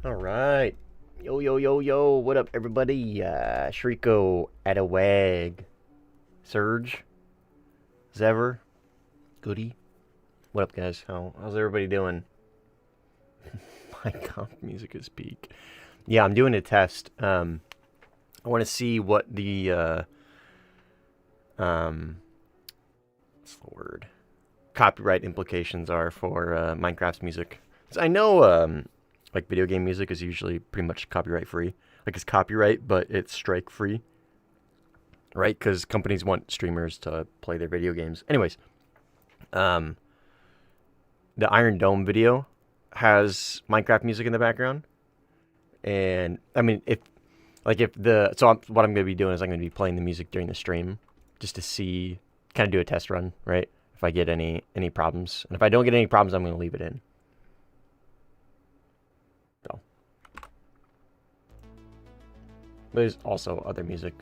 All right. Yo, yo, yo, yo. What up, everybody? Shriko at a wag. Surge. Zever. Goody. What up, guys? How's everybody doing? My comp music is peak. Yeah, I'm doing a test. I want to see what the, what's the word? Copyright implications are for Minecraft's music. So I know, like video game music is usually pretty much copyright free. Like it's copyright, but it's strike free, right? Because companies want streamers to play their video games. Anyways, the Iron Dome video has Minecraft music in the background, and I mean, what I'm gonna be doing is I'm gonna be playing the music during the stream, just to see, kind of do a test run, right? If I get any problems, and if I don't get any problems, I'm gonna leave it in. So. There's also other music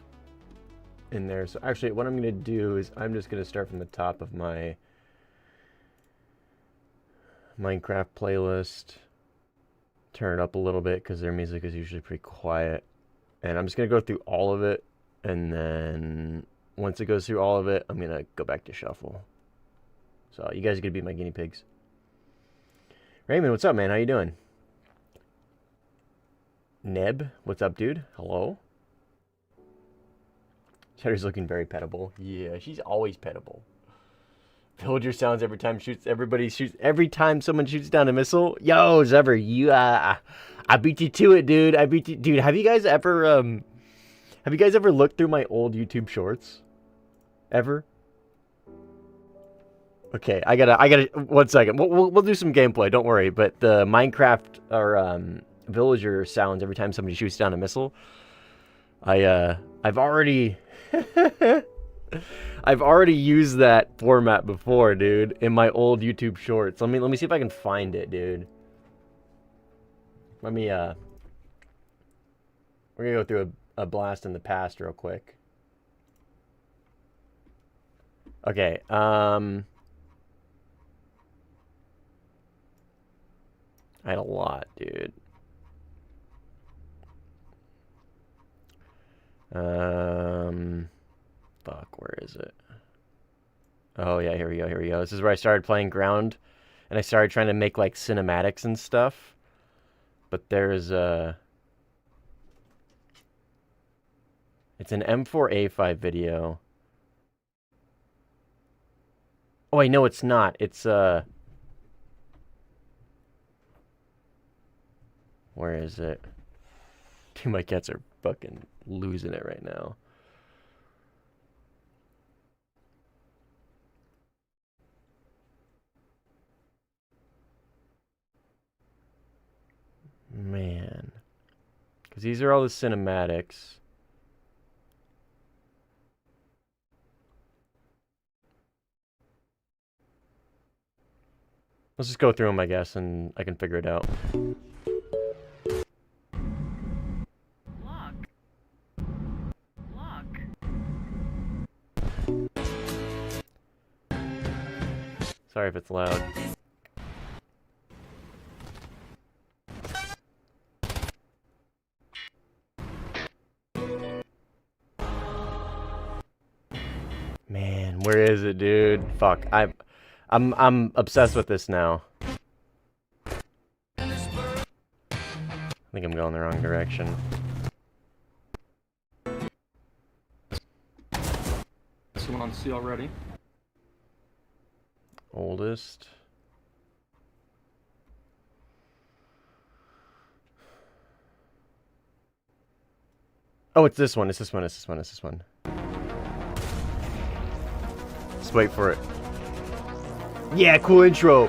in there. So actually, what I'm going to do is I'm just going to start from the top of my Minecraft playlist. Turn it up a little bit because their music is usually pretty quiet. And I'm just going to go through all of it. And then once it goes through all of it, I'm going to go back to shuffle. So you guys are going to be my guinea pigs. Raymond, what's up, man? How you doing? Neb, what's up, dude? Hello? Cheddar's looking very pettable. Yeah, she's always pettable. Villager sounds every time every time someone shoots down a missile. Yo, Zever, I beat you to it, dude. I beat you, dude. Have you guys ever looked through my old YouTube shorts? Ever? Okay, I gotta. 1 second. We'll do some gameplay. Don't worry. But the Minecraft or villager sounds every time somebody shoots down a missile. I've already used that format before, dude, in my old YouTube shorts. Let me see if I can find it, dude. We're gonna go through a blast in the past real quick. Okay, I had a lot, dude. Fuck, where is it? Oh yeah, here we go. This is where I started playing Ground and I started trying to make like cinematics and stuff. But there's a... It's an M4A5 video. Oh, wait, no, it's not. It's, where is it? Dude, my cats are fucking losing it right now. Man. Because these are all the cinematics. Let's just go through them, I guess, and I can figure it out. Sorry if it's loud. Man, where is it, dude? Fuck, I'm obsessed with this now. I think I'm going the wrong direction. Someone on C already. Oldest. Oh, it's this one. It's this one. It's this one. It's this one. Just wait for it. Yeah, cool intro.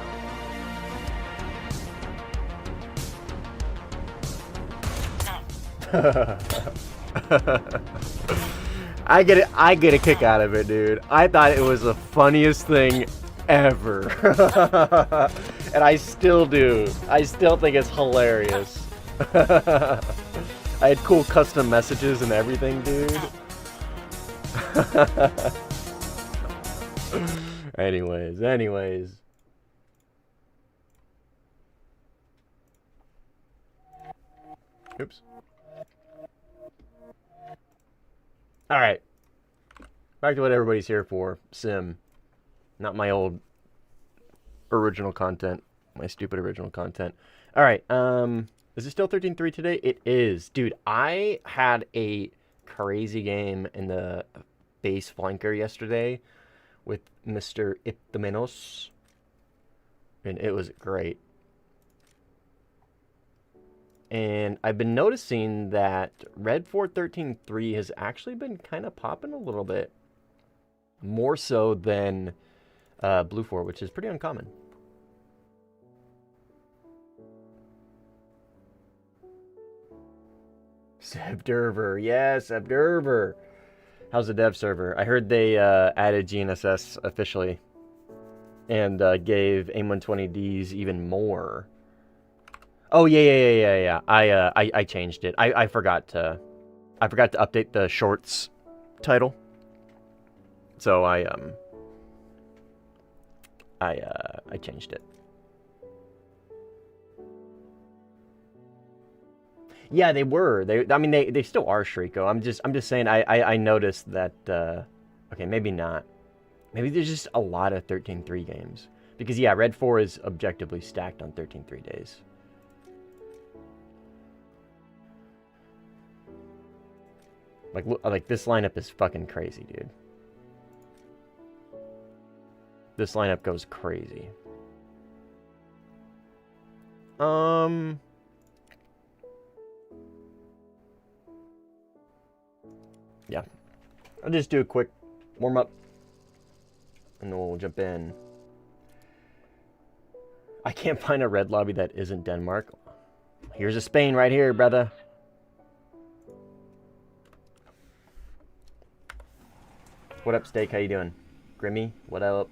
I get a kick out of it, dude. I thought it was the funniest thing ever. And I still do. I still think it's hilarious. I had cool custom messages and everything, dude. Anyways. Oops. Alright. Back to what everybody's here for. Sim. Not my old original content. My stupid original content. Alright, is it still 13-3 today? It is. Dude, I had a crazy game in the base flanker yesterday with Mr. Iptomenos. And it was great. And I've been noticing that Red 4 13-3 has actually been kind of popping a little bit. More so than Blue 4, which is pretty uncommon. Observer, yes, Observer. How's the dev server? I heard they added GNSS officially. And gave AIM-120Ds even more. Oh yeah. I changed it. I forgot to update the shorts title. So I changed it. Yeah, they were. I mean they still are Shriko. I'm just saying I noticed that okay, maybe not. Maybe there's just a lot of 13-3 games. Because yeah, Red 4 is objectively stacked on 13-3 days. Like this lineup is fucking crazy, dude. This lineup goes crazy. Yeah. I'll just do a quick warm-up. And then we'll jump in. I can't find a red lobby that isn't Denmark. Here's a Spain right here, brother. What up, Steak? How you doing? Grimmy, what up?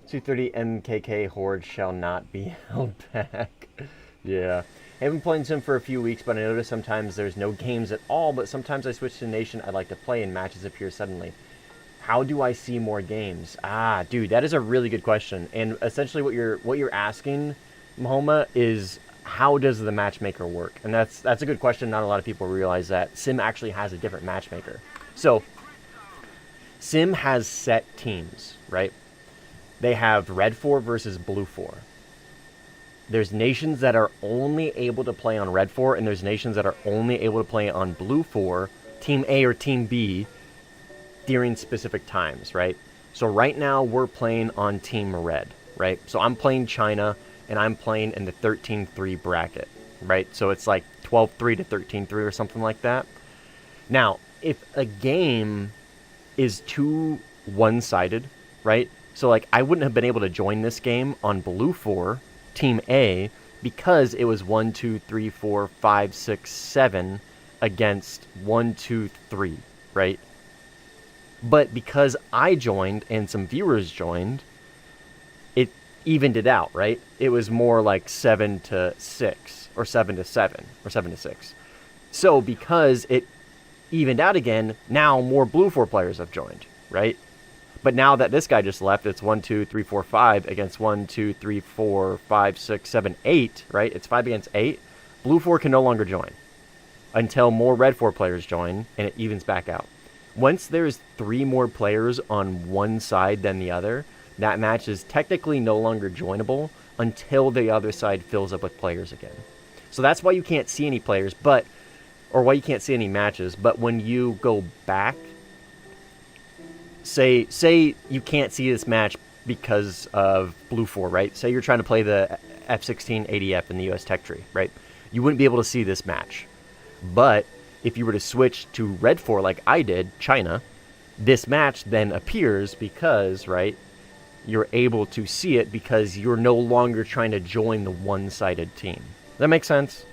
230 MKK Horde shall not be held back. Yeah. I haven't played Sim for a few weeks, but I notice sometimes there's no games at all, but sometimes I switch to nation I'd like to play and matches appear suddenly. How do I see more games? Ah, dude, that is a really good question. And essentially what you're asking, Mahoma, is how does the matchmaker work? And that's a good question. Not a lot of people realize that Sim actually has a different matchmaker. So Sim has set teams, right? they have Red 4 versus Blue 4. There's nations that are only able to play on Red 4, and there's nations that are only able to play on Blue 4, Team A or Team B, during specific times, right? So right now, we're playing on Team Red, right? So I'm playing China, and I'm playing in the 13-3 bracket, right? So it's like 12-3 to 13-3 or something like that. Now, if a game is too one-sided, right? So, like, I wouldn't have been able to join this game on Blue 4, Team A, because it was 1, 2, 3, 4, 5, 6, 7 against 1, 2, 3, right? But because I joined and some viewers joined, it evened it out, right? It was more like 7 to 6, or 7 to 7, or 7 to 6. So, because it evened out again, now more Blue 4 players have joined, right? But now that this guy just left, it's 1, 2, 3, 4, 5 against 1, 2, 3, 4, 5, 6, 7, 8, right? It's 5 against 8. Blue 4 can no longer join until more Red 4 players join, and it evens back out. Once there's 3 more players on one side than the other, that match is technically no longer joinable until the other side fills up with players again. So that's why you can't see any players, or why you can't see any matches. But when you go back, say you can't see this match because of Blue 4, right? Say you're trying to play the F-16 ADF in the US Tech Tree, right? You wouldn't be able to see this match. But if you were to switch to Red 4 like I did, China, this match then appears because, right, you're able to see it because you're no longer trying to join the one-sided team. Does that make sense?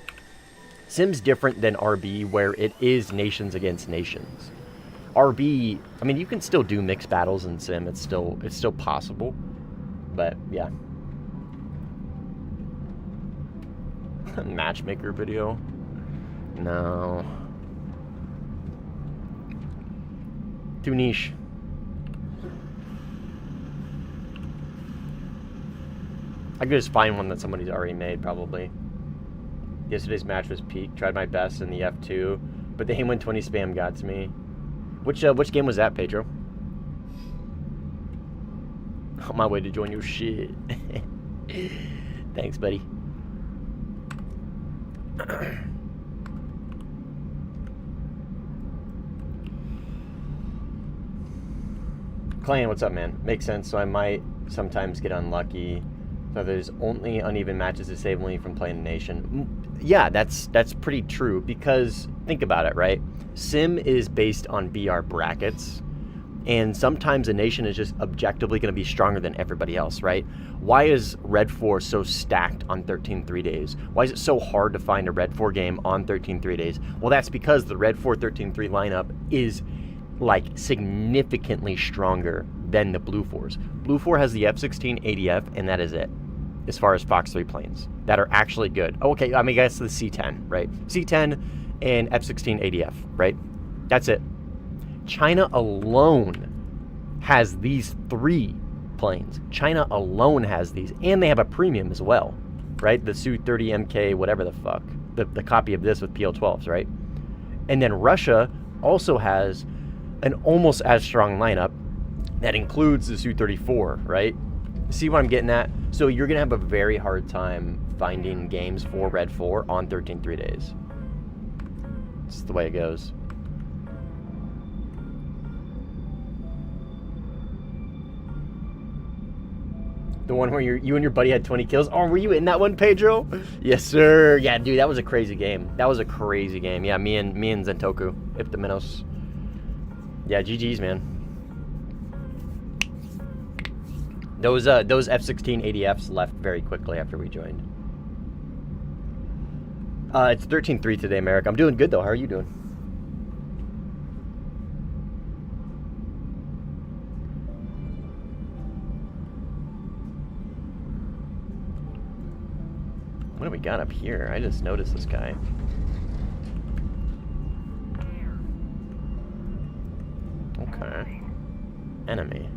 Sim's different than RB, where it is nations against nations. RB, I mean, you can still do mixed battles in Sim. It's still possible. But, yeah. Matchmaker video? No. Too niche. I could just find one that somebody's already made, probably. Yesterday's match was peak. Tried my best in the F2, but the Hame 120 spam got to me. Which game was that, Pedro? On my way to join your shit. Thanks, buddy. Clan, what's up, man? Makes sense, so I might sometimes get unlucky. So there's only uneven matches disabling you from playing a nation. Yeah, that's pretty true, because think about it, right? Sim is based on BR brackets, and sometimes a nation is just objectively going to be stronger than everybody else, right? Why is Red 4 so stacked on 13-3 days? Why is it so hard to find a Red 4 game on 13-3 days? Well, that's because the Red 4 13-3 lineup is like significantly stronger than the Blue 4s. Blue 4 has the F-16 ADF, and that is it, as far as Fox 3 planes that are actually good. Okay, I mean, I guess the C-10, right? C-10 and F-16 ADF, right? That's it. China alone has these 3 planes. China alone has these, and they have a premium as well, right? The Su-30MK, whatever the fuck, the copy of this with PL-12s, right? And then Russia also has an almost as strong lineup that includes the Su-34, right? See what I'm getting at? So you're going to have a very hard time finding games for Red 4 on 13-3 days. It's the way it goes. The one where you and your buddy had 20 kills? Oh, were you in that one, Pedro? Yes, sir. Yeah, dude, that was a crazy game. That was a crazy game. Yeah, me and Zentoku, Iptaminos. Yeah, GG's, man. Those F-16 ADFs left very quickly after we joined. It's 13-3 today, Merrick. I'm doing good, though. How are you doing? What do we got up here? I just noticed this guy. Okay. Enemy.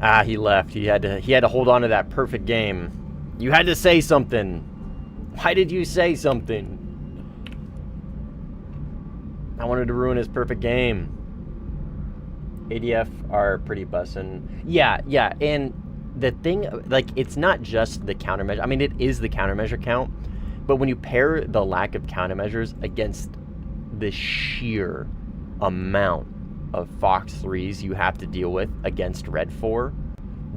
Ah, he left. He had to hold on to that perfect game. You had to say something. Why did you say something? I wanted to ruin his perfect game. ADF are pretty bussin'. Yeah, yeah, and the thing, like, it's not just the countermeasure. I mean, it is the countermeasure count, but when you pair the lack of countermeasures against the sheer amount of Fox 3s you have to deal with against Red 4,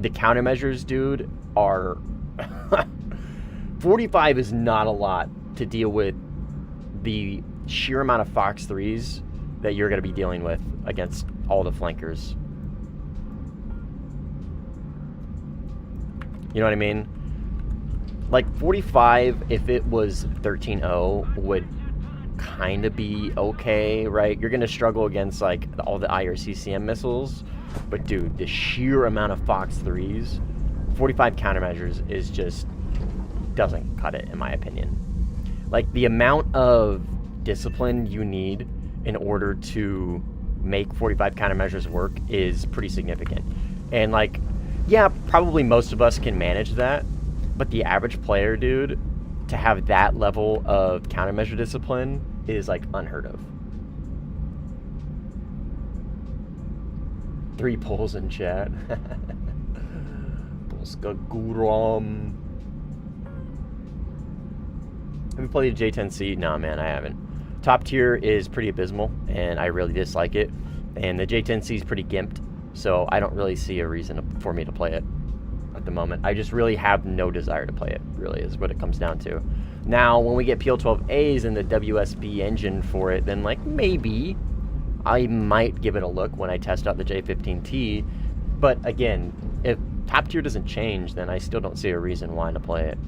the countermeasures, dude, are... 45 is not a lot to deal with the sheer amount of Fox 3s that you're going to be dealing with against all the flankers. You know what I mean? Like, 45, if it was 13-0, would kind of be okay, right? You're going to struggle against, like, all the IRCCM missiles. But, dude, the sheer amount of Fox 3s, 45 countermeasures is just... doesn't cut it, in my opinion. Like, the amount of discipline you need in order to make 45 countermeasures work is pretty significant. And, like, yeah, probably most of us can manage that, but the average player, dude, to have that level of countermeasure discipline is, like, unheard of. 3 polls in chat. Polska Guram. Have you played a J10C? No, man, I haven't. Top tier is pretty abysmal, and I really dislike it. And the J10C is pretty gimped, so I don't really see a reason for me to play it at the moment. I just really have no desire to play it, really, is what it comes down to. Now, when we get PL12As and the WSB engine for it, then, like, maybe I might give it a look when I test out the J15T. But, again, if top tier doesn't change, then I still don't see a reason why to play it.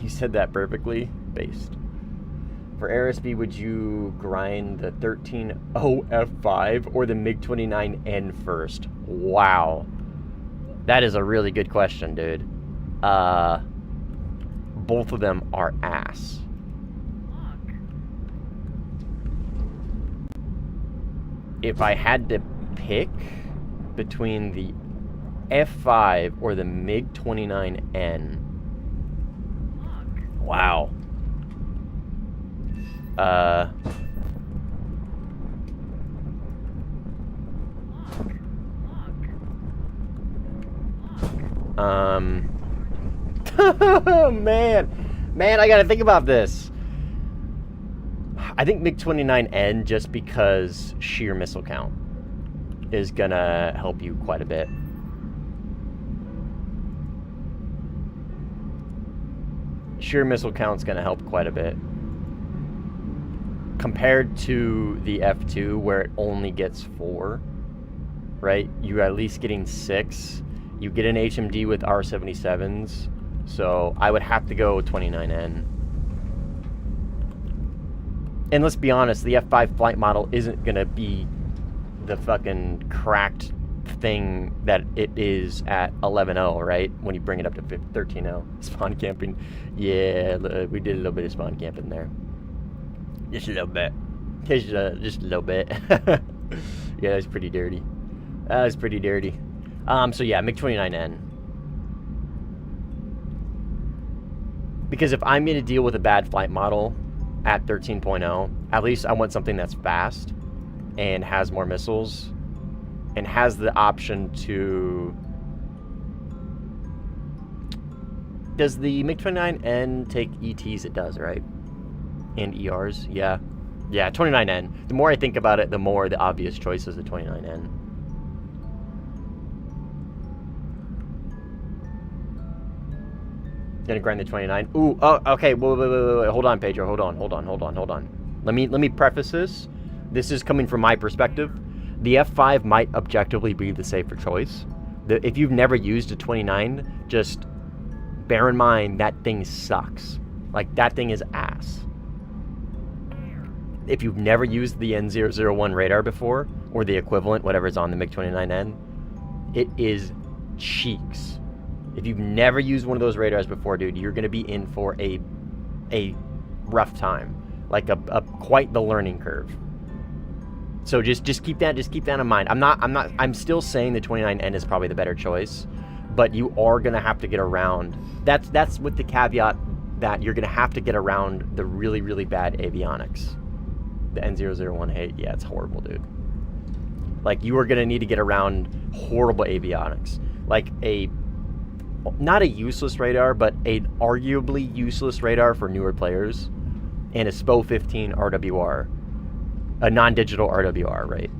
You said that perfectly. Based. For ARSB, would you grind the 13-0 F5 or the MiG-29N first? Wow. That is a really good question, dude. Both of them are ass. If I had to pick between the F5 or the MiG-29N, wow. Man, I gotta think about this. I think MiG-29N, just because sheer missile count, is gonna help you quite a bit. Sheer missile count's gonna help quite a bit. Compared to the F2, where it only gets 4, right? You're at least getting 6. You get an HMD with R77s, so I would have to go 29N. And let's be honest, the F5 flight model isn't gonna be the fucking cracked thing that it is at 11-0, right? When you bring it up to 13-0. Spawn camping. Yeah, we did a little bit of spawn camping there. Just a little bit. Just a little bit. Yeah, that's pretty dirty. That was pretty dirty. So yeah, MiG-29N. Because if I'm going to deal with a bad flight model at 13.0, at least I want something that's fast and has more missiles and has the option to... Does the MiG-29N take ETs? It does, right? And ERs? Yeah. Yeah, 29N. The more I think about it, the more the obvious choice is the 29N. Gonna grind the 29. Ooh, oh, okay. Wait. Hold on, Pedro. Hold on. Let me preface this. This is coming from my perspective. The F5 might objectively be the safer choice. If you've never used a 29, just bear in mind that thing sucks. Like, that thing is ass. If you've never used the N001 radar before, or the equivalent, whatever's on the MiG-29N, it is cheeks. If you've never used one of those radars before, dude, you're gonna be in for a rough time, like a quite the learning curve. So just keep that in mind. I'm still saying the 29N is probably the better choice, but you are gonna have to get around. That's with the caveat that you're gonna have to get around the really, really bad avionics. the N001 yeah, it's horrible, dude. Like, you are going to need to get around horrible avionics. Like, not a useless radar, but an arguably useless radar for newer players. And a SPO 15 RWR. A non-digital RWR, right?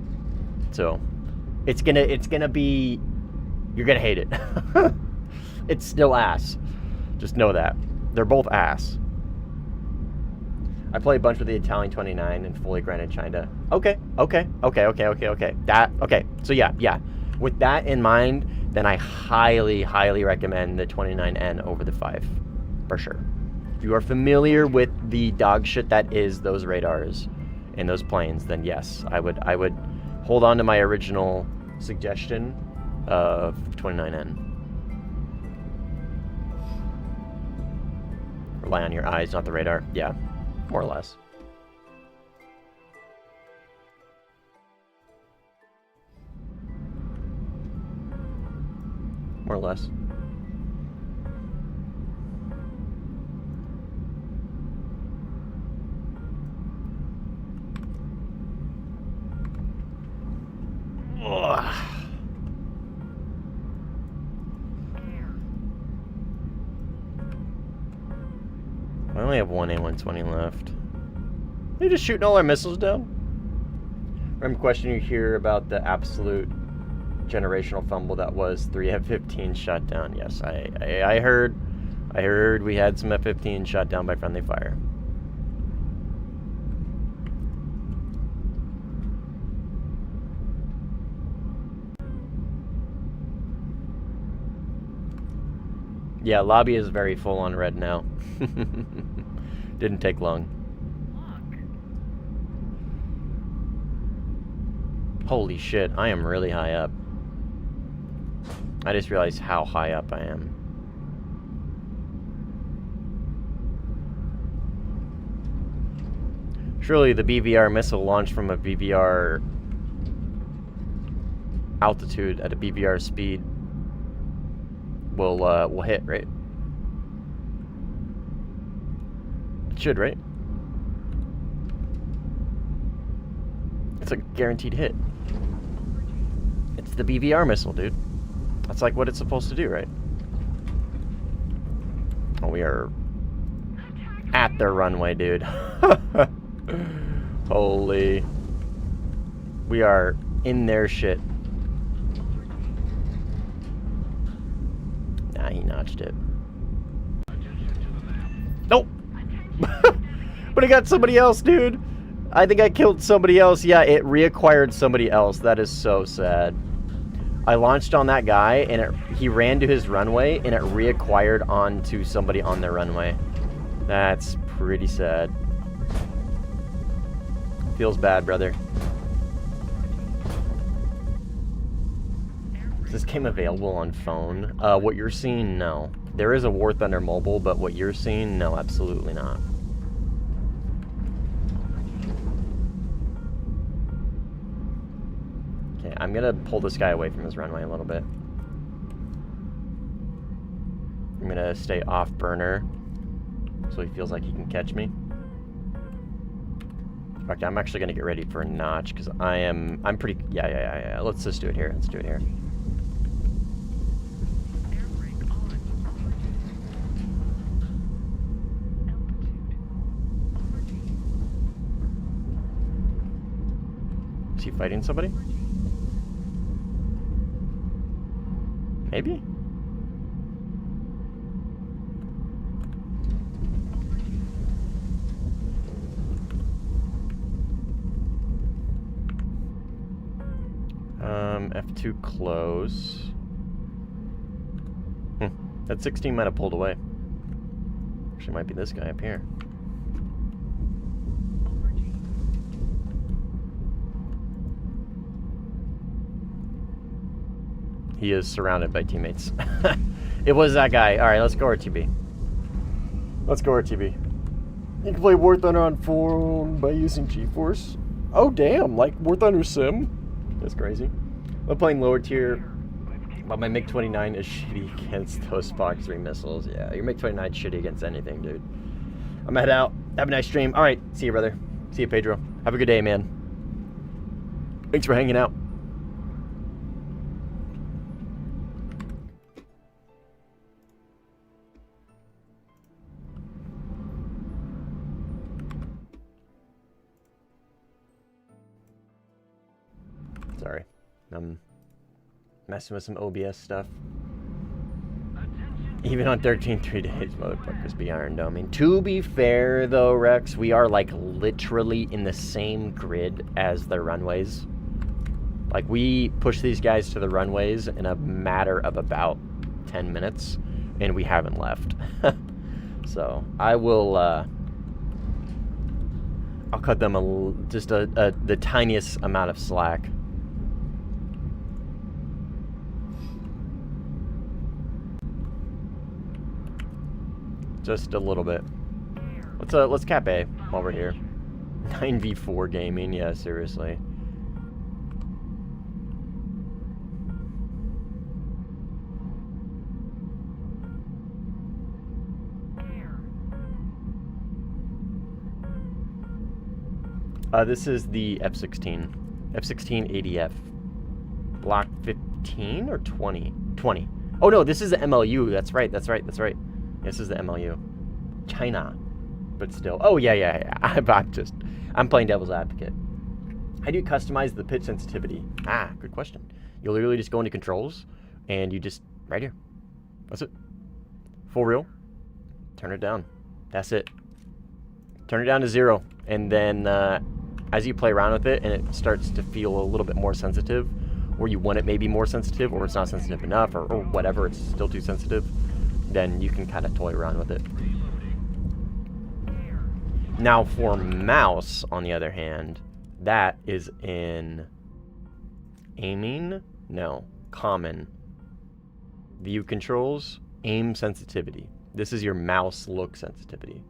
So, it's gonna be... You're gonna hate it. It's still ass. Just know that. They're both ass. I play a bunch with the Italian 29 and fully granted China. Okay. So yeah. With that in mind, then I highly, highly recommend the 29N over the 5. For sure. If you are familiar with the dog shit that is those radars and those planes, then yes, I would hold on to my original suggestion of 29N. Rely on your eyes, not the radar. Yeah. More or less. More or less. Ugh. I only have one A120 left. They're just shooting all our missiles down. Remember question you hear about the absolute generational fumble that was 3 F-15 shot down. Yes, I heard we had some F-15 shot down by friendly fire. Yeah, lobby is very full on red now. Didn't take long. Holy shit, I am really high up. I just realized how high up I am. Surely the BVR missile launched from a BVR altitude at a BVR speed will hit, right? It should, right? It's a guaranteed hit. It's the BVR missile, dude. That's like what it's supposed to do, right? Oh, we are at the runway, dude. Holy. We are in their shit. Nah, he notched it. Nope. But I got somebody else, dude. I think I killed somebody else. Yeah, it reacquired somebody else. That is so sad. I launched on that guy, and he ran to his runway, and it reacquired onto somebody on their runway. That's pretty sad. Feels bad, brother. Is this game available on phone? What you're seeing, no. There is a Warthunder mobile, but what you're seeing, no, absolutely not. Okay, I'm gonna pull this guy away from his runway a little bit. I'm gonna stay off burner so he feels like he can catch me. In fact, I'm actually gonna get ready for a notch because I'm pretty. Yeah. Let's just do it here. Let's do it here. Is he fighting somebody? Maybe? F2 close. That 16 might have pulled away. Actually, might be this guy up here. He is surrounded by teammates. It was that guy. Alright, let's go RTB. Let's go RTB. You can play War Thunder on phone by using GeForce. Oh, damn. Like War Thunder Sim? That's crazy. I'm playing lower tier, but my MiG-29 is shitty against those Fox 3 missiles. Yeah, your MiG-29 is shitty against anything, dude. I'm head out. Have a nice stream. Alright, see you, brother. See you, Pedro. Have a good day, man. Thanks for hanging out. Sorry. I'm messing with some OBS stuff. Even on 13-3 days, motherfuckers be Iron Doming. To be fair, though, Rex, we are, like, literally in the same grid as the runways. Like, we push these guys to the runways in a matter of about 10 minutes, and we haven't left. So, I will, I'll cut them the tiniest amount of slack. Just a little bit. Let's cap A while we're here. 9v4 gaming, yeah, seriously. This is the F-16. F-16 ADF. Block 15 or 20? 20. Oh no, this is the MLU. That's right. This is the MLU. China. But still. Oh, yeah. I'm playing devil's advocate. How do you customize the pitch sensitivity? Ah, good question. You literally just go into controls, and you just, right here. That's it. Full reel. Turn it down. That's it. Turn it down to 0. And then, as you play around with it, and it starts to feel a little bit more sensitive, or you want it maybe more sensitive, or it's not sensitive enough, or whatever, it's still too sensitive, then you can kind of toy around with it. Now for mouse, on the other hand, that is in aiming, no, common, view controls, aim sensitivity. This is your mouse look sensitivity.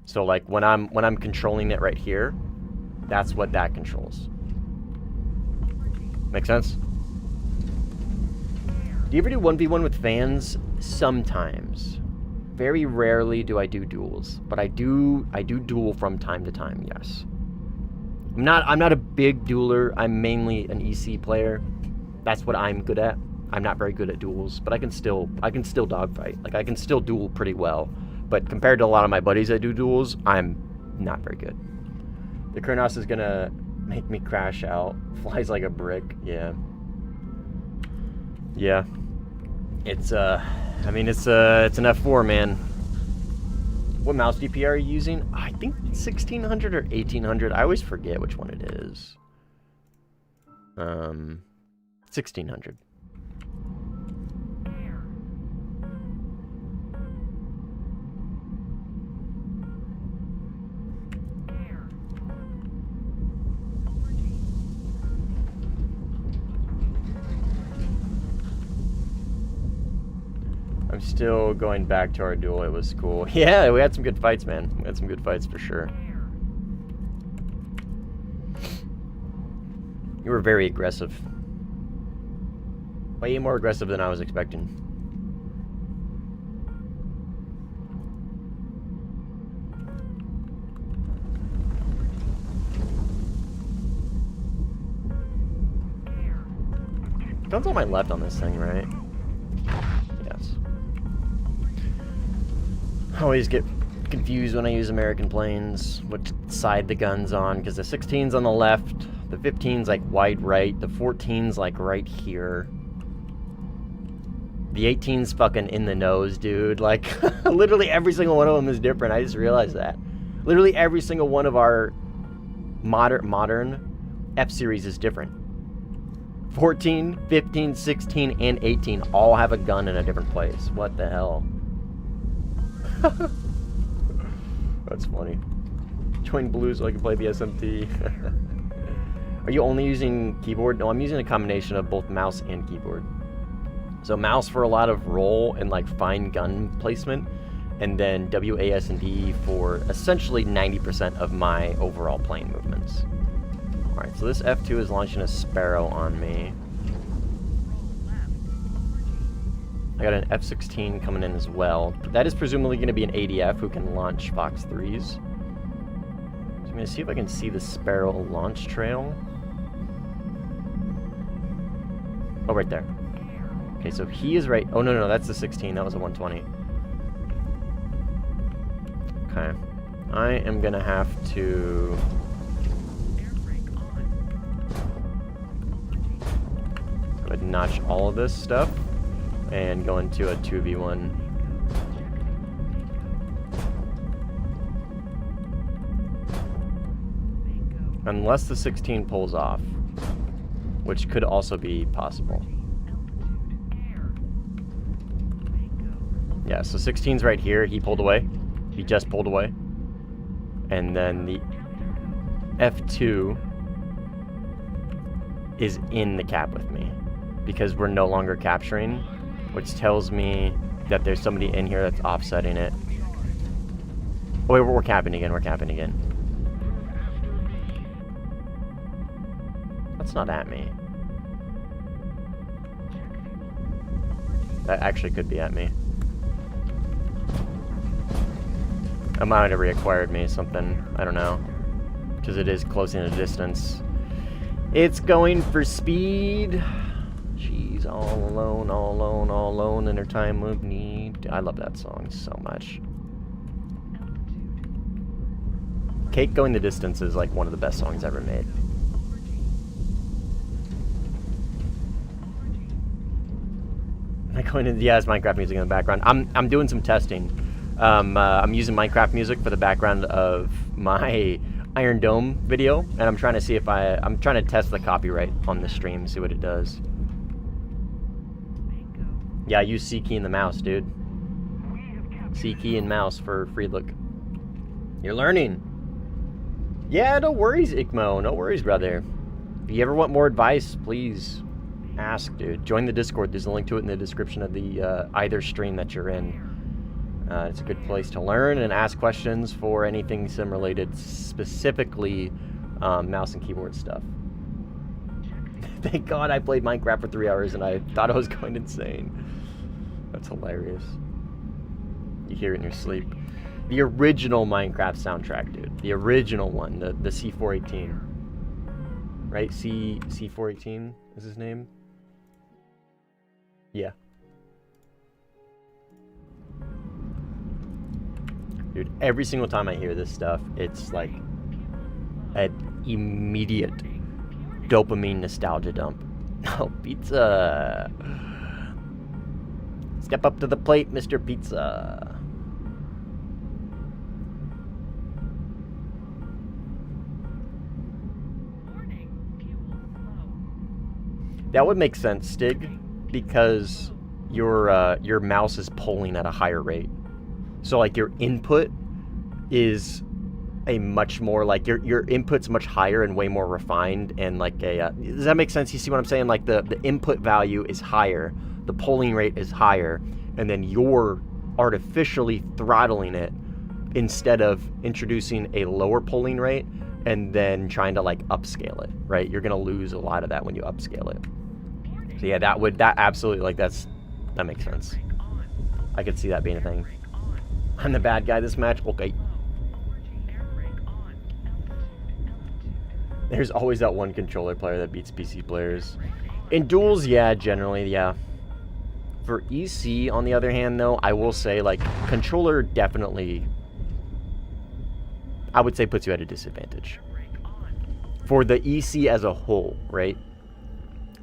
So like when I'm controlling it right here, that's what that controls. Make sense? Do you ever do 1v1 with fans? Sometimes. Very rarely do I do duels, but I do duel from time to time, yes. I'm not a big dueler. I'm mainly an EC player. That's what I'm good at. I'm not very good at duels, but I can still dogfight. Like I can still duel pretty well. But compared to a lot of my buddies that do duels, I'm not very good. The Kronos is gonna make me crash out. Flies like a brick. Yeah. Yeah. It's I mean it's an F4, man. What mouse DPI are you using? I think 1600 or 1800. I always forget which one it is. 1600. I'm still going back to our duel. It was cool. Yeah, we had some good fights, man. We had some good fights for sure. You were very aggressive. Way more aggressive than I was expecting. Gun's on my left on this thing, right? Yes. I always get confused when I use American planes, which side the gun's on, because the 16's on the left, the 15's like wide right, the 14's like right here. The 18's fucking in the nose, dude. Like, literally every single one of them is different. I just realized that. Literally every single one of our modern F-series is different. 14, 15, 16, and 18 all have a gun in a different place. What the hell? That's funny. Join blue so I can play the SMT. Are you only using keyboard? No, I'm using a combination of both mouse and keyboard. So mouse for a lot of roll and like fine gun placement, and then WASD for essentially 90% of my overall plane movements. Alright, so this F2 is launching a Sparrow on me. I got an F-16 coming in as well. That is presumably going to be an ADF who can launch Fox 3s. So I'm gonna see if I can see the Sparrow launch trail. Oh, right there. Okay, so he is right. Oh, no, that's the 16. That was a 120. Okay. I am gonna have to... go ahead and notch all of this stuff and go into a 2v1. Unless the 16 pulls off, which could also be possible. Yeah, so 16's right here. He pulled away. He just pulled away. And then the F2 is in the cap with me because we're no longer capturing, which tells me that there's somebody in here that's offsetting it. Oh, wait, we're capping again. We're capping again. That's not at me. That actually could be at me. It might have reacquired me something. I don't know. Because it is closing the distance. It's going for speed. She's all alone, all alone, all alone in her time of need. I love that song so much. Cake Going the Distance is like one of the best songs ever made. Yeah, it's Minecraft music in the background. I'm doing some testing. I'm using Minecraft music for the background of my Iron Dome video, and I'm trying to see if I'm trying to test the copyright on the stream, see what it does. Yeah, I use C key and the mouse, dude. C key and mouse for free look. You're learning. Yeah, no worries, Ikmo. No worries, brother. If you ever want more advice, please ask, dude. Join the Discord. There's a link to it in the description of the either stream that you're in. It's a good place to learn and ask questions for anything sim related, specifically mouse and keyboard stuff. Thank God I played Minecraft for 3 hours and I thought I was going insane. That's hilarious. You hear it in your sleep. The original Minecraft soundtrack, dude. The original one, the C418. Right? C418 is his name? Yeah. Dude, every single time I hear this stuff, it's like an immediate dopamine nostalgia dump. Oh, pizza. Step up to the plate, Mr. Pizza. That would make sense, Stig, because your mouse is pulling at a higher rate. So like your input is a much more like your input's much higher and way more refined and like a does that make sense? You see what I'm saying? Like the input value is higher, the polling rate is higher, and then you're artificially throttling it instead of introducing a lower polling rate and then trying to like upscale it, right? You're gonna lose a lot of that when you upscale it. So yeah, that absolutely, like that makes sense. I could see that being a thing. I'm the bad guy this match? Okay. There's always that one controller player that beats PC players. In duels, yeah, generally, yeah. For EC, on the other hand, though, I will say, like, controller definitely, I would say, puts you at a disadvantage. For the EC as a whole, right?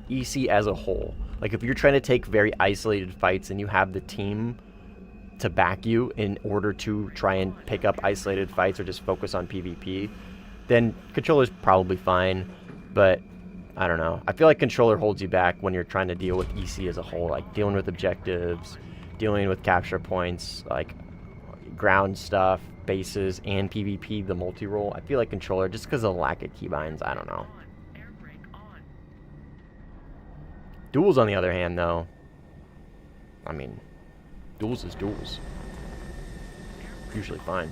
EC as a whole. Like, if you're trying to take very isolated fights and you have the team to back you in order to try and pick up isolated fights or just focus on PvP, then controller's probably fine. But I don't know. I feel like controller holds you back when you're trying to deal with EC as a whole, like dealing with objectives, dealing with capture points, like ground stuff, bases, and PvP, the multi-role. I feel like controller, just because of the lack of keybinds, I don't know. Duels, on the other hand, though, I mean, duels is duels. Usually fine.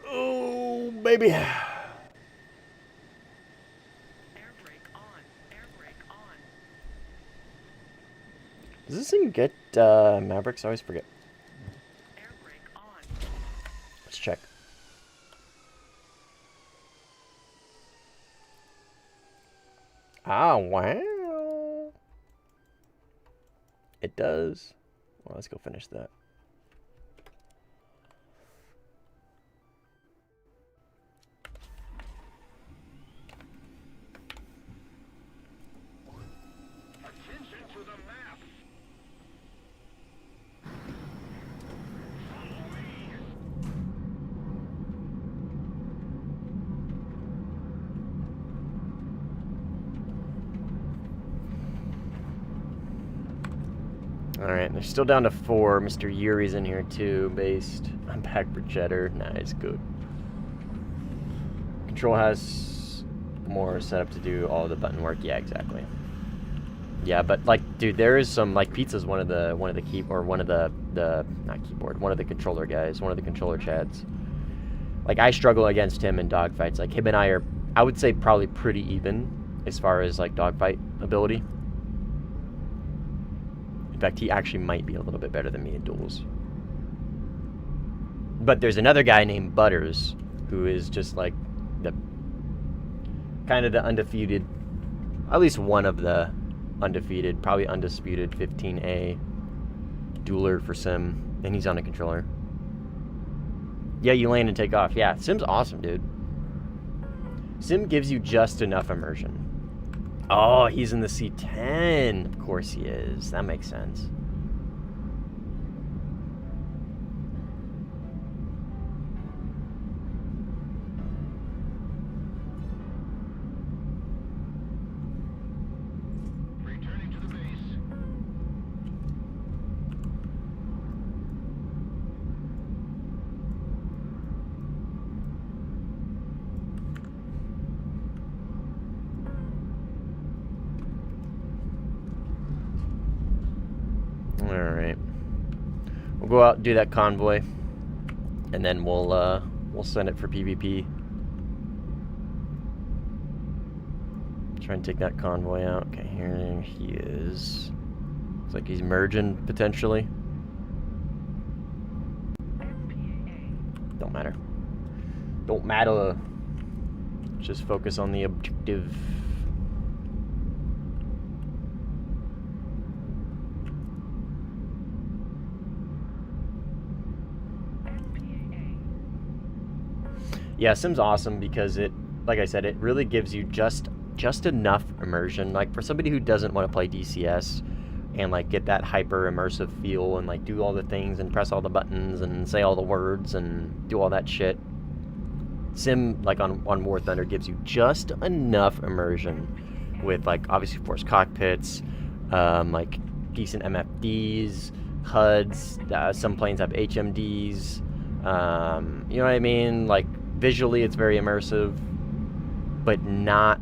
Oh, baby. Does this thing get Mavericks? I always forget. Ah, wow. It does. Well, let's go finish that. Alright, they're still down to 4. Mr. Yuri's in here too, based. I'm back for cheddar. Nice, good. Control has more setup to do all the button work. Yeah, exactly. Yeah, but like, dude, there is some, like, Pizza's one of the key, or one of the not keyboard, one of the controller guys, one of the controller chads. Like, I struggle against him in dogfights. Like, him and I are, I would say, probably pretty even as far as, like, dogfight ability. In fact, he actually might be a little bit better than me in duels. But there's another guy named Butters who is just like the kind of the undefeated, at least one of the undefeated, probably undisputed 15A dueler for Sim, and he's on a controller. Yeah, you land and take off. Yeah, Sim's awesome, dude. Sim gives you just enough immersion. Oh, he's in the C10. Of course he is. That makes sense. Returning to the base. Alright. We'll go out and do that convoy. And then we'll send it for PvP. Try and take that convoy out. Okay, here he is. Looks like he's merging, potentially. Don't matter. Don't matter. Just focus on the objective. Yeah, Sim's awesome because it, like I said, it really gives you just enough immersion. Like, for somebody who doesn't want to play DCS and, like, get that hyper immersive feel and, like, do all the things and press all the buttons and say all the words and do all that shit, Sim, like, on Warthunder gives you just enough immersion with, like, obviously forced cockpits, like, decent MFDs, HUDs, some planes have HMDs, you know what I mean? Like, visually it's very immersive, but not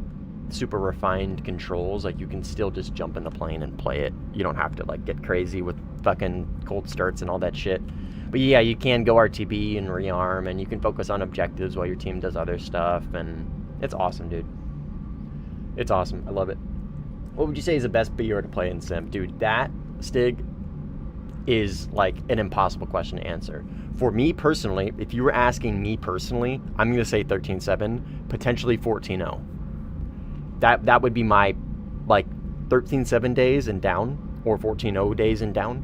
super refined controls. Like, you can still just jump in the plane and play it. You don't have to, like, get crazy with fucking cold starts and all that shit. But yeah, you can go RTB and rearm, and you can focus on objectives while your team does other stuff, and it's awesome, dude. It's awesome. I love it. What would you say is the best BR to play in Sim? Dude, that, Stig, is like an impossible question to answer. For me personally, if you were asking me personally, I'm going to say 13.7, potentially 14.0. That would be my, like, 13.7 days and down, or 14.0 days and down.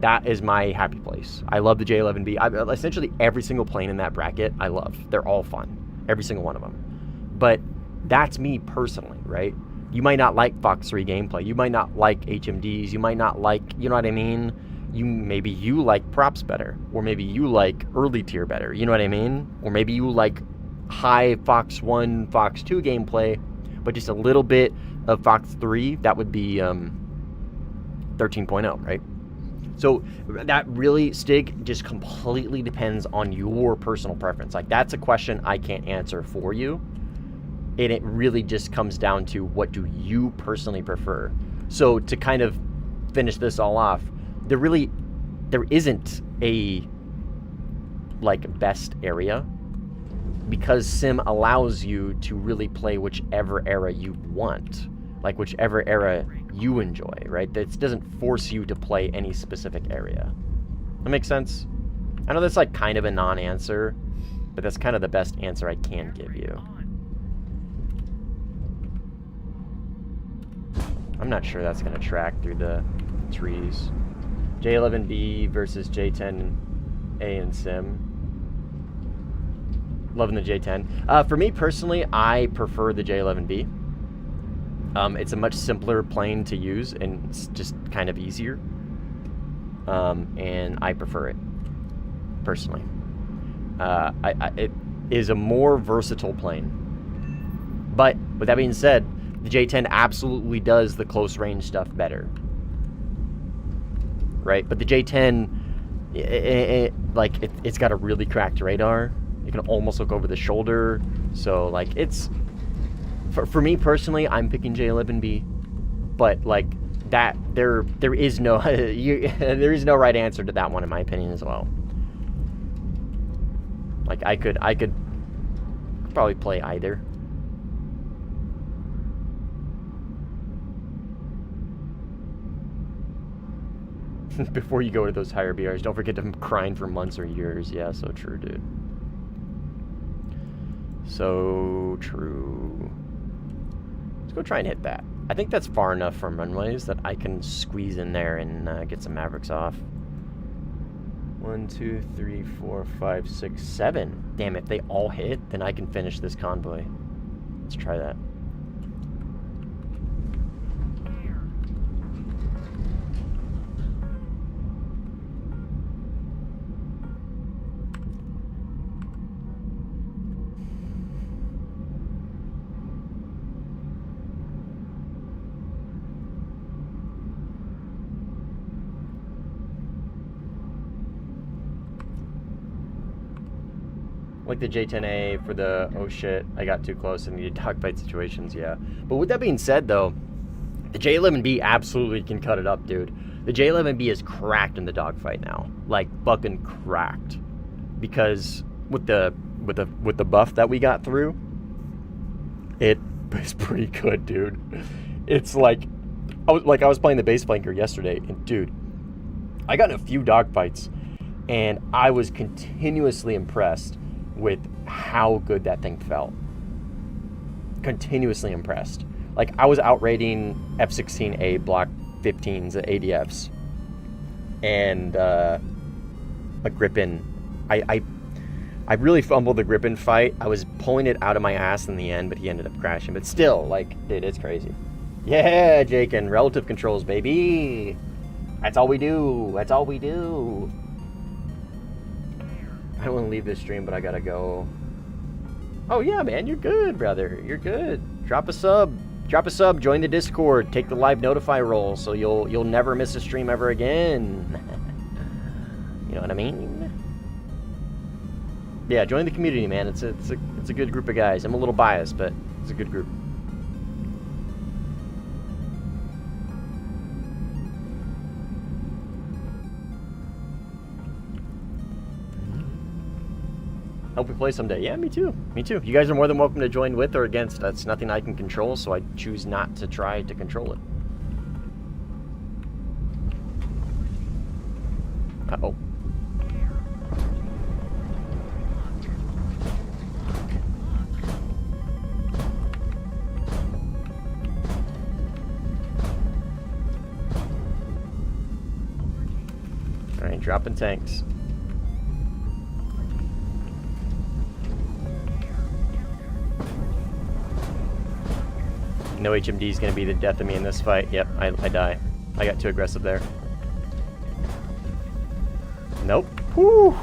That is my happy place. I love the J11B. Essentially every single plane in that bracket I love. They're all fun. Every single one of them. But that's me personally, right? You might not like Fox 3 gameplay. You might not like HMDs. You might not like, you know what I mean? Maybe you like props better. Or maybe you like early tier better. You know what I mean? Or maybe you like high Fox 1, Fox 2 gameplay, but just a little bit of Fox 3. That would be 13.0, right? So that really, Stig, just completely depends on your personal preference. Like, that's a question I can't answer for you. And it really just comes down to, what do you personally prefer? So to kind of finish this all off, there isn't a, like, best area, because Sim allows you to really play whichever era you want, like whichever era you enjoy, right? It doesn't force you to play any specific area. That makes sense? I know that's like kind of a non-answer, but that's kind of the best answer I can give you. I'm not sure that's going to track through the trees. J11B versus J10A in Sim. Loving the J10. For me personally, I prefer the J11B. It's a much simpler plane to use, and it's just kind of easier. And I prefer it, personally. It is a more versatile plane. But, with that being said, the J10 absolutely does the close range stuff better. Right? But the J10, it's got a really cracked radar. You can almost look over the shoulder. So, like, it's... For me personally, I'm picking J11B. But, like, that... There is no... there is no right answer to that one, in my opinion, as well. Like, I could probably play either. Before you go to those higher BRs, don't forget to grind for months or years. Yeah, so true, dude. So true. Let's go try and hit that. I think that's far enough from runways that I can squeeze in there and get some Mavericks off. 1, 2, 3, 4, 5, 6, 7. Damn, if they all hit, then I can finish this convoy. Let's try that. Like the J10A for the, oh shit, I got too close and needed dogfight situations, yeah. But with that being said, though, the J11B absolutely can cut it up, dude. The J11B is cracked in the dogfight now. Like, fucking cracked. Because with the buff that we got through, it is pretty good, dude. It's like, I was playing the base flanker yesterday, and dude, I got in a few dogfights, and I was continuously impressed with how good that thing felt. Continuously impressed. Like, I was outrating F-16A Block 15s at ADFs. And, a Gripen. I really fumbled the Gripen fight. I was pulling it out of my ass in the end, but he ended up crashing. But still, like, dude, it's crazy. Yeah, Jake, and relative controls, baby. That's all we do. That's all we do. I don't want to leave this stream, but I gotta go. Oh yeah, man, you're good, brother. You're good. Drop a sub. Drop a sub. Join the Discord. Take the live notify role, so you'll never miss a stream ever again. You know what I mean? Yeah, join the community, man. It's a good group of guys. I'm a little biased, but it's a good group. Hope we play someday. Yeah, me too. Me too. You guys are more than welcome to join with or against. That's nothing I can control, so I choose not to try to control it. Uh-oh. Alright, dropping tanks. No HMD is going to be the death of me in this fight. Yep, I die. I got too aggressive there. Nope. Whew.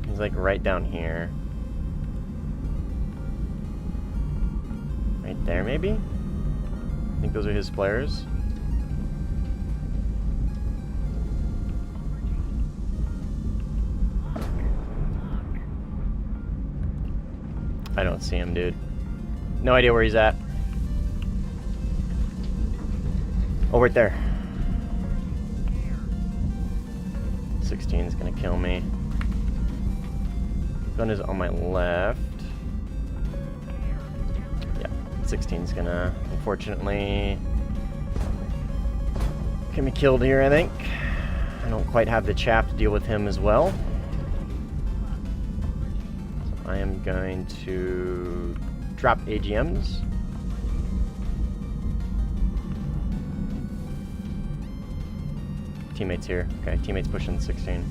He's like right down here. Right there, maybe? I think those are his flares. I don't see him, dude. No idea where he's at. Oh, right there. 16 is gonna kill me. Gun is on my left. Yeah, 16 is gonna, unfortunately, get me killed here, I think. I don't quite have the chaff to deal with him as well. I am going to drop AGMs. Teammates here. Okay, teammates pushing 16.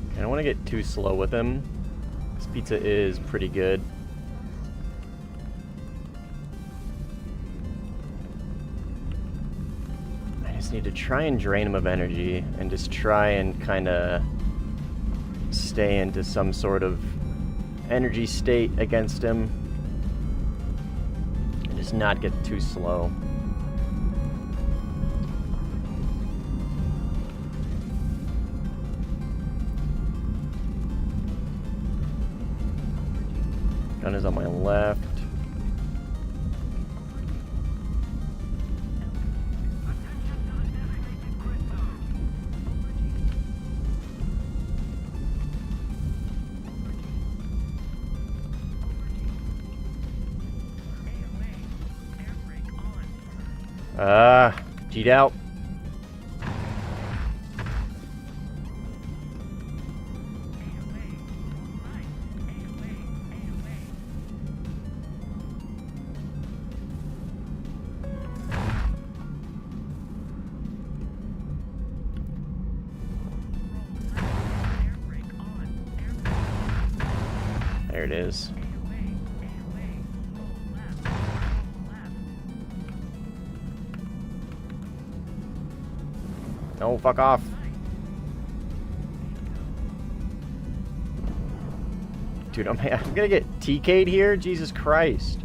I don't want to get too slow with him. This pizza is pretty good. I just need to try and drain him of energy and just try and kind of stay into some sort of energy state against him. And just not get too slow. Gun is on my left. Cheat out. There it is. No, fuck off. Dude, I'm gonna get TK'd here? Jesus Christ.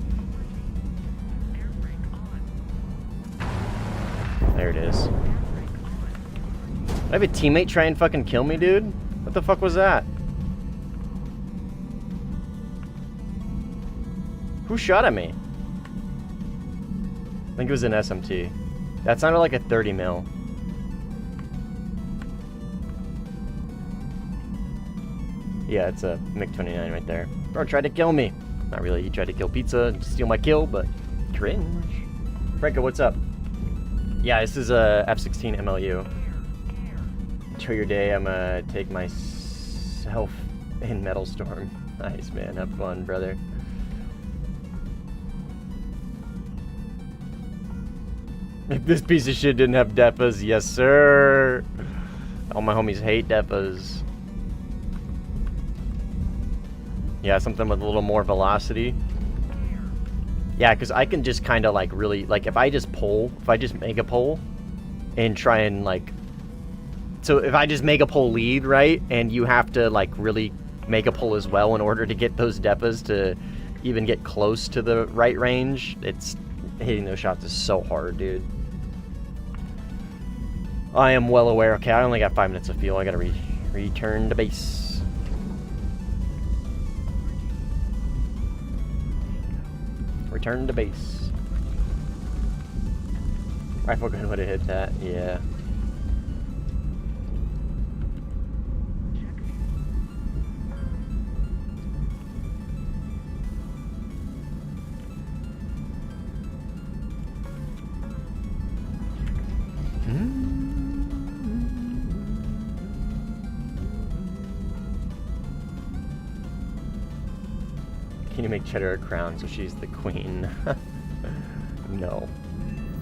There it is. Did I have a teammate try and fucking kill me, dude? What the fuck was that? Who shot at me? I think it was an SMT. That sounded like a 30 mil. Yeah, it's a MiG-29 right there. Bro tried to kill me. Not really, he tried to kill pizza and steal my kill, but cringe. Franco, what's up? Yeah, this is a F-16 MLU. Enjoy your day, I'm gonna take myself in Metal Storm. Nice, man, have fun, brother. If this piece of shit didn't have depas, yes sir. All my homies hate depas. Yeah, something with a little more velocity. Yeah, because I can just kind of like really, like if I just mega pull and try and like, so if I just mega pull lead, right, and you have to like really mega pull as well in order to get those depas to even get close to the right range, it's, hitting those shots is so hard, dude. I am well aware. Okay, I only got 5 minutes of fuel. I gotta return to base. Return to base. Rifle gun would have hit that, yeah. Can you make Cheddar a crown so she's the queen? No.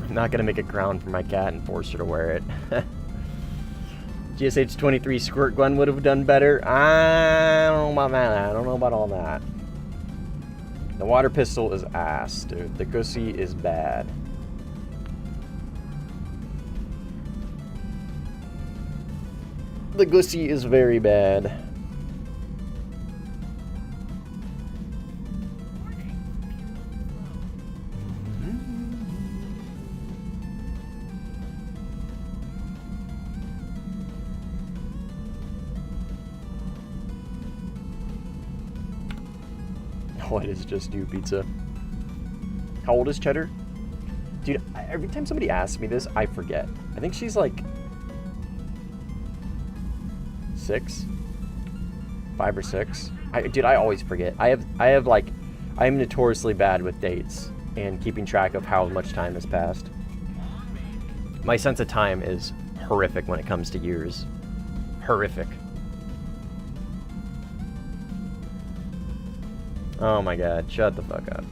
I'm not gonna make a crown for my cat and force her to wear it. GSH-23 squirt gun would have done better. I don't know about that. I don't know about all that. The water pistol is ass, dude. The Gussie is bad. The Gussie is very bad. Oh, it is just you, pizza. How old is Cheddar? Dude, every time somebody asks me this, I forget. I think she's like 6, 5 or 6. Dude, I always forget. I'm notoriously bad with dates and keeping track of how much time has passed. My sense of time is horrific when it comes to years. Horrific. Oh my god, shut the fuck up.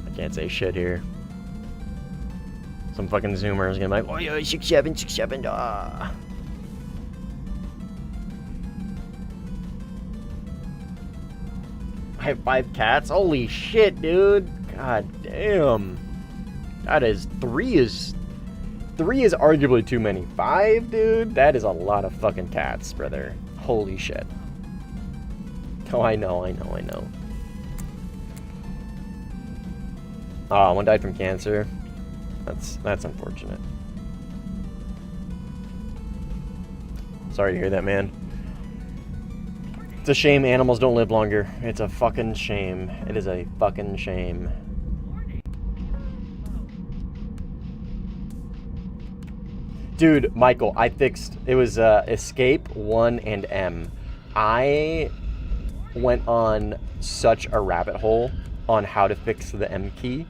I can't say shit here. Some fucking zoomer is gonna be like, oh yeah, 6'7", 6'7", ah. I have 5 cats? Holy shit, dude. God damn. That is 3 is arguably too many. 5, dude? That is a lot of fucking cats, brother. Holy shit. Oh, I know. Oh, one died from cancer. That's unfortunate. Sorry to hear that, man. It's a shame animals don't live longer. It's a fucking shame. It is a fucking shame. Dude, Michael, I fixed... It was Escape, 1, and M. I went on such a rabbit hole on how to fix the M key.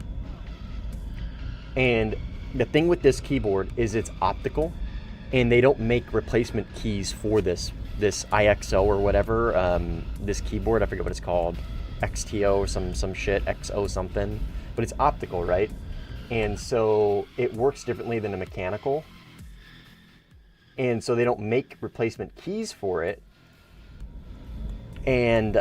And the thing with this keyboard is it's optical. And they don't make replacement keys for this IXO or whatever. This keyboard, I forget what it's called. XTO or some shit. XO something. But it's optical, right? And so it works differently than a mechanical. And so they don't make replacement keys for it. And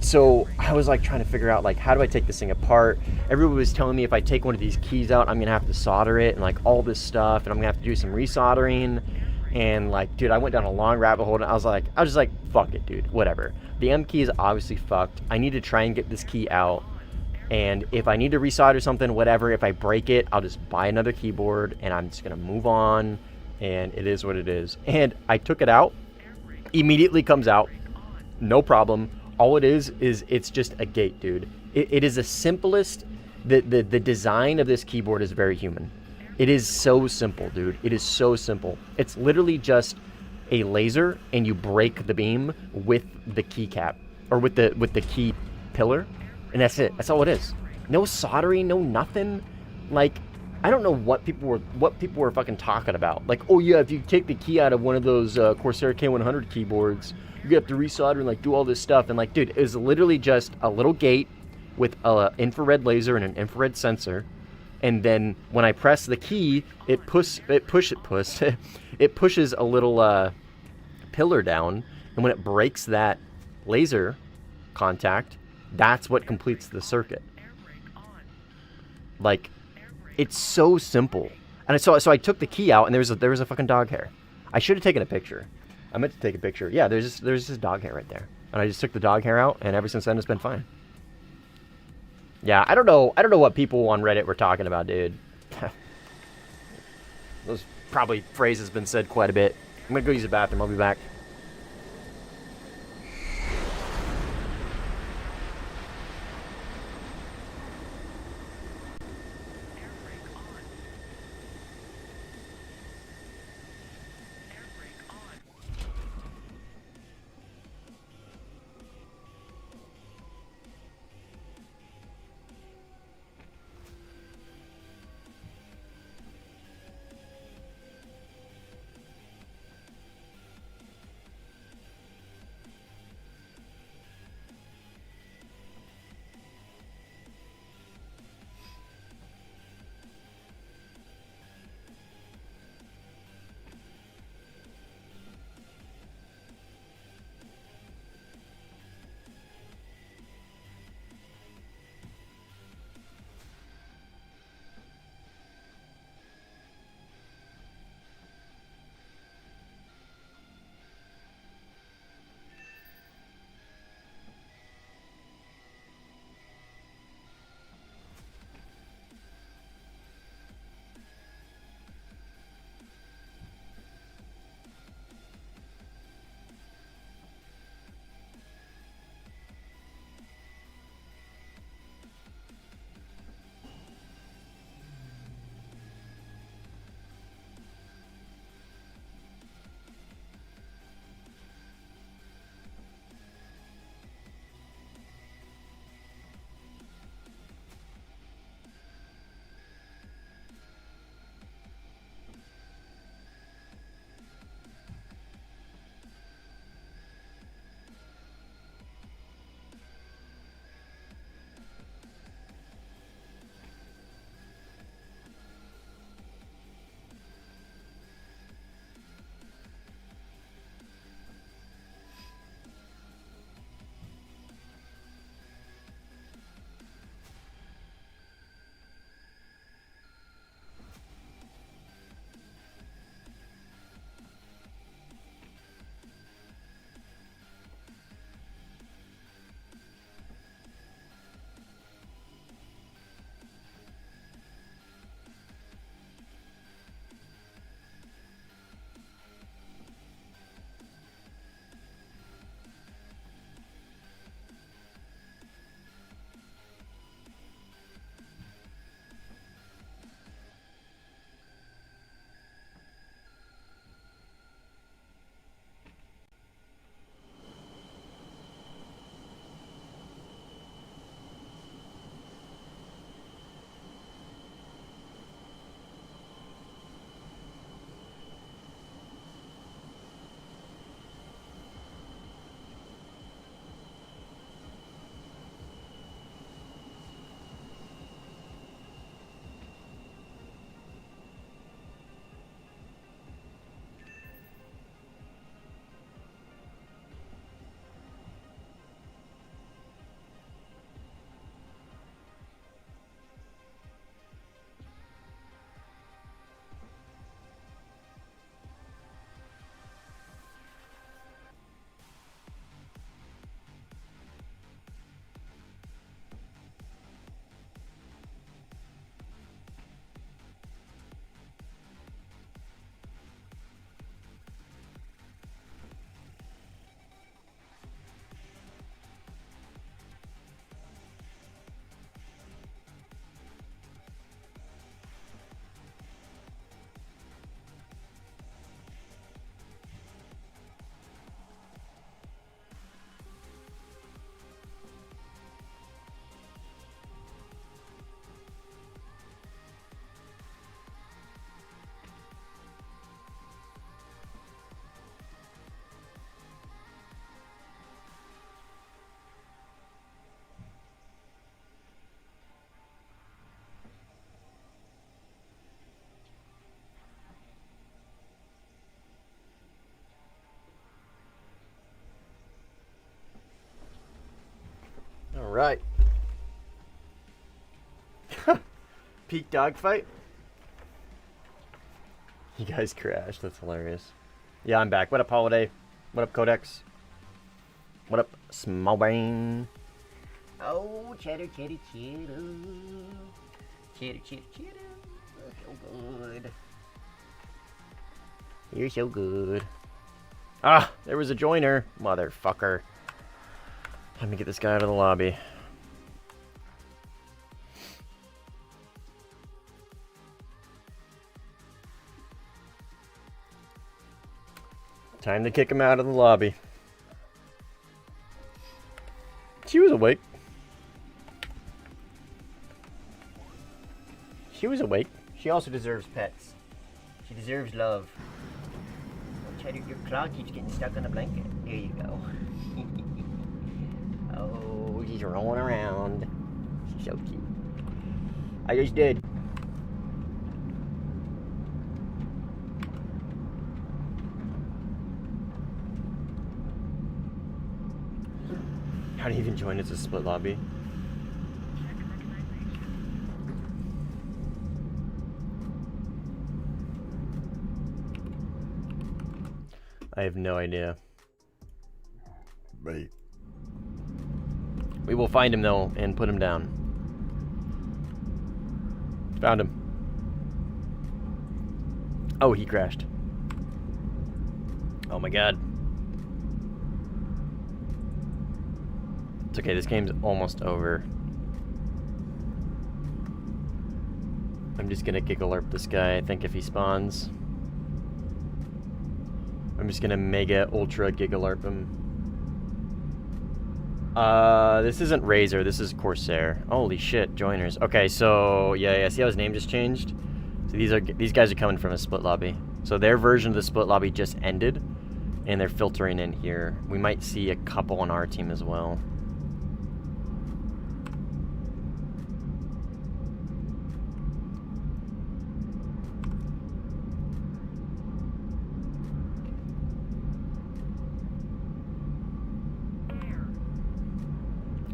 so I was like trying to figure out like, how do I take this thing apart? Everybody was telling me if I take one of these keys out, I'm gonna have to solder it and like all this stuff, and I'm gonna have to do some resoldering. And like, dude, I went down a long rabbit hole, and I was just like, fuck it, dude, whatever. The M key is obviously fucked. I need to try and get this key out. And if I need to resolder something, whatever, if I break it, I'll just buy another keyboard and I'm just gonna move on, and it is what it is. And I took it out, immediately comes out, no problem. All it is it's just a gate, dude. It is the simplest, the design of this keyboard is very human. It is so simple, dude. It is so simple. It's literally just a laser, and you break the beam with the keycap, or with the key pillar. And that's it. That's all it is. No soldering, no nothing. Like, I don't know what people were fucking talking about. Like, oh yeah, if you take the key out of one of those Corsair K100 keyboards, you have to resolder and like do all this stuff. And like, dude, it was literally just a little gate with an infrared laser and an infrared sensor. And then when I press the key, it pushes a little pillar down. And when it breaks that laser contact, that's what completes the circuit. Like, it's so simple. And so I took the key out, and there was a fucking dog hair. I should have taken a picture. I meant to take a picture. Yeah, there's this dog hair right there. And I just took the dog hair out, and ever since then it's been fine. Yeah, I don't know what people on Reddit were talking about, dude. Those probably phrases been said quite a bit. I'm gonna go use the bathroom. I'll be back. Peak dogfight? You guys crashed. That's hilarious. Yeah, I'm back. What up, Holiday? What up, Codex? What up, Small Brain? Oh, cheddar, cheddar, cheddar. Cheddar, cheddar, cheddar. So good. You're so good. Ah, there was a joiner. Motherfucker. Let me get this guy out of the lobby. Time to kick him out of the lobby. She was awake. She was awake. She also deserves pets. She deserves love. Oh, Cheddar, your claw keeps getting stuck on the blanket. There you go. Oh, she's rolling around. She's so cute. I just did. How do you even join as a split lobby? I have no idea. Right. We will find him though and put him down. Found him. Oh, he crashed. Oh my god. It's okay, this game's almost over. I'm just gonna giggle-arp this guy, I think, if he spawns. I'm just gonna mega ultra giggle-arp him. This isn't Razor, this is Corsair. Holy shit, joiners. Okay, so yeah, see how his name just changed? So these guys are coming from a split lobby. So their version of the split lobby just ended, and they're filtering in here. We might see a couple on our team as well.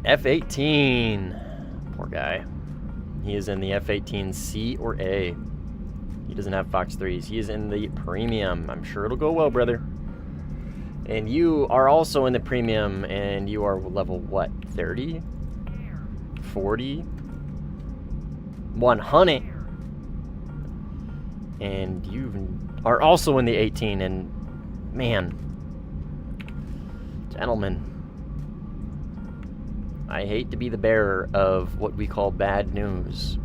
F-18. Poor guy. He is in the F-18 C or A. He doesn't have Fox 3s. He is in the premium. I'm sure it'll go well, brother. And you are also in the premium, and you are level what? 30? 40? 100? And you are also in the 18, and man. Gentlemen. I hate to be the bearer of what we call bad news.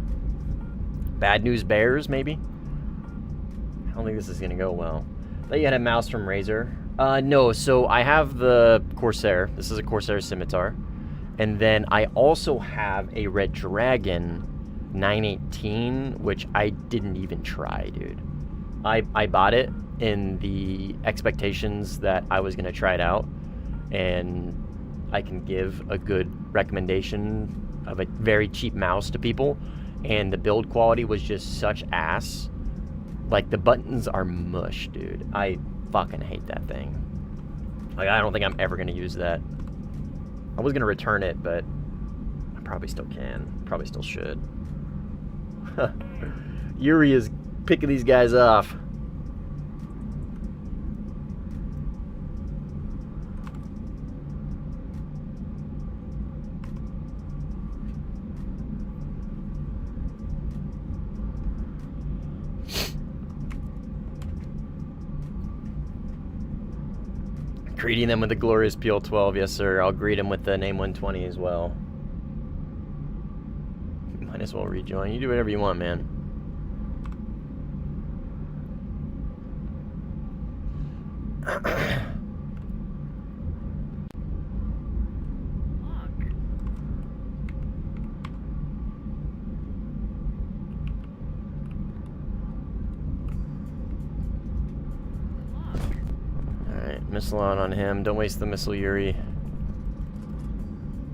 Bad news bears, maybe? I don't think this is going to go well. I thought you had a mouse from Razor. No, so I have the Corsair. This is a Corsair Scimitar. And then I also have a Red Dragon 918, which I didn't even try, dude. I bought it in the expectations that I was going to try it out. And I can give a good recommendation of a very cheap mouse to people, and the build quality was just such ass. Like, the buttons are mush, dude. I fucking hate that thing. Like, I don't think I'm ever gonna use that. I was gonna return it, but I probably still can. Probably still should. Yuri is picking these guys off. Greeting them with the glorious PL12, yes sir. I'll greet him with the name 120 as well. Might as well rejoin. You do whatever you want, man. Missile on him. Don't waste the missile, Yuri.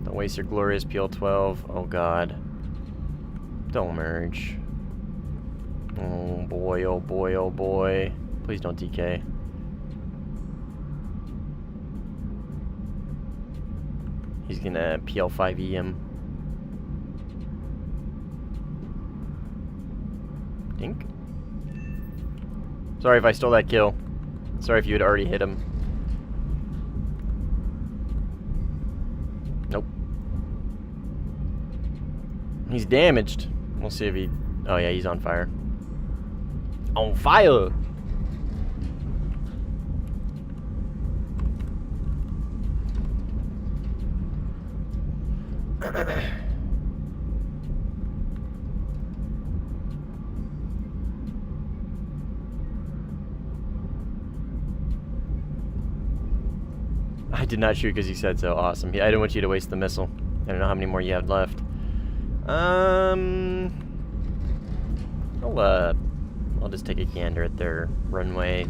Don't waste your glorious PL12. Oh god. Don't merge. Oh boy, oh boy, oh boy. Please don't DK. He's gonna PL5E him. think. Sorry if I stole that kill. Sorry if you had already hit him. Nope. He's damaged. We'll see if he... Oh yeah, he's on fire. On fire! I did not shoot because he said so. Awesome. I didn't want you to waste the missile. I don't know how many more you had left. I'll just take a gander at their runway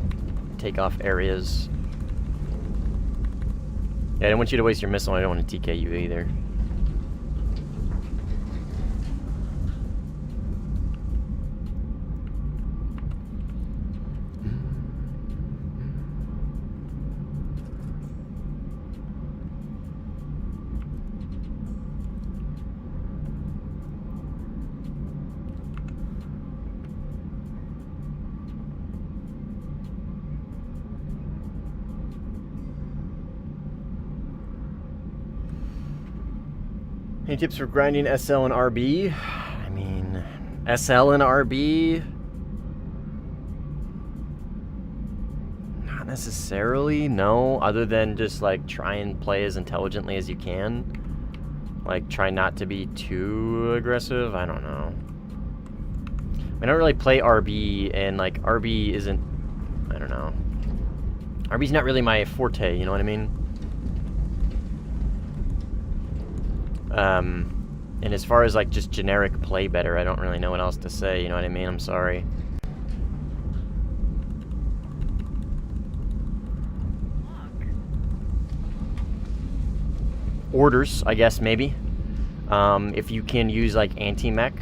takeoff areas. Yeah, I didn't want you to waste your missile. I don't want to TK you either. Any tips for grinding SL and RB? I mean, SL and RB? Not necessarily, no. Other than just, like, try and play as intelligently as you can. Like, try not to be too aggressive. I don't know. I don't really play RB, and, like, RB isn't... I don't know. RB's not really my forte, you know what I mean? And as far as, like, just generic play better, I don't really know what else to say, you know what I mean? I'm sorry. Orders, I guess, maybe. If you can use, like, anti-mech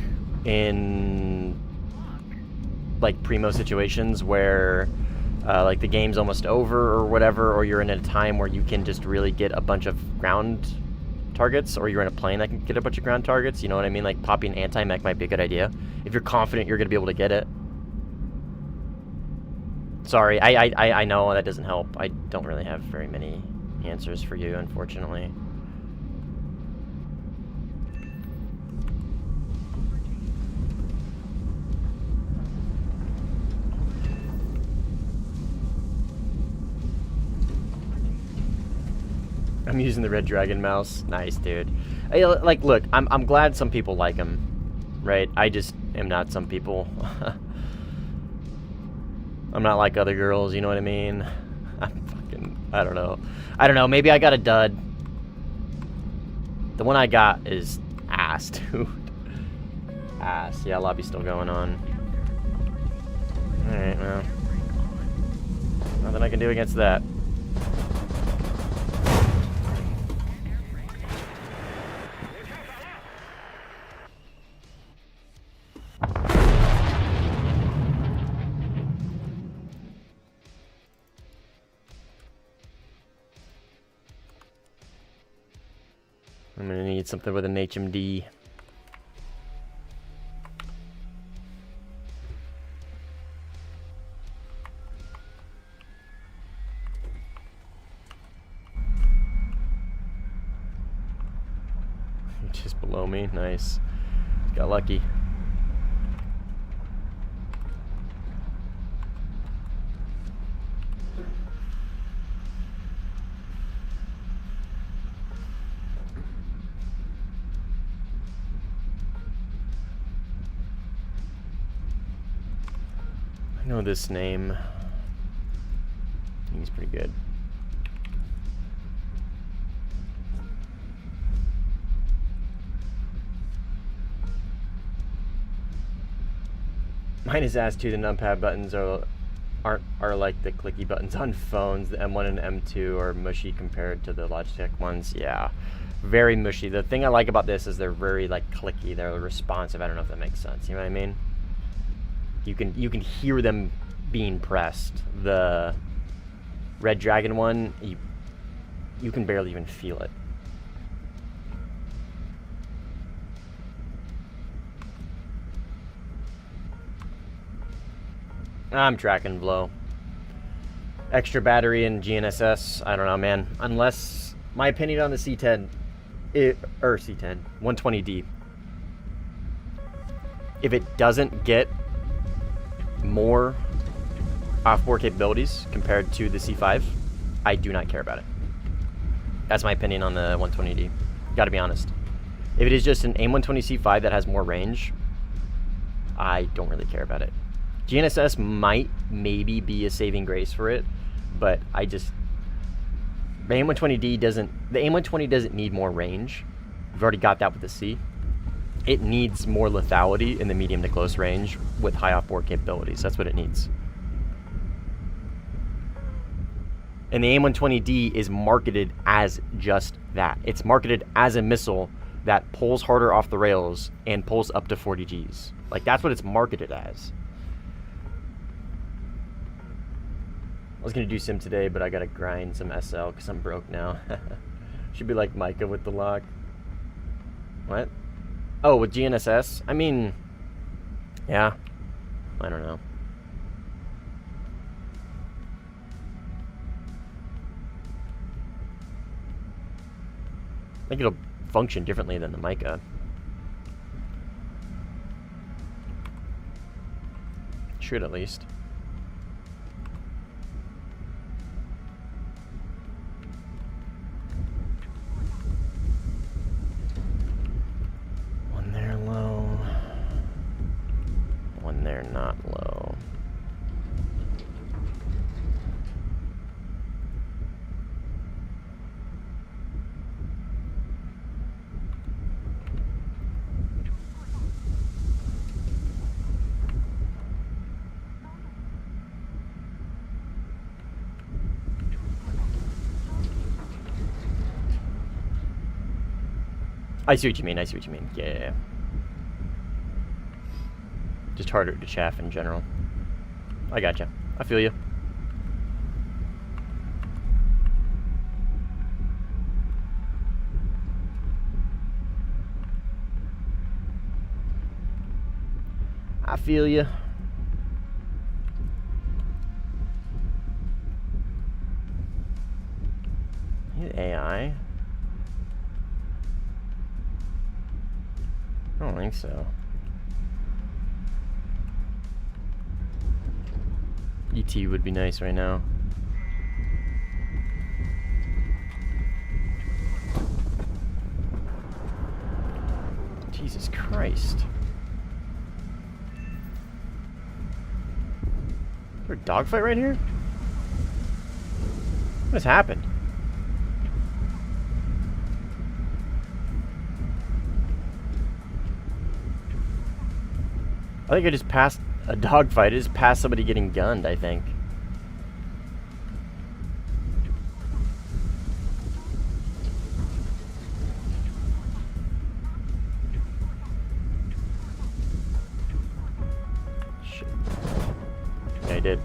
in, like, primo situations where, like, the game's almost over or whatever, or you're in a time where you can just really get a bunch of ground targets, or you're in a plane that can get a bunch of ground targets, you know what I mean? Like, popping anti-mech might be a good idea if you're confident you're going to be able to get it. Sorry, I know that doesn't help. I don't really have very many answers for you, unfortunately. I'm using the Red Dragon mouse. Nice, dude. Like, look, I'm glad some people like him, right? I just am not some people. I'm not like other girls, you know what I mean? I don't know. I don't know, maybe I got a dud. The one I got is ass, dude. Ass. Yeah, lobby's still going on. Alright, well. Nothing I can do against that. I'm gonna need something with an HMD. Just below me, nice. Got lucky. I know this name. He's pretty good. Mine is ass too. The numpad buttons are like the clicky buttons on phones. The M1 and M2 are mushy compared to the Logitech ones. Yeah, very mushy. The thing I like about this is they're very like clicky. They're responsive. I don't know if that makes sense. You know what I mean? You can hear them being pressed. The Red Dragon one, you can barely even feel it. I'm tracking low. Extra battery and GNSS. I don't know, man. Unless my opinion on the C10, C10 120D. If it doesn't get more off-board capabilities compared to the C5, I do not care about it. That's my opinion on the 120D. Got to be honest. If it is just an AIM 120C5 that has more range, I don't really care about it. GNSS might maybe be a saving grace for it, but the AIM 120D doesn't. The AIM 120 doesn't need more range. We've already got that with the C. It needs more lethality in the medium to close range with high off-board capabilities. That's what it needs. And the AIM 120D is marketed as just that. It's marketed as a missile that pulls harder off the rails and pulls up to 40 Gs. Like, that's what it's marketed as. I was going to do sim today, but I got to grind some SL because I'm broke now. Should be like Micah with the lock. What? Oh, with GNSS? I mean, yeah. I don't know. I think it'll function differently than the Micah. Should, at least. One there low. One there not low. I see what you mean, I see what you mean. Yeah. Just harder to chaff in general. I gotcha. I feel you. I feel you. AI? I don't think so. ET would be nice right now. Jesus Christ. Is there a dogfight right here? What has happened? I think I just passed a dogfight. I just passed somebody getting gunned, I think. Shit. Yeah, I did.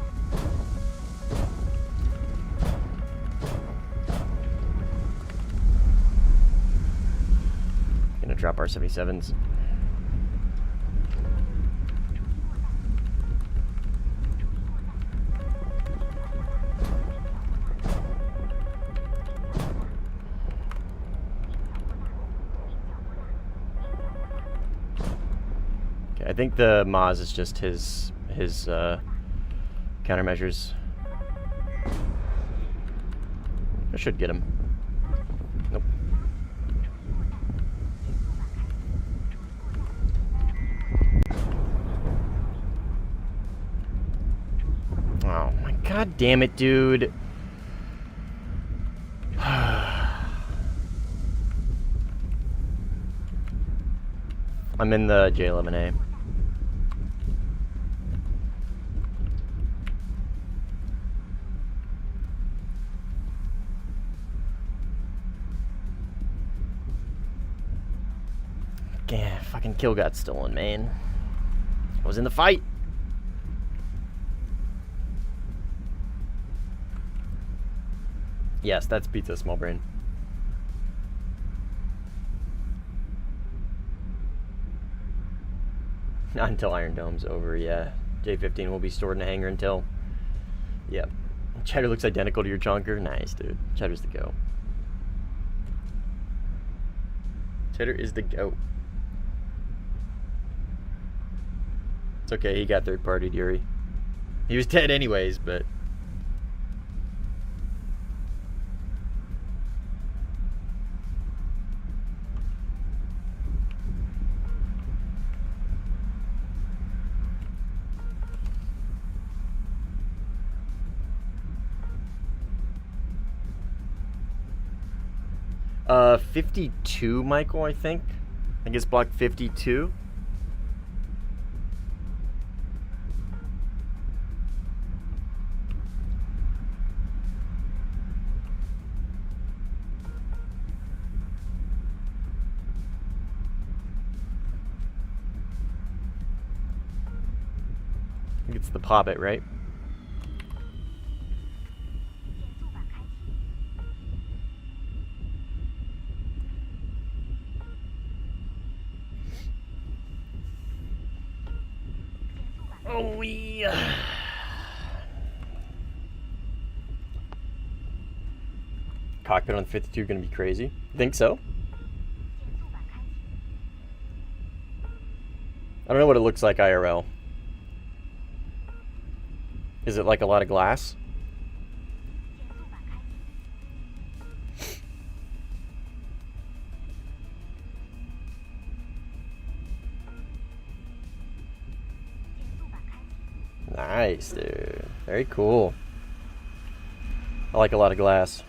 Gonna drop our 77s. I think the Maz is just his countermeasures. I should get him. Nope. Oh my god damn it, dude. I'm in the J11A. Yeah, fucking kill got stolen, man. I was in the fight. Yes, that's Pizza Small Brain. Not until Iron Dome's over, yeah. J15 will be stored in a hangar until... Yep. Cheddar looks identical to your chunker. Nice, dude. Cheddar's the go. Cheddar is the go. It's okay, he got third-party Yuri. He was dead anyways, but... Uh, 52, Michael, I think. I think it's block 52. I think it's the Pobbit, right? Oh, yeah. Cockpit on 52 gonna be crazy. Think so? I don't know what it looks like IRL. Is it like a lot of glass? Nice, dude. Very cool. I like a lot of glass.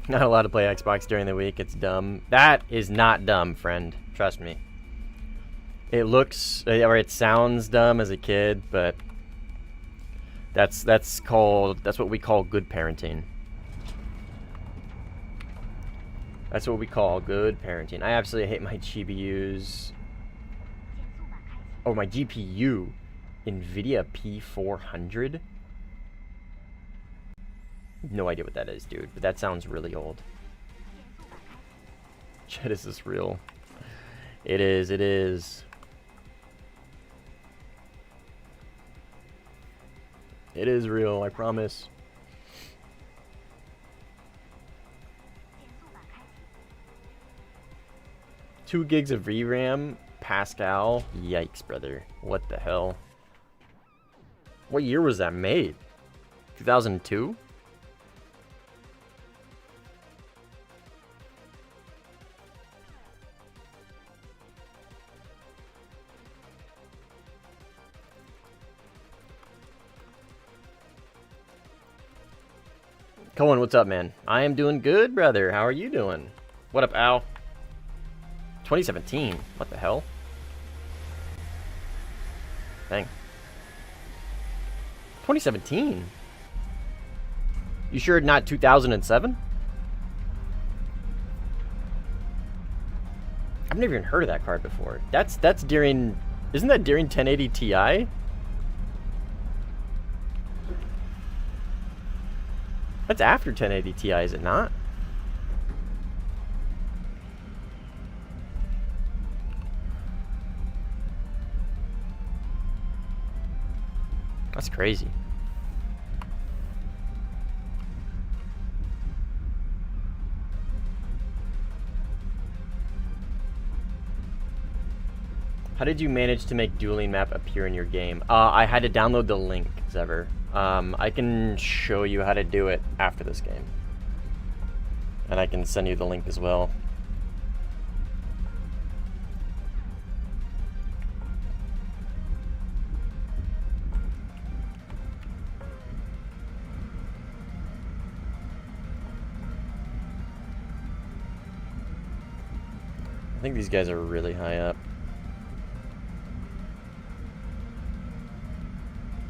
Not allowed to play Xbox during the week. It's dumb. That is not dumb, friend. Trust me. It looks, or it sounds dumb as a kid, but that's what we call good parenting. That's what we call good parenting. I absolutely hate my GPUs. Oh, my GPU. NVIDIA P400. No idea what that is, dude. But that sounds really old. Shit, is this real? It is, it is. It is real, I promise. Two gigs of VRAM, Pascal. Yikes, brother. What the hell? What year was that made? 2002? Cohen, what's up, man? I am doing good, brother. How are you doing? What up, Al? 2017. What the hell? Dang. 2017? You sure not 2007? I've never even heard of that card before. That's during... Isn't that during 1080 Ti? That's after 1080 Ti, is it not? That's crazy. How did you manage to make dueling map appear in your game? I had to download the link, Zever. I can show you how to do it after this game. And I can send you the link as well. I think these guys are really high up.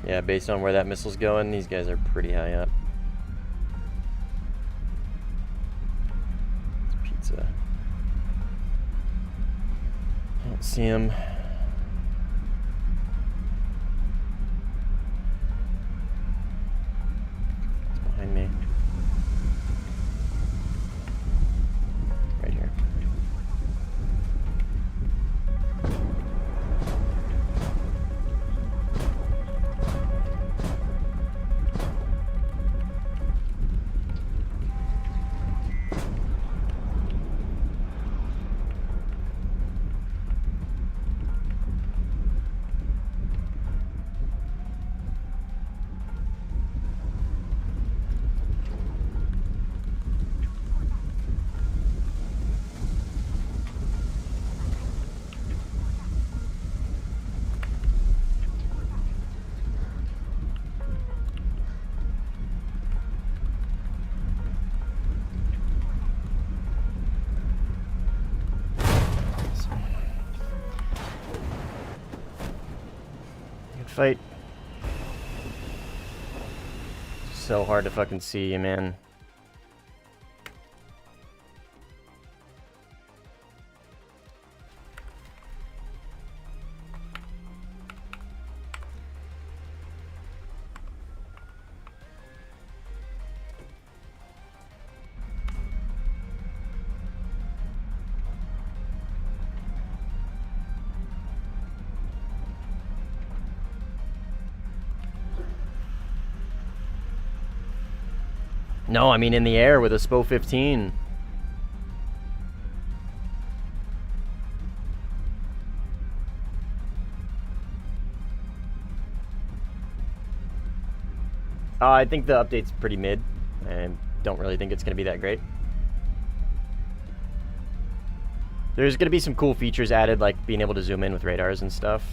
Yeah, based on where that missile's going, these guys are pretty high up. It's pizza. I don't see him. It's behind me. fight. So hard to fucking see you, man. No, I mean in the air with a SPO 15. I think the update's pretty mid. I don't really think it's going to be that great. There's going to be some cool features added, like being able to zoom in with radars and stuff.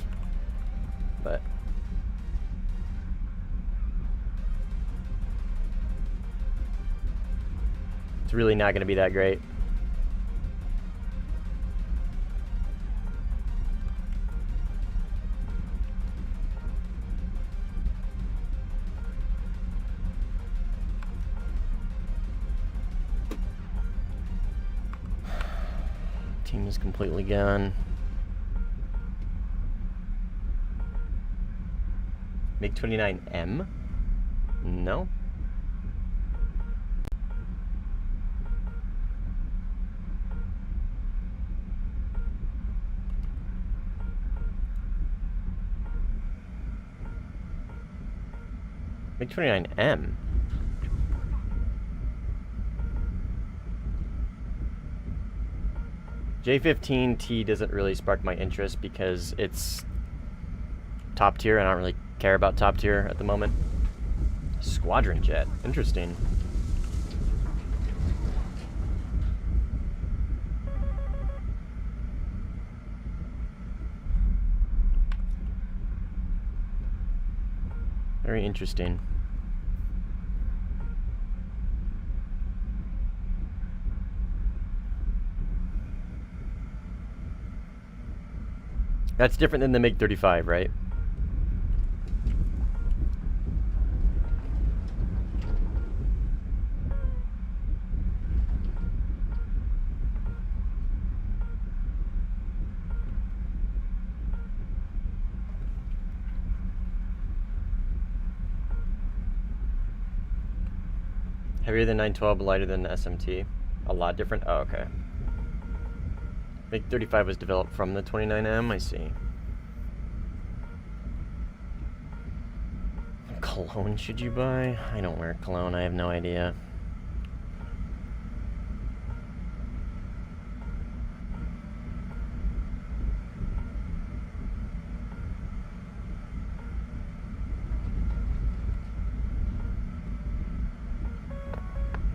But it's really not going to be that great. Team is completely gone. MiG-29M? No. MiG-29M? J-15T doesn't really spark my interest because it's top tier and I don't really care about top tier at the moment. Squadron jet. Interesting. Very interesting. That's different than the MiG-35, right? Heavier than 912, but lighter than the SMT. A lot different? Oh, okay. MiG-35 was developed from the 29M, I see. Cologne should you buy? I don't wear cologne, I have no idea.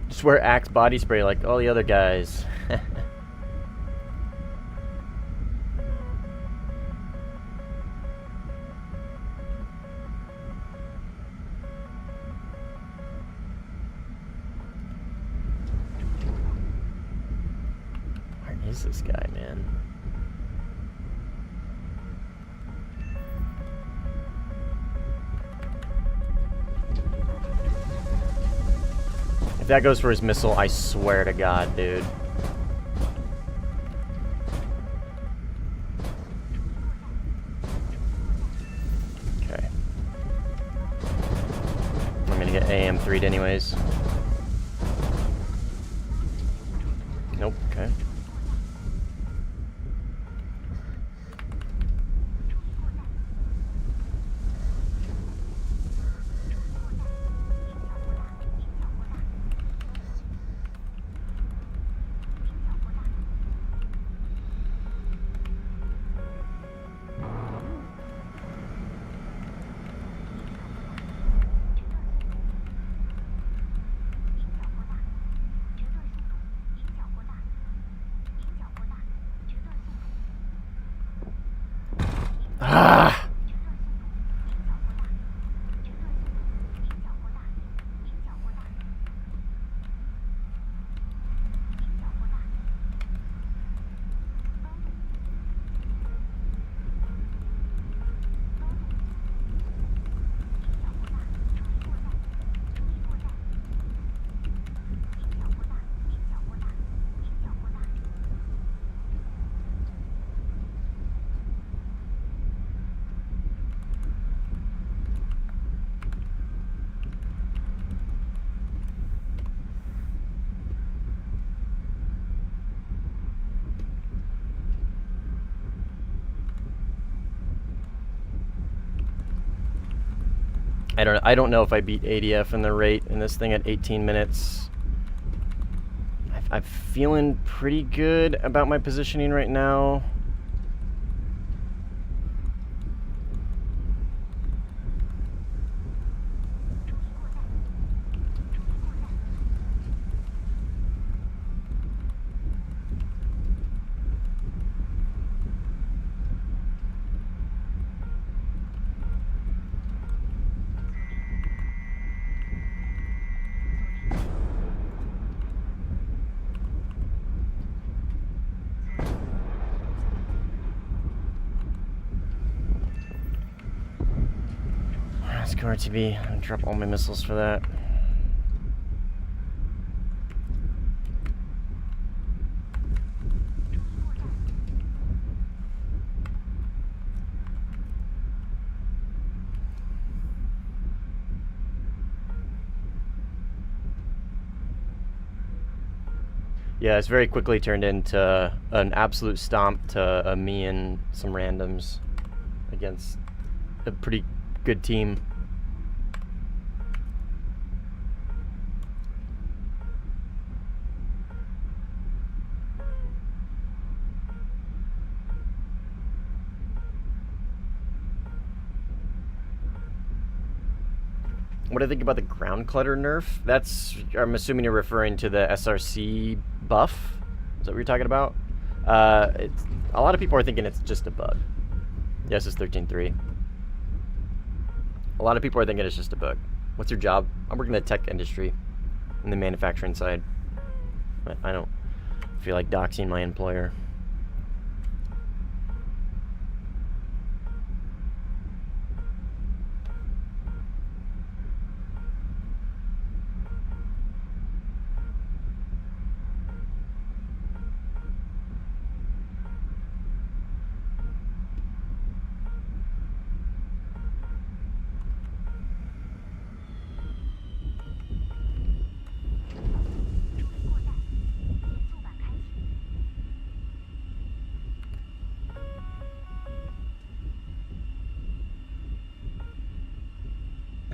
Just wear Axe body spray like all the other guys. Where is this guy, man? If that goes for his missile, I swear to God, dude. Okay. I'm gonna get AM3'd anyways. Nope, okay. I don't know if I beat ADF in the rate in this thing at 18 minutes. I'm feeling pretty good about my positioning right now. Let's go RTB and drop all my missiles for that. Yeah, it's very quickly turned into an absolute stomp to me and some randoms against a pretty good team. What do I think about the ground clutter nerf? I'm assuming you're referring to the SRC buff. Is that what you're talking about? A lot of people are thinking it's just a bug. Yes, it's 13.3. A lot of people are thinking it's just a bug. What's your job? I'm working in the tech industry, in the manufacturing side. But I don't feel like doxing my employer.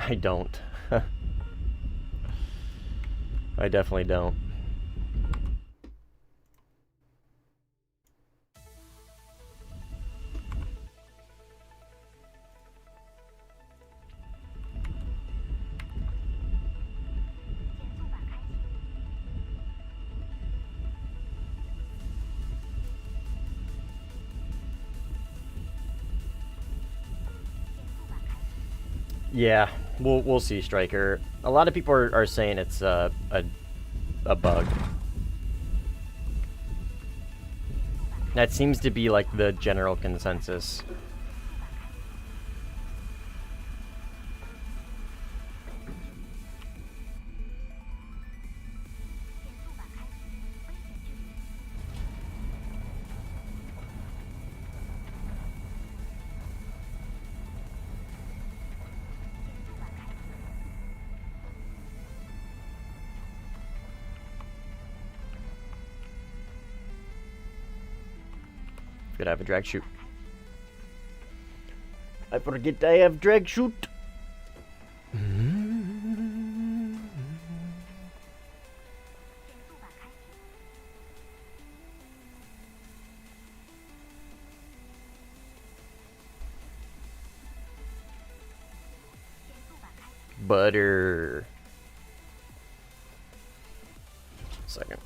I don't. I definitely don't. Yeah, we'll see, Striker. A lot of people are saying it's a bug. That seems to be like the general consensus. Forget I have a drag shoot. I forget I have drag shoot. Butter. Second.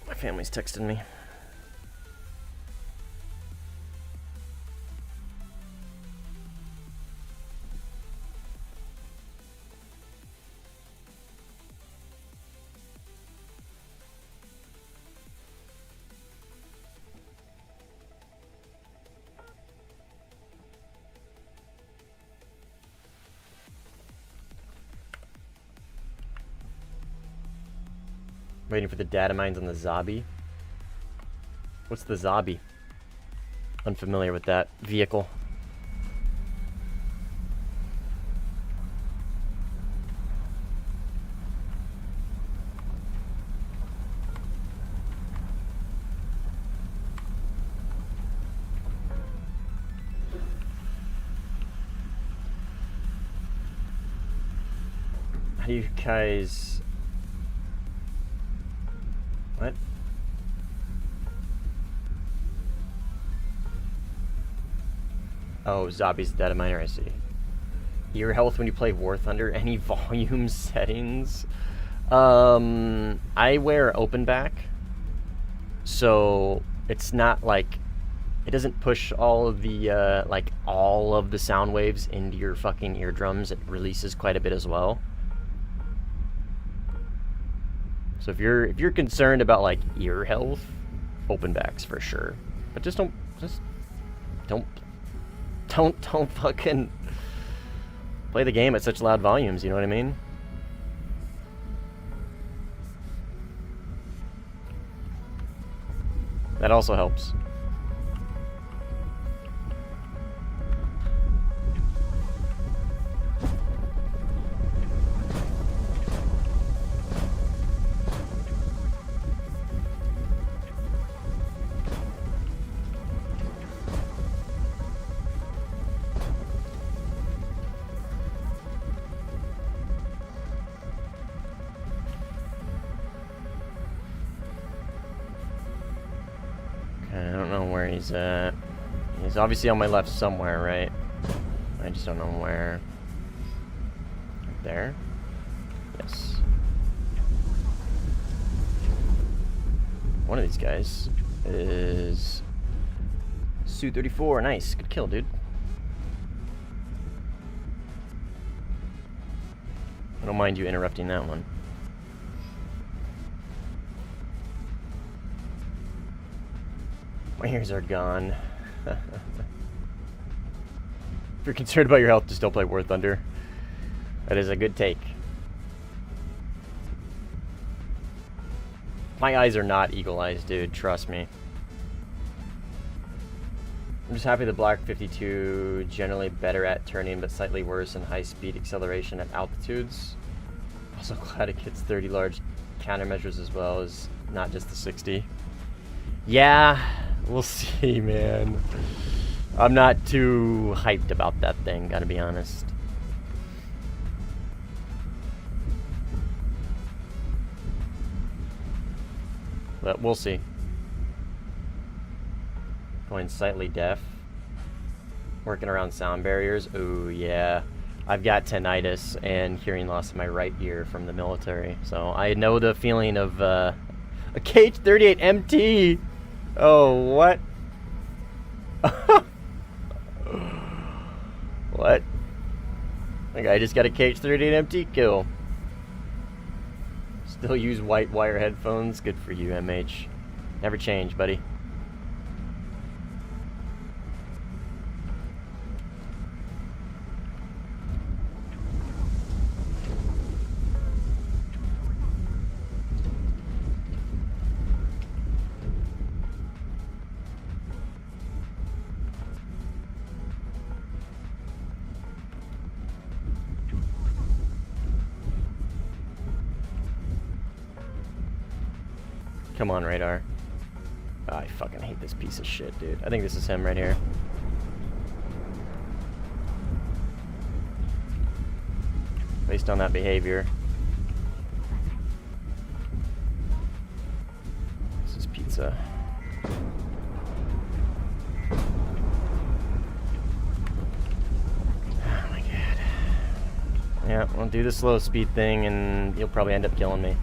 My family's texting me. Waiting for the data mines on the zombie. What's the zombie? Unfamiliar with that vehicle. How do you guys... What? Oh, Zobby's data miner, I see. Ear health when you play Warthunder, any volume settings? I wear open back, so it's not like, it doesn't push all of the, like, all of the sound waves into your fucking eardrums. It releases quite a bit as well. So if you're concerned about, like, ear health, open backs for sure. But just don't fucking play the game at such loud volumes, you know what I mean? That also helps. I don't know where he's at. He's obviously on my left somewhere, right? I just don't know where. Right there? Yes. One of these guys is Su-34. Nice. Good kill, dude. I don't mind you interrupting that one. My ears are gone. If you're concerned about your health, just don't play Warthunder. That is a good take. My eyes are not eagle eyes, dude. Trust me. I'm just happy the Black 52 generally better at turning, but slightly worse in high-speed acceleration at altitudes. Also glad it gets 30 large countermeasures as well as not just the 60. Yeah. We'll see, man. I'm not too hyped about that thing, gotta be honest. But we'll see. Going slightly deaf. Working around sound barriers. Ooh, yeah. I've got tinnitus and hearing loss in my right ear from the military. So I know the feeling of a KH-38 MT. Oh, what? What? Like, I just got a KH-38 MT kill. Still use white wire headphones? Good for you, MH. Never change, buddy. Come on, radar. Oh, I fucking hate this piece of shit, dude. I think this is him right here. Based on that behavior. This is pizza. Oh my god. Yeah, we'll do the slow speed thing and you'll probably end up killing me.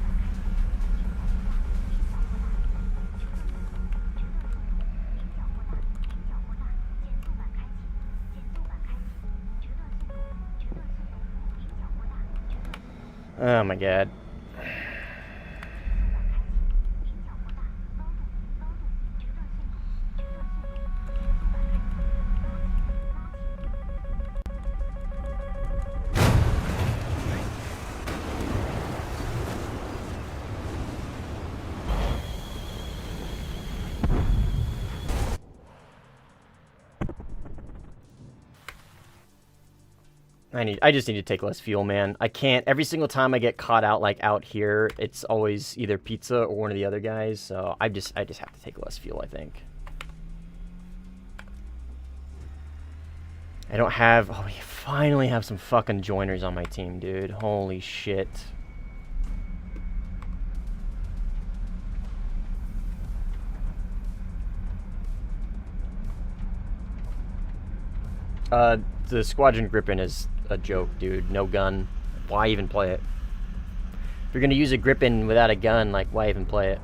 Oh my god. I just need to take less fuel, man. I can't, every single time I get caught out, like out here, it's always either pizza or one of the other guys, so I just have to take less fuel, I think. I don't have... Oh, we finally have some fucking joiners on my team, dude. Holy shit. The Squadron Gripen is a joke, dude. No gun. Why even play it? If you're gonna use a Gripen without a gun, like, why even play it?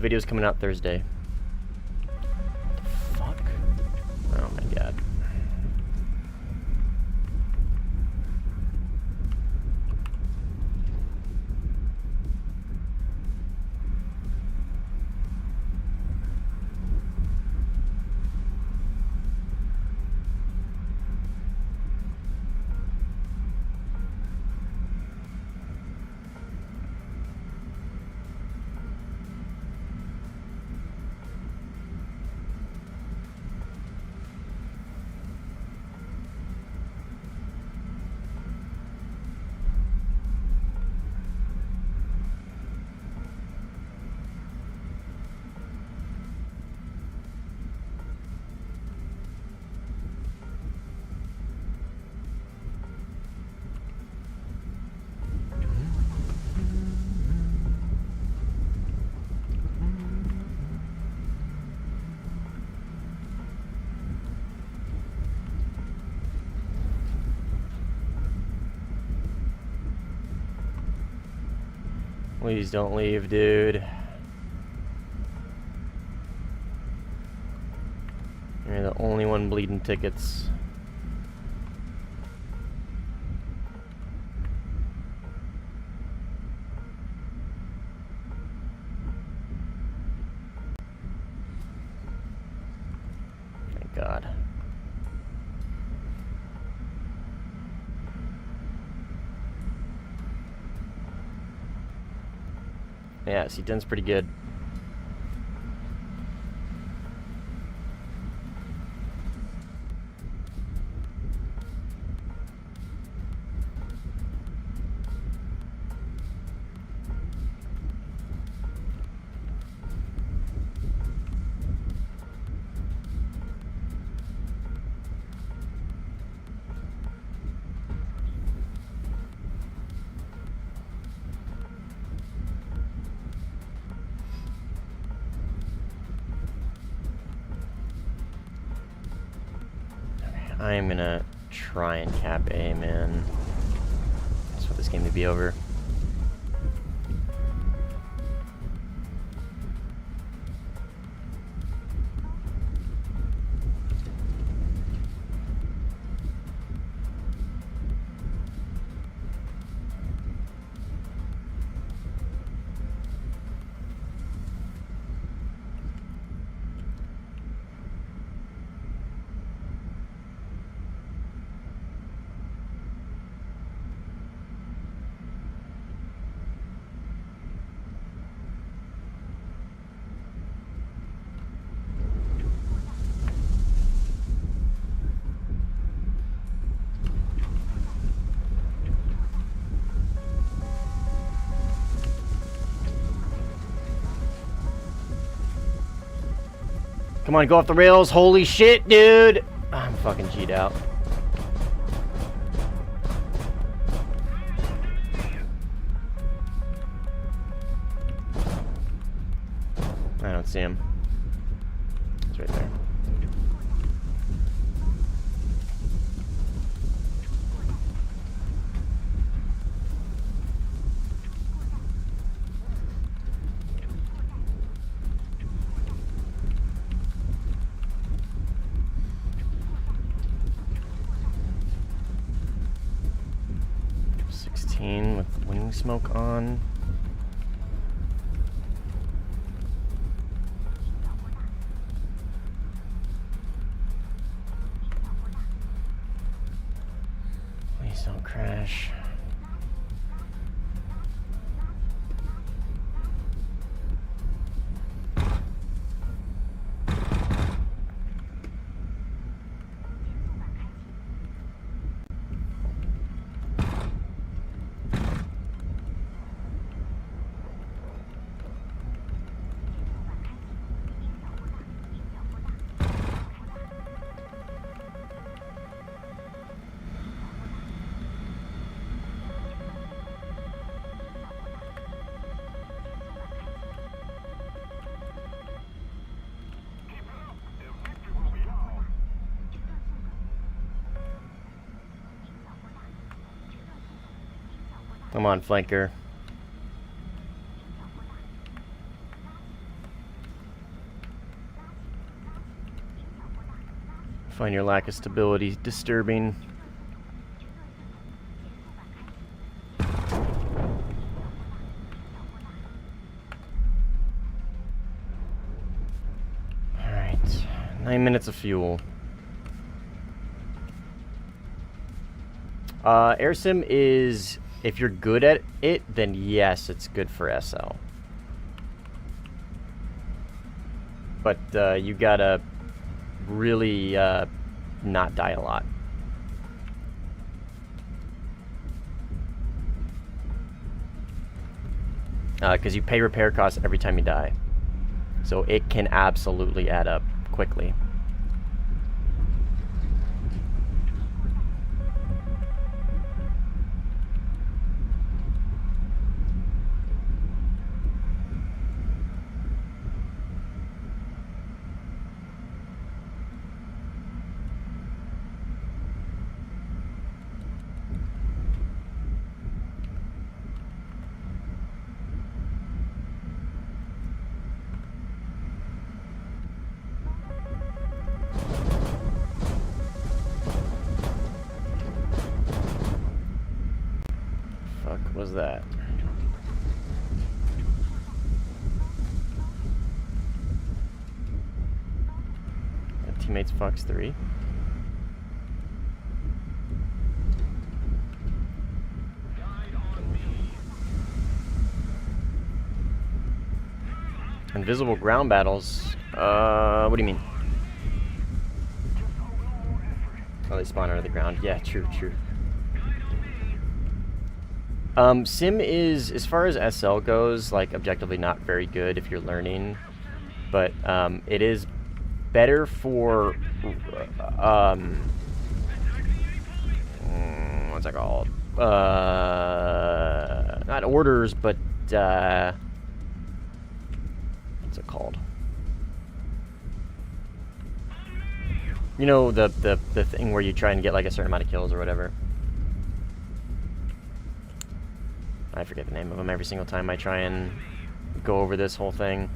Video's coming out Thursday. Fuck. Oh my god. Please don't leave, dude. You're the only one bleeding tickets. Thank God. Yeah, C10's pretty good. I am gonna try and cap A, man. I just want this game to be over. Come on, go off the rails. Holy shit, dude. I'm fucking G'd out. I don't see him. He's right there. With wing smoke on. Please don't crash. Come on, flanker. Find your lack of stability disturbing. Alright. 9 minutes of fuel. Air sim is, if you're good at it, then yes, it's good for SL. But you gotta really not die a lot. Because you pay repair costs every time you die. So it can absolutely add up quickly. What was that? Teammates Fox 3. Invisible ground battles. What do you mean? Oh, they spawn out of the ground. Yeah, true. Sim is, as far as SL goes, like, objectively not very good if you're learning, but it is better for what's that called? Not orders, but what's it called? You know, the thing where you try and get like a certain amount of kills or whatever. I forget the name of them every single time I try and go over this whole thing.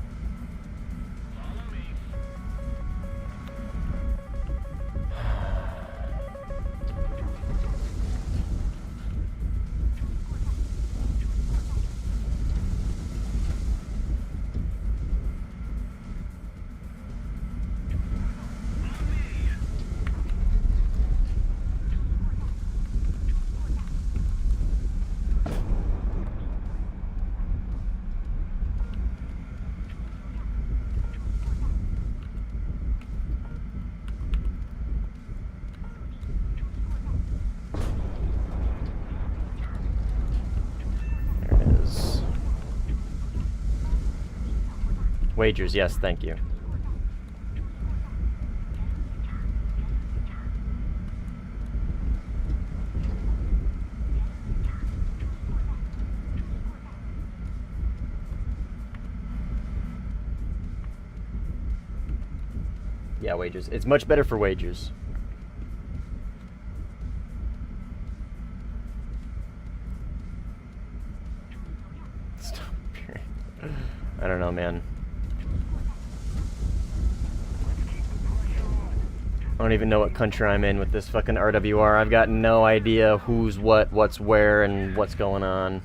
Wagers, yes, thank you. Yeah, wagers. It's much better for wagers. Stop. I don't know, man. I don't even know what country I'm in with this fucking RWR. I've got no idea who's what, what's where, and what's going on.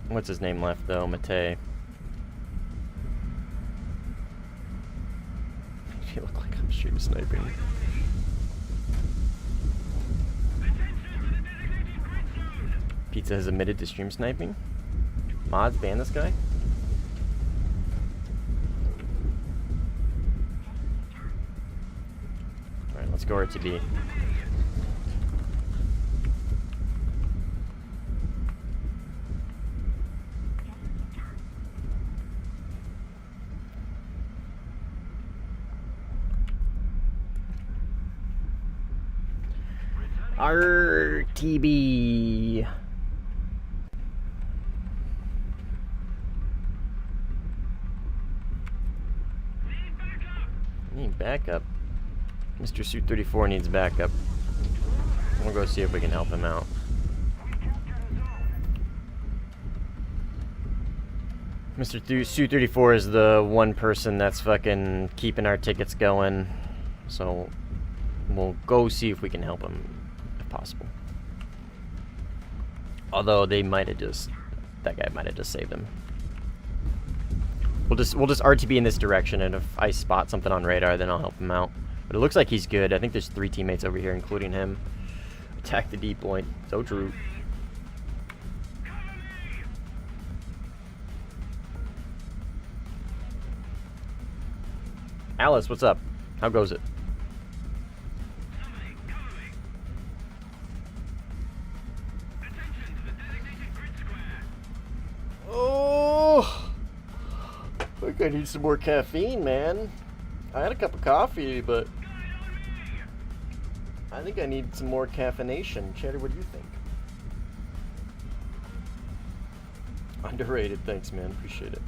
What's his name left, though? Mate. I feel like I'm stream sniping. Pizza has admitted to stream sniping? Mods ban this guy? Alright, let's go RTB. RTB. Need backup. Mr. Suit 34 needs backup. We'll go see if we can help him out. Mr. Su-34 is the one person that's fucking keeping our tickets going. So we'll go see if we can help him, if possible. Although they might have just, that guy might have just saved him. We'll just RTB in this direction, and if I spot something on radar, then I'll help him out. But it looks like he's good. I think there's 3 teammates over here, including him. Attack the D point. So true. Alice, what's up? How goes it? Oh, I think I need some more caffeine, man. I had a cup of coffee, but I think I need some more caffeination. Cheddar, what do you think? Underrated, thanks, man. Appreciate it.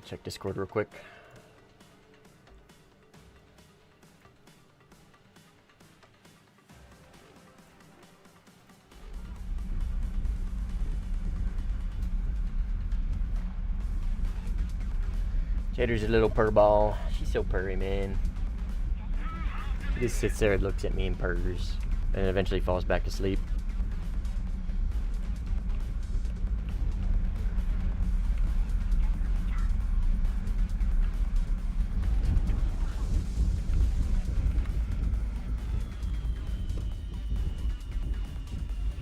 Check Discord real quick. Cheddar's a little purr ball. She's so purry, man. She just sits there and looks at me and purrs, and eventually falls back to sleep.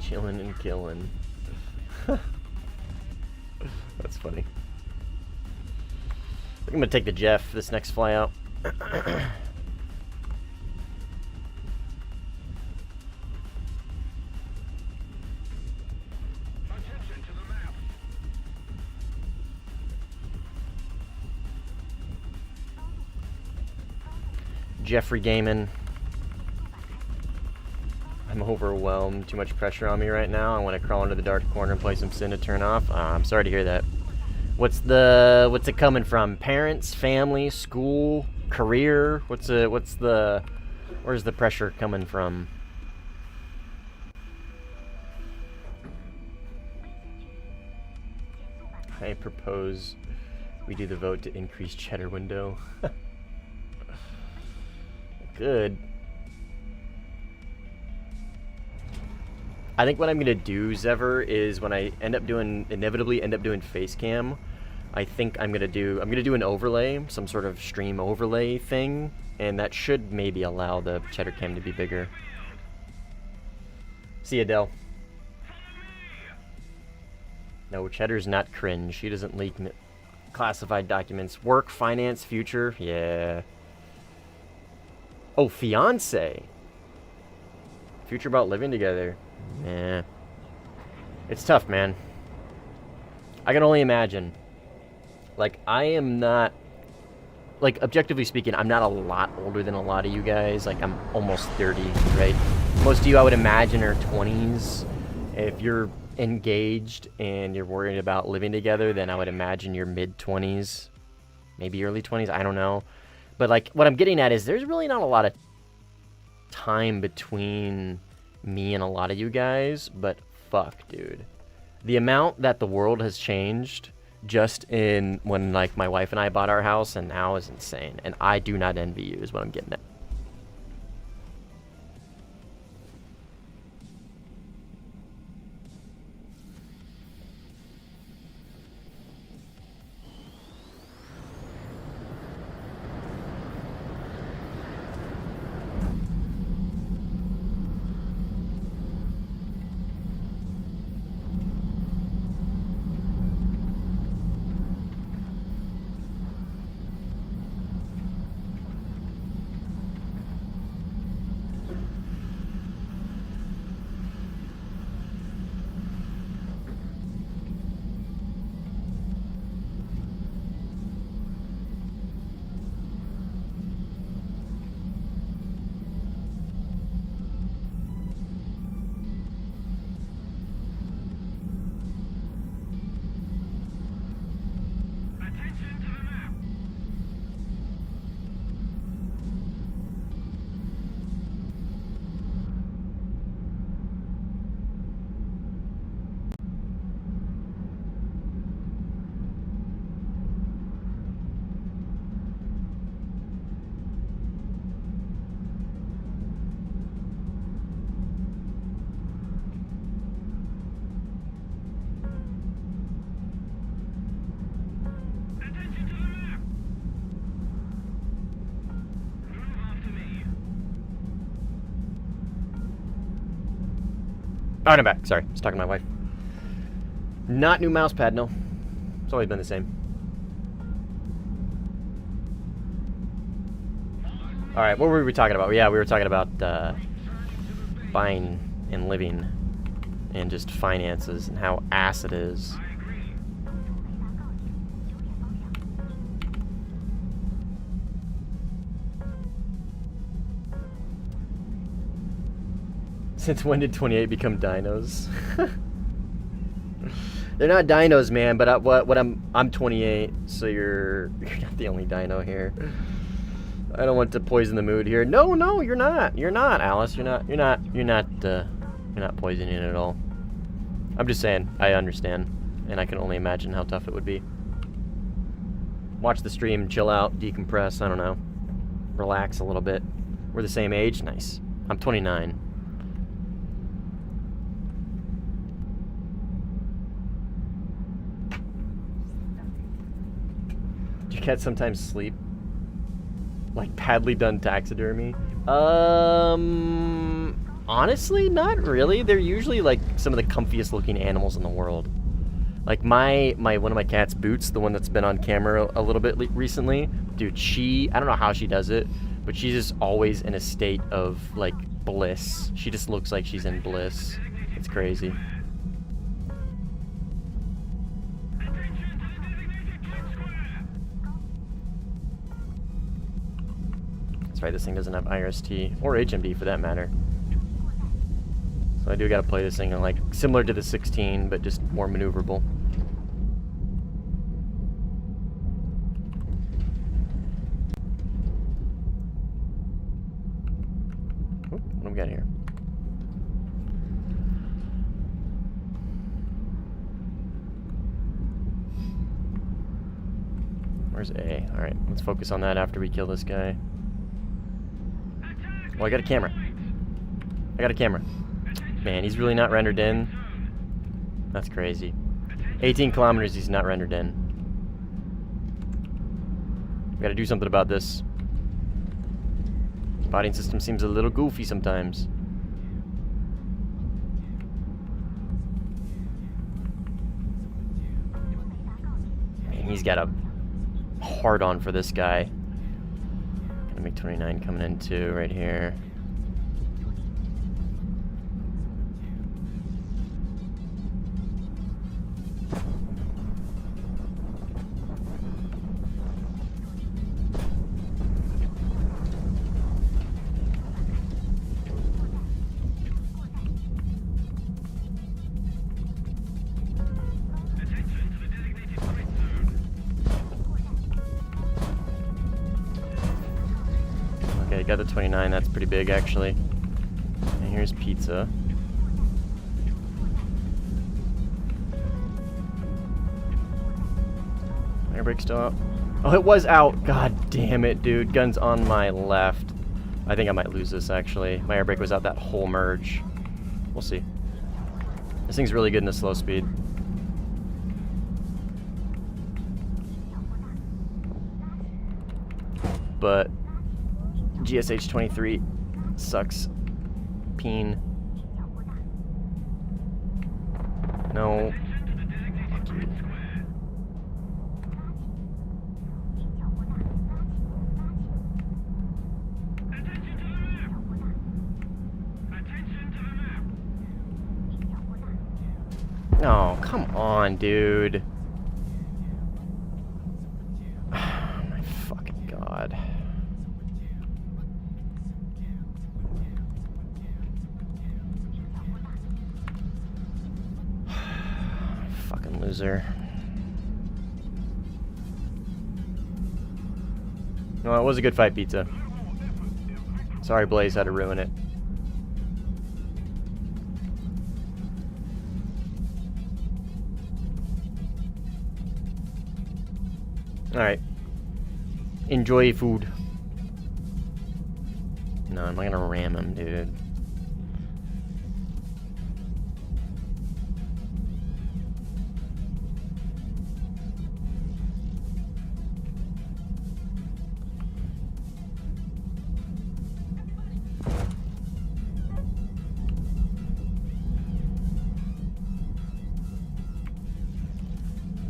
Chilling and killing. That's funny. I think I'm gonna take the Jeff this next fly out. Jeffrey Gaiman. I'm overwhelmed. Too much pressure on me right now. I want to crawl into the dark corner and play some Sin to turn off. I'm sorry to hear that. What's it coming from? Parents, family, school, career? Where's the pressure coming from? I propose we do the vote to increase cheddar window. Good. I think what I'm gonna do, Zever, is when I inevitably end up doing face cam, I think I'm gonna do an overlay, some sort of stream overlay thing, and that should maybe allow the cheddar cam to be bigger. See ya, Dell. No, cheddar's not cringe. She doesn't leak classified documents. Work, finance, future, yeah. Oh, fiance. Future about living together. Nah. It's tough, man. I can only imagine. Like, I am not... Like, objectively speaking, I'm not a lot older than a lot of you guys. Like, I'm almost 30, right? Most of you, I would imagine, are 20s. If you're engaged and you're worried about living together, then I would imagine you're mid-20s. Maybe early 20s, I don't know. But, like, what I'm getting at is there's really not a lot of time between me and a lot of you guys, but fuck, dude. The amount that the world has changed just in when, like, my wife and I bought our house and now is insane. And I do not envy you, is what I'm getting at. Oh, I'm back. Sorry. I was talking to my wife. Not new mouse pad, no. It's always been the same. Alright, what were we talking about? Yeah, we were talking about buying and living and just finances and how ass it is. Since when did 28 become dinos? They're not dinos, man. But I'm 28, so you're not the only dino here. I don't want to poison the mood here. No, you're not. You're not, Alice. You're not poisoning it at all. I'm just saying. I understand, and I can only imagine how tough it would be. Watch the stream, chill out, decompress. I don't know, relax a little bit. We're the same age. Nice. I'm 29. Do your cats sometimes sleep? Like badly done taxidermy? Honestly, not really. They're usually like some of the comfiest looking animals in the world. Like my one of my cat's, Boots, the one that's been on camera a little bit recently, dude, I don't know how she does it, but she's just always in a state of like bliss. She just looks like she's in bliss. It's crazy. That's right, this thing doesn't have IRST, or HMD for that matter. So I do gotta play this thing like similar to the 16, but just more maneuverable. Oop, what do we got here? Where's A? Alright, let's focus on that after we kill this guy. Oh, I got a camera. Man, he's really not rendered in. That's crazy. 18 kilometers, he's not rendered in. We gotta do something about this. Spotting system seems a little goofy sometimes. Man, he's got a hard on for this guy. Gonna make 29 coming in too, right here. Okay, got the 29, that's pretty big actually. And here's pizza. Air brake still out? Oh, it was out! God damn it, dude. Gun's on my left. I think I might lose this actually. My air brake was out that whole merge. We'll see. This thing's really good in a slow speed. But GSH 23 sucks. Peen. No. Fuck you. Oh, come on, dude. Oh, my fucking God. Fucking loser. No, it was a good fight, Pizza. Sorry, Blaze had to ruin it. Alright. Enjoy food. No, I'm not gonna ram him, dude.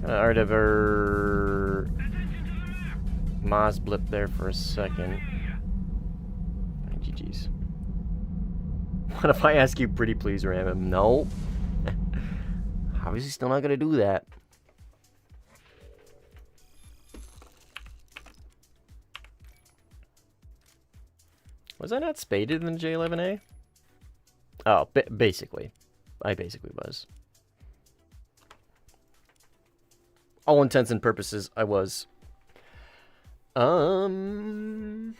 Artiver Moz blip there for a second. GG's. What if I ask you pretty please ram him? No. Obviously still not gonna do that. Was I not spaded in the J11A? Oh, basically. I basically was. All intents and purposes, I was. Oh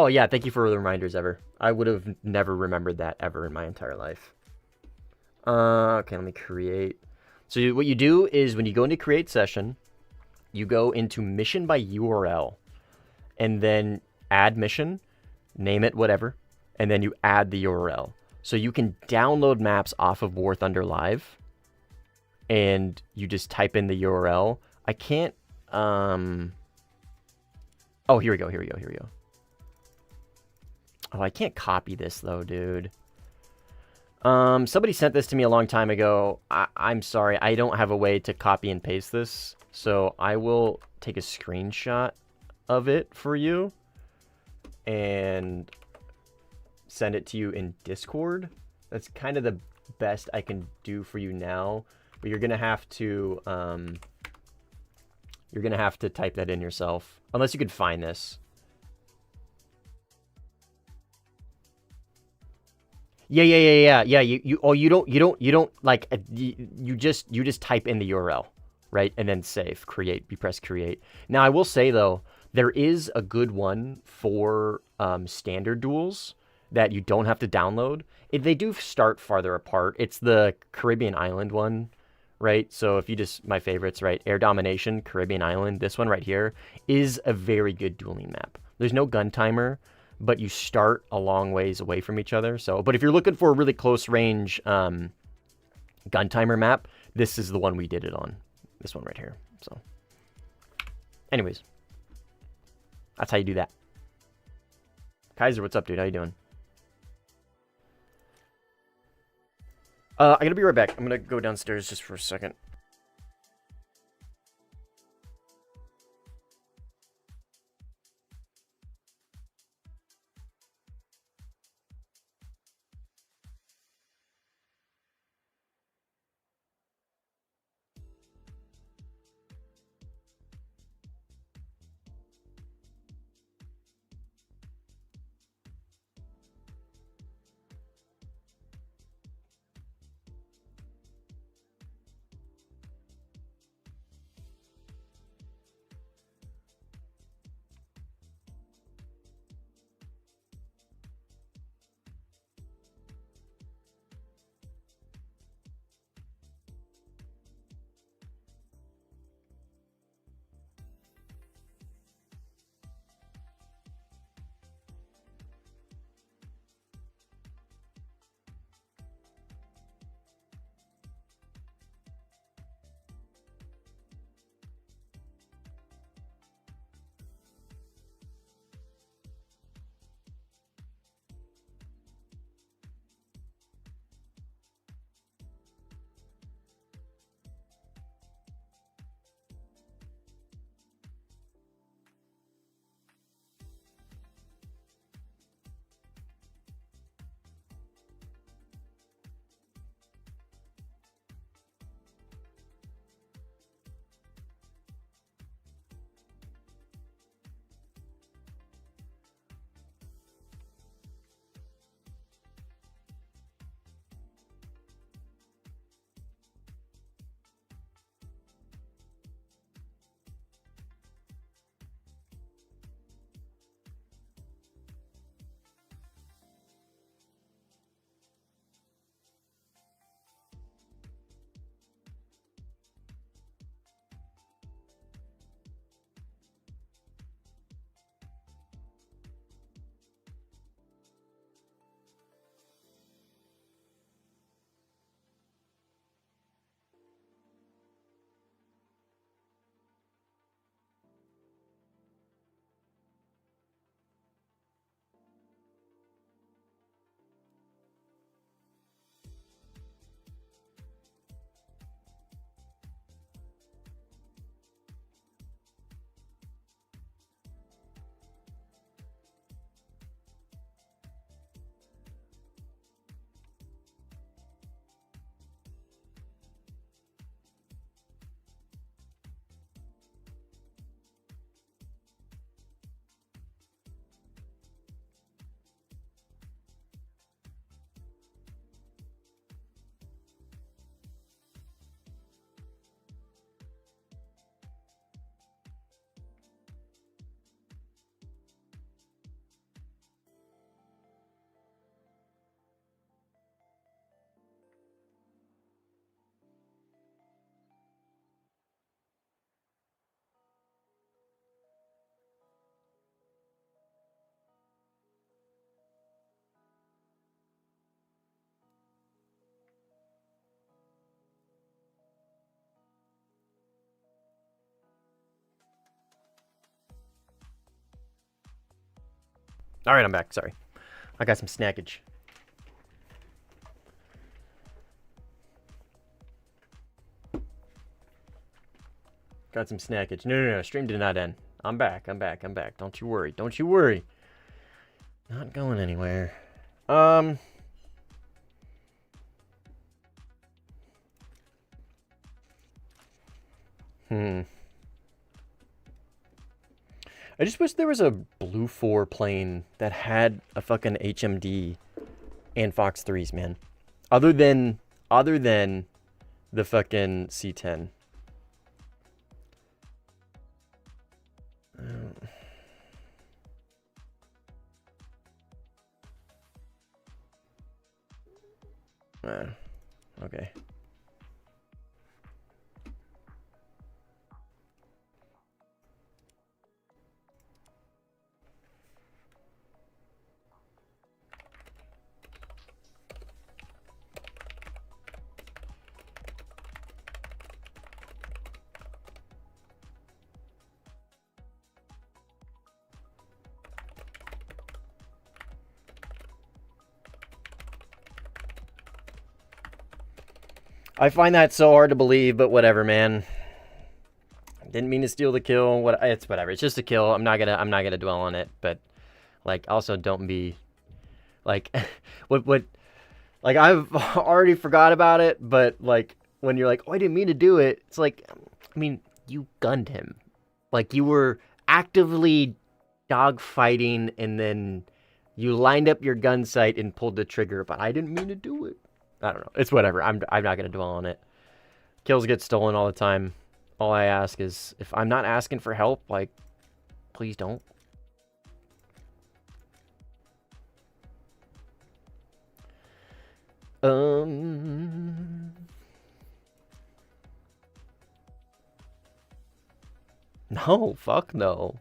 yeah, thank you for the reminders, Ever. I would have never remembered that ever in my entire life. Okay, let me create. So what you do is when you go into create session, you go into mission by URL, and then add mission, name it whatever, and then you add the URL. So you can download maps off of Warthunder Live, and you just type in the URL. I can't, oh, here we go. Oh, I can't copy this though, dude. Somebody sent this to me a long time ago. I'm sorry, I don't have a way to copy and paste this, so I will take a screenshot of it for you and send it to you in Discord. That's kind of the best I can do for you now, but you're gonna have to type that in yourself, unless you could find this. Yeah. You don't like you just type in the URL, right? And then save, create. You press create. Now I will say though, there is a good one for standard duels that you don't have to download. They do start farther apart. It's the Caribbean Island one, right? So if you just, my favorites, right? Air Domination, Caribbean Island. This one right here is a very good dueling map. There's no gun timer, but you start a long ways away from each other. So, but if you're looking for a really close range gun timer map, this is the one we did it on. This one right here. So, anyways, that's how you do that. Kaiser, what's up, dude? How you doing? I gotta be right back. I'm gonna go downstairs just for a second. All right, I'm back. Sorry. I got some snackage. Got some snackage. No. Stream did not end. I'm back. Don't you worry. Not going anywhere. I just wish there was a Blue 4 plane that had a fucking HMD and Fox 3s, man. Other than the fucking C10. Okay. I find that so hard to believe, but whatever, man. Didn't mean to steal the kill. It's whatever. It's just a kill. I'm not gonna dwell on it. But like, also don't be like, what? Like, I've already forgot about it. But like, when you're like, oh, I didn't mean to do it. It's like, I mean, you gunned him. Like, you were actively dogfighting, and then you lined up your gun sight and pulled the trigger. But I didn't mean to do it. I don't know. It's whatever. I'm not gonna dwell on it. Kills get stolen all the time. All I ask is, if I'm not asking for help, like, please don't. No, fuck no.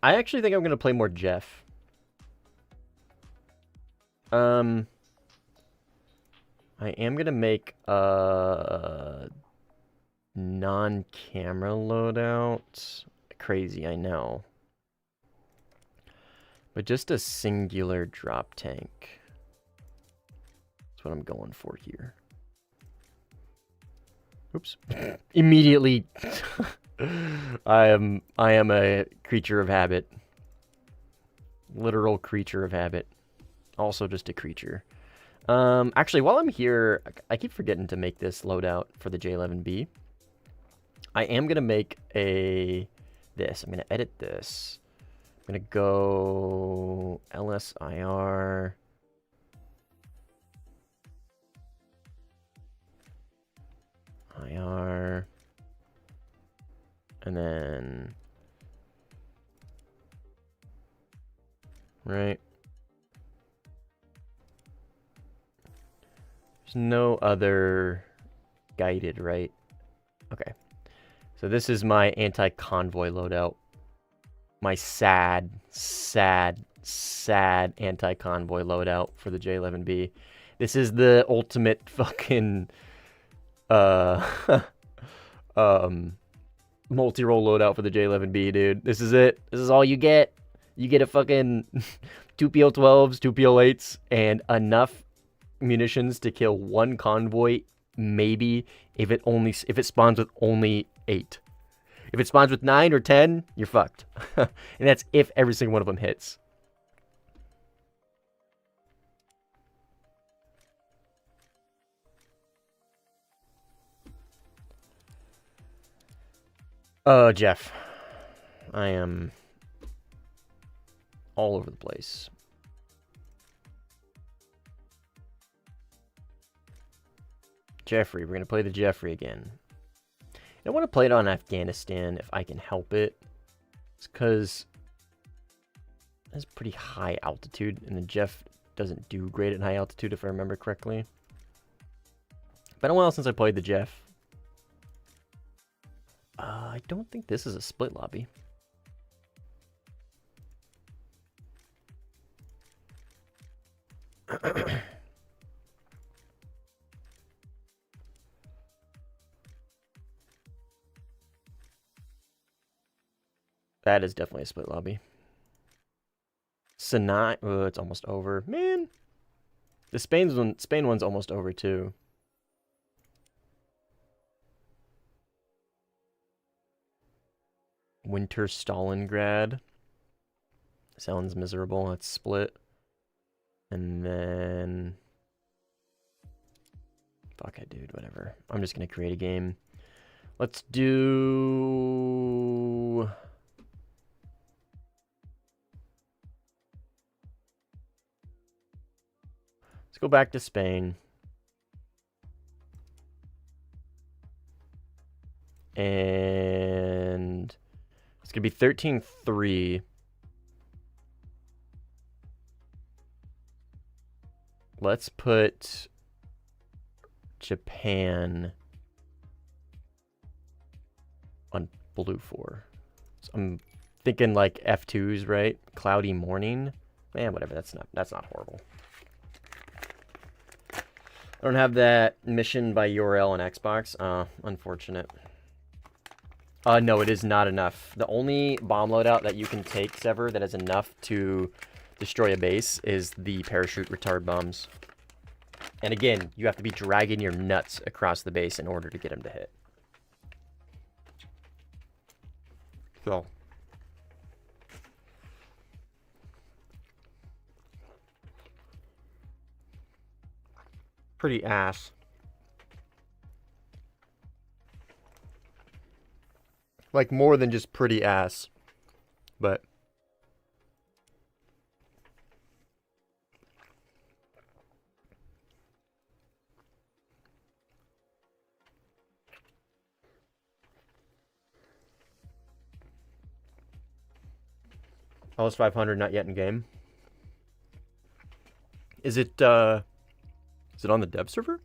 I actually think I'm gonna play more Jeff. I am gonna make a non-camera loadout. Crazy, I know. But just a singular drop tank. That's what I'm going for here. Oops. Immediately. I am a creature of habit. Literal creature of habit. Also just a creature. Actually, while I'm here, I keep forgetting to make this loadout for the J11B. I am going to make this. I'm going to edit this. I'm going to go LSIR. IR. And then, right. There's no other guided, right? Okay. So this is my anti-convoy loadout. My sad anti-convoy loadout for the J11B. This is the ultimate fucking multi-role loadout for the J11B, dude. This is it. This is all you get. You get a fucking 2 PL12s, 2 PL8s, and enough munitions to kill one convoy, maybe, if it spawns with only 8. If it spawns with 9 or 10, you're fucked. And that's if every single one of them hits. Jeff. I am all over the place. Jeffrey. We're going to play the Jeffrey again. I want to play it on Afghanistan if I can help it. It's because it's pretty high altitude, and the Jeff doesn't do great at high altitude, if I remember correctly. Been a while since I played the Jeff. I don't think this is a split lobby. That is definitely a split lobby. Sinai, oh, it's almost over. Man. The Spain one's almost over too. Winter Stalingrad. Sounds miserable. That's split. And then... Fuck it, dude. Whatever. I'm just going to create a game. Let's do... Let's go back to Spain. And... It's going to be 13-3. Let's put Japan on blue 4. So I'm thinking like F2s, right? Cloudy morning. Man, whatever. That's not horrible. I don't have that mission by URL on Xbox. Unfortunate. No, it is not enough. The only bomb loadout that you can take, Sever, that is enough to destroy a base is the parachute retard bombs. And again, you have to be dragging your nuts across the base in order to get them to hit. So. Pretty ass. Like more than just pretty ass. But Almost 500, not yet in game. Is it on the dev server?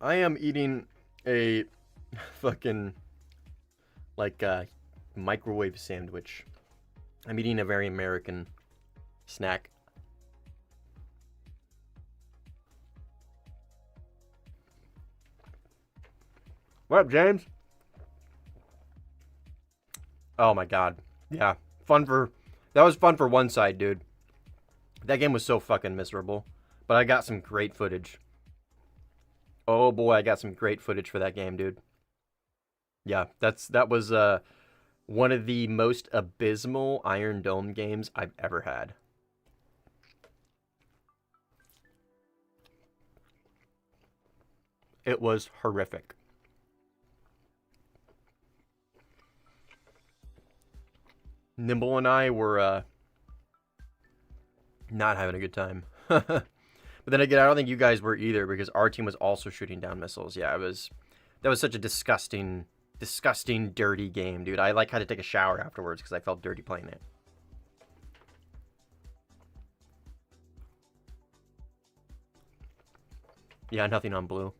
I am eating a fucking like microwave sandwich. I'm eating a very American snack. What up, James? Oh my god. Yeah. That was fun for one side, dude. That game was so fucking miserable. But I got some great footage. Oh boy, I got some great footage for that game, dude. Yeah, that was one of the most abysmal Iron Dome games I've ever had. It was horrific. Nimble and I were not having a good time. But then again, I don't think you guys were either, because our team was also shooting down missiles. Yeah, that was such a disgusting, dirty game, dude. I like had to take a shower afterwards because I felt dirty playing it. Yeah, nothing on blue.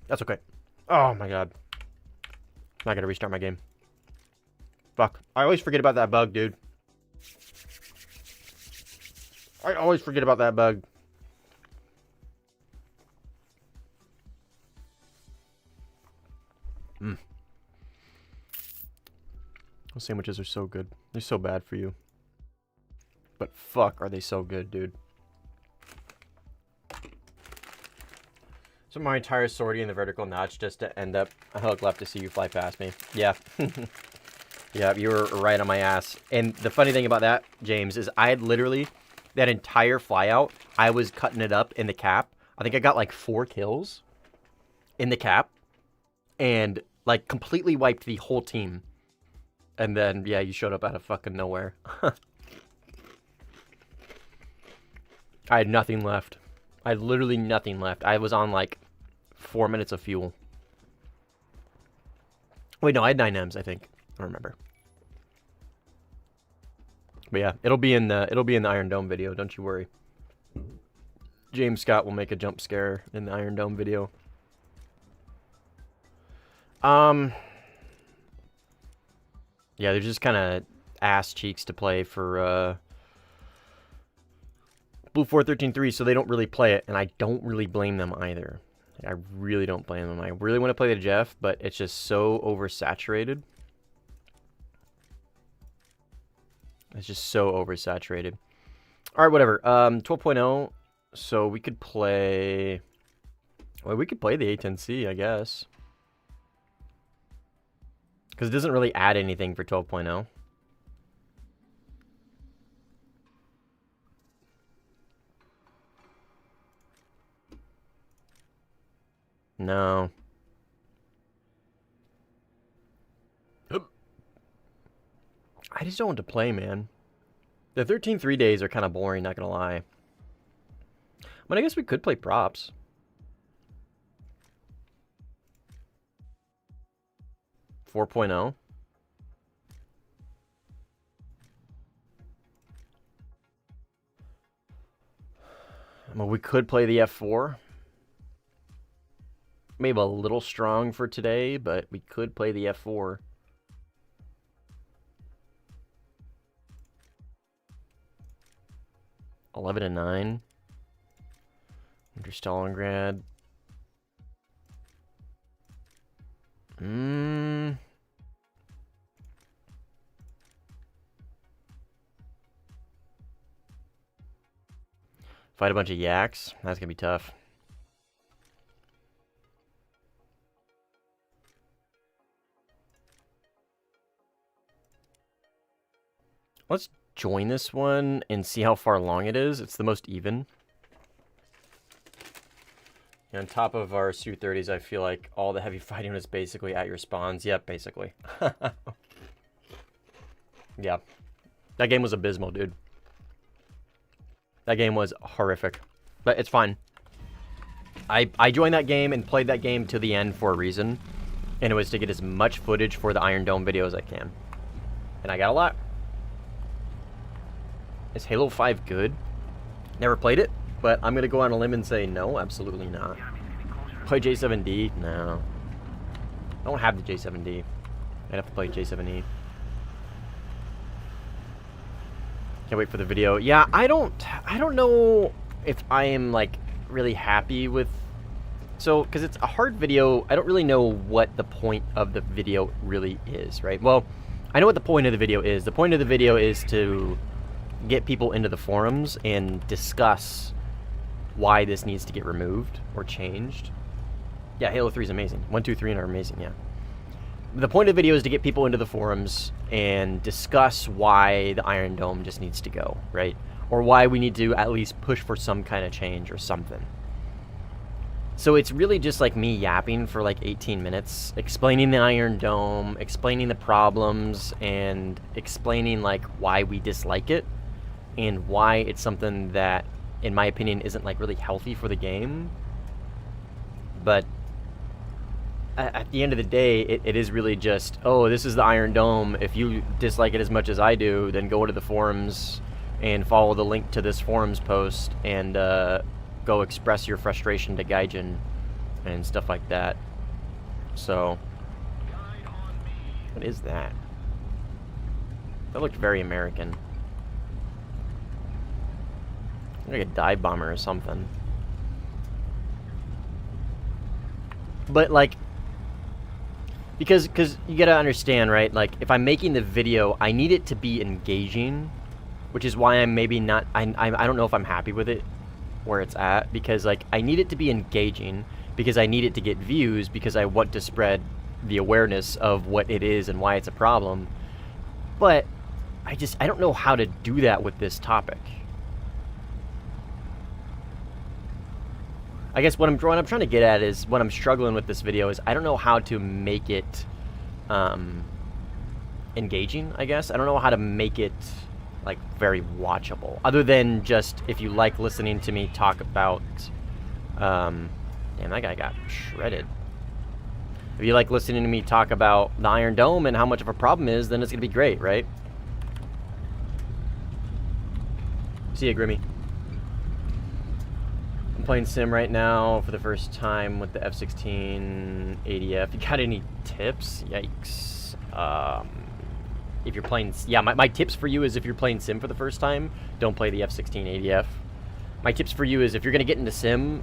That's okay. Oh my god. Not gonna restart my game. Fuck. I always forget about that bug, dude. I always forget about that bug. Those sandwiches are so good. They're so bad for you. But fuck, are they so good, dude. So my entire sortie in the vertical notch just to end up a hook left to see you fly past me. Yeah. Yeah, you were right on my ass. And the funny thing about that, James, is I had literally, that entire flyout, I was cutting it up in the cap. I think I got like 4 kills in the cap. And like completely wiped the whole team. And then, yeah, you showed up out of fucking nowhere. I had nothing left. I had literally nothing left. I was on like 4 minutes of fuel. Wait, no, I had 9 Ms, I think. I don't remember. But yeah, it'll be in the Iron Dome video. Don't you worry. James Scott will make a jump scare in the Iron Dome video. Yeah, they're just kind of ass cheeks to play for Blue 413-3, so they don't really play it, and I don't really blame them either. I really don't blame them. I really want to play the Jeff, but it's just so oversaturated. It's just so oversaturated. All right, whatever. 12.0, so we could play... Well, we could play the A10C, I guess. Because it doesn't really add anything for 12.0. No. I just don't want to play, man. The 13-3 days are kind of boring, not gonna lie. But I guess we could play props. Four 4.0. Well, we could play the F4. Maybe a little strong for today, but we could play the F4. $11-9. Under Stalingrad. Fight a bunch of yaks. That's gonna be tough. Let's join this one and see how far along it is. It's the most even. And on top of our Su-30s, I feel like all the heavy fighting was basically at your spawns. Yep, basically. Yeah. That game was abysmal, dude. That game was horrific. But it's fine. I joined that game and played that game to the end for a reason. And it was to get as much footage for the Iron Dome video as I can. And I got a lot. Is Halo 5 good? Never played it, but I'm going to go on a limb and say no, absolutely not. Play J7D? No. I don't have the J7D. I'd have to play J7E. Can't wait for the video. Yeah, I don't know if I am, like, really happy with... So, because it's a hard video, I don't really know what the point of the video really is, right? Well, I know what the point of the video is. The point of the video is to get people into the forums and discuss why this needs to get removed or changed. Yeah, Halo 3 is amazing. 1, 2, 3 are amazing, yeah. The point of the video is to get people into the forums and discuss why the Iron Dome just needs to go, right? Or why we need to at least push for some kind of change or something. So it's really just like me yapping for like 18 minutes, explaining the Iron Dome, explaining the problems, and explaining like why we dislike it and why it's something that, in my opinion, isn't like really healthy for the game. But at the end of the day, it is really just, oh, this is the Iron Dome. If you dislike it as much as I do, then go to the forums and follow the link to this forums post and go express your frustration to Gaijin and stuff like that. So, what is that? That looked very American. Like a dive bomber or something. But like, because you gotta understand, right? Like, if I'm making the video, I need it to be engaging, which is why I'm maybe not. I don't know if I'm happy with it where it's at, because like I need it to be engaging because I need it to get views because I want to spread the awareness of what it is and why it's a problem. But I don't know how to do that with this topic. I guess what I'm trying to get at is, what I'm struggling with this video is I don't know how to make it engaging, I guess. I don't know how to make it like very watchable, other than just if you like listening to me talk about damn, that guy got shredded. If you like listening to me talk about the Iron Dome and how much of a problem it is, then it's gonna be great, right? See ya, Grimmy. I'm playing Sim right now for the first time with the F-16 ADF. You got any tips? Yikes. If you're playing... Yeah, my tips for you is if you're playing Sim for the first time, don't play the F-16 ADF. My tips for you is if you're going to get into Sim,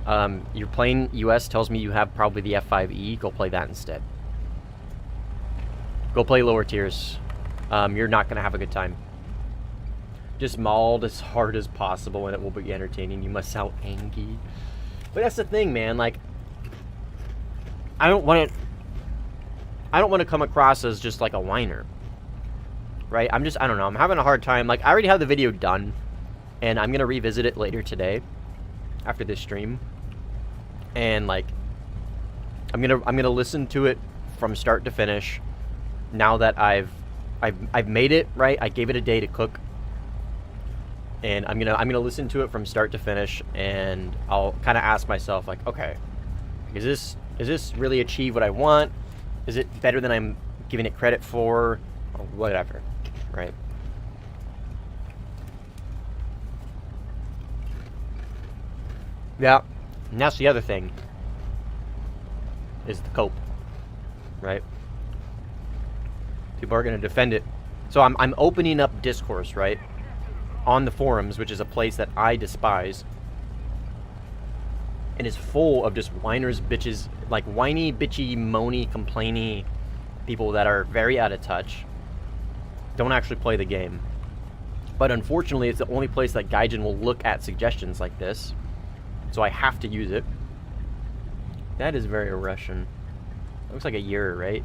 you're playing US, tells me you have probably the F5E, go play that instead. Go play lower tiers. You're not going to have a good time. Just mauled as hard as possible and it will be entertaining. You must sound angry. But that's the thing, man. Like, I don't want to come across as just like a whiner. Right? I don't know. I'm having a hard time. Like, I already have the video done. And I'm going to revisit it later today. After this stream. And, like, I'm gonna listen to it from start to finish. Now that I've made it, right? I gave it a day to cook. And I'm gonna listen to it from start to finish. And I'll kind of ask myself, like, okay, is this really achieve what I want? Is it better than I'm giving it credit for? Or whatever. Right. Yeah, and that's the other thing, is the cope, right? People are going to defend it. So I'm opening up discourse, right, on the forums, which is a place that I despise, and is full of just whiners, bitches, like whiny, bitchy, moany, complainy people that are very out of touch. Don't actually play the game. But unfortunately, it's the only place that Gaijin will look at suggestions like this. So I have to use it. That is very Russian. Looks like a year, right?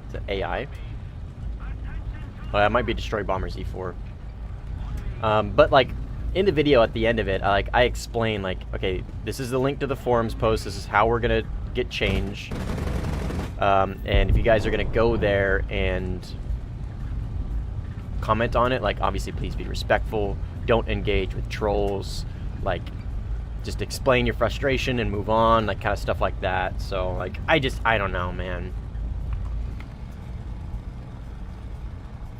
Is it AI? Oh, that might be Destroy Bomber Z4. But like, in the video at the end of it, I explain, like, okay, this is the link to the forums post. This is how we're gonna get change. And if you guys are gonna go there and comment on it, like, obviously please be respectful. Don't engage with trolls. Like, just explain your frustration and move on, like, kind of stuff like that. So, like, I don't know, man.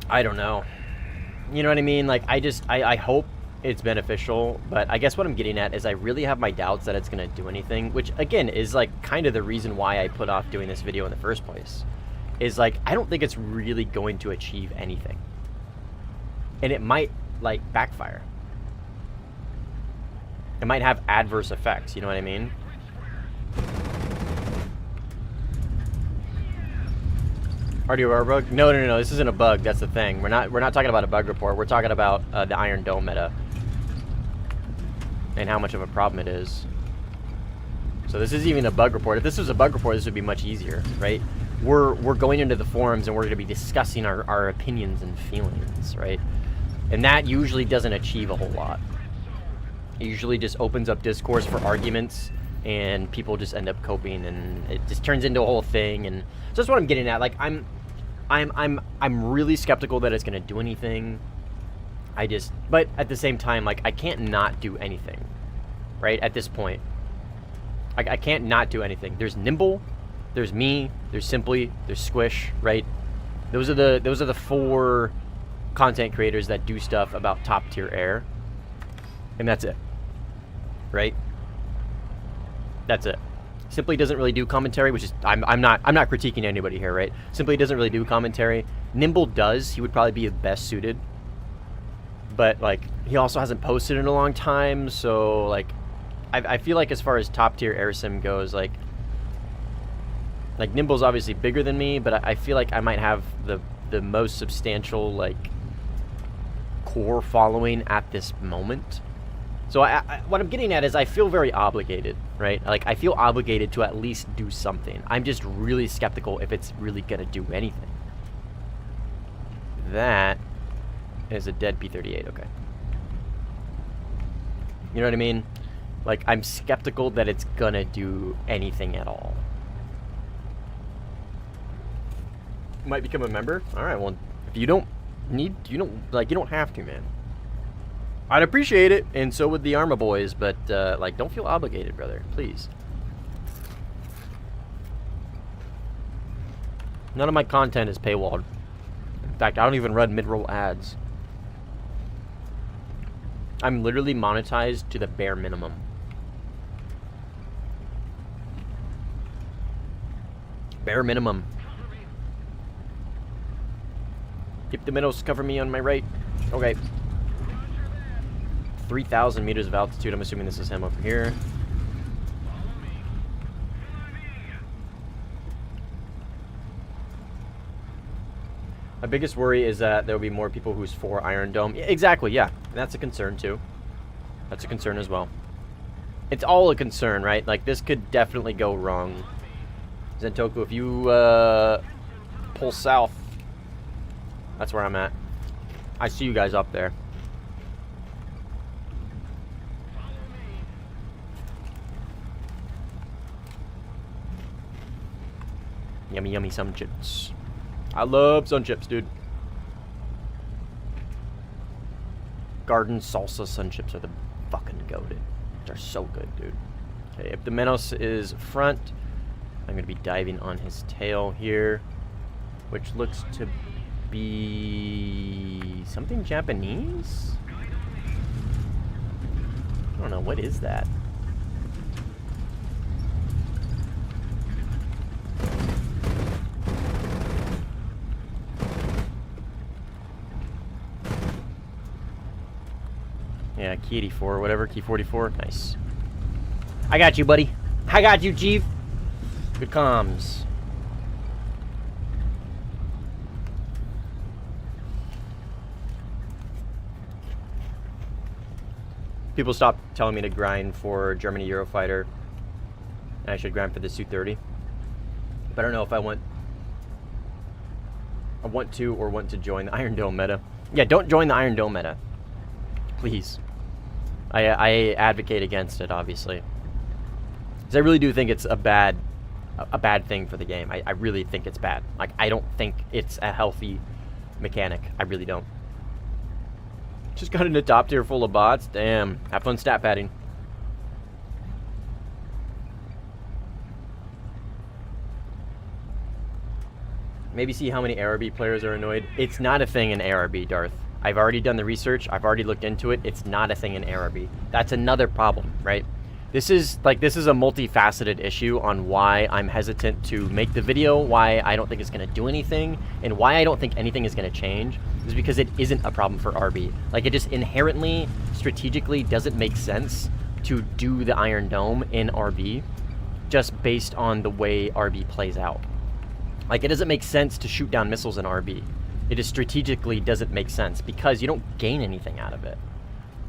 I don't know. You know what I mean? Like, I hope it's beneficial, but I guess what I'm getting at is I really have my doubts that it's going to do anything, which, again, is, like, kind of the reason why I put off doing this video in the first place. Is, like, I don't think it's really going to achieve anything. And it might, like, backfire. It might have adverse effects, you know what I mean? RDR bug? No, this isn't a bug, that's the thing. We're not talking about a bug report, we're talking about the Iron Dome meta. And how much of a problem it is. So this isn't even a bug report. If this was a bug report, this would be much easier, right? We're going into the forums and we're going to be discussing our opinions and feelings, right? And that usually doesn't achieve a whole lot. It usually just opens up discourse for arguments, and people just end up coping, and it just turns into a whole thing. And so that's what I'm getting at. Like, I'm really skeptical that it's gonna do anything. But at the same time, like, I can't not do anything, right? At this point, I can't not do anything. There's Nimble, there's me, there's Simply, there's Squish, right? Those are the 4 content creators that do stuff about top tier air, and that's it, right? That's it. Simply doesn't really do commentary, which is I'm not critiquing anybody here, right? Simply doesn't really do commentary. Nimble does. He would probably be the best suited, but like, he also hasn't posted in a long time, so like, I feel like as far as top tier air sim goes, like Nimble's obviously bigger than me, but I feel like I might have the most substantial, like, core following at this moment. So what I'm getting at is I feel very obligated, right? Like, I feel obligated to at least do something. I'm just really skeptical if it's really gonna do anything. That is a dead P-38, okay. You know what I mean? Like, I'm skeptical that it's gonna do anything at all. You might become a member? Alright, well, if you don't you don't have to, man. I'd appreciate it, and so would the Arma boys, but, like, don't feel obligated, brother. Please. None of my content is paywalled. In fact, I don't even run mid-roll ads. I'm literally monetized to the bare minimum. Bare minimum. Keep the minnows, cover me on my right. Okay. 3,000 meters of altitude. I'm assuming this is him over here. My biggest worry is that there will be more people who's for Iron Dome. Yeah, exactly, yeah. And that's a concern, too. That's a concern as well. It's all a concern, right? Like, this could definitely go wrong. Zentoku, if you pull south, that's where I'm at. I see you guys up there. Yummy, yummy sun chips. I love sun chips, dude. Garden salsa sun chips are the fucking goated. They're so good, dude. Okay, if the Menos is front, I'm going to be diving on his tail here, which looks to be something Japanese? I don't know, what is that? Yeah, key 84 or whatever, key 44. Nice. I got you, buddy. I got you, Chief. Good comms. People stop telling me to grind for Germany Eurofighter. And I should grind for the Su-30. But I don't know if I want to or want to join the Iron Dome meta. Yeah, don't join the Iron Dome meta. Please. I advocate against it, obviously. Because I really do think it's a bad thing for the game. I really think it's bad. Like, I don't think it's a healthy mechanic. I really don't. Just got in a top tier full of bots. Damn. Have fun stat padding. Maybe see how many ARB players are annoyed. It's not a thing in ARB, Darth. I've already done the research. I've already looked into it. It's not a thing in ARB. That's another problem, right? This is a multifaceted issue on why I'm hesitant to make the video, why I don't think it's going to do anything, and why I don't think anything is going to change is because it isn't a problem for RB. Like, it just inherently, strategically doesn't make sense to do the Iron Dome in RB just based on the way RB plays out. Like, it doesn't make sense to shoot down missiles in RB. It just strategically doesn't make sense because you don't gain anything out of it.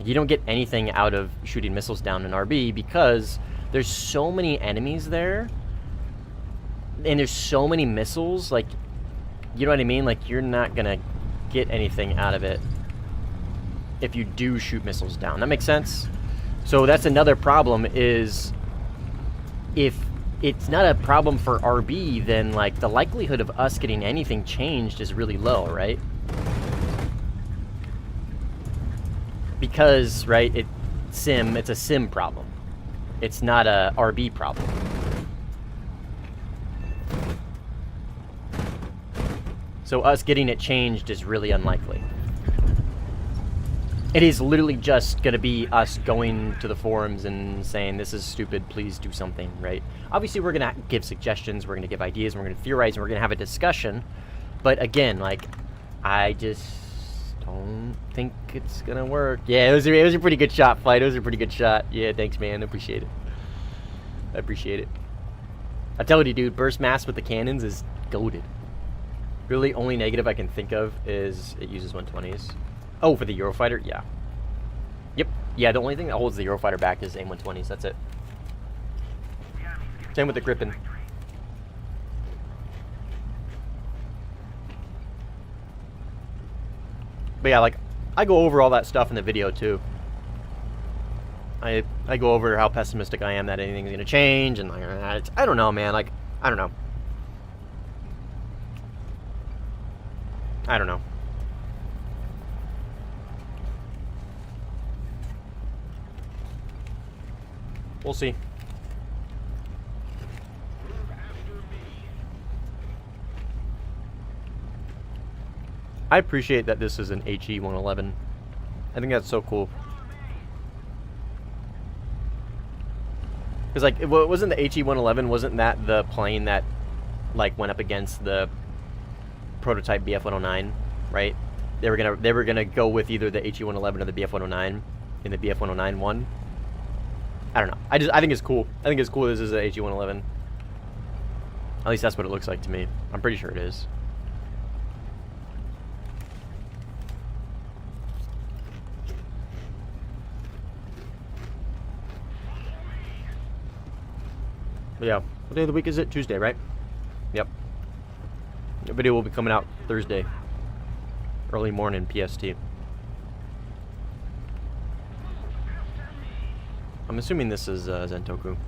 You don't get anything out of shooting missiles down in RB because there's so many enemies there and there's so many missiles, like, you know what I mean? Like, you're not gonna get anything out of it if you do shoot missiles down. That makes sense? So that's another problem, is if it's not a problem for RB, then, like, the likelihood of us getting anything changed is really low, right? Because, right, it's a sim problem. It's not a RB problem. So us getting it changed is really unlikely. It is literally just going to be us going to the forums and saying, this is stupid, please do something, right? Obviously, we're going to give suggestions, we're going to give ideas, we're going to theorize, and we're going to have a discussion. But again, like, I just don't think it's going to work. Yeah, it was a pretty good shot, Flight. It was a pretty good shot. Yeah, thanks, man. I appreciate it. I appreciate it. I tell you, dude, burst mass with the cannons is goated. Really, only negative I can think of is it uses 120s. Oh, for the Eurofighter? Yeah. Yep. Yeah, the only thing that holds the Eurofighter back is AIM-120s. That's it. Same with the Gripen. But yeah, like, I go over all that stuff in the video, too. I go over how pessimistic I am that anything's going to change, and like, I don't know, man. Like, I don't know. I don't know. We'll see. I appreciate that this is an HE-111. I think that's so cool. Because like, wasn't the HE-111? Wasn't that the plane that like went up against the prototype BF-109, right? They were gonna go with either the HE-111 or the BF-109 in the BF-109 one. I don't know. I think it's cool. I think it's cool this is a HE-111. At least that's what it looks like to me. I'm pretty sure it is. But yeah, what day of the week is it? Tuesday, right? Yep. The video will be coming out Thursday. Early morning PST. I'm assuming this is Zentoku.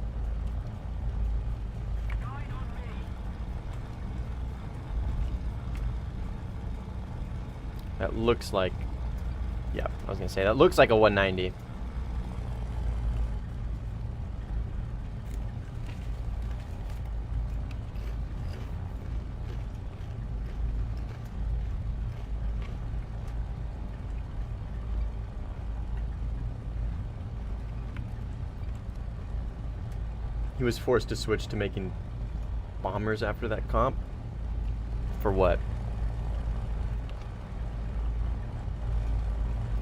That looks like... Yeah, I was going to say, that looks like a 190. He was forced to switch to making bombers after that comp? For what?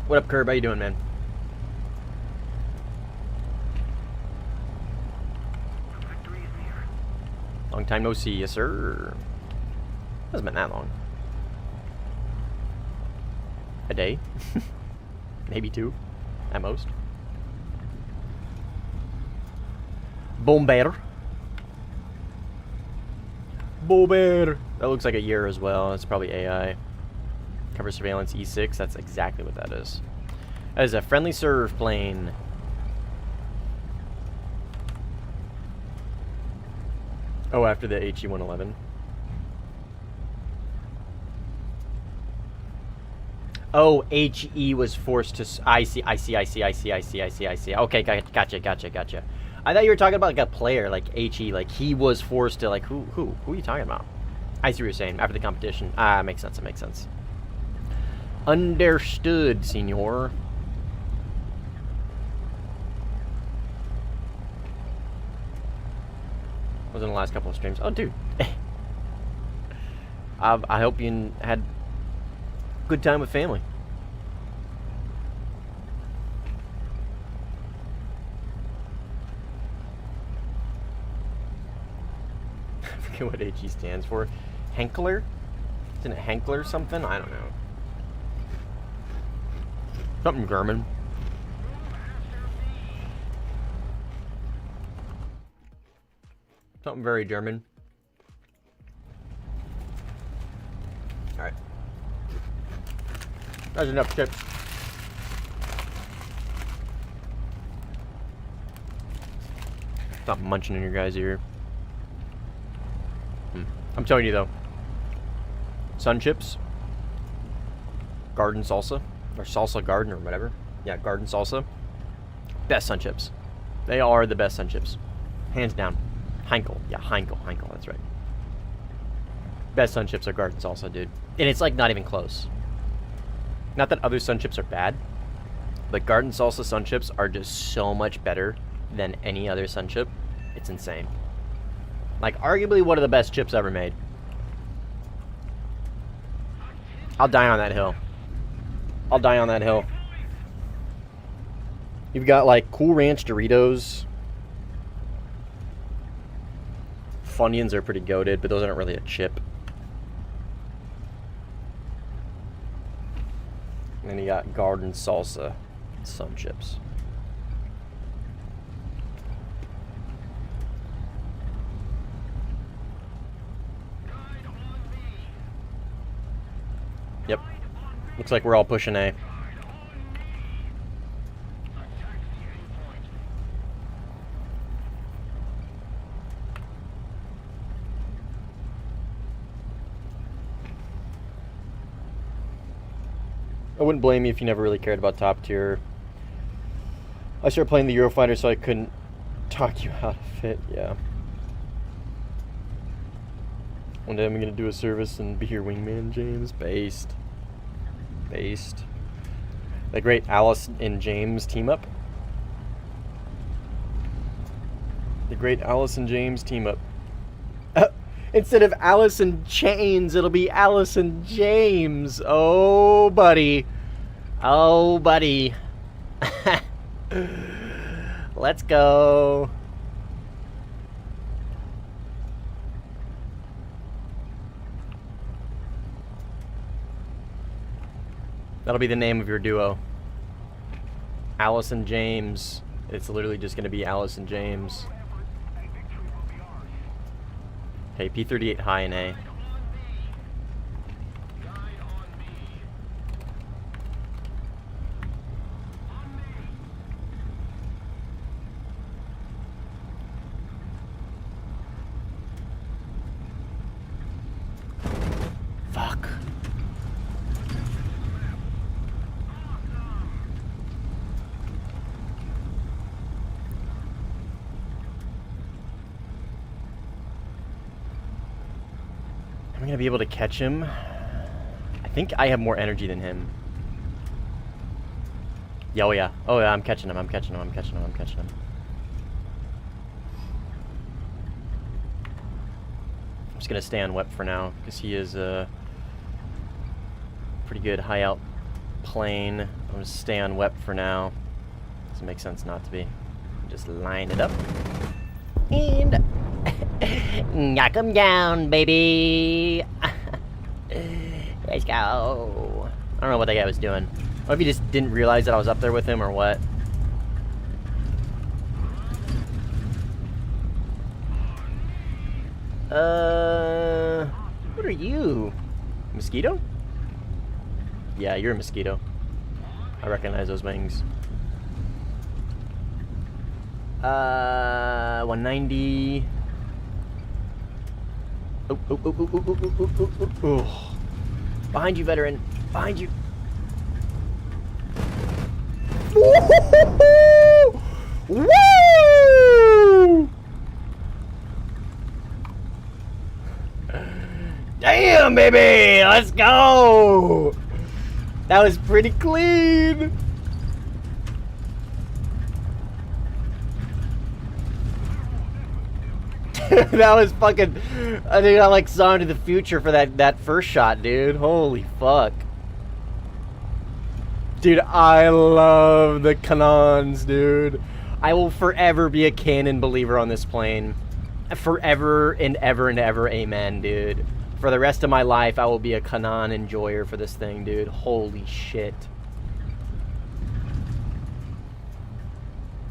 What up, Curb? How you doing, man? Long time no see, yes sir. Hasn't been that long. A day? Maybe two, at most. Bomber. Bomber. That looks like a year as well. It's probably AI. Cover surveillance E6. That's exactly what that is. That is a friendly serve plane. Oh, after the HE-111. Oh, HE was forced to... I see. Okay, gotcha. I thought you were talking about like a player, like HE, like he was forced to, like, who are you talking about? I see what you're saying, after the competition. Ah, makes sense, it makes sense. Understood, senor. Was in the last couple of streams. Oh, dude. I hope you had good time with family. What HE stands for. Henkler? Isn't it Henkler something? I don't know. Something German. Something very German. Alright. That's enough chips. Stop munching in your guys' ear. I'm telling you though, Sun Chips, Garden Salsa, or Salsa Garden or whatever. Yeah, Garden Salsa. Best Sun Chips. They are the best Sun Chips. Hands down. Heinkel. Yeah, Heinkel, that's right. Best Sun Chips are Garden Salsa, dude. And it's like not even close. Not that other Sun Chips are bad, but Garden Salsa Sun Chips are just so much better than any other Sun Chip. It's insane. Like, arguably one of the best chips ever made. I'll die on that hill. I'll die on that hill. You've got, like, Cool Ranch Doritos. Funyuns are pretty goated, but those aren't really a chip. And then you got Garden Salsa Sun Chips. Yep. Looks like we're all pushing A. I wouldn't blame you if you never really cared about top tier. I started playing the Eurofighter so I couldn't talk you out of it, yeah. One day I'm gonna do a service and be your wingman, James. Based. The great Alice and James team up. The great Allison James team up. Instead of Allison Chains, it'll be Allison James. Oh, buddy. Oh, buddy. Let's go. That'll be the name of your duo. Allison James. It's literally just going to be Allison James. Okay, P38 high in A. Fuck. Am I gonna be able to catch him? I think I have more energy than him. Yeah, oh yeah. Oh yeah, I'm catching him, I'm catching him, I'm catching him, I'm catching him. I'm just gonna stay on Wep for now, because he is pretty good high out plane. I'm gonna stay on Wep for now. Doesn't make sense not to be. Just line it up. And knock him down, baby. Let's go. I don't know what that guy was doing. Or if he just didn't realize that I was up there with him or what. What are you? Mosquito? Yeah, you're a mosquito. I recognize those wings. 190. Oh. Behind you, veteran. Behind you. Woo! Damn, baby! Let's go! That was pretty clean. That was fucking... I think I like saw into the future for that first shot, dude. Holy fuck. Dude, I love the canons, dude. I will forever be a cannon believer on this plane. Forever and ever, amen, dude. For the rest of my life, I will be a canon enjoyer for this thing, dude. Holy shit.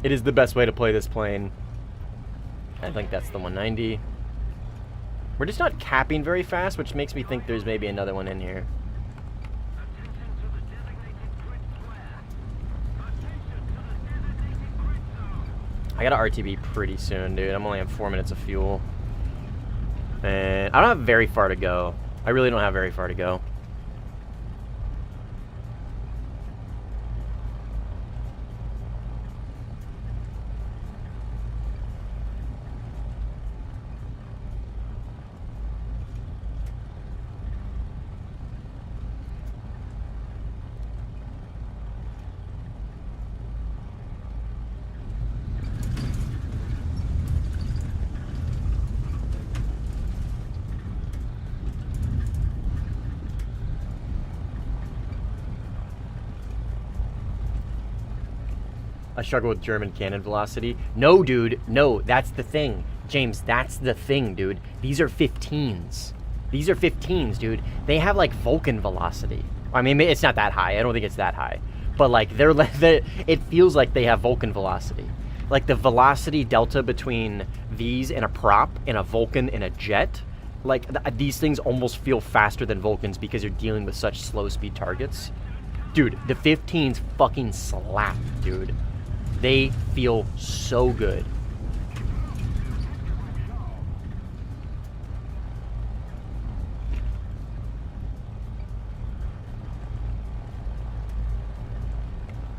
It is the best way to play this plane. I think that's the 190. We're just not capping very fast, which makes me think there's maybe another one in here. I gotta RTB pretty soon, dude. I'm only on 4 minutes of fuel. And I don't have very far to go. I really don't have very far to go. I struggle with German cannon velocity. No, dude. No, that's the thing. James, that's the thing, dude. These are 15s. These are 15s, dude. They have, like, Vulcan velocity. I mean, it's not that high. I don't think it's that high. But, like, it feels like they have Vulcan velocity. Like, the velocity delta between these and a prop and a Vulcan and a jet, like, these things almost feel faster than Vulcans because you're dealing with such slow-speed targets. Dude, the 15s fucking slap, dude. They feel so good.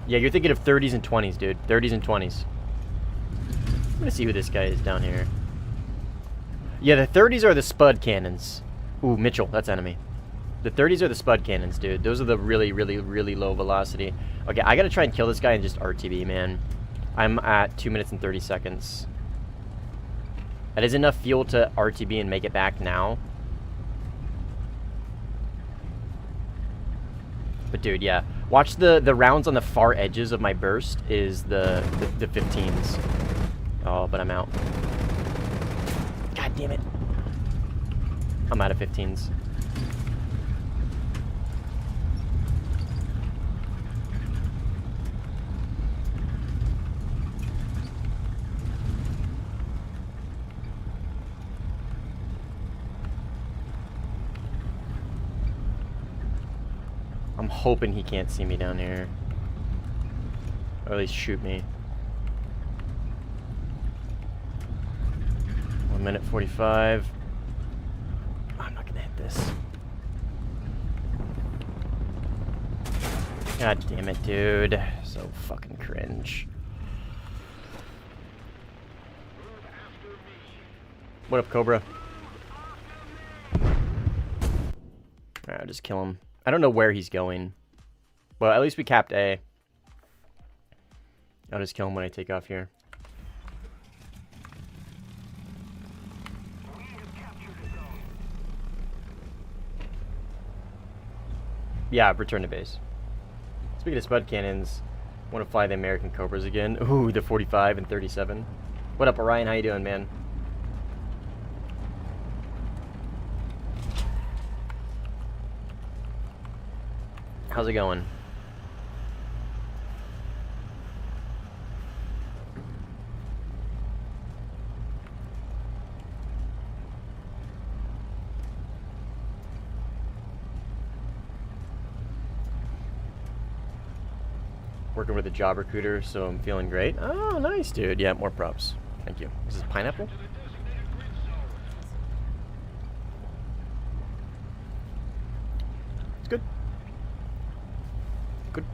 Yeah, you're thinking of 30s and 20s, dude. 30s and 20s. I'm gonna see who this guy is down here. Yeah, the 30s are the Spud cannons. Ooh, Mitchell, that's enemy. The 30s are the Spud cannons, dude. Those are the really, really, really low velocity. Okay, I gotta try and kill this guy and just RTB, man. I'm at 2 minutes and 30 seconds. That is enough fuel to RTB and make it back now. But dude, yeah. Watch the rounds on the far edges of my burst is the 15s. Oh, but I'm out. God damn it. I'm out of 15s. I'm hoping he can't see me down here. Or at least shoot me. 1 minute 45. I'm not gonna hit this. God damn it, dude. So fucking cringe. What up, Cobra? Alright, I'll just kill him. I don't know where he's going. Well, at least we capped A. I'll just kill him when I take off here. Yeah, return to base. Speaking of spud cannons, want to fly the American Cobras again. Ooh, the 45 and 37. What up, Orion? How you doing, man? How's it going? Working with a job recruiter, so I'm feeling great. Oh, nice, dude. Yeah, more props. Thank you. This is pineapple? It's good. Good.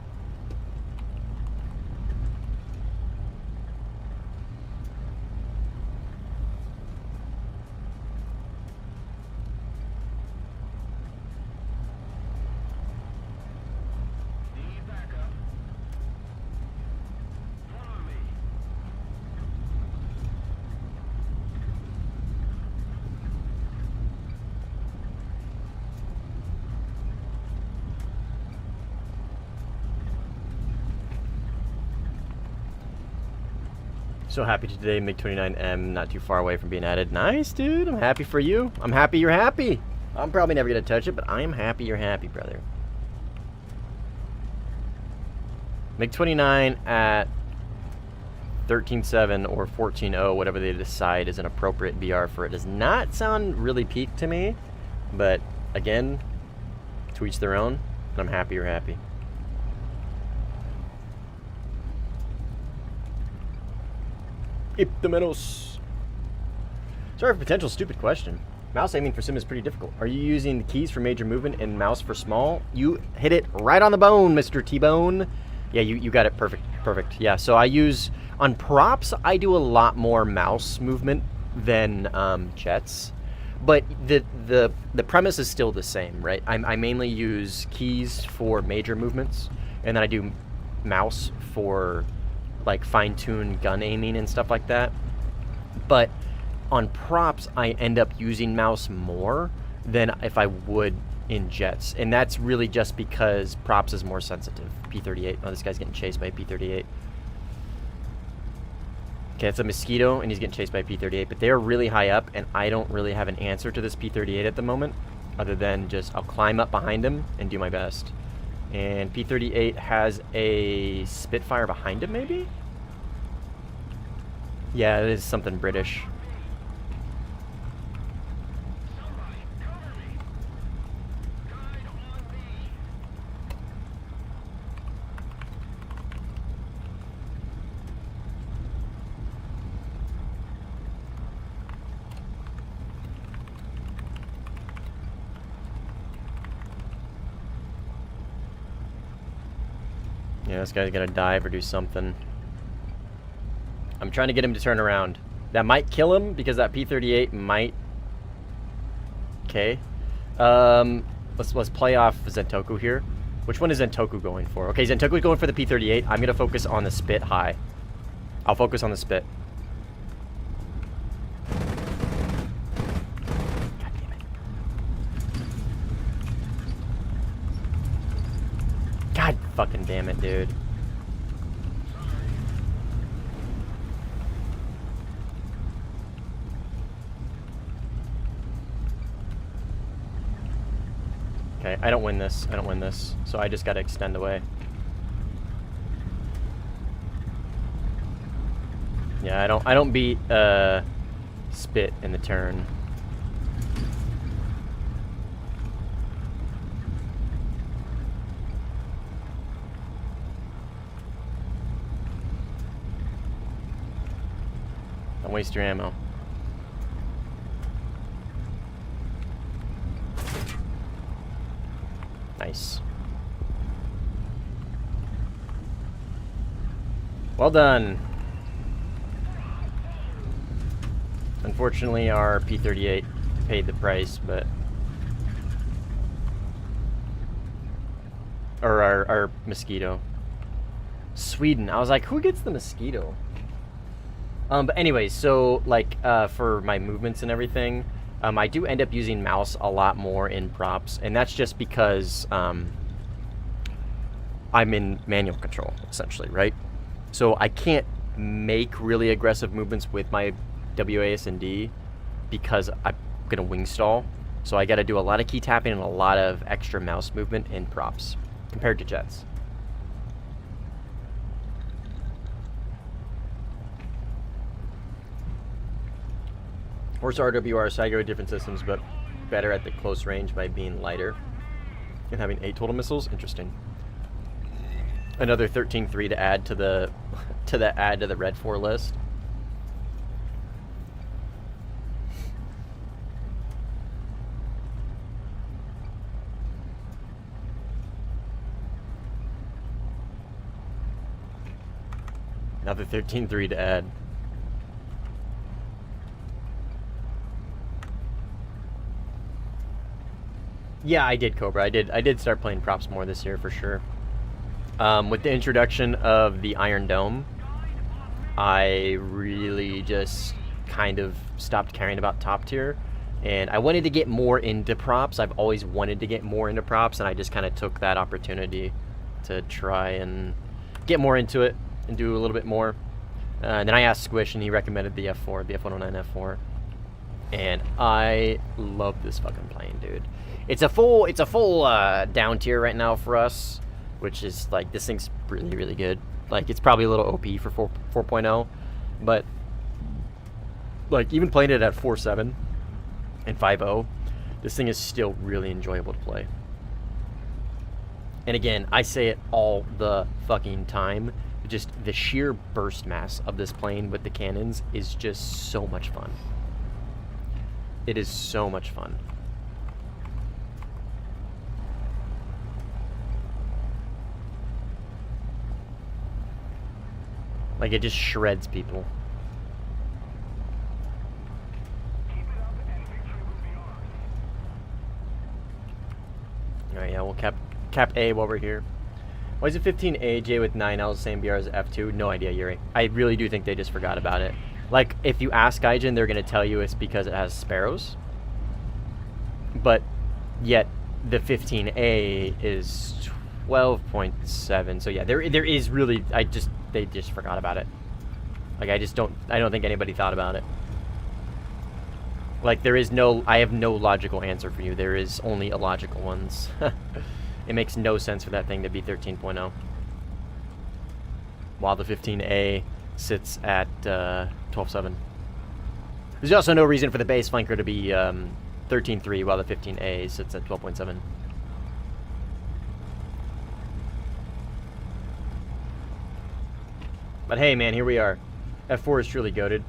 So happy today, MiG-29M, not too far away from being added. Nice, dude. I'm happy for you. I'm happy you're happy. I'm probably never going to touch it, but I am happy you're happy, brother. MiG-29 at 13.7 or 14.0, whatever they decide is an appropriate BR for it. Does not sound really peak to me, but again, to each their own, and I'm happy you're happy. Iptemenos. Sorry for potential stupid question. Mouse aiming for sim is pretty difficult. Are you using the keys for major movement and mouse for small? You hit it right on the bone, Mr. T-Bone. Yeah, you got it perfect. Perfect. Yeah, so I use, on props, I do a lot more mouse movement than jets. But the premise is still the same, right? I mainly use keys for major movements, and then I do mouse for like fine-tune gun aiming and stuff like that. But on props, I end up using mouse more than if I would in jets. And that's really just because props is more sensitive. P-38. Oh, this guy's getting chased by a P-38. Okay, it's a Mosquito, and he's getting chased by a P-38. But they're really high up, and I don't really have an answer to this P-38 at the moment, other than just I'll climb up behind him and do my best. And P-38 has a Spitfire behind him, maybe? Yeah, it is something British. Yeah, this guy's gotta dive or do something. I'm trying to get him to turn around. That might kill him because that P-38 might. Okay. Let's play off Zentoku here. Which one is Zentoku going for? Okay, Zentoku's going for the P-38. I'm gonna focus on the Spit high. I'll focus on the Spit. fucking damn it, dude. Okay, I don't win this. I don't win this. So I just gotta extend away. Yeah, I don't beat Spit in the turn. Don't waste your ammo. Nice. Well done. Unfortunately, our P-38 paid the price, but... Or our Mosquito. Sweden. I was like, who gets the Mosquito? But anyways, so, like, for my movements and everything, I do end up using mouse a lot more in props, and that's just because, I'm in manual control, essentially, right? So I can't make really aggressive movements with my WASD because I'm gonna wing stall. So I gotta do a lot of key tapping and a lot of extra mouse movement in props compared to jets. Horse RWR, so I go with different systems, but better at the close range by being lighter and having 8 total missiles. Interesting. Another 13-3 to add to the Red 4 list. Another 13-3 to add. Yeah, I did, Cobra. I did start playing props more this year for sure. With the introduction of the Iron Dome, I really just kind of stopped caring about top tier, and I wanted to get more into props. I've always wanted to get more into props, and I just kind of took that opportunity to try and get more into it and do a little bit more. And then I asked Squish, and he recommended the F4, the F109 F4, and I love this fucking plane, dude. It's a full down tier right now for us, which is like, this thing's really, really good. Like, it's probably a little OP for 4.0, but like, even playing it at 4.7 and 5.0, this thing is still really enjoyable to play. And again, I say it all the fucking time, just the sheer burst mass of this plane with the cannons is just so much fun. It is so much fun. Like, it just shreds people. Alright, yeah, we'll cap A while we're here. Why is it 15 AJ with 9L the same BR as F2? No idea, Yuri. I really do think they just forgot about it. Like, if you ask Gaijin, they're going to tell you it's because it has sparrows. But yet, the 15A is 12.7. So yeah, there is really, they just forgot about it. Like, I don't think anybody thought about it. Like, I have no logical answer for you. There is only illogical ones. It makes no sense for that thing to be 13.0. While the 15A sits at 12.7. There's also no reason for the base flanker to be 13.3 while the 15A sits at 12.7. But hey, man, here we are. F4 is truly goated.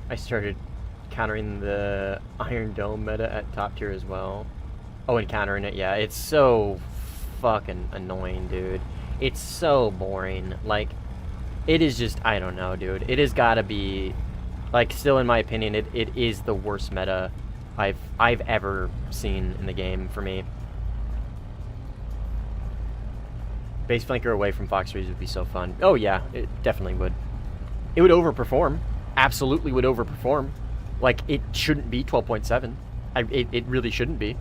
I started countering the Iron Dome meta at top tier as well. Oh, and countering it, yeah. It's so fucking annoying, dude. It's so boring. Like, it is just, I don't know, dude. It has got to be, like, still in my opinion, it is the worst meta I've ever seen in the game for me. Base flanker away from Fox 3s would be so fun. Oh yeah, it definitely would. It would overperform. Absolutely would overperform. Like, it shouldn't be 12.7. It really shouldn't be.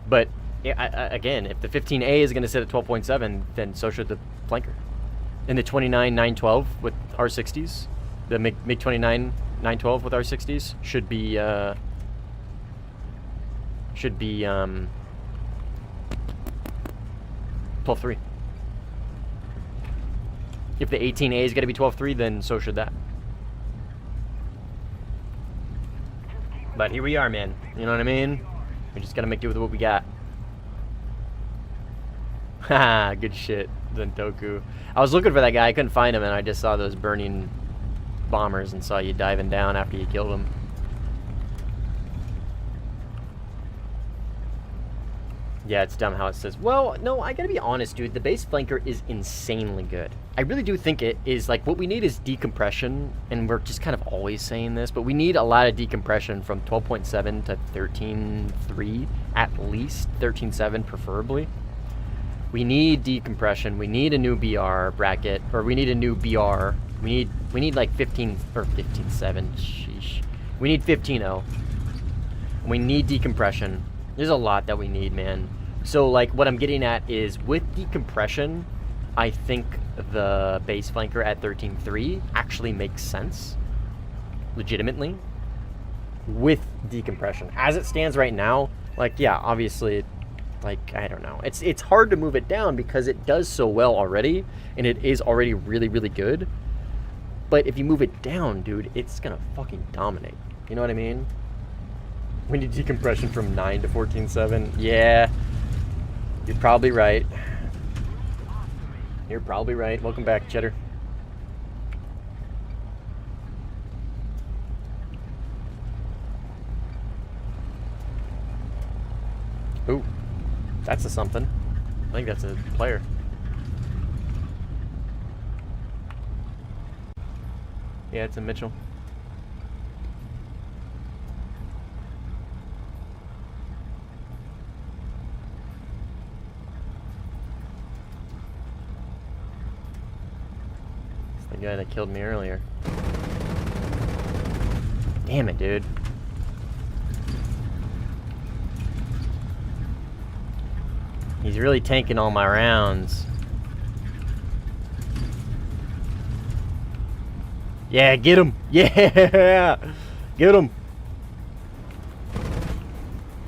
But again, if the 15A is going to sit at 12.7, then so should the flanker. And the 29 912 with R60s, the MiG 29 912 with R60s should be 12.3. If the 18A is going to be 12.3, then so should that. But here we are, man. You know what I mean? We just got to make do with what we got. Haha, good shit, Zentoku. I was looking for that guy. I couldn't find him, and I just saw those burning bombers and saw you diving down after you killed him. Yeah, it's dumb how it says. Well, no, I gotta be honest, dude. The base flanker is insanely good. I really do think it is, like, what we need is decompression, and we're just kind of always saying this, but we need a lot of decompression from 12.7 to 13.3, at least 13.7 preferably. We need decompression. We need a new BR bracket, or we need a new BR. We need like 15 or 15.7. Sheesh. We need 15.0. We need decompression. There's a lot that we need, man. So, like, what I'm getting at is with decompression, I think the base flanker at 13.3 actually makes sense, legitimately, with decompression. As it stands right now, like, yeah, obviously, like, I don't know. It's hard to move it down because it does so well already, and it is already really, really good. But if you move it down, dude, it's gonna fucking dominate. You know what I mean? We need decompression from 9 to 14.7. Yeah, you're probably right. You're probably right. Welcome back, Cheddar. Ooh, that's a something. I think that's a player. Yeah, it's a Mitchell. It's the guy that killed me earlier. Damn it, dude. He's really tanking all my rounds. Yeah, get him! Yeah! Get him!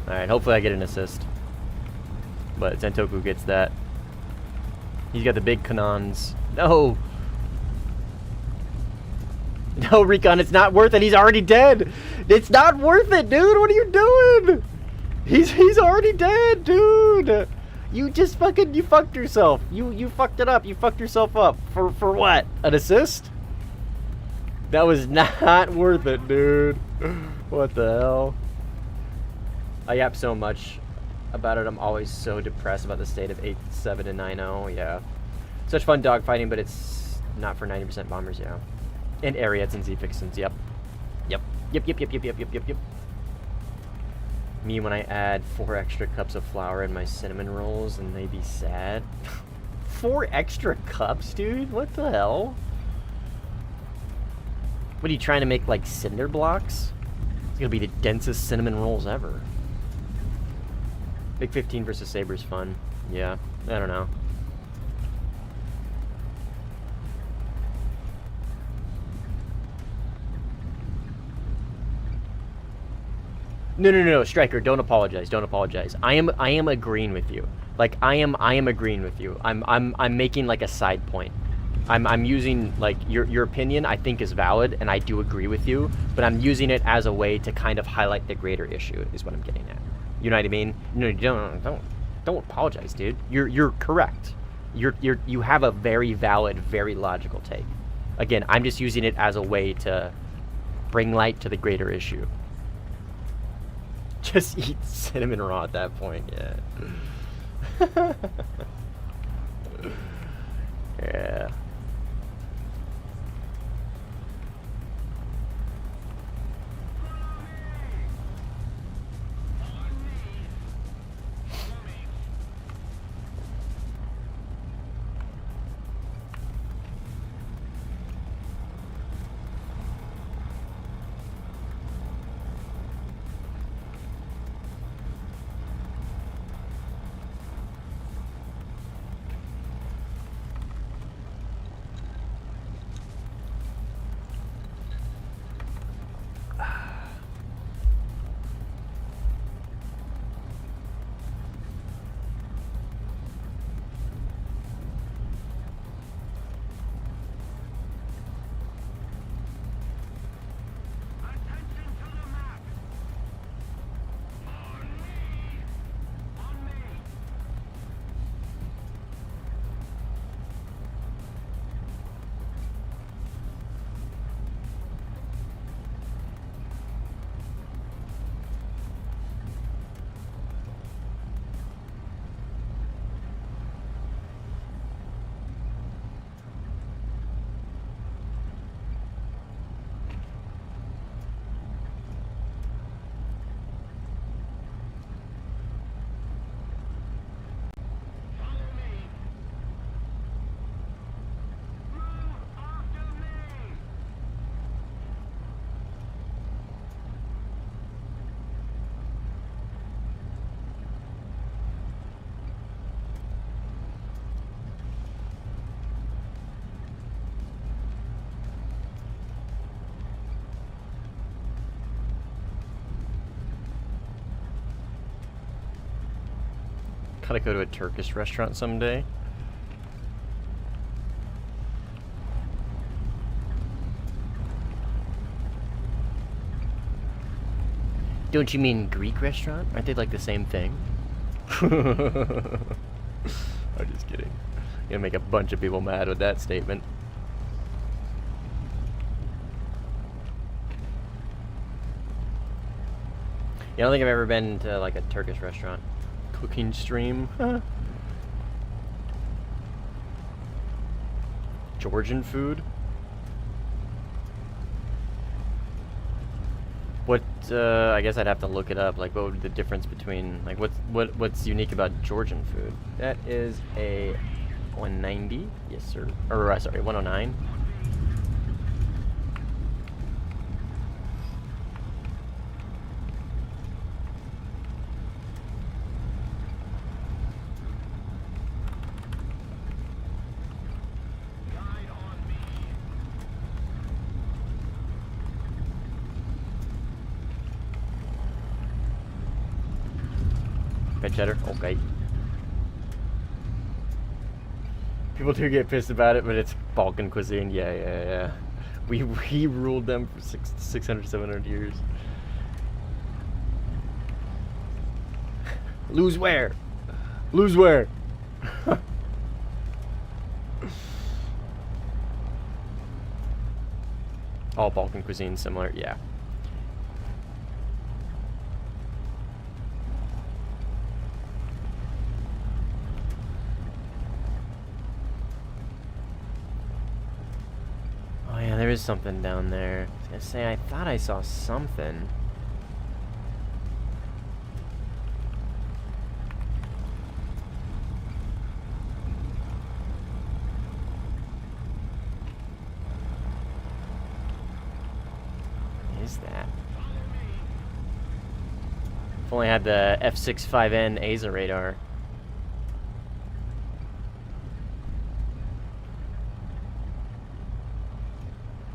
Alright, hopefully I get an assist. But Zentoku gets that. He's got the big canons. No! No, Recon, it's not worth it. He's already dead! It's not worth it, dude! What are you doing? He's already dead, dude! You just fucking, you fucked yourself. You fucked it up. You fucked yourself up. For what? An assist? That was not worth it, dude. What the hell? I yap so much about it. I'm always so depressed about the state of 8.7 and 9.0. Yeah. Such fun dogfighting, but it's not for 90% bombers, yeah. And Ariats and Z-Fixins, yep. Yep. Yep. Me when I add 4 extra cups of flour in my cinnamon rolls and they be sad. 4 extra cups, dude? What the hell? What are you trying to make, like, cinder blocks? It's gonna be the densest cinnamon rolls ever. Big 15 versus Saber's fun. Yeah, I don't know. No, Striker, don't apologize. Don't apologize. I am agreeing with you. Like, I am agreeing with you. I'm making, like, a side point. I'm using, like, your opinion I think is valid, and I do agree with you, but I'm using it as a way to kind of highlight the greater issue, is what I'm getting at. You know what I mean? No, don't apologize, dude. You're correct. You have a very valid, very logical take. Again, I'm just using it as a way to bring light to the greater issue. Just eat cinnamon raw at that point, yeah. Yeah. Gotta go to a Turkish restaurant someday. Don't you mean Greek restaurant? Aren't they like the same thing? I'm just kidding. You're gonna make a bunch of people mad with that statement. I don't think I've ever been to like a Turkish restaurant. Cooking stream. Georgian food. What? I guess I'd have to look it up. Like, what would the difference between like what's unique about Georgian food? That is a 190. Yes, sir. Or sorry, 109. Pet cheddar? Okay. People do get pissed about it, but it's Balkan cuisine. Yeah. We ruled them for 600, 700 years. Lose where? Lose where? All Balkan cuisine similar, yeah. There is something down there. I was gonna say, I thought I saw something. What is that? If only I had the F65N ASA radar.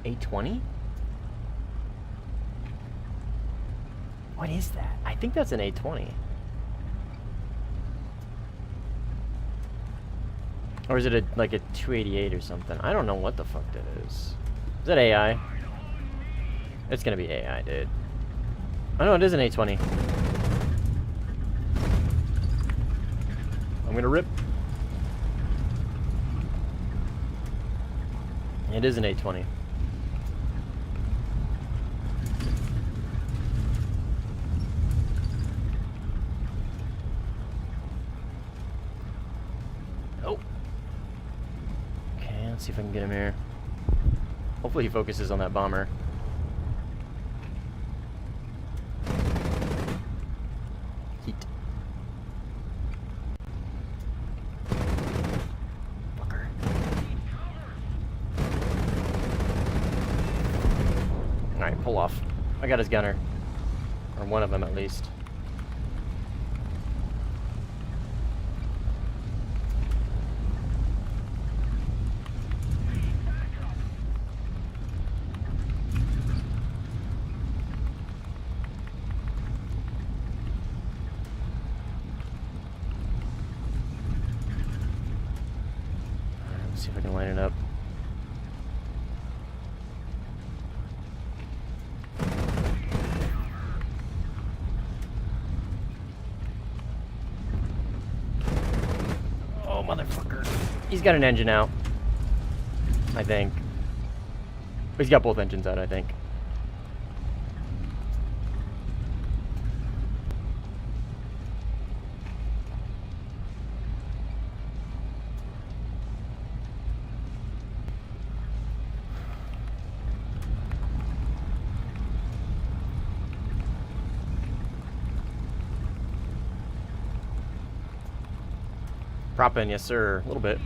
A20? What is that? I think that's an A20. Or is it like a 288 or something? I don't know what the fuck that is. Is that AI? It's gonna be AI, dude. Oh no, it is an A20. I'm gonna rip. It is an A20. Let's see if I can get him here. Hopefully he focuses on that bomber. Heat. Fucker. Alright, pull off. I got his gunner. Or one of them at least. See if I can line it up. Oh, motherfucker. He's got an engine out. I think. He's got both engines out, I think. Prop in, yes sir. A little bit.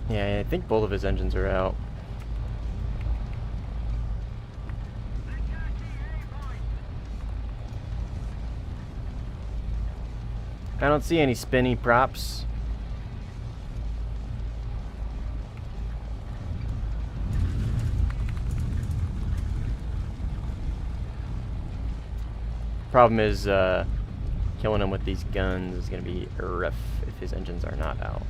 Yeah, I think both of his engines are out. I don't see any spinny props. Problem is, killing him with these guns is gonna be rough if his engines are not out.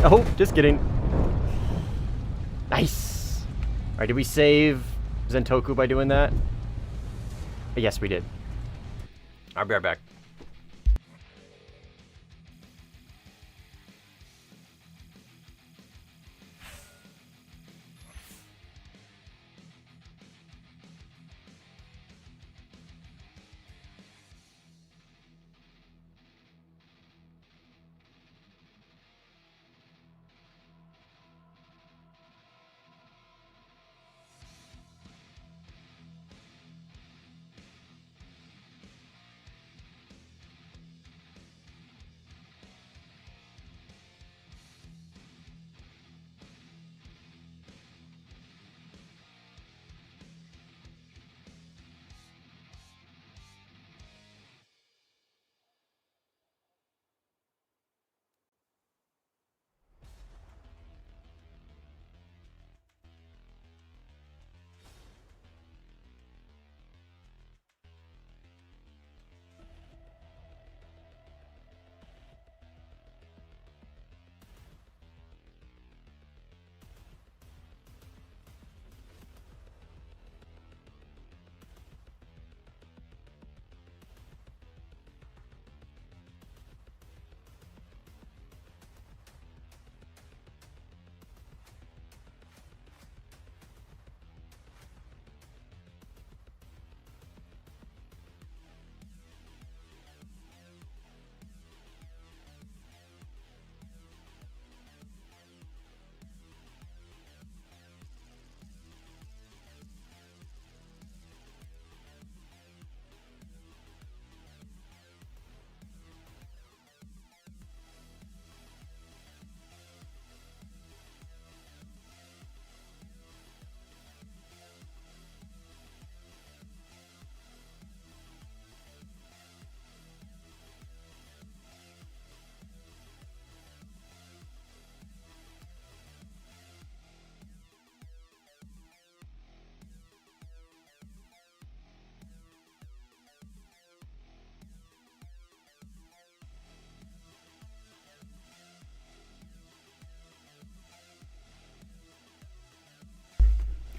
Oh, just kidding. Nice. All right, did we save Zentoku by doing that? Yes, we did. I'll be right back.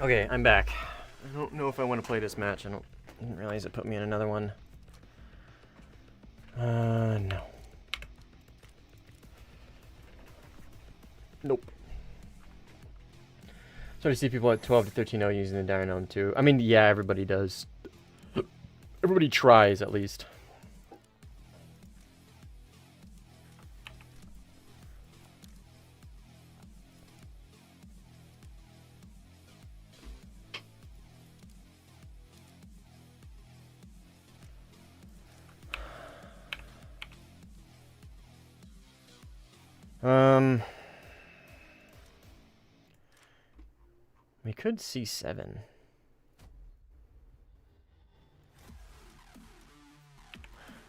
Okay, I'm back. I don't know if I want to play this match. I didn't realize it put me in another one. No. Nope. So to see people at 12 to 13-0 using the Dynamo too. I mean, yeah, everybody does. Everybody tries, at least. We could C7. I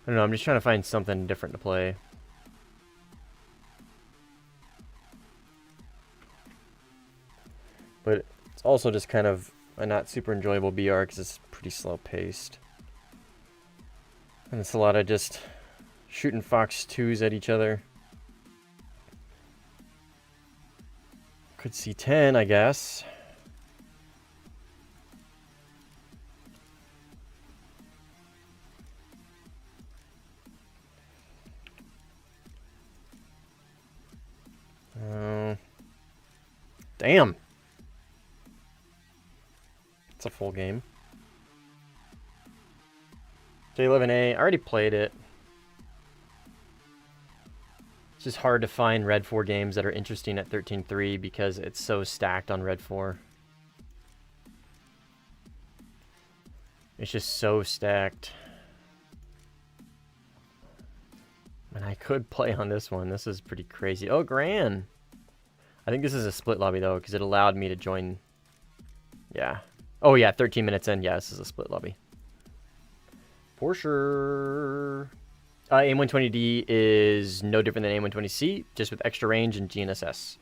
don't know, I'm just trying to find something different to play. But it's also just kind of a not super enjoyable BR because it's pretty slow paced. And it's a lot of just shooting Fox 2s at each other. Could C10, I guess. Damn. It's a full game. J11A, I already played it. It's just hard to find Red 4 games that are interesting at 13.3 because it's so stacked on Red 4. It's just so stacked. And I could play on this one. This is pretty crazy. Oh, Gran! I think this is a split lobby, though, because it allowed me to join... Yeah. Oh yeah, 13 minutes in. Yeah, this is a split lobby. For sure. AIM-120D is no different than AIM-120C, just with extra range and GNSS.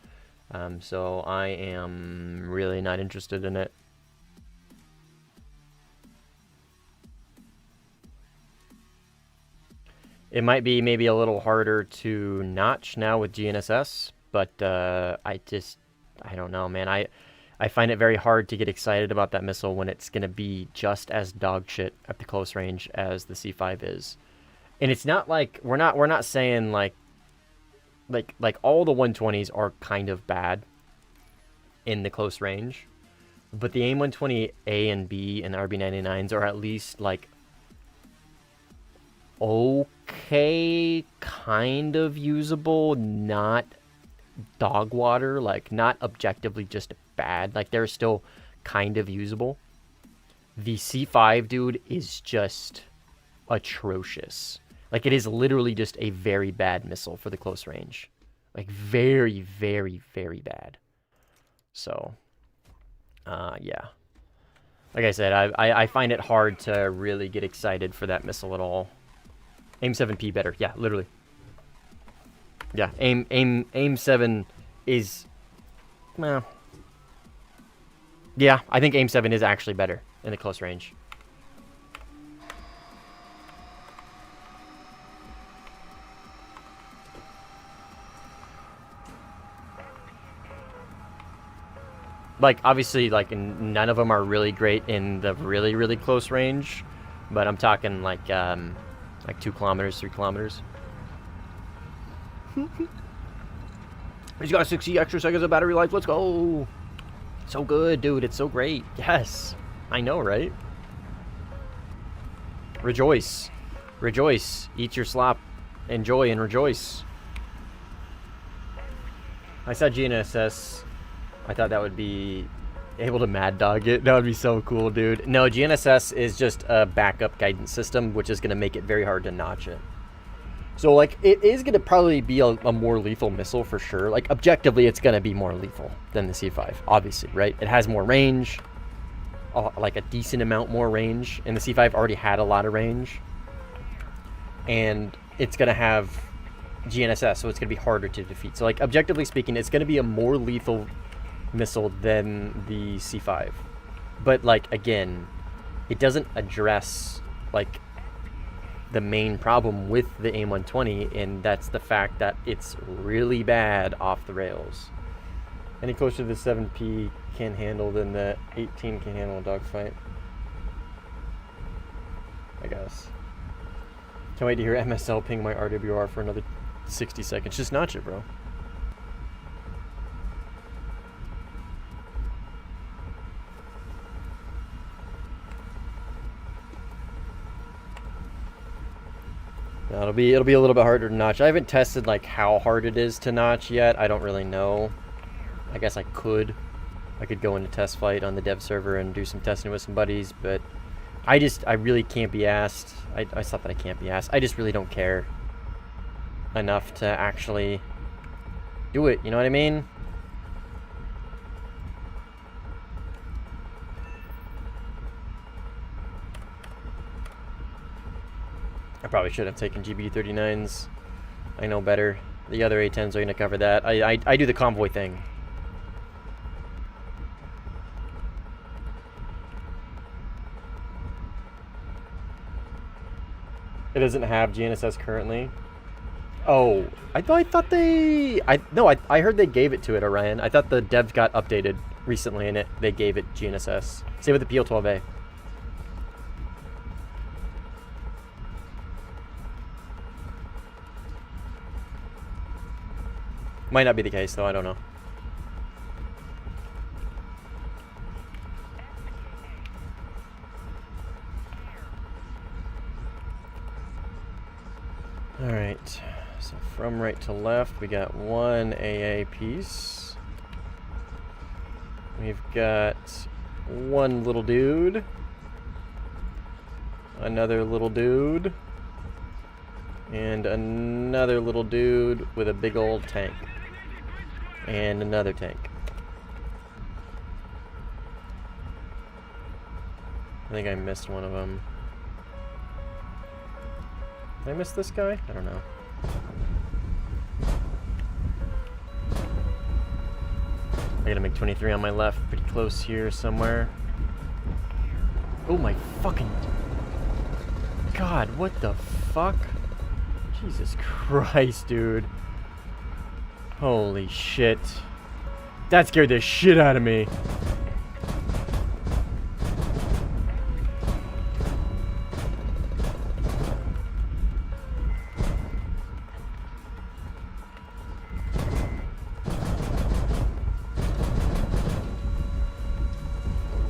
So I am really not interested in it. It might be maybe a little harder to notch now with GNSS, but I don't know, man. I find it very hard to get excited about that missile when it's going to be just as dog shit at the close range as the C5 is. And it's not like we're not saying like all the 120s are kind of bad in the close range, but the AIM-120A and B and the RB-99s are at least like okay, kind of usable, not dog water, like not objectively just bad. Like they're still kind of usable. The C5, dude, is just atrocious. Like it is literally just a very bad missile for the close range. Like very, very, very bad. So, yeah. Like I said, I find it hard to really get excited for that missile at all. AIM-7P better. Yeah, literally. Yeah, AIM-7 is... Well... Yeah, I think AIM-7 is actually better in the close range. Like, obviously, like, none of them are really great in the really, really close range. But I'm talking, like 2 kilometers, 3 kilometers. He's got 60 extra seconds of battery life. Let's go. So good, dude. It's so great. Yes. I know, right? Rejoice. Rejoice. Eat your slop. Enjoy and rejoice. I saw GNSS. I thought that would be able to mad dog it. That would be so cool, dude. No, GNSS is just a backup guidance system, which is going to make it very hard to notch it. So, like, it is going to probably be a more lethal missile for sure. Like, objectively, it's going to be more lethal than the C5, obviously, right? It has more range, like a decent amount more range, and the C5 already had a lot of range. And it's going to have GNSS, so it's going to be harder to defeat. So, like, objectively speaking, it's going to be a more lethal missile than the C5. But, like, again, it doesn't address, like, the main problem with the AIM-120, and that's the fact that it's really bad off the rails. Any closer to the 7P can handle than the 18 can handle a dogfight, I guess. Can't wait to hear MSL ping my RWR for another 60 seconds. Just notch it, bro. It'll be a little bit harder to notch. I haven't tested like how hard it is to notch yet. I don't really know. I guess I could go into test flight on the dev server and do some testing with some buddies, but I really can't be asked. It's not that I can't be asked. I just really don't care enough to actually do it. You know what I mean? I probably should have taken GB39s. I know better. The other A10s are going to cover that. I do the convoy thing. It doesn't have GNSS currently. Oh, I thought they... I heard they gave it to it, Orion. I thought the devs got updated recently and they gave it GNSS. Same with the PL12A. Might not be the case, though. I don't know. Alright. So from right to left, we got one AA piece. We've got one little dude. Another little dude. And another little dude with a big old tank. And another tank. I think I missed one of them. Did I miss this guy? I don't know. I gotta make 23 on my left, pretty close here somewhere. Oh my fucking... God, what the fuck? Jesus Christ, dude. Holy shit. That scared the shit out of me.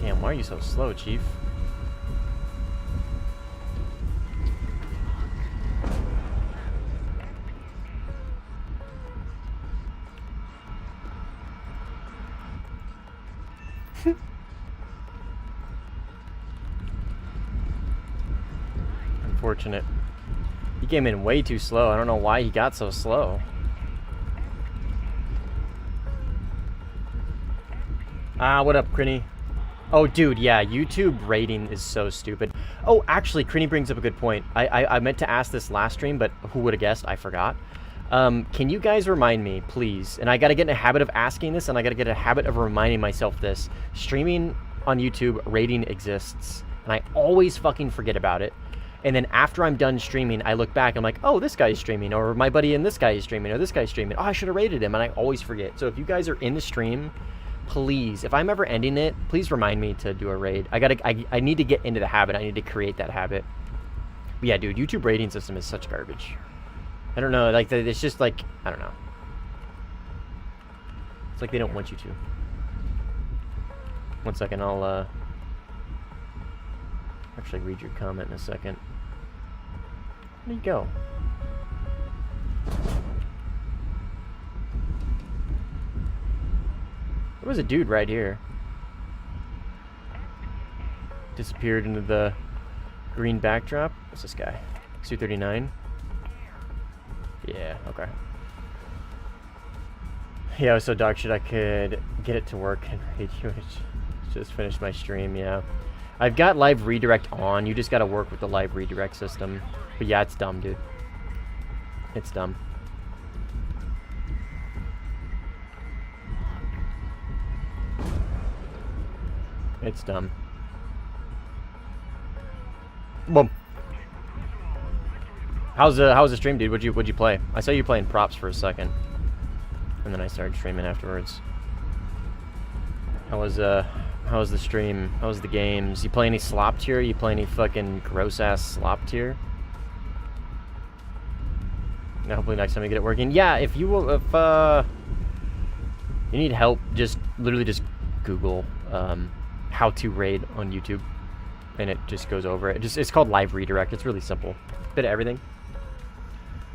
Damn, why are you so slow, Chief? Unfortunate. He came in way too slow. I don't know why he got so slow. Ah, what up, Crinny? Oh, dude, yeah, YouTube rating is so stupid. Oh, actually, Crinny brings up a good point. I meant to ask this last stream, but who would have guessed? I forgot. Can you guys remind me, please? And I got to get in a habit of asking this, and I got to get a habit of reminding myself this. Streaming on YouTube, rating exists, and I always fucking forget about it. And then after I'm done streaming, I look back, I'm like, oh, this guy's streaming, or my buddy and this guy is streaming, or this guy's streaming. Oh, I should have rated him, and I always forget. So if you guys are in the stream, please, if I'm ever ending it, please remind me to do a raid. I need to get into the habit. I need to create that habit. But yeah, dude, YouTube rating system is such garbage. I don't know, like, it's just like, I don't know. It's like they don't want you to. One second, I'll, actually read your comment in a second. Where'd you go? There was a dude right here. Disappeared into the green backdrop. What's this guy? Su-39? Yeah, okay. Yeah, I was so dog shit I could get it to work and radio it. Just finished my stream, yeah. I've got live redirect on. You just gotta work with the live redirect system. But yeah, it's dumb, dude. It's dumb. It's dumb. Boom. How's the stream, dude? What'd you play? I saw you playing props for a second, and then I started streaming afterwards. How was the stream? How was the games? You play any slop tier? You play any fucking gross ass slop tier? Now, hopefully next time we get it working. Yeah, if you need help, just literally just Google how to raid on YouTube, and it just goes over it. It's called live redirect. It's really simple. Bit of everything.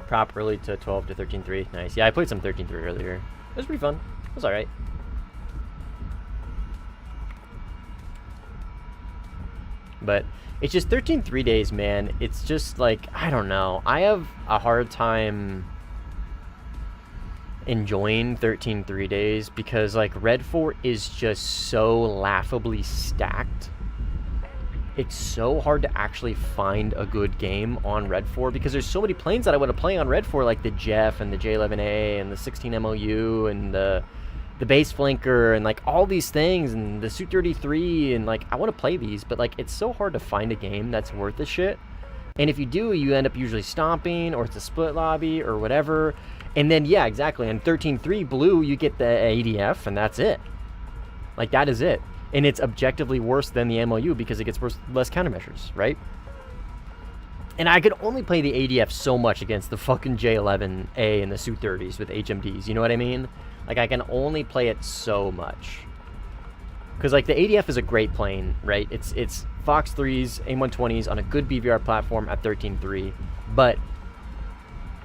Prop early to 12 to 13.3. Nice. Yeah, I played some 13.3 earlier. It was pretty fun. It was alright. But it's just 13.3 days, man. It's just like, I don't know. I have a hard time enjoying 13.3 days because, like, Red 4 is just so laughably stacked. It's so hard to actually find a good game on Red 4 because there's so many planes that I want to play on Red 4, like the Jeff and the J11A and the 16 MOU and the base flanker and like all these things and the Su-33, and like I want to play these, but like it's so hard to find a game that's worth the shit. And if you do, you end up usually stomping, or it's a split lobby or whatever. And then yeah, exactly. On 13.3 blue, you get the ADF, and that's it. Like that is it. And it's objectively worse than the MOU because it gets less countermeasures, right? And I could only play the ADF so much against the fucking J11A and the Su-30s with HMDs. You know what I mean? Like, I can only play it so much. Because, like, the ADF is a great plane, right? It's Fox 3s, AIM-120s on a good BVR platform at 13.3. But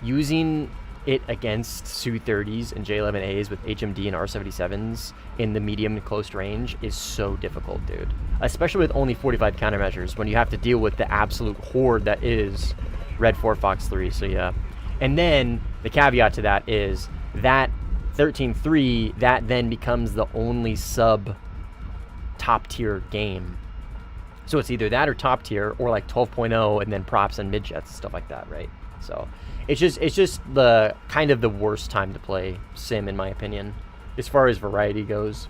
using it against Su-30s and J11As with HMD and R77s in the medium and close range is so difficult, dude. Especially with only 45 countermeasures when you have to deal with the absolute horde that is Red 4 Fox 3. So, yeah. And then the caveat to that is that 13.3, that then becomes the only sub top tier game. So it's either that or top tier, or like 12.0 and then props and mid jets, stuff like that, right? So it's just the kind of the worst time to play sim, in my opinion, as far as variety goes.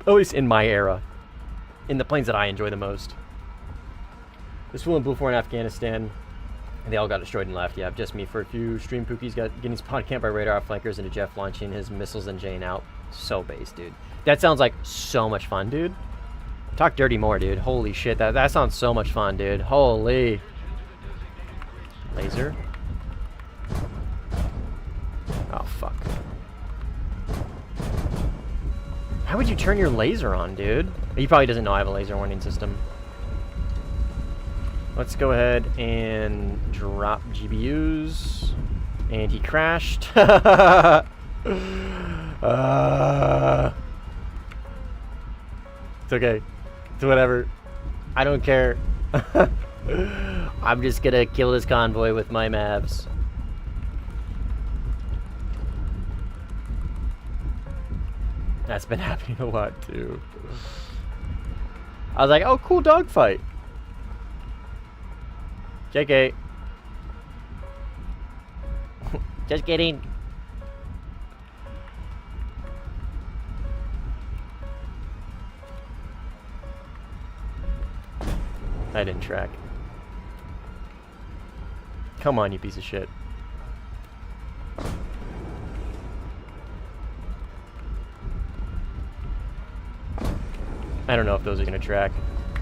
At least in my era, in the planes that I enjoy the most. This fool in Blue 4 in Afghanistan, and they all got destroyed and left. Yeah, just me for a few. Stream Pookies getting spawn camped by radar flankers into Jeff launching his missiles and Jane out. So base, dude. That sounds like so much fun, dude. Talk dirty more, dude. Holy shit, that sounds so much fun, dude. Holy. Laser. Oh, fuck. How would you turn your laser on, dude? He probably doesn't know I have a laser warning system. Let's go ahead and drop GBUs. And he crashed. It's okay. It's whatever. I don't care. I'm just gonna kill this convoy with my Mavs. That's been happening a lot too. I was like, oh, cool dogfight. JK. Just kidding. I didn't track. Come on, you piece of shit. I don't know if those are gonna track.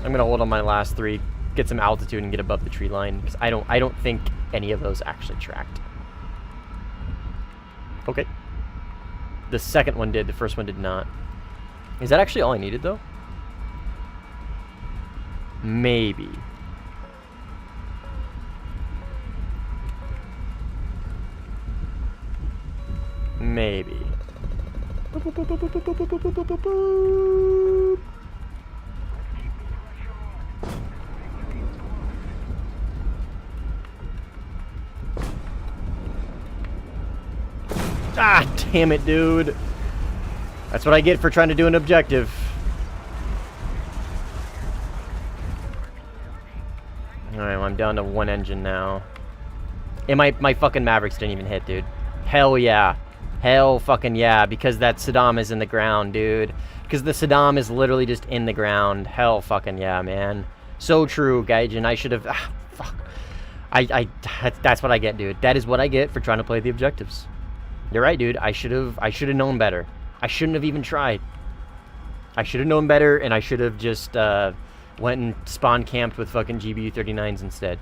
I'm gonna hold on my last three, get some altitude, and get above the tree line because I don't think any of those actually tracked. Okay. The second one did. The first one did not. Is that actually all I needed though? Maybe. Maybe. Ah, damn it, dude. That's what I get for trying to do an objective. Alright, well, I'm down to one engine now. And my fucking Mavericks didn't even hit, dude. Hell yeah. Hell fucking yeah, because that Saddam is in the ground, dude. Because the Saddam is literally just in the ground. Hell fucking yeah, man. So true, Gaijin. I should have... Ah, fuck. That's what I get, dude. That is what I get for trying to play the objectives. You're right, dude. I should have known better. I shouldn't have even tried. I should have known better, and I should have just went and spawn camped with fucking GBU-39s instead.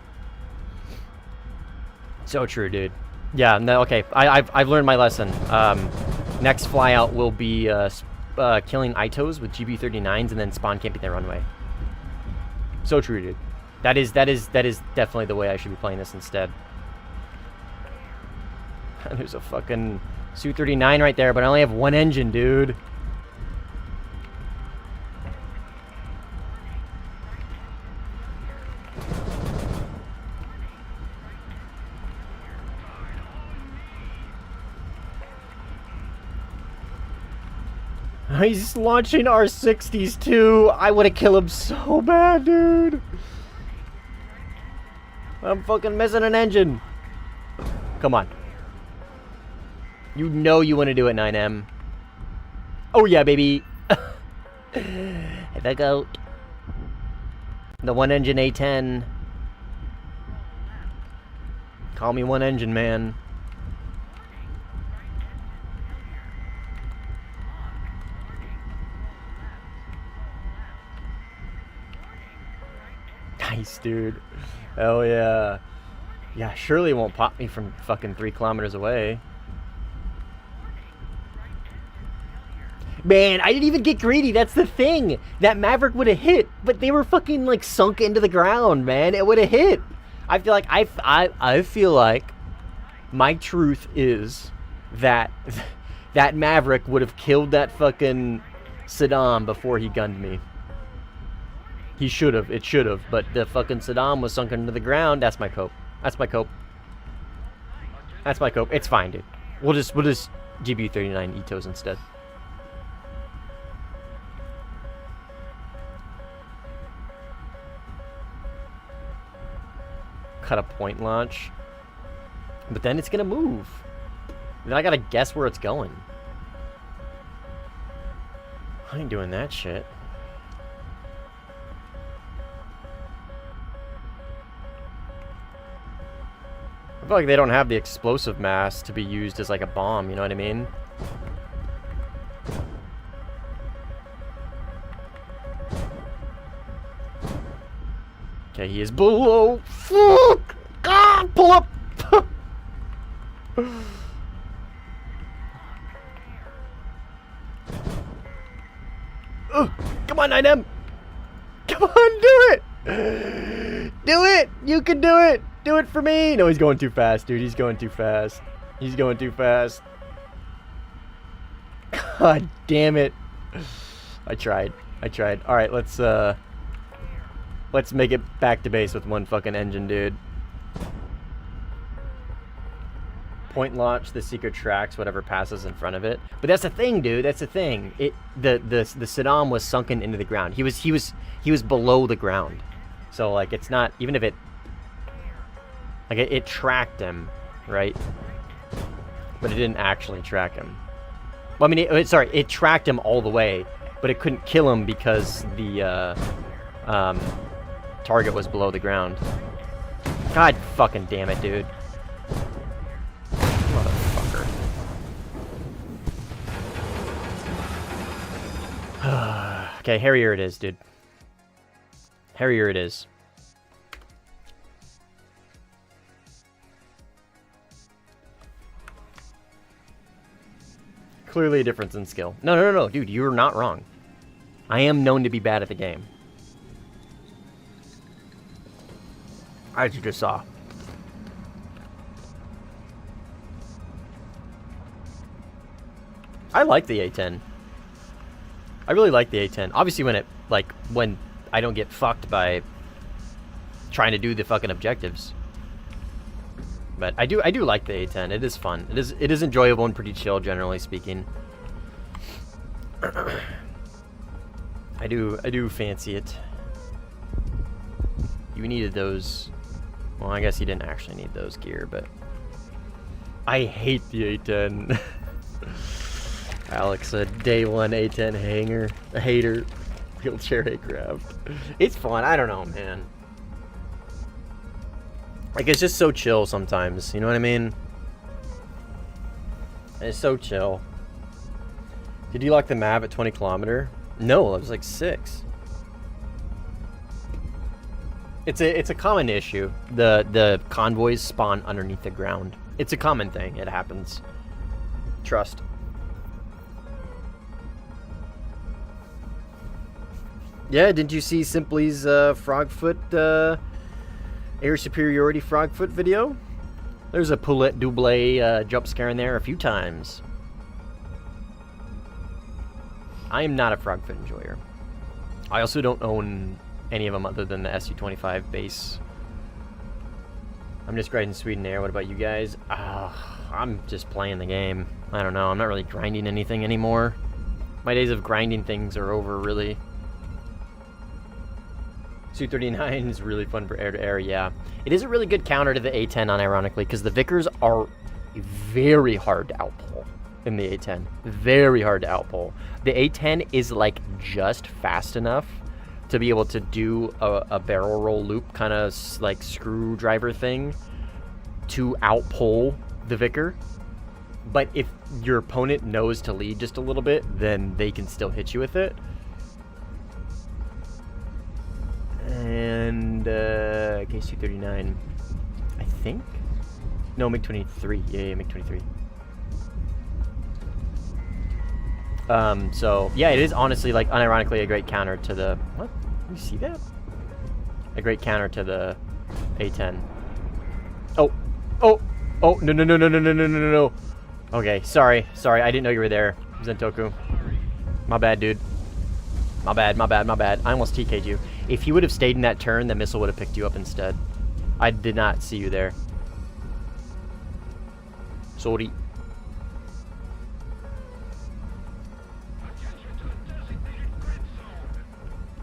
So true, dude. Yeah, no, okay. I've learned my lesson. Next flyout will be killing Itos with GBU-39s and then spawn camping their runway. So true, dude. That is definitely the way I should be playing this instead. There's a fucking Su-39 right there, but I only have one engine, dude. He's launching R60s too. I would have killed him so bad, dude. I'm fucking missing an engine. Come on. You know you want to do it, 9M. Oh yeah, baby. The goat. The one engine A10. Call me one engine man. Nice, dude. Hell yeah. Yeah, surely it won't pop me from fucking 3 kilometers away. Man, I didn't even get greedy. That's the thing. That Maverick would have hit, but they were fucking like sunk into the ground, man. It would have hit. I feel like I feel like my truth is that that Maverick would have killed that fucking Saddam before he gunned me. He should have. It should have. But the fucking Saddam was sunk into the ground. That's my cope. That's my cope. That's my cope. It's fine, dude. We'll just GBU-39 Itos instead. cut a point launch. But then it's gonna move. Then I gotta guess where it's going. I ain't doing that shit. I feel like they don't have the explosive mass to be used as like a bomb, you know what I mean? Okay, he is below. Fuck! God, pull up! Come on, 9M! Come on, do it! Do it! You can do it! Do it for me! No, he's going too fast, dude. He's going too fast. He's going too fast. God damn it. I tried. I tried. Alright, let's make it back to base with one fucking engine, dude. Point launch, the secret tracks whatever passes in front of it. But that's the thing, dude. That's the thing. The Saddam was sunken into the ground. He was below the ground. So like it's not, even if it like it tracked him, right? But it didn't actually track him. Well, I mean, it tracked him all the way, but it couldn't kill him because the target was below the ground. God fucking damn it, dude. Motherfucker. Okay, Harrier it is, dude. Harrier it is. Clearly a difference in skill. No, dude, you're not wrong. I am known to be bad at the game. As you just saw. I like the A10. I really like the A10. Obviously when I don't get fucked by trying to do the fucking objectives. But I do like the A10. It is fun. It is enjoyable and pretty chill, generally speaking. I do fancy it. You needed those. Well, I guess you didn't actually need those gear, but I hate the A10. Alex, a day one A10 hanger, a hater, wheelchair aircraft. It's fun. I don't know, man. Like, it's just so chill sometimes. You know what I mean? It's so chill. Did you lock the map at 20 kilometer? No, it was like 6. It's a common issue. The convoys spawn underneath the ground. It's a common thing. It happens. Trust. Yeah, didn't you see Simply's Frogfoot air superiority Frogfoot video? There's a Poulette Double jump scare in there a few times. I am not a Frogfoot enjoyer. I also don't own any of them other than the SU-25 base. I'm just grinding Sweden Air. What about you guys? I'm just playing the game. I don't know. I'm not really grinding anything anymore. My days of grinding things are over, really. Su-39 is really fun for air-to-air, yeah. It is a really good counter to the A-10, unironically, because the Vickers are very hard to outpull in the A-10. Very hard to outpull. The A-10 is, like, just fast enough to be able to do a barrel roll loop kind of, like, screwdriver thing to outpull the Vicker. But if your opponent knows to lead just a little bit, then they can still hit you with it. And KC-39, I think? No, MiG-23. Yeah, MiG-23. So, yeah, it is honestly, like, unironically a great counter to the... What? You see that? A great counter to the A-10. Oh! No. Okay, sorry. I didn't know you were there, Zentoku. My bad, dude. My bad. I almost TK'd you. If you would have stayed in that turn, the missile would have picked you up instead. I did not see you there. Sorry.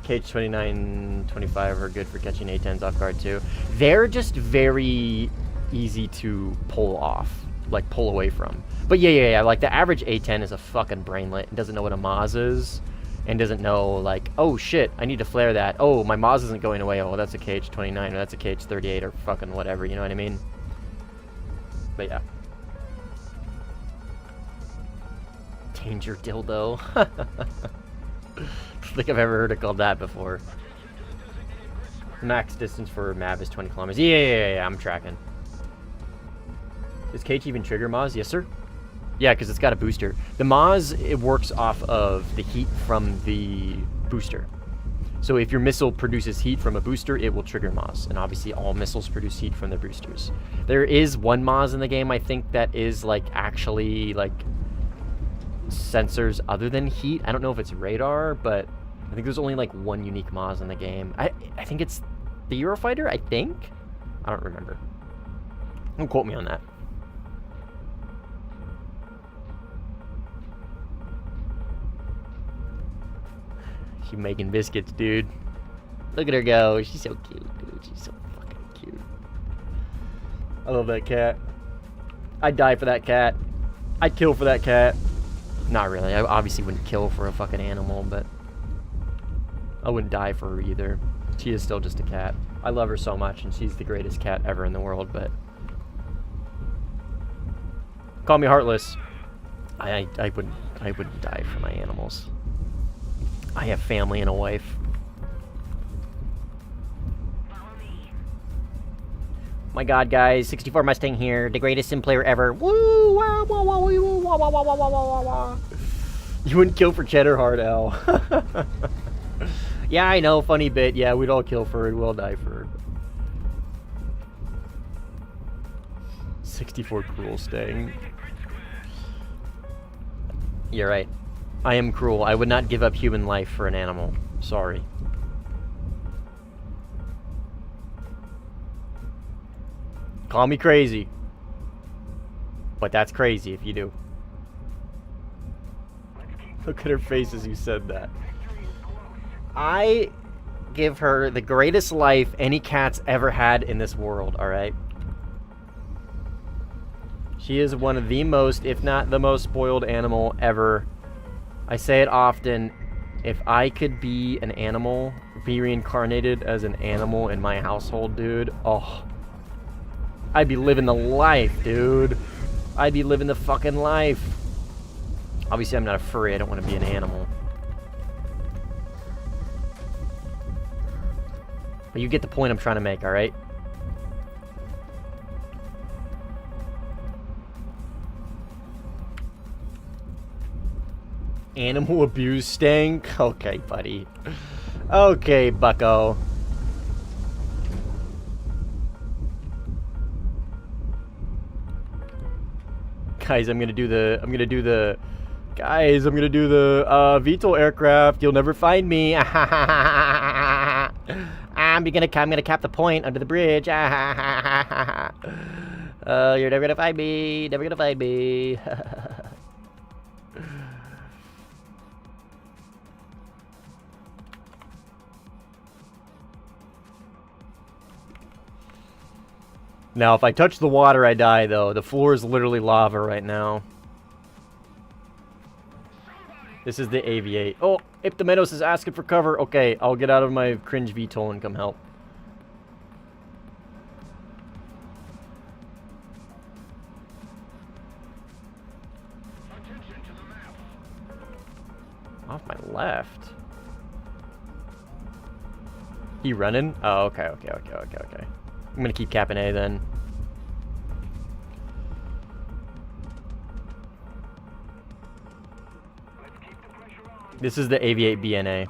KH-29, 25 are good for catching A-10s off guard too. They're just very easy to pull off, like pull away from. But yeah. Like the average A-10 is a fucking brainlet and doesn't know what a Maz is, and doesn't know like, oh shit, I need to flare that. Oh, my Maz isn't going away. Oh, that's a KH-29 or that's a KH-38 or fucking whatever. You know what I mean? But yeah. Danger dildo. I don't think I've ever heard it called that before. Max distance for MAV is 20 kilometers. Yeah, I'm tracking. Does KH even trigger Maz? Yes, sir. Yeah, because it's got a booster. The Maz, it works off of the heat from the booster. So if your missile produces heat from a booster, it will trigger Maz. And obviously all missiles produce heat from their boosters. There is one Maz in the game, I think, that is like actually like sensors other than heat. I don't know if it's radar, but I think there's only like one unique Maz in the game. I think it's the Eurofighter, I think? I don't remember. Don't quote me on that. She's making biscuits, dude. Look at her go. She's so cute, dude. She's so fucking cute. I love that cat. I'd die for that cat. I'd kill for that cat. Not really. I obviously wouldn't kill for a fucking animal, but I wouldn't die for her either. She is still just a cat. I love her so much, and she's the greatest cat ever in the world, but call me heartless. I wouldn't die for my animals. I have family and a wife. My god, guys, 64 Mustang here, the greatest sim player ever. Woo! Wah, wah, wah, wee, woo, wah, wah, wah, wah, wah, wah, wah. You wouldn't kill for cheddar hard, L. Yeah, I know, funny bit. Yeah, we'd all kill for her. We'll die for her. 64 cruel Stang. You're right. I am cruel. I would not give up human life for an animal. Sorry. Call me crazy. But that's crazy if you do. Look at her face as you said that. I give her the greatest life any cat's ever had in this world, alright? She is one of the most, if not the most spoiled animal ever. I say it often, if I could be an animal, be reincarnated as an animal in my household, dude, oh, I'd be living the life, dude. I'd be living the fucking life. Obviously, I'm not a furry. I don't want to be an animal. But you get the point I'm trying to make, alright? Animal abuse stank? Okay, buddy. Okay, bucko. Guys, I'm gonna do the VTOL aircraft. You'll never find me. I'm gonna cap the point under the bridge. You're never gonna find me. Never gonna find me. Now, if I touch the water, I die, though. The floor is literally lava right now. This is the Aviate. Oh, Iptomenos is asking for cover. Okay, I'll get out of my cringe VTOL and come help. Off my left. He running? Oh, okay. I'm gonna keep capping A then. This is the Aviate BNA.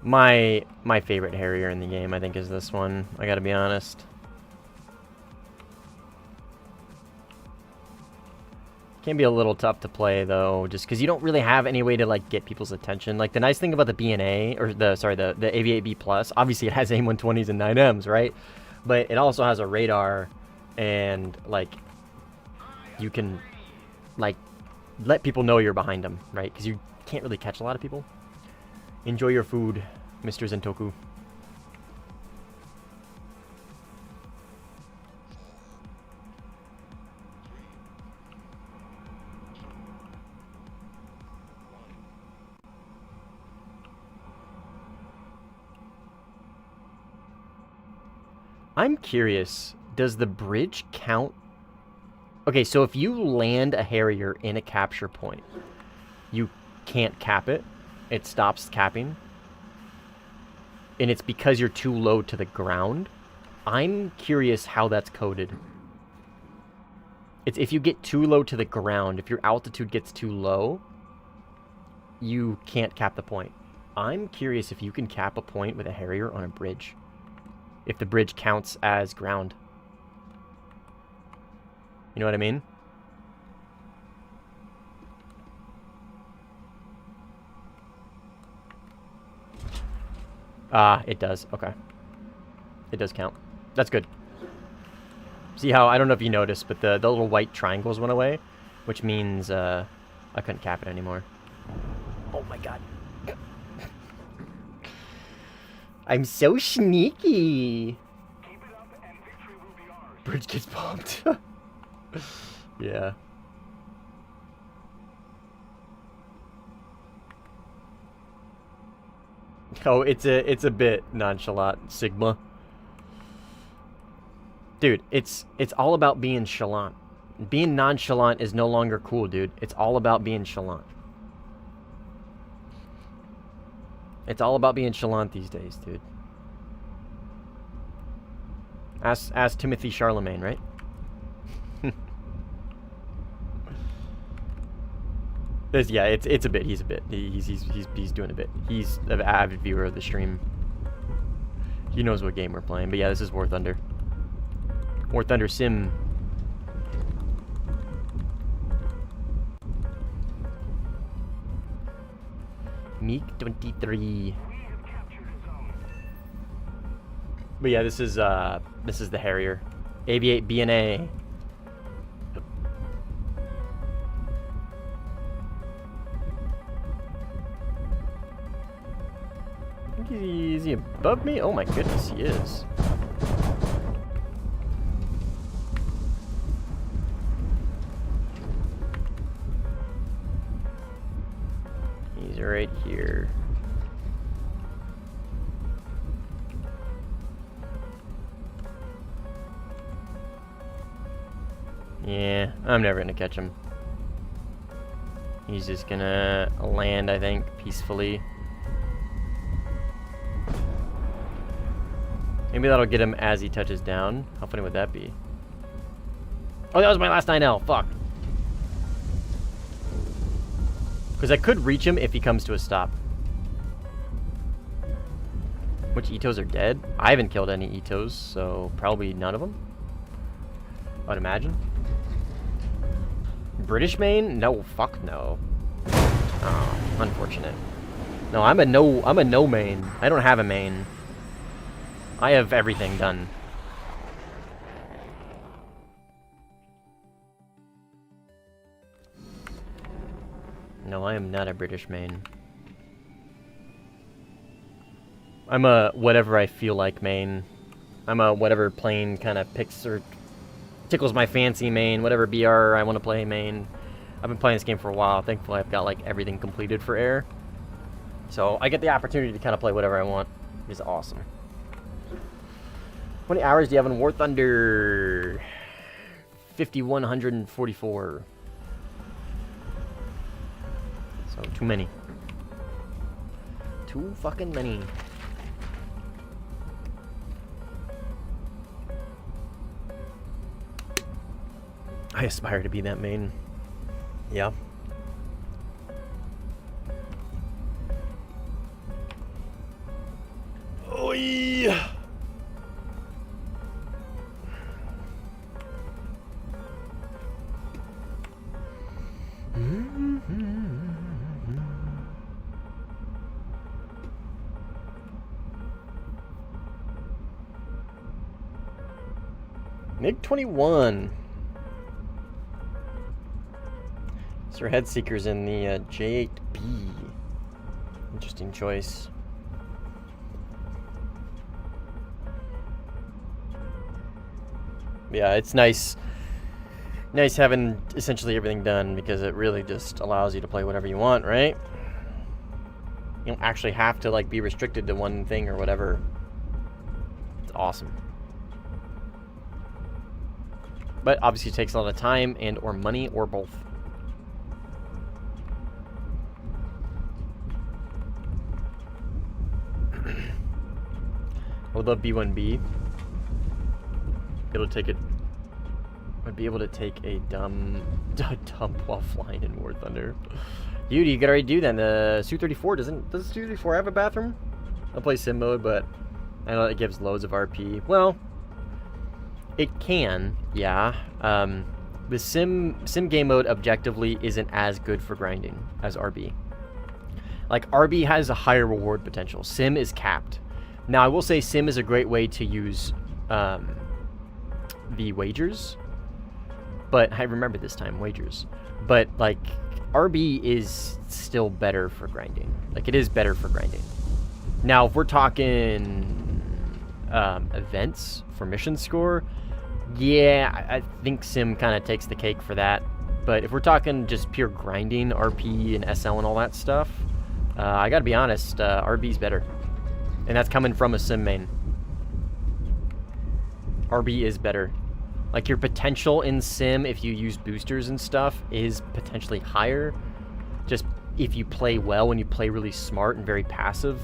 My favorite Harrier in the game, I think, is this one. I gotta be honest. Can be a little tough to play though, just because you don't really have any way to like get people's attention. Like the nice thing about the BNA, or the Aviate B Plus, obviously it has AIM-120s and 9Ms, right? But it also has a radar and like you can, like, let people know you're behind them, right? Because you can't really catch a lot of people. Enjoy your food, Mr. Zentoku. I'm curious, does the bridge count? Okay, so if you land a Harrier in a capture point, you can't cap it. It stops capping. And it's because you're too low to the ground. I'm curious how that's coded. It's if you get too low to the ground, if your altitude gets too low, you can't cap the point. I'm curious if you can cap a point with a Harrier on a bridge. If the bridge counts as ground. You know what I mean? It does. Okay. It does count. That's good. See how, I don't know if you noticed, but the little white triangles went away, which means I couldn't cap it anymore. Oh my god. I'm so sneaky. Bridge gets bombed. Yeah. Oh, it's a bit nonchalant, Sigma. Dude, it's all about being chalant. Being nonchalant is no longer cool, dude. It's all about being chalant. It's all about being chalant these days, dude. Ask Timothy Charlemagne, right? Yeah, it's a bit. He's a bit. He's doing a bit. He's an avid viewer of the stream. He knows what game we're playing. But yeah, this is Warthunder. Warthunder Sim. Meek 23. But yeah, this is the Harrier. Aviate BNA. Is he above me? Oh my goodness, he is. He's right here. Yeah, I'm never gonna catch him. He's just gonna land, I think, peacefully. Maybe that'll get him as he touches down. How funny would that be? Oh, that was my last 9L. Fuck. Because I could reach him if he comes to a stop. Which Itos are dead? I haven't killed any Itos, so probably none of them. I'd imagine. British main? No, fuck no. Oh, unfortunate. No, I'm a no main. I don't have a main. I have everything done. No, I am not a British main. I'm a whatever I feel like main. I'm a whatever plane kind of picks or tickles my fancy main, whatever BR I want to play main. I've been playing this game for a while. Thankfully, I've got like everything completed for air. So I get the opportunity to kind of play whatever I want. It's awesome. How many hours do you have in Warthunder? 5,144. So too many. Too fucking many. I aspire to be that main. Yeah. Oh yeah. MiG-21. Sir Headseeker's in the J8B. Interesting choice. Yeah, it's nice having essentially everything done, because it really just allows you to play whatever you want, right? You don't actually have to like be restricted to one thing or whatever. It's awesome. But obviously it takes a lot of time and or money or both. I would love B1B. It'll take it. I'd be able to take a dump while flying in Warthunder. Dude, you could already do that. The Su-34 does the Su-34 have a bathroom? I'll play sim mode, but I know it gives loads of RP. Well, it can, yeah. The sim game mode objectively isn't as good for grinding as RB. Like, RB has a higher reward potential. Sim is capped. Now, I will say sim is a great way to use the wagers. But I remember this time, wagers. But, like, RB is still better for grinding. Like, it is better for grinding. Now, if we're talking events for mission score, yeah, I think sim kind of takes the cake for that. But if we're talking just pure grinding, RP and SL and all that stuff, I gotta be honest, RB's better. And that's coming from a sim main. RB is better. Like, your potential in sim, if you use boosters and stuff, is potentially higher. Just if you play well and you play really smart and very passive.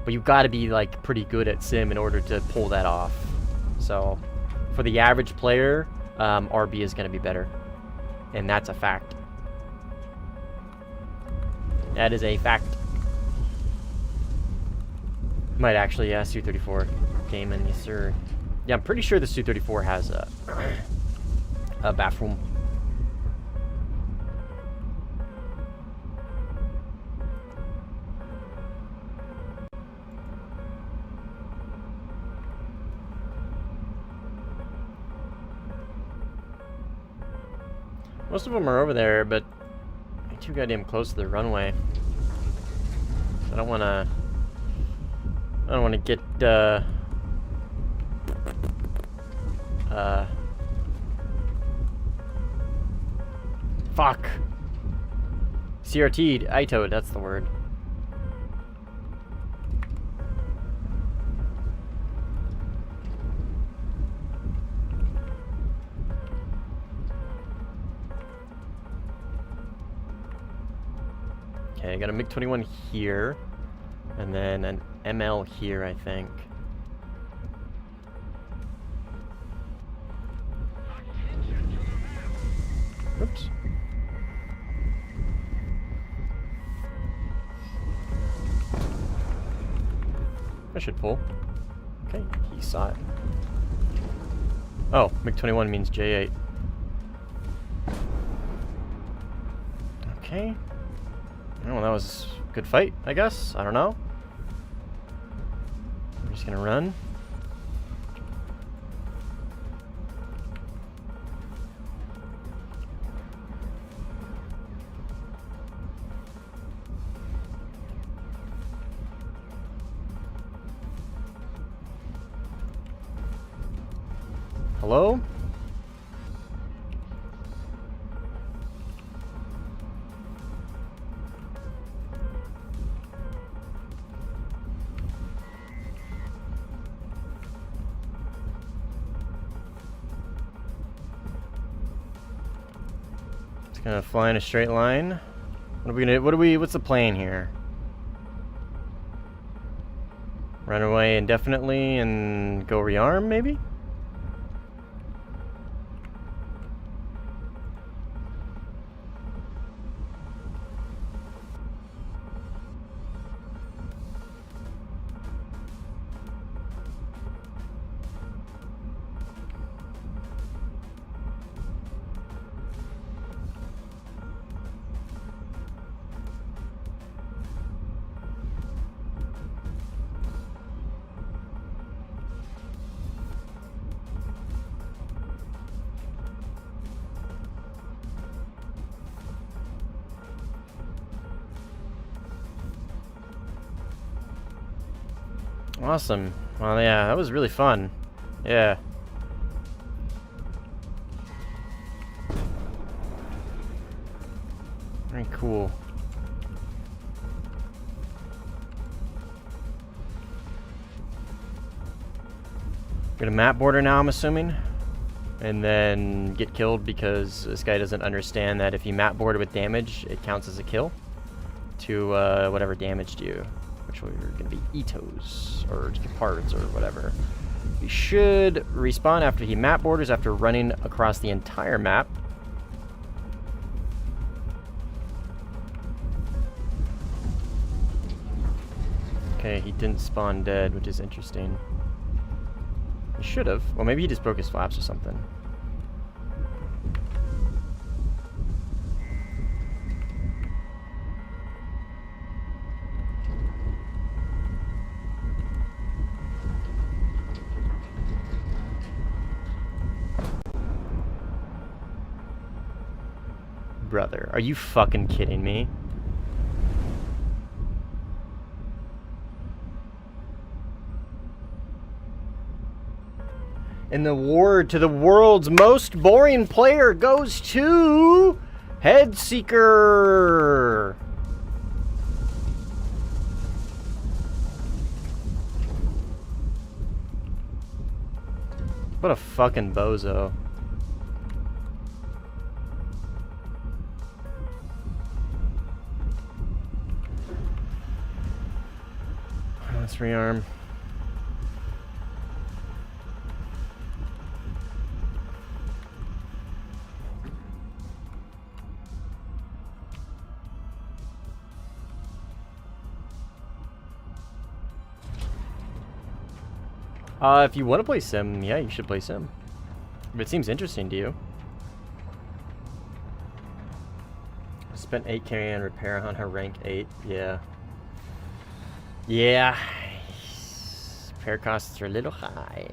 But you've got to be, like, pretty good at sim in order to pull that off. So, for the average player, RB is going to be better. And that's a fact. That is a fact. Might actually, yeah, Su-34 gaming, yes sir. Yeah, I'm pretty sure the Su-34 has a bathroom. Most of them are over there, but I'm too goddamn close to the runway. I don't want to get fuck. CRT'd, ITO'd, that's the word. Okay, I got a MiG-21 here, and then an ML here, I think. Oops. I should pull. Okay, he saw it. Oh, MiG-21 means J8. Okay. Oh, well, that was a good fight, I guess. I don't know. I'm just gonna run. Hello? It's gonna fly in a straight line. What's the plan here? Run away indefinitely and go rearm, maybe? Awesome. Well, yeah, that was really fun. Yeah. Very cool. Get a map border now, I'm assuming. And then get killed because this guy doesn't understand that if you map border with damage, it counts as a kill to whatever damaged you, which are going to be Itos or parts or whatever. He should respawn after he map borders after running across the entire map. Okay, he didn't spawn dead, which is interesting. He should have. Well, maybe he just broke his flaps or something. Brother, are you fucking kidding me? And the award to the world's most boring player goes to Headseeker. What a fucking bozo. Let's rearm. If you want to play Sim, yeah, you should play Sim. If it seems interesting to you. Spent 8k on repair on her rank 8, yeah. Yeah. Repair costs are a little high.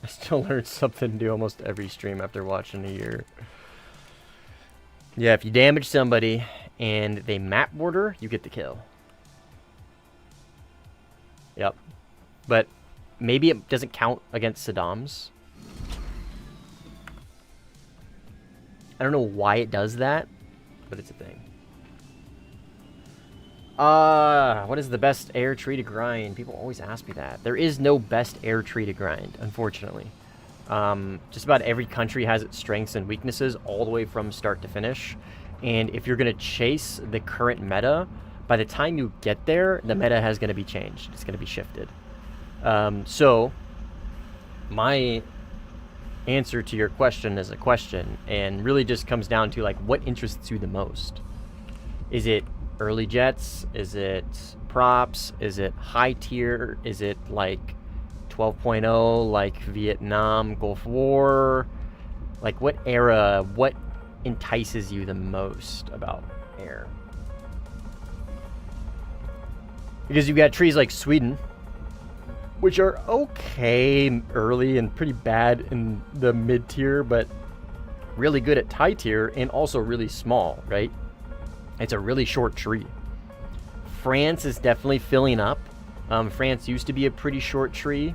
I still learn something new almost every stream after watching a year. Yeah, if you damage somebody and they map border, you get the kill. Yep. But maybe it doesn't count against Saddam's. I don't know why it does that, but it's a thing. What is the best air tree to grind? People always ask me that. There is no best air tree to grind, unfortunately. Just about every country has its strengths and weaknesses all the way from start to finish. And if you're going to chase the current meta, by the time you get there, the meta is going to be changed. It's going to be shifted. So, my answer to your question is a question, and really just comes down to, like, what interests you the most? Is it early jets? Is it props? Is it high tier? Is it like 12.0, like Vietnam, Gulf War? Like, what era, what entices you the most about air? Because you've got trees like Sweden, which are okay early and pretty bad in the mid tier, but really good at high tier and also really small, right? It's a really short tree. France is definitely filling up. France used to be a pretty short tree,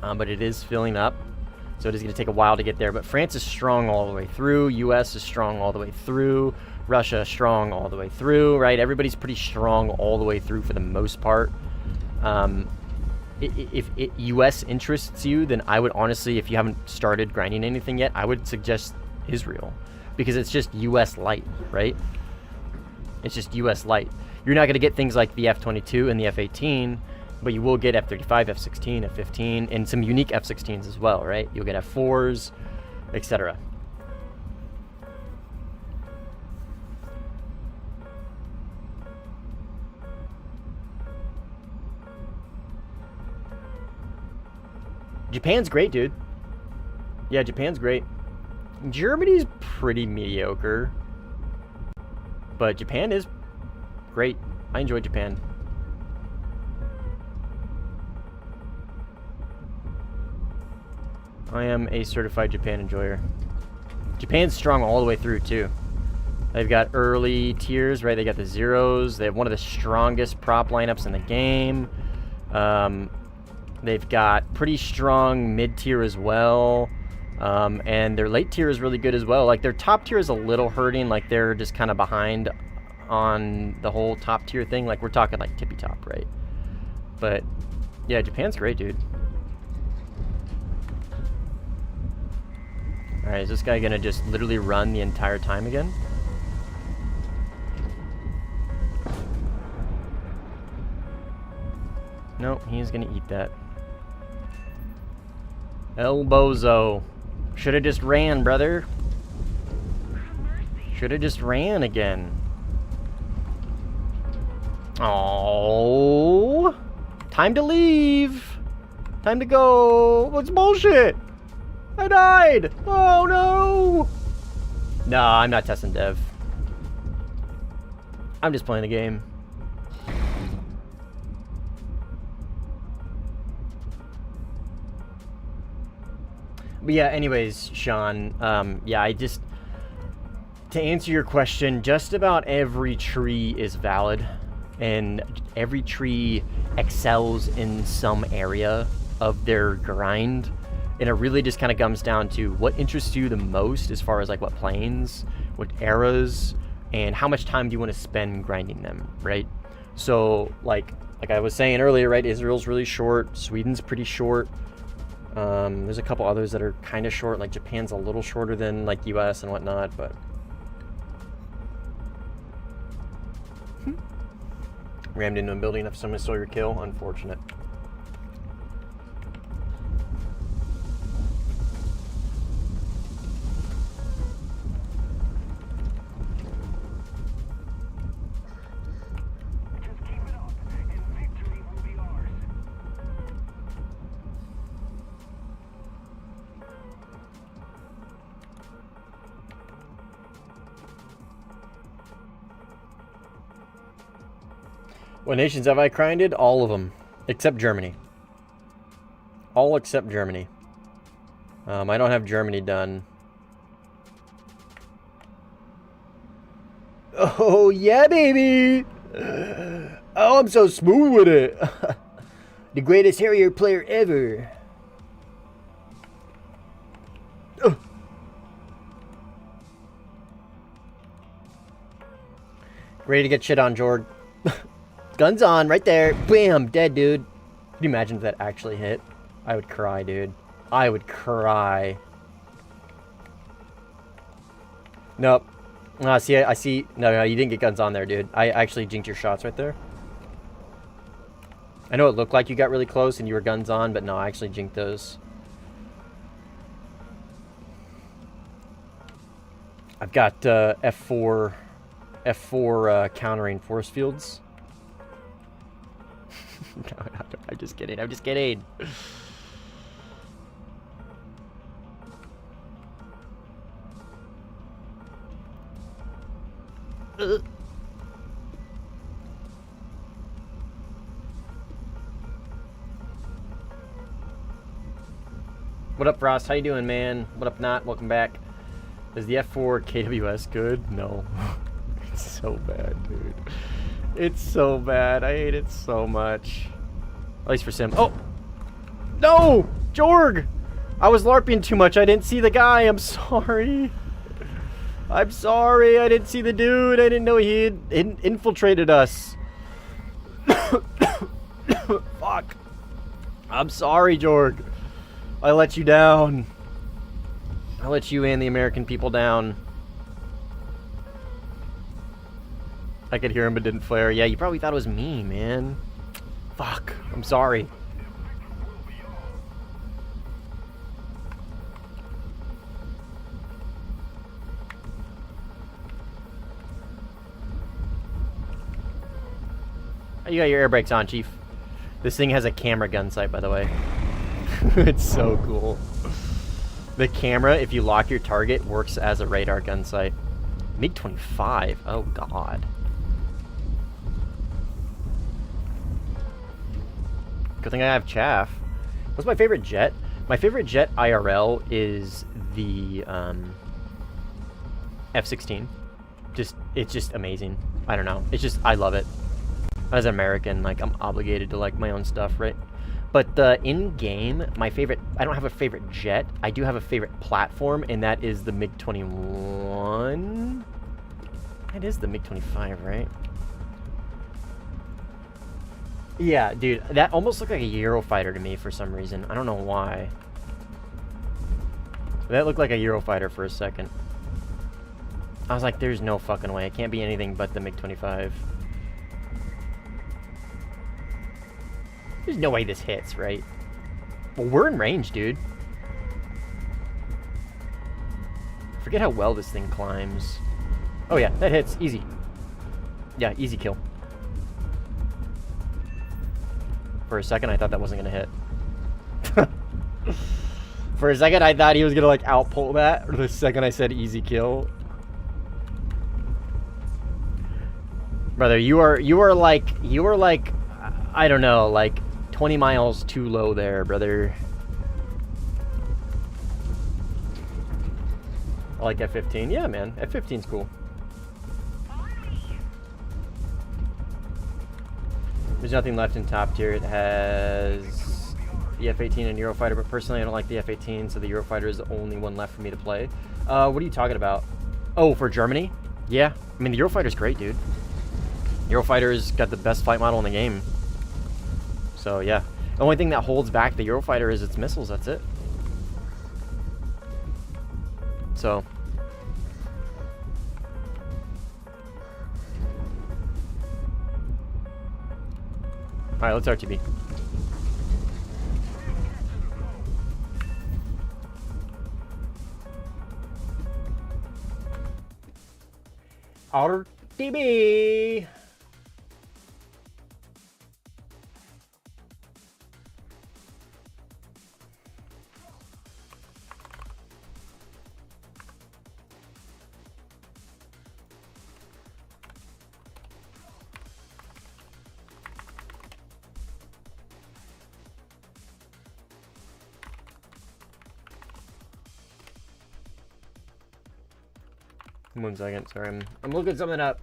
but it is filling up. So it is going to take a while to get there. But France is strong all the way through. US is strong all the way through. Russia is strong all the way through, right? Everybody's pretty strong all the way through for the most part. If US interests you, then I would honestly, if you haven't started grinding anything yet, I would suggest Israel. Because it's just US light, right? It's just US light. You're not going to get things like the F-22 and the F-18, but you will get F-35, F-16, F-15, and some unique F-16s as well, right? You'll get F-4s, etc. Japan's great, dude. Yeah, Japan's great. Germany's pretty mediocre. But Japan is great. I enjoy Japan. I am a certified Japan enjoyer. Japan's strong all the way through, too. They've got early tiers, right? They got the zeros. They have one of the strongest prop lineups in the game. They've got pretty strong mid-tier as well. And their late tier is really good as well. Like, their top tier is a little hurting. Like, they're just kind of behind on the whole top tier thing. Like, we're talking, like, tippy top, right? But, yeah, Japan's great, dude. Alright, is this guy gonna just literally run the entire time again? Nope, he's gonna eat that. El Bozo. Should've just ran, brother. Should've just ran again. Oh, time to leave. Time to go. What's bullshit? I died. Oh no. Nah, I'm not testing dev. I'm just playing the game. But yeah, anyways, Sean, yeah, to answer your question, just about every tree is valid, and every tree excels in some area of their grind, and it really just kind of comes down to what interests you the most as far as, like, what planes, what eras, and how much time do you want to spend grinding them, right? So, like I was saying earlier, right, Israel's really short, Sweden's pretty short. There's a couple others that are kind of short, like Japan's a little shorter than, like, US and whatnot, but rammed into a building after someone stole your kill. Unfortunate. What nations have I grinded? All of them, except Germany. All except Germany. I don't have Germany done. Oh, yeah, baby! Oh, I'm so smooth with it. The greatest Harrier player ever. Ready to get shit on, Jorg. Guns on, right there. Bam, dead, dude. Can you imagine if that actually hit? I would cry, dude. I would cry. Nope. See, I see. No, you didn't get guns on there, dude. I actually jinked your shots right there. I know it looked like you got really close and you were guns on, but no, I actually jinked those. I've got F4 countering force fields. No, I'm just kidding. I'm just kidding. What up, Frost? How you doing, man? What up, Not? Welcome back. Is the F4 KWS good? No. It's so bad, dude. It's so bad. I hate it so much. At least for Sim. Oh! No! Jorg! I was LARPing too much. I didn't see the guy. I'm sorry. I'm sorry. I didn't see the dude. I didn't know he had infiltrated us. Fuck. I'm sorry, Jorg. I let you down. I let you and the American people down. I could hear him but didn't flare. Yeah, you probably thought it was me, man. Fuck. I'm sorry. You got your air brakes on, Chief. This thing has a camera gun sight, by the way. It's so cool. The camera, if you lock your target, works as a radar gun sight. MiG-25. Oh, God. Good thing I have chaff. What's my favorite jet? My favorite jet IRL is the F-16. It's just amazing. I don't know. It's just, I love it. As an American, like, I'm obligated to like my own stuff, right? But in-game, my favorite, I don't have a favorite jet. I do have a favorite platform, and that is the MiG-21. It is the MiG-25, right? Yeah, dude, that almost looked like a Eurofighter to me for some reason. I don't know why. That looked like a Eurofighter for a second. I was like, there's no fucking way. It can't be anything but the MiG-25. There's no way this hits, right? Well, we're in range, dude. Forget how well this thing climbs. Oh yeah, that hits. Easy. Yeah, easy kill. For a second, I thought that wasn't gonna hit. For a second, I thought he was gonna like outpull that. Or the second I said easy kill. Brother, you are like, I don't know, like 20 miles too low there, brother. I like F-15. Yeah, man. F-15's cool. There's nothing left in top tier. It has the F-18 and Eurofighter, but personally I don't like the F-18, so the Eurofighter is the only one left for me to play. What are you talking about? Oh, for Germany? Yeah. I mean, the Eurofighter's great, dude. Eurofighter's got the best fight model in the game. So, yeah. The only thing that holds back the Eurofighter is its missiles, that's it. So... Alright, let's RTB. RTB! One second, sorry, I'm looking something up.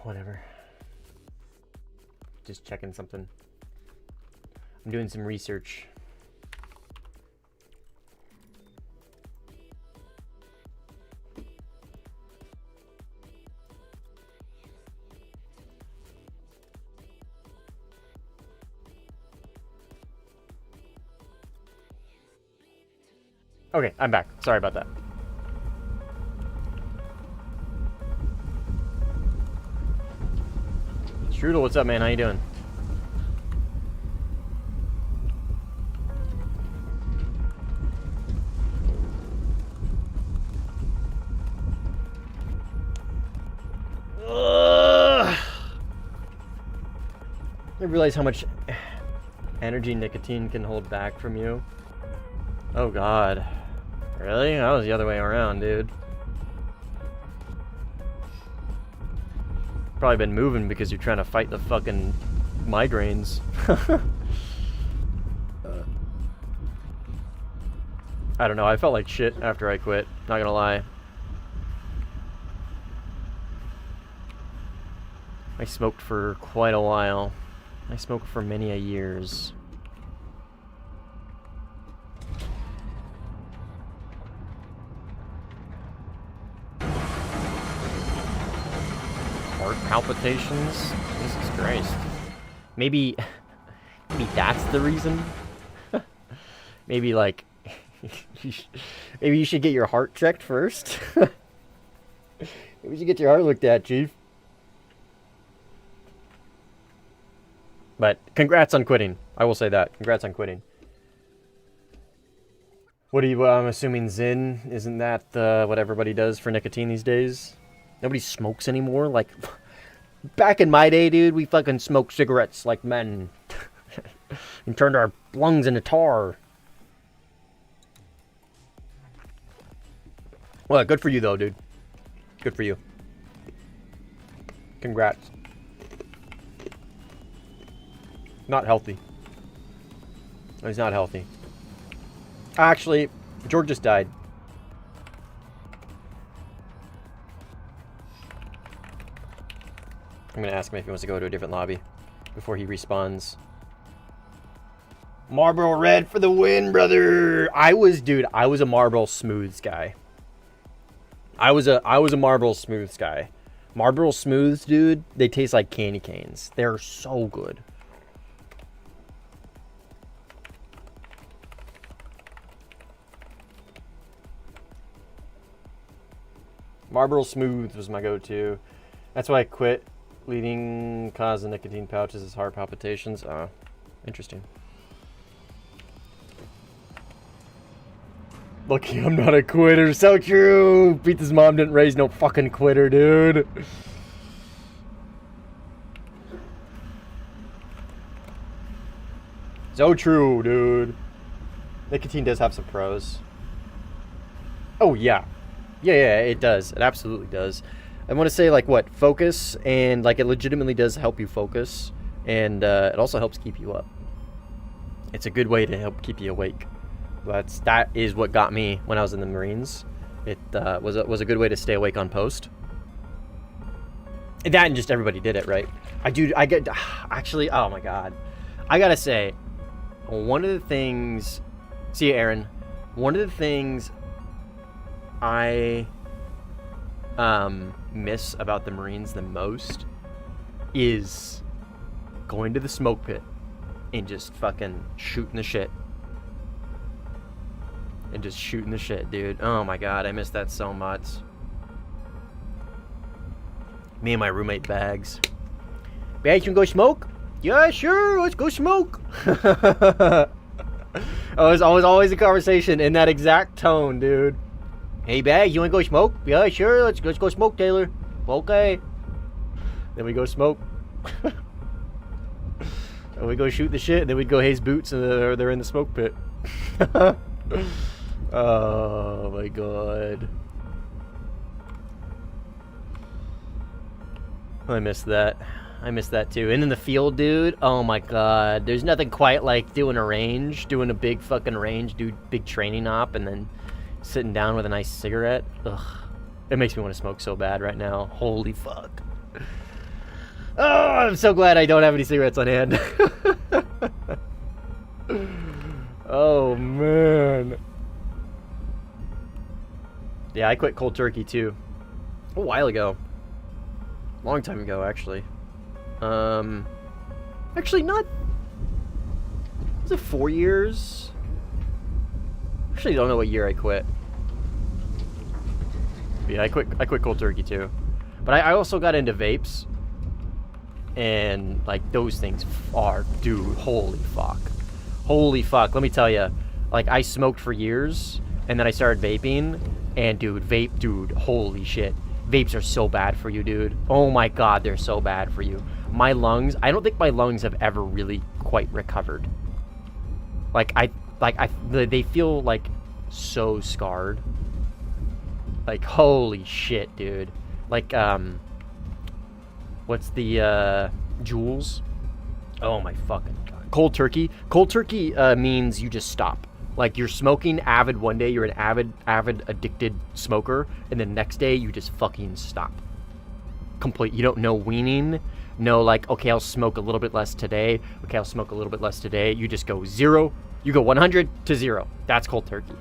Whatever. Just checking something. I'm doing some research. Okay, I'm back. Sorry about that. Strudel, what's up, man? How you doing? Ugh. I realize how much energy nicotine can hold back from you. Oh god. Really? That was the other way around, dude. Probably been moving because you're trying to fight the fucking migraines. I don't know, I felt like shit after I quit, not gonna lie. I smoked for quite a while. I smoked for many a years. Heart palpitations? Jesus Christ. Maybe that's the reason? Maybe like, maybe you should get your heart checked first? Maybe you should get your heart looked at, Chief. But congrats on quitting. I will say that. Congrats on quitting. What do you, I'm assuming Zyn, isn't that what everybody does for nicotine these days? Nobody smokes anymore? Like, back in my day, dude, we fucking smoked cigarettes like men. And turned our lungs into tar. Well, good for you, though, dude. Good for you. Congrats. Not healthy. He's not healthy. Actually, George just died. I'm gonna ask him if he wants to go to a different lobby before he respawns. Marlboro Red for the win, brother! I was a Marlboro Smooths guy. I was a Marlboro Smooths guy. Marlboro Smooths, dude, they taste like candy canes. They're so good. Marlboro Smooth was my go-to. That's why I quit. Leading cause of nicotine pouches is heart palpitations. Interesting. Lucky I'm not a quitter. So true. Pete's mom didn't raise no fucking quitter, dude. So true, dude. Nicotine does have some pros. Oh, yeah. Yeah, it does. It absolutely does. I want to say, like, what? Focus, and, like, it legitimately does help you focus, and it also helps keep you up. It's a good way to help keep you awake. That is what got me when I was in the Marines. It was a good way to stay awake on post. And that and just everybody did it, right? Actually, oh my God. I gotta say, one of the things, see you, Aaron, one of the things I miss about the Marines the most is going to the smoke pit and just fucking shooting the shit. And just shooting the shit, dude. Oh my God, I miss that so much. Me and my roommate Bags. Bags, you can go smoke? Yeah, sure, let's go smoke. It was always a conversation in that exact tone, dude. Hey, Bags, you want to go smoke? Yeah, sure, let's go smoke, Taylor. Okay. Then we go smoke. And we go shoot the shit, and then we'd go haze boots, and they're in the smoke pit. Oh my God. I miss that. I miss that too. And in the field, dude, oh my God. There's nothing quite like doing a big fucking range, big training op, and then sitting down with a nice cigarette. Ugh. It makes me want to smoke so bad right now. Holy fuck. Oh, I'm so glad I don't have any cigarettes on hand. Oh, man. Yeah, I quit cold turkey, too. A while ago. Long time ago, actually. Actually, not... Was it 4 years? Actually, don't know what year I quit. But yeah, I quit cold turkey, too. But I also got into vapes. And, like, those things are... Dude, holy fuck. Holy fuck, let me tell you. Like, I smoked for years, and then I started vaping, and dude, holy shit. Vapes are so bad for you, dude. Oh my God, they're so bad for you. My lungs, I don't think my lungs have ever really quite recovered. They feel, like, so scarred. Like, holy shit, dude. Like, what's the, Juuls? Oh my fucking God. Cold turkey. Cold turkey means you just stop. Like, you're smoking avid one day, you're an avid addicted smoker, and the next day you just fucking stop. Complete. You don't know weaning. No, like, okay, I'll smoke a little bit less today. Okay, I'll smoke a little bit less today. You just go 0. You go 100 to 0. That's cold turkey.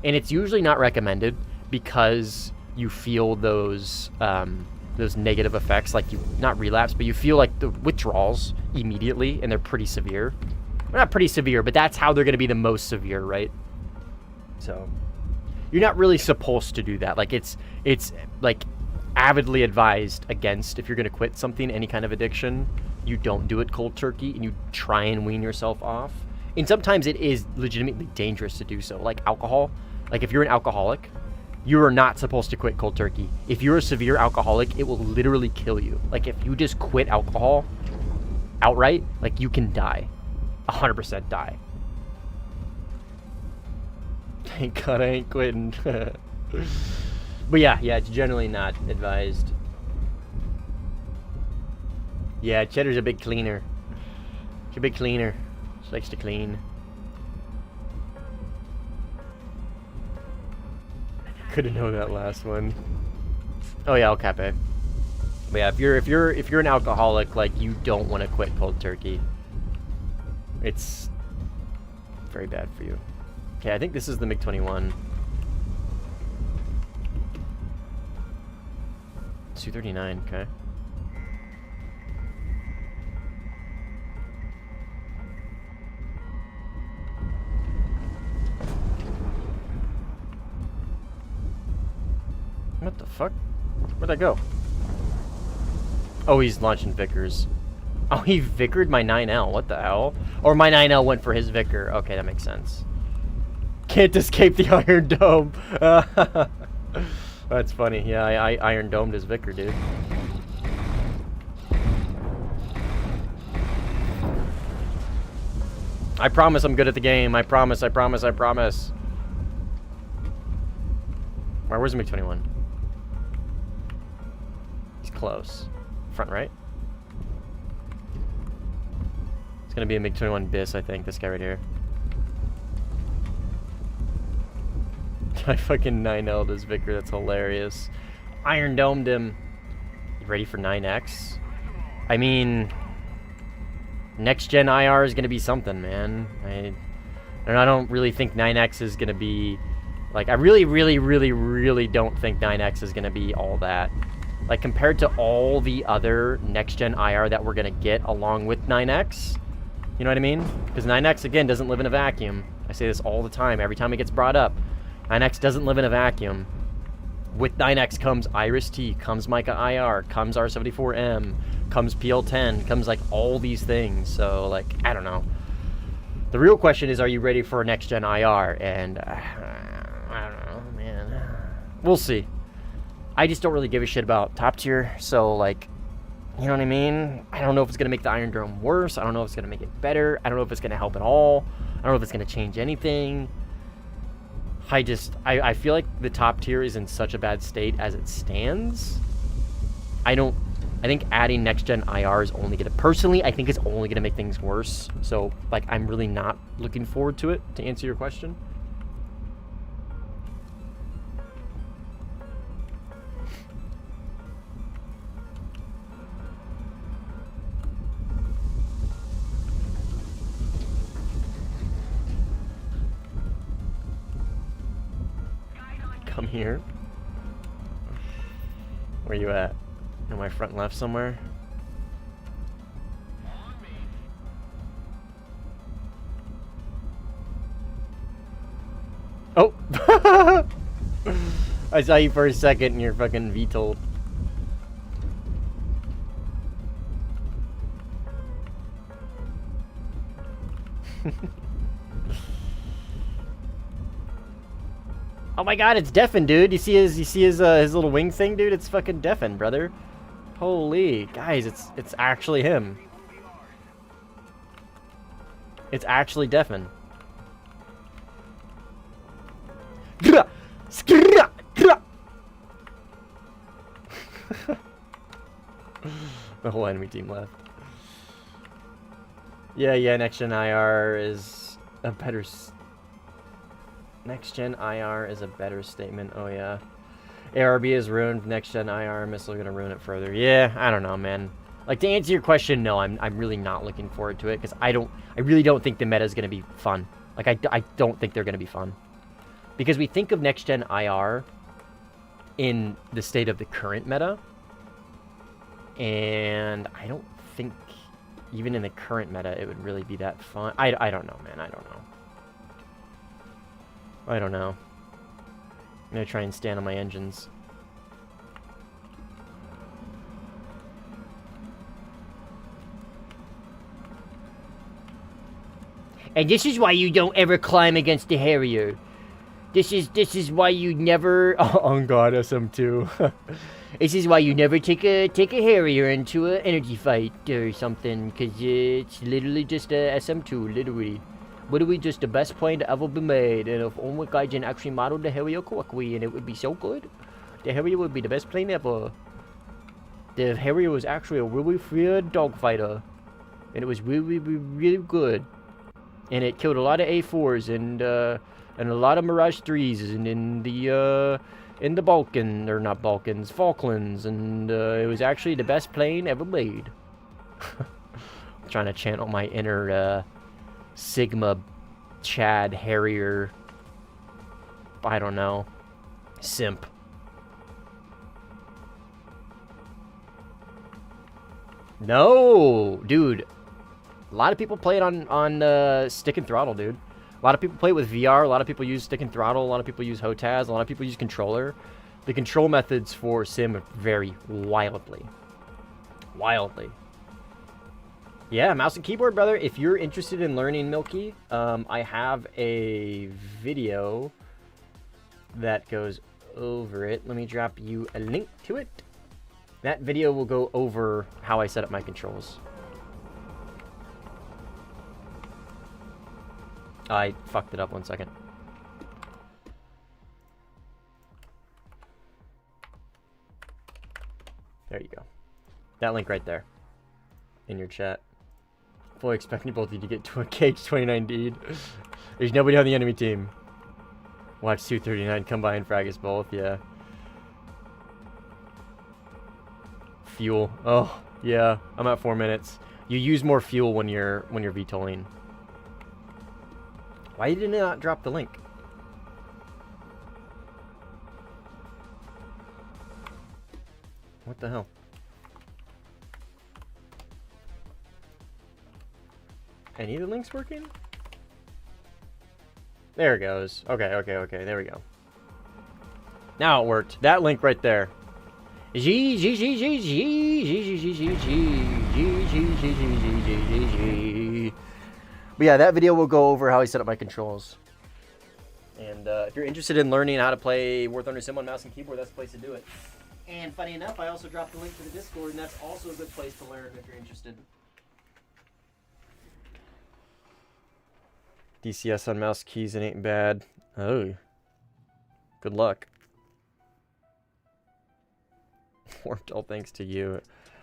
And it's usually not recommended because you feel those negative effects, like, you not relapse, but you feel like the withdrawals immediately, and they're pretty severe. Well, not pretty severe, but that's how they're going to be the most severe, right? So you're not really supposed to do that. Like, it's like avidly advised against, if you're going to quit something, any kind of addiction, you don't do it cold turkey, and you try and wean yourself off. And sometimes it is legitimately dangerous to do so, like alcohol. Like, if you're an alcoholic, you are not supposed to quit cold turkey. If you're a severe alcoholic, it will literally kill you. Like, if you just quit alcohol outright, like, you can die. 100% die. Thank God I ain't quitting. But yeah, it's generally not advised. Yeah, Cheddar's a big cleaner. She's a big cleaner. She likes to clean. Couldn't know that last one. Oh yeah, El Cape. But yeah, if you're an alcoholic, like, you don't want to quit cold turkey. It's very bad for you. Okay, I think this is the MiG-21. 239, okay. What the fuck? Where'd I go? Oh, he's launching Vickers. Oh, he Vickered my 9L. What the hell? Or my 9L went for his Vicker. Okay, that makes sense. Can't escape the Iron Dome. That's funny. Yeah, I Iron Domed his Vicker, dude. I promise I'm good at the game. I promise, I promise, I promise. Alright, where's the MiG-21? He's close. Front right? It's gonna be a MiG-21 bis, I think, this guy right here. I fucking 9L'd his Vicker, that's hilarious. Iron Domed him. You ready for 9X? I mean, next gen IR is gonna be something, man. I don't really think 9X is gonna be, like, I really don't think 9X is gonna be all that. Like, compared to all the other next gen IR that we're gonna get along with 9X, you know what I mean? Because 9X, again, doesn't live in a vacuum. I say this all the time, every time it gets brought up. 9X doesn't live in a vacuum. With 9X comes Iris-T, comes Mica IR, comes R74M, comes PL10, comes, like, all these things. So, like, I don't know. The real question is, are you ready for a next-gen IR? And, I don't know, man. We'll see. I just don't really give a shit about top tier, so, like, you know what I mean? I don't know if it's going to make the Iron Dome worse. I don't know if it's going to make it better. I don't know if it's going to help at all. I don't know if it's going to change anything. I feel like the top tier is in such a bad state as it stands. I think adding next gen IR is only gonna, personally, I think it's only gonna make things worse. So, like, I'm really not looking forward to it, to answer your question. Come here. Where you at? In my front left somewhere? Oh! I saw you for a second and you're fucking VTOL'd. Oh my god, it's Deafin, dude. You see his little wing thing, dude? It's fucking Deafin, brother. Holy, guys, it's actually him. It's actually Deafin. The whole enemy team left. Yeah, next gen IR is a better next gen IR is a better statement. Oh yeah. ARB is ruined. Next gen IR missile gonna ruin it further. Yeah, I don't know, man. Like, to answer your question, no, I'm really not looking forward to it because I really don't think the meta is gonna be fun. Like, I don't think they're gonna be fun because we think of next gen IR in the state of the current meta, and I don't think even in the current meta it would really be that fun. I don't know, man. I don't know. I'm gonna try and stand on my engines. And this is why you don't ever climb against the Harrier. This is why you never. Oh God, SM2. This is why you never take a Harrier into an energy fight or something, cause it's literally just a SM2, literally. Literally just the best plane to ever be made, and if only Gaijin actually modeled the Harrier correctly, and it would be so good. The Harrier would be the best plane ever. The Harrier was actually a really feared dogfighter, and it was really good. And it killed a lot of A4s and a lot of Mirage 3s and in the Balkan, or not Balkans, Falklands, and it was actually the best plane ever made. I'm trying to channel my inner Sigma Chad Harrier, I don't know, simp. No, dude. A lot of people play it on stick and throttle, dude. A lot of people play it with VR. A lot of people use stick and throttle. A lot of people use HOTAS. A lot of people use controller. The control methods for Sim vary wildly. Wildly. Yeah, mouse and keyboard, brother. If you're interested in learning Milky, I have a video that goes over it. Let me drop you a link to it. That video will go over how I set up my controls. I fucked it up 1 second. There you go. That link right there. In your chat. Fully expecting both of you to get to a cage 29 deed. There's nobody on the enemy team. Watch 239 come by and frag us both, yeah. Fuel. Oh, yeah. I'm at 4 minutes. You use more fuel when you're VTOLing. Why did it not drop the link? What the hell? Any of the links working? There it goes. Okay, there we go. Now it worked. That link right there. But yeah, that video will go over how I set up my controls. And if you're interested in learning how to play Warthunder Sim on mouse and keyboard, that's the place to do it. And funny enough, I also dropped the link to the Discord, and that's also a good place to learn if you're interested. DCS on mouse keys, it ain't bad. Oh. Good luck. Worked all thanks to you.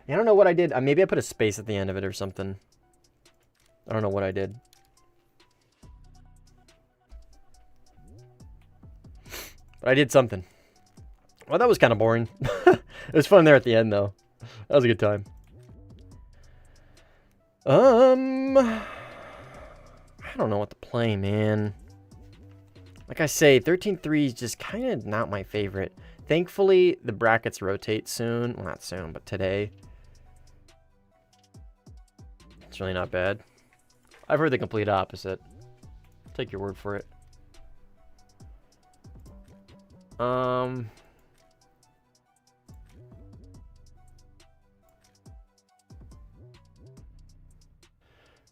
I don't know what I did. Maybe I put a space at the end of it or something. I don't know what I did. But I did something. Well, that was kind of boring. It was fun there at the end, though. That was a good time. I don't know what to play, man. Like I say, 13.3 is just kind of not my favorite. Thankfully, the brackets rotate soon. Well, not soon, but today. It's really not bad. I've heard the complete opposite. Take your word for it.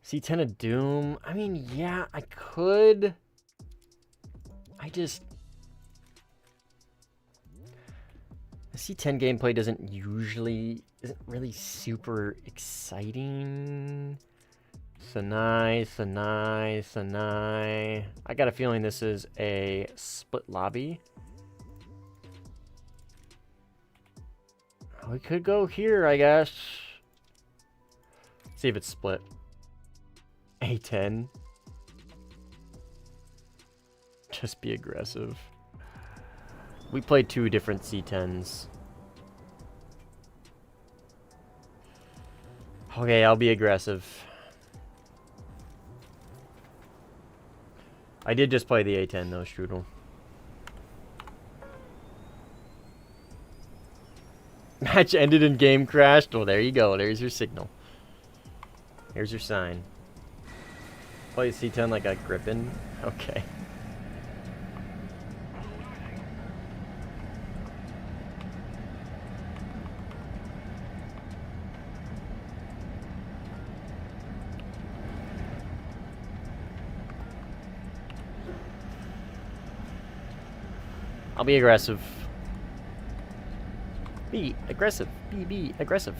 C10 of Doom. I mean, yeah, I could. The C10 gameplay isn't really super exciting. Sanai. I got a feeling this is a split lobby. We could go here, I guess. See if it's split. A10. Just be aggressive. We played 2 different C10s. Okay, I'll be aggressive. I did just play the A10 though, Strudel. Match ended and game crashed. Well, there you go. There's your signal. Here's your sign. Play C10 like a Griffin? Okay. I'll be aggressive. Be aggressive. Be aggressive.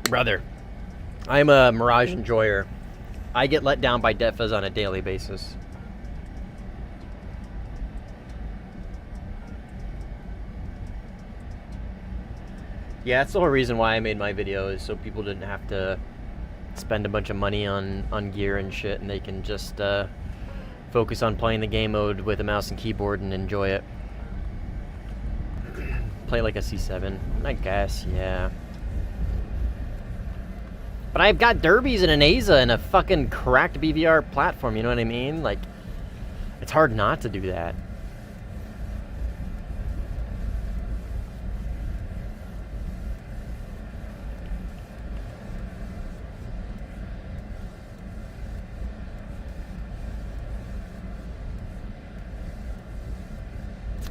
Brother, I'm a Mirage enjoyer. I get let down by defas on a daily basis. Yeah, that's the whole reason why I made my video, is so people didn't have to spend a bunch of money on gear and shit, and they can just focus on playing the game mode with a mouse and keyboard and enjoy it. Play like a C7, I guess, yeah. But I've got derbies and an ASA and a fucking cracked BVR platform, you know what I mean? Like, it's hard not to do that.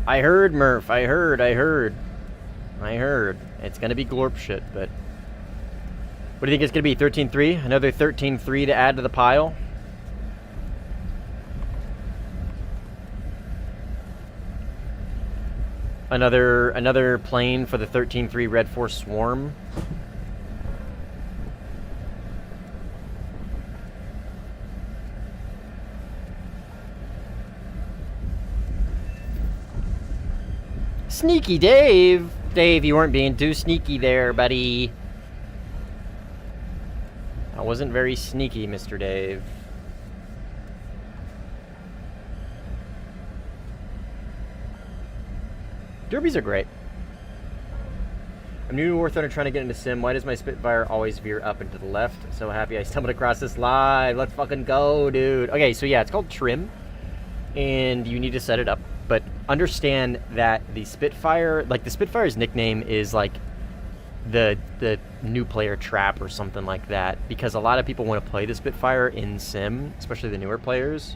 I heard, Murph. I heard. It's gonna be glorp shit, but... What do you think it's gonna be? 13-3? Another 13-3 to add to the pile? Another plane for the 13-3 Red Force Swarm? Sneaky Dave! Dave, you weren't being too sneaky there, buddy. I wasn't very sneaky, Mr. Dave. Derbies are great. I'm new to Warthunder trying to get into Sim. Why does my Spitfire always veer up and to the left? So happy I stumbled across this live. Let's fucking go, dude. Okay, so yeah, it's called Trim. And you need to set it up. But understand that the Spitfire, like the Spitfire's nickname is like the new player trap or something like that, because a lot of people want to play the Spitfire in Sim, especially the newer players,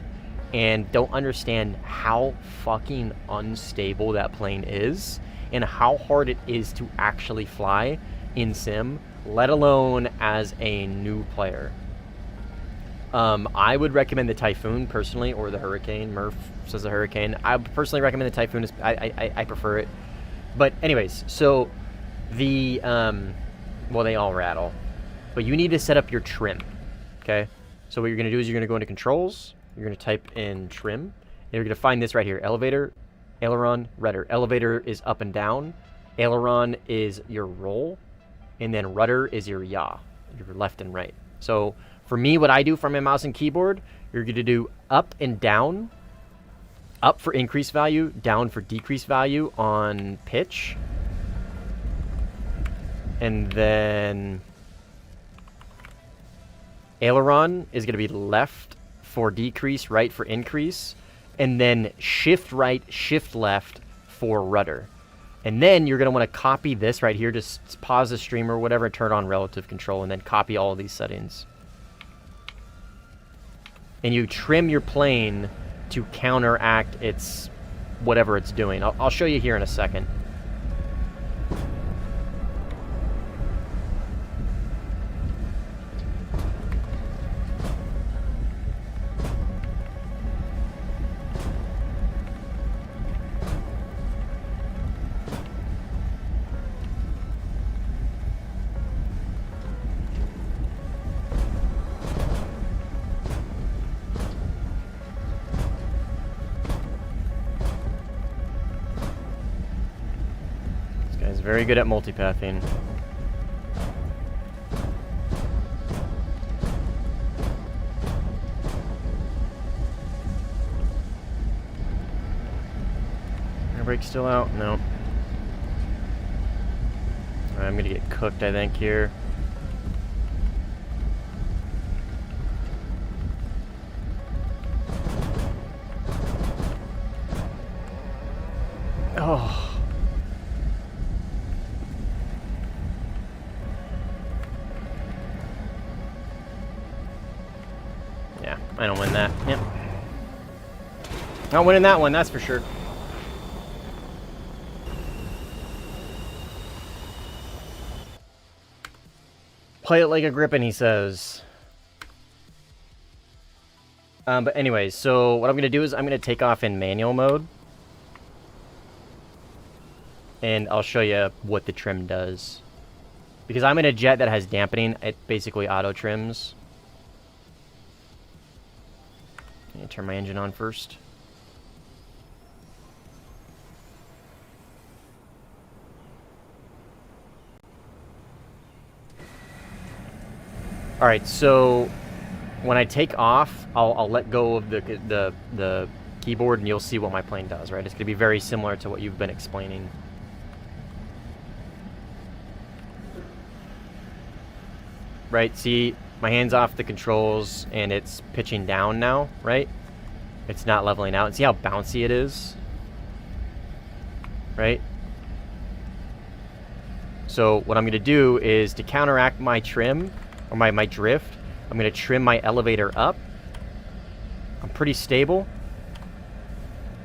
and don't understand how fucking unstable that plane is and how hard it is to actually fly in Sim, let alone as a new player. I would recommend the Typhoon personally, or the Hurricane. Murph says the Hurricane. I personally recommend the Typhoon. I prefer it. But anyways, so the well, they all rattle, but you need to set up your trim. Okay, so what you're gonna do is you're gonna go into controls. You're gonna type in trim, and you're gonna find this right here: elevator, aileron, rudder. Elevator is up and down. Aileron is your roll, and then rudder is your yaw, your left and right. So for me, what I do for my mouse and keyboard, you're going to do up and down. Up for increase value, down for decrease value on pitch. And then aileron is going to be left for decrease, right for increase. And then shift right, shift left for rudder. And then you're going to want to copy this right here. Just pause the stream or whatever, turn on relative control, and then copy all of these settings. And you trim your plane to counteract its whatever it's doing. I'll show you here in a second. Very good at multipathing. Air brake still out? No. I'm gonna get cooked, I think, here. Oh. I don't win that. Yep. Not winning that one, that's for sure. Play it like a grippin', he says. But anyways, so what I'm going to do is I'm going to take off in manual mode. And I'll show you what the trim does. Because I'm in a jet that has dampening, it basically auto trims. I'm going to turn my engine on first. Alright, so when I take off, I'll let go of the keyboard and you'll see what my plane does, right? It's going to be very similar to what you've been explaining. Right, see, my hand's off the controls and it's pitching down now, right? It's not leveling out. And see how bouncy it is? Right? So what I'm going to do is to counteract my trim, or my drift, I'm going to trim my elevator up. I'm pretty stable.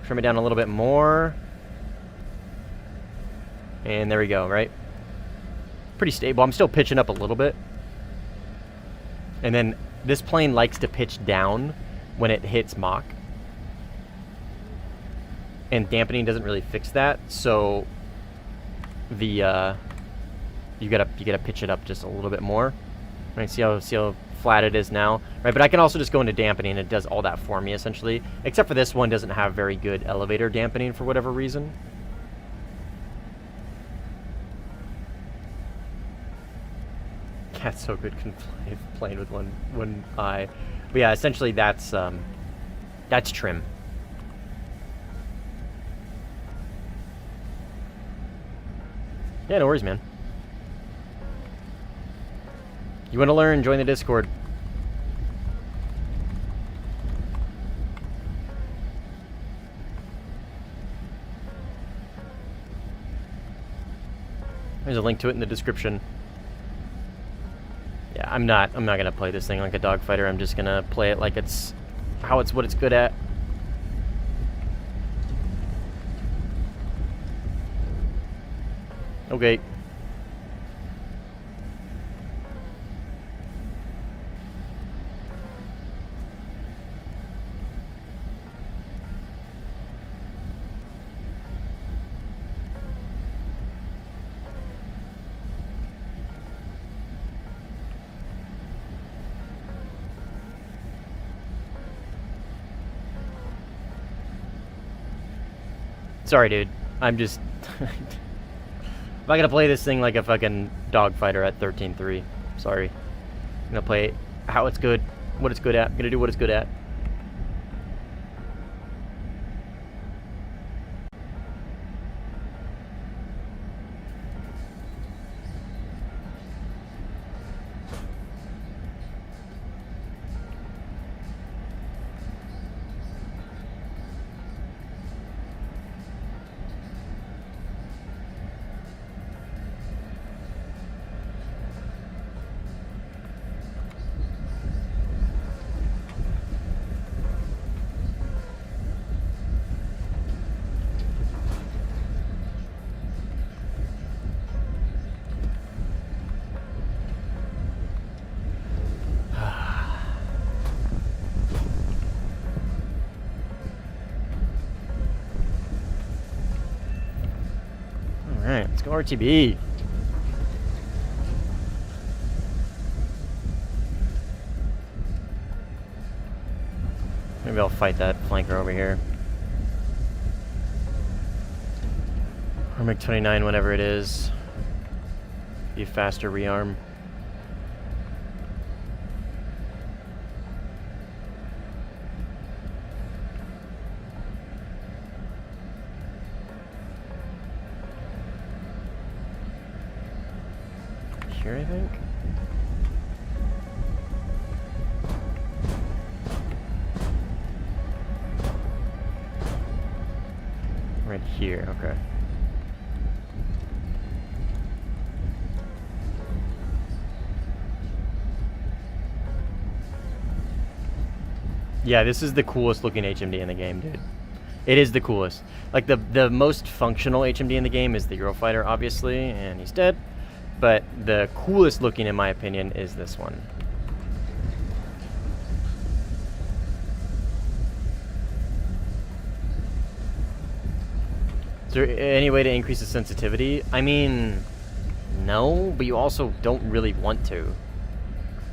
Trim it down a little bit more. And there we go, right? Pretty stable. I'm still pitching up a little bit. And then this plane likes to pitch down when it hits Mach. And dampening doesn't really fix that, so the you gotta pitch it up just a little bit more. Right, see how flat it is now? Right, but I can also just go into dampening and it does all that for me essentially. Except for this one doesn't have very good elevator dampening for whatever reason. Cat's so good can fly plane with one eye. But yeah, essentially that's trim. Yeah, no worries, man. You want to learn? Join the Discord. There's a link to it in the description. Yeah, I'm not gonna play this thing like a dogfighter. I'm just gonna play it like it's what it's good at. Okay. Sorry, dude. I'm just... I'm not gonna play this thing like a fucking dogfighter at 13.3. Sorry. I'm gonna play it how it's good, what it's good at. I'm gonna do what it's good at. Alright, let's go RTB. Maybe I'll fight that flanker over here. Or MiG-29, whatever it is. Be a faster rearm. Here, I think. Right here, okay. Yeah, this is the coolest looking HMD in the game, dude. It is the coolest. Like, the most functional HMD in the game is the Eurofighter, obviously, and he's dead. But the coolest looking, in my opinion, is this one. Is there any way to increase the sensitivity? I mean, no, but you also don't really want to.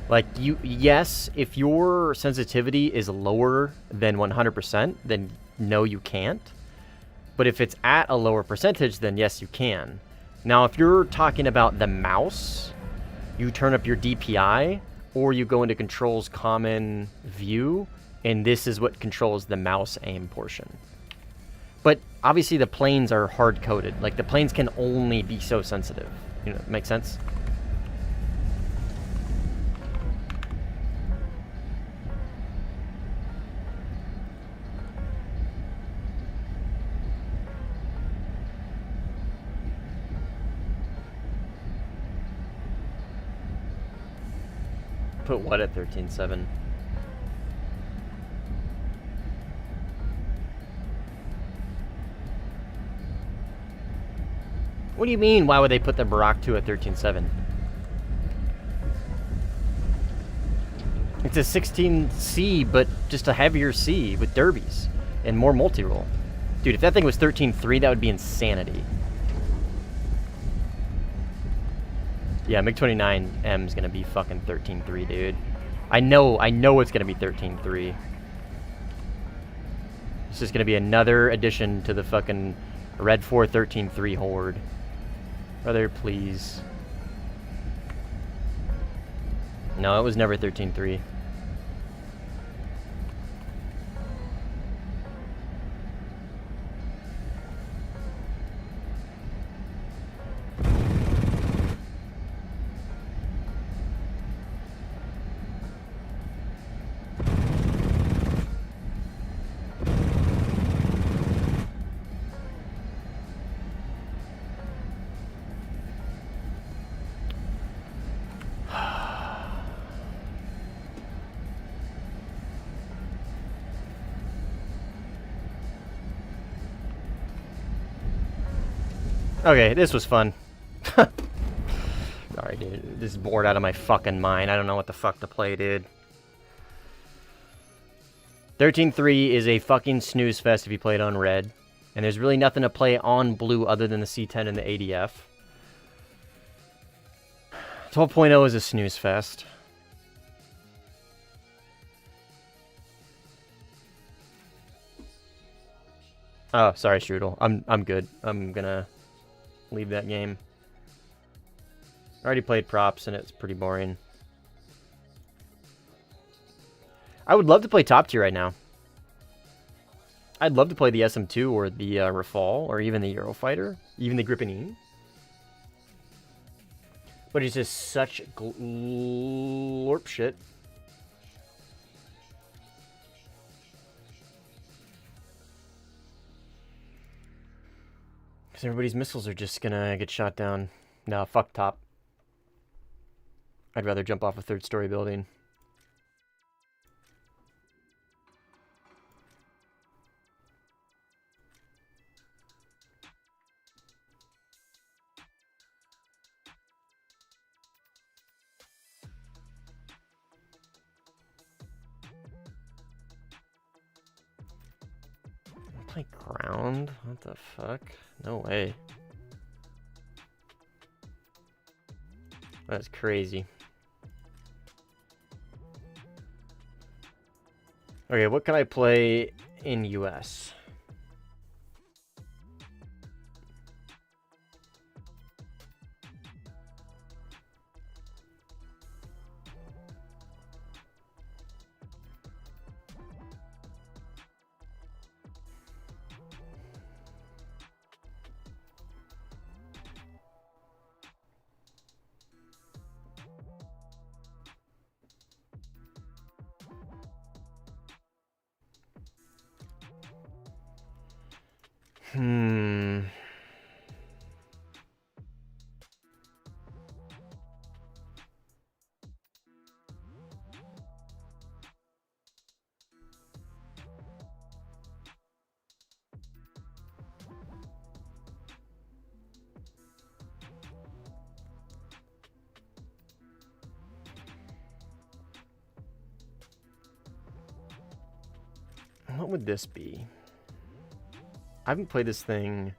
Like, yes, if your sensitivity is lower than 100%, then no, you can't. But if it's at a lower percentage, then yes, you can. Now, if you're talking about the mouse, you turn up your DPI, or you go into controls common view, and this is what controls the mouse aim portion. But obviously the planes are hard-coded. Like, the planes can only be so sensitive. You know, make sense? Put what at 13.7? What do you mean, why would they put the Barak 2 at 13.7? It's a 16C, but just a heavier C with derbies and more multi-roll. Dude, if that thing was 13.3, that would be insanity. Yeah, MiG-29M is gonna be fucking 13.3, dude. I know it's gonna be 13.3. This is gonna be another addition to the fucking Red 4 13.3 horde. Brother, please. No, it was never 13.3. Okay, this was fun. Sorry, dude. This is bored out of my fucking mind. I don't know what the fuck to play, dude. 13.3 is a fucking snooze fest if you play it on red. And there's really nothing to play on blue other than the C10 and the ADF. 12.0 is a snooze fest. Oh, sorry, Strudel. I'm good. I'm gonna leave that game. I already played props and it's pretty boring. I would love to play top tier right now. I'd love to play the SM2 or the Rafale or even the Eurofighter, even the Gripenine. But it's just such glorp shit. Because everybody's missiles are just gonna get shot down. No, fuck top. I'd rather jump off a third-story building. Play ground? What the fuck? No way. That's crazy. Okay, what can I play in US? What would this be? I haven't played this thing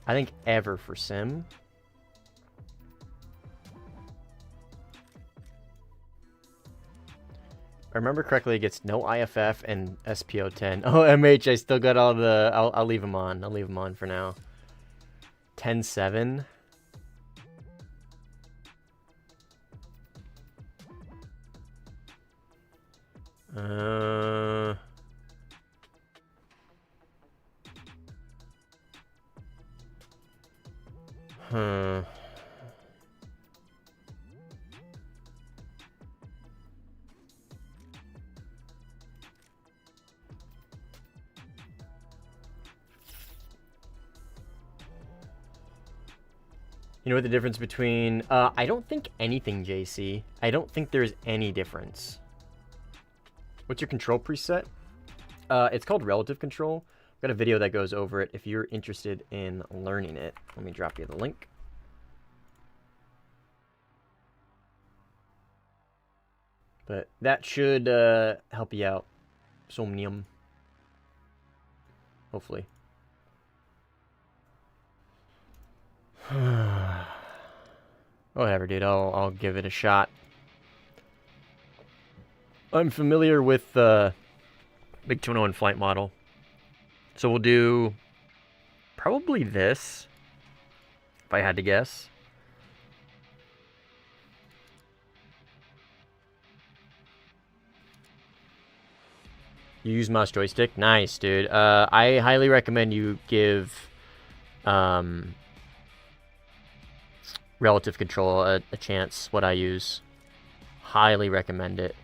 I think ever for sim. If I remember correctly, it gets no IFF and SPO10. Oh, MH, I still got all the... I'll leave them on. I'll leave them on for now. 10-7. Huh. You know what the difference between... I don't think anything, JC. I don't think there's any difference. What's your control preset? It's called relative control. I've got a video that goes over it if you're interested in learning it. Let me drop you the link. But that should help you out. Somnium. Hopefully. Whatever, dude. I'll give it a shot. I'm familiar with the Big 201 flight model. So we'll do probably this, if I had to guess. You use mouse joystick? Nice, dude. I highly recommend you give relative control a chance, what I use. Highly recommend it.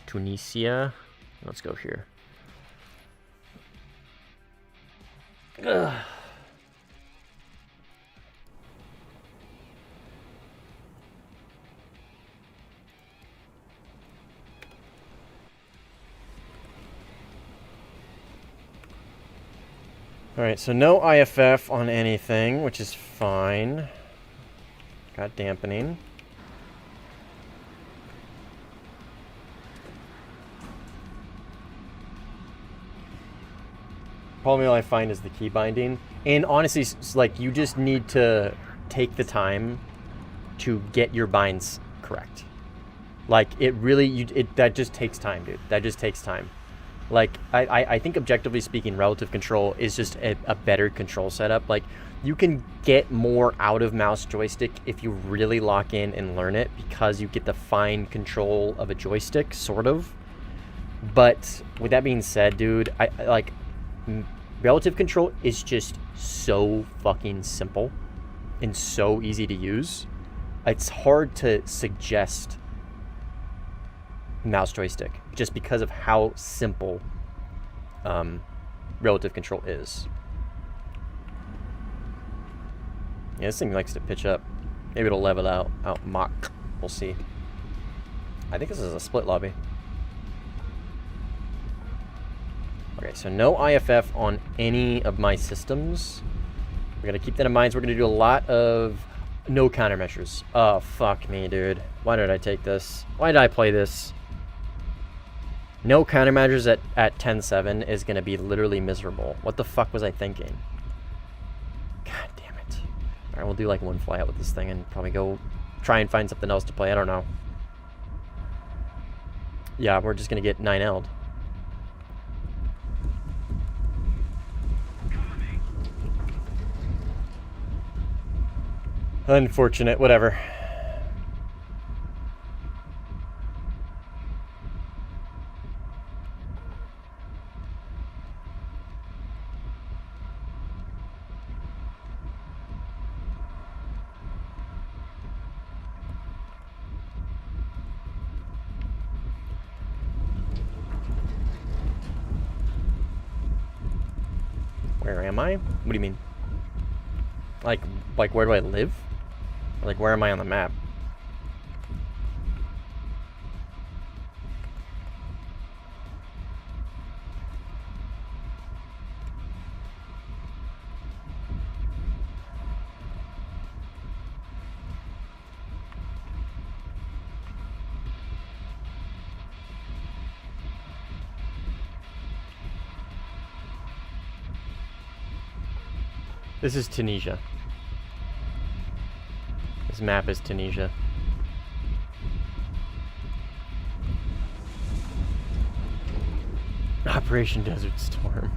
Tunisia. Let's go here. Ugh. Alright, so no IFF on anything, which is fine. Got dampening. Problem I find is the key binding. And honestly, like, you just need to take the time to get your binds correct. Like, it really, that just takes time, dude. That just takes time. Like, I think objectively speaking, relative control is just a better control setup. Like, you can get more out of mouse joystick if you really lock in and learn it, because you get the fine control of a joystick, sort of. But with that being said, dude, I like, relative control is just so fucking simple and so easy to use. It's hard to suggest mouse joystick just because of how simple relative control is. Yeah, this thing likes to pitch up. Maybe it'll level out Mach. We'll see. I think this is a split lobby. Okay, so no IFF on any of my systems. We're gonna keep that in mind. So we're gonna do a lot of no countermeasures. Oh, fuck me, dude. Why did I take this? Why did I play this? No countermeasures at 10-7 is gonna be literally miserable. What the fuck was I thinking? God damn it. Alright, we'll do like one flyout with this thing and probably go try and find something else to play. I don't know. Yeah, we're just gonna get 9L'd. Unfortunate, whatever. Where am I? What do you mean? Like where do I live? Like, where am I on the map? This is Tunisia. This map is Tunisia. Operation Desert Storm.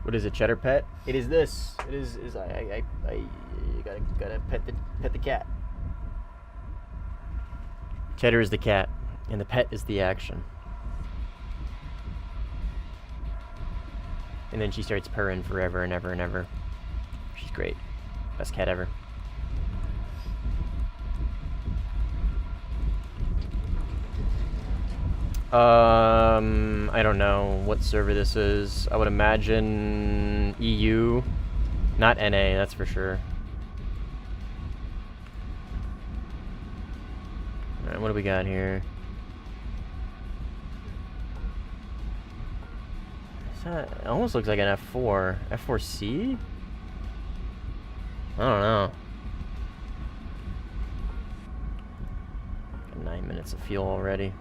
What is it, Cheddar Pet? It is this. It is I you gotta pet the cat. Cheddar is the cat, and the pet is the action. And then she starts purring forever and ever and ever. She's great. Best cat ever. I don't know what server this is. I would imagine EU, not NA, that's for sure. Alright, what do we got here? It almost looks like an F4. F4C? I don't know. 9 minutes of fuel already.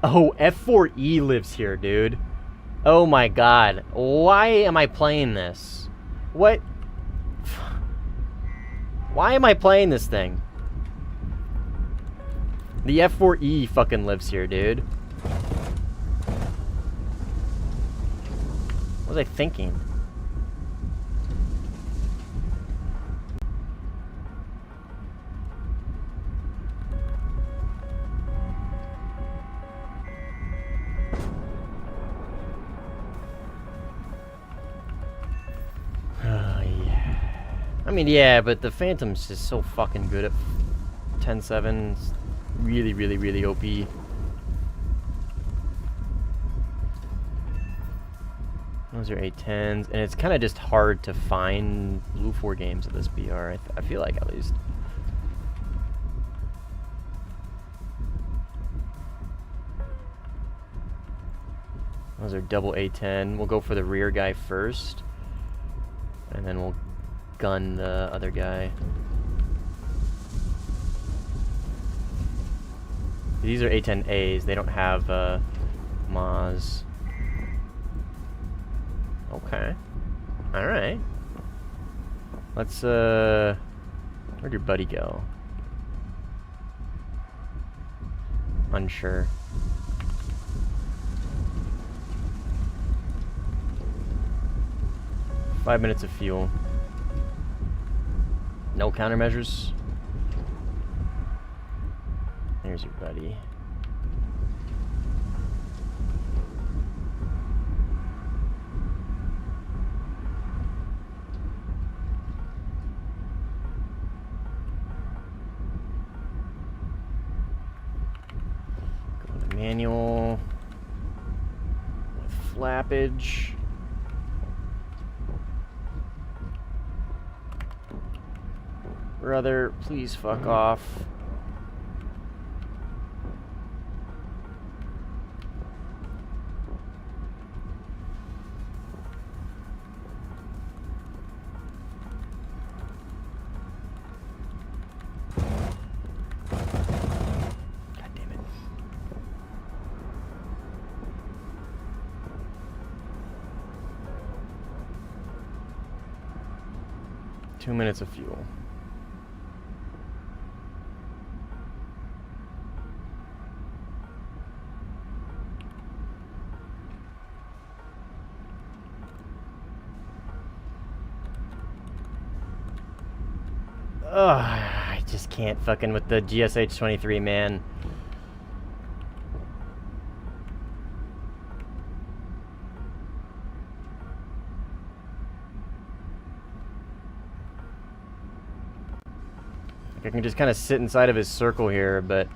Oh, F4E lives here, dude. Oh my god. Why am I playing this? What? Why am I playing this thing? The F4E fucking lives here, dude. What was I thinking? I mean, yeah, but the Phantom's is so fucking good at 10-7. It's really, really, really OP. Those are 8-10s, and it's kind of just hard to find Blue 4 games at this BR, I feel like, at least. Those are double 8-10. We'll go for the rear guy first, and then we'll gun the other guy. These are 810As. They don't have Maz. Okay. Alright. Let's where'd your buddy go? Unsure. Five minutes of fuel. No countermeasures. There's your buddy. Go to manual. Flappage. Brother, please fuck off. God damn it. Two minutes of fuel. Ugh, I just can't fucking with the GSH-23, man. Like I can just kind of sit inside of his circle here, but...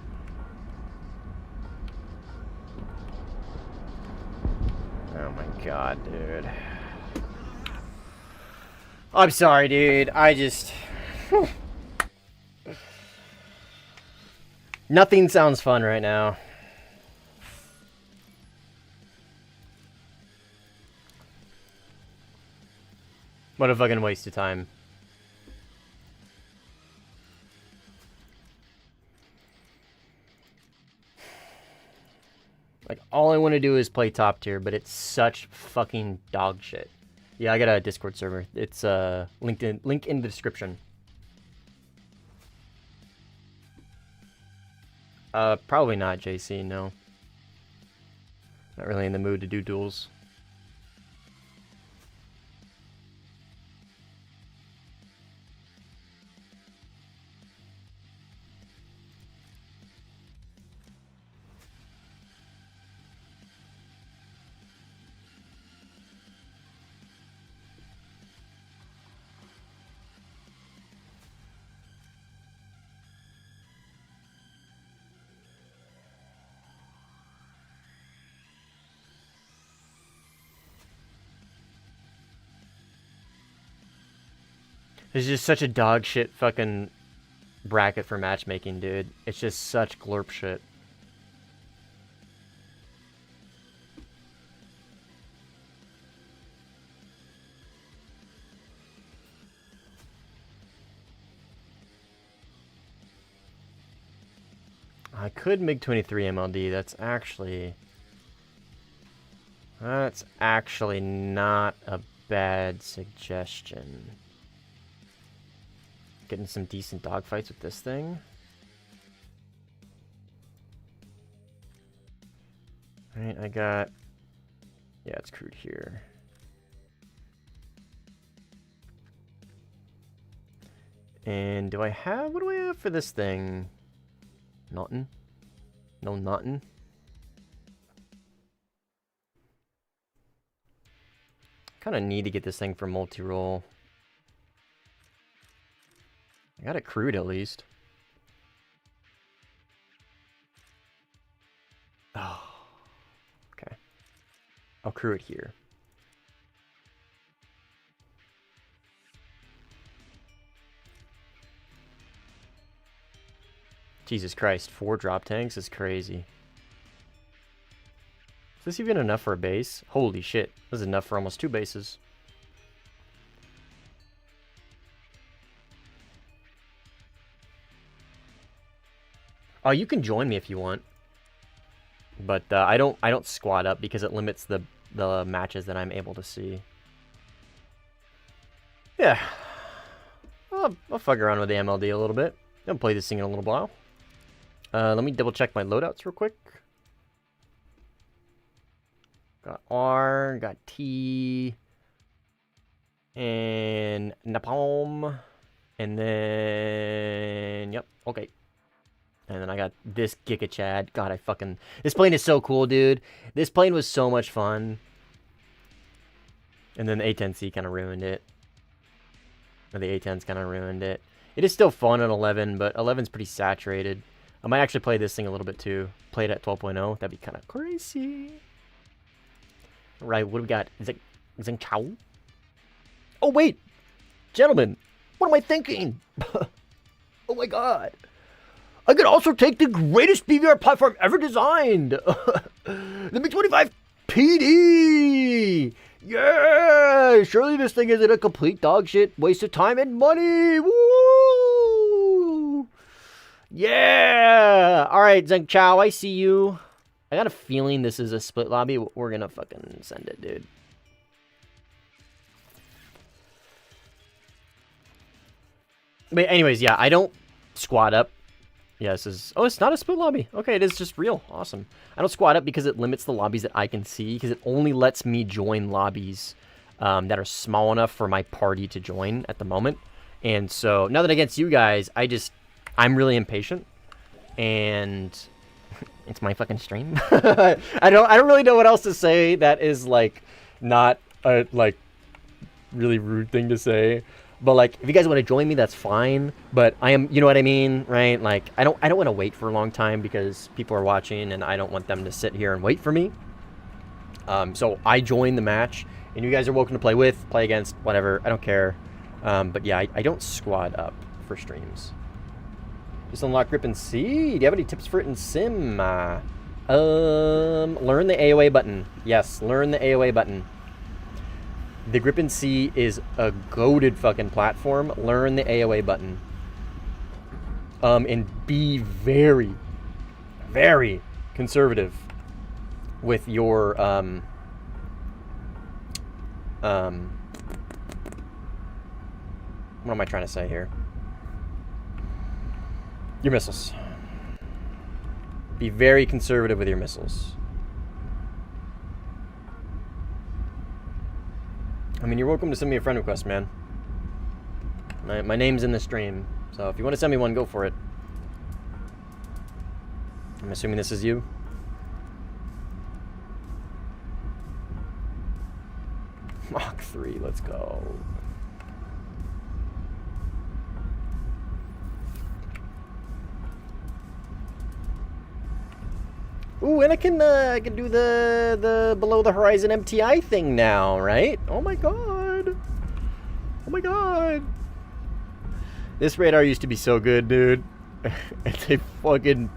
Oh my god, dude. I'm sorry, dude. I just... Nothing sounds fun right now. What a fucking waste of time. Like, all I want to do is play top tier, but it's such fucking dog shit. Yeah, I got a Discord server. It's link in the description. Probably not JC, no. Not really in the mood to do duels. It's just such a dog shit fucking bracket for matchmaking, dude. It's just such glorp shit. I could MiG-23 MLD. That's actually not a bad suggestion. Getting some decent dogfights with this thing. Alright, I got... Yeah, it's crude here. And do I have... What do I have for this thing? Nothing. No nothing. Kind of need to get this thing for multi-roll. I got it crude at least. Oh, okay. I'll crew it here. Jesus Christ, 4 drop tanks is crazy. Is this even enough for a base? Holy shit, this is enough for almost 2 bases. Oh, you can join me if you want, but I don't squad up because it limits the matches that I'm able to see. Yeah, I'll fuck around with the MLD a little bit. I'll play this thing in a little while. Let me double check my loadouts real quick. Got R, got T, and Napalm, and then yep, okay. And then I got this Giga Chad. God, this plane is so cool, dude. This plane was so much fun. And then the A10C kind of ruined it. Or the A10's kind of ruined it. It is still fun on 11, but 11's pretty saturated. I might actually play this thing a little bit too. Play it at 12.0. That'd be kind of crazy. Right, what do we got? Zeng Chow? Oh, wait! Gentlemen, what am I thinking? Oh my god. I could also take the greatest PVR platform ever designed! The MiG-25 PD! Yeah! Surely this thing isn't a complete dog shit waste of time and money! Woo! Yeah! Alright, Zeng Chow, I see you. I got a feeling this is a split lobby. We're gonna fucking send it, dude. But anyways, yeah, I don't squad up. Yeah, this is... Oh, it's not a split lobby. Okay, it is just real. Awesome. I don't squad up because it limits the lobbies that I can see, because it only lets me join lobbies that are small enough for my party to join at the moment. And so, nothing against you guys, I'm really impatient. And it's my fucking stream. I don't really know what else to say that is, like, not a, like, really rude thing to say. But, like, if you guys want to join me, that's fine. But I am, you know what I mean, right? Like, I don't want to wait for a long time because people are watching and I don't want them to sit here and wait for me. So I join the match and you guys are welcome to play with, play against, whatever. I don't care. But yeah, I don't squad up for streams. Just unlock grip and C. Do you have any tips for it in Sim? Learn the AOA button. Yes, learn the AOA button. The Grip and C is a goated fucking platform. Learn the AOA button. And be very, very conservative with your what am I trying to say here? Your missiles. Be very conservative with your missiles. I mean, you're welcome to send me a friend request, man. My name's in the stream, so if you want to send me one, go for it. I'm assuming this is you. Mach 3, let's go. Ooh, and I can do the below the horizon MTI thing now, right? Oh my god. Oh my god. This radar used to be so good, dude. They fucking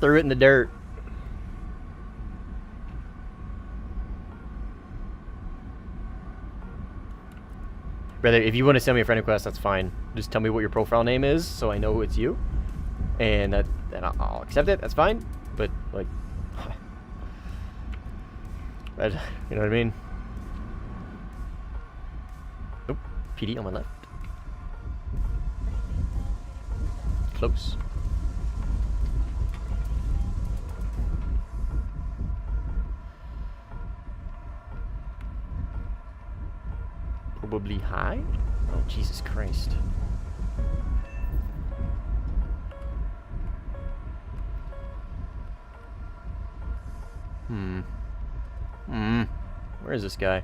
threw it in the dirt. Brother, if you want to send me a friend request, that's fine. Just tell me what your profile name is so I know who it's you. And then I'll accept it. That's fine. But, like, you know what I mean? Nope. PD on my left. Close. Probably high? Oh, Jesus Christ. Where is this guy?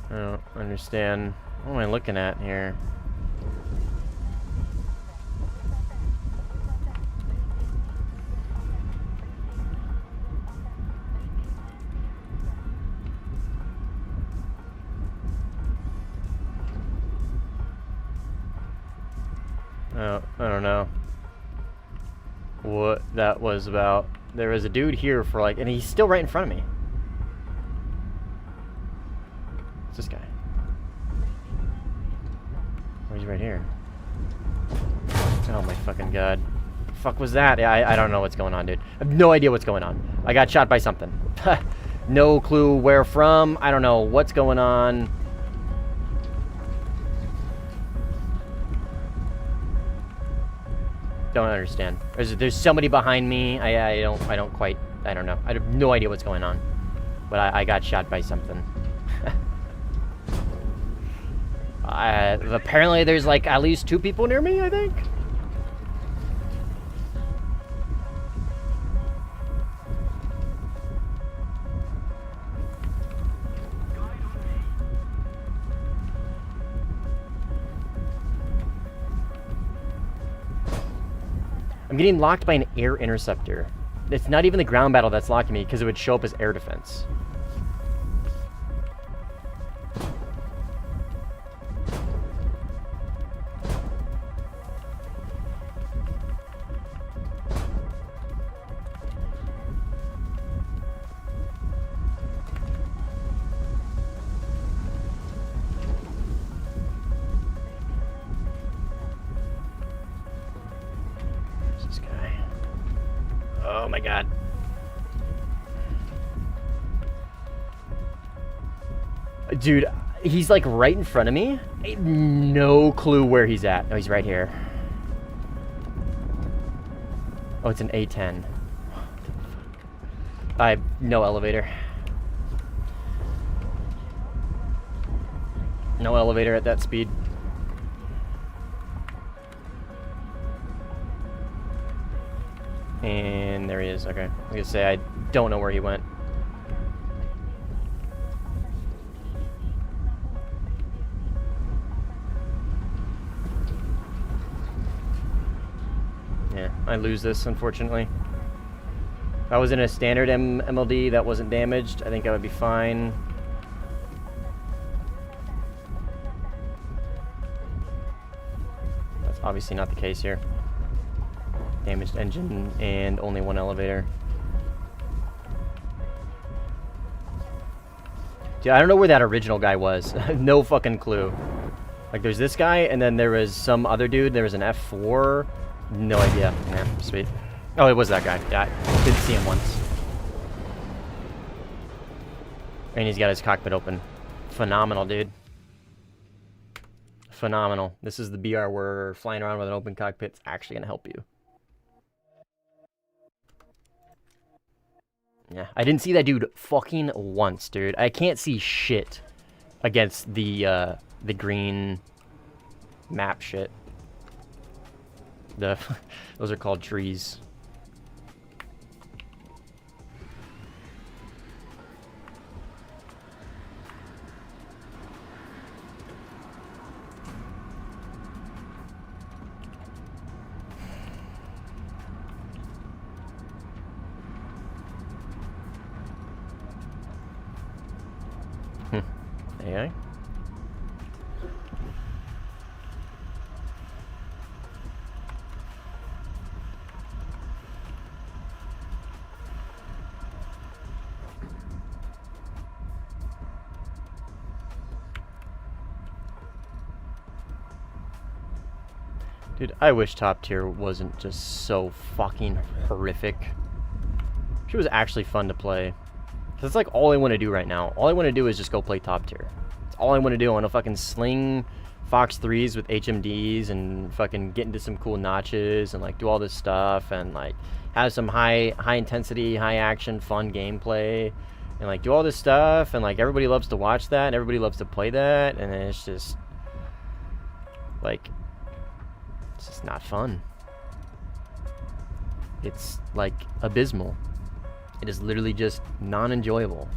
I don't understand. What am I looking at here? Oh, I don't know what that was about. There was a dude here for like, and he's still right in front of me. What's this guy? Oh, he's right here. Oh my fucking god. The fuck was that? Yeah, I don't know what's going on, dude. I have no idea what's going on. I got shot by something. No clue where from. I don't know what's going on. Don't understand. There's somebody behind me. I don't know. I have no idea what's going on. But I got shot by something. Apparently there's like at least 2 people near me, I think. I'm getting locked by an air interceptor. It's not even the ground battle that's locking me because it would show up as air defense. Oh my god. Dude, he's like right in front of me. I have no clue where he's at. Oh, he's right here. Oh, it's an A10. I have no elevator. No elevator at that speed. And there he is. Okay. I was gonna say, I don't know where he went. Yeah, I lose this, unfortunately. If I was in a standard MLD that wasn't damaged, I think I would be fine. That's obviously not the case here. damaged engine, and only one elevator. Dude, I don't know where that original guy was. No fucking clue. Like, there's this guy, and then there was some other dude. There was an F4. No idea. Yeah, sweet. Oh, it was that guy. Yeah, I did see him once. And he's got his cockpit open. Phenomenal, dude. Phenomenal. This is the BR where flying around with an open cockpit's actually going to help you. Yeah, I didn't see that dude fucking once, dude. I can't see shit against the green map shit. Those are called trees. AI? Dude, I wish Top Tier wasn't just so fucking horrific. She was actually fun to play. That's like all I want to do right now. All I want to do is just go play Top Tier. That's all I want to do. I want to fucking sling Fox 3s with HMDs and fucking get into some cool notches and like do all this stuff and like have some high intensity, high action, fun gameplay and like do all this stuff and like everybody loves to watch that and everybody loves to play that and then it's just like it's just not fun. It's like abysmal. It is literally just non-enjoyable.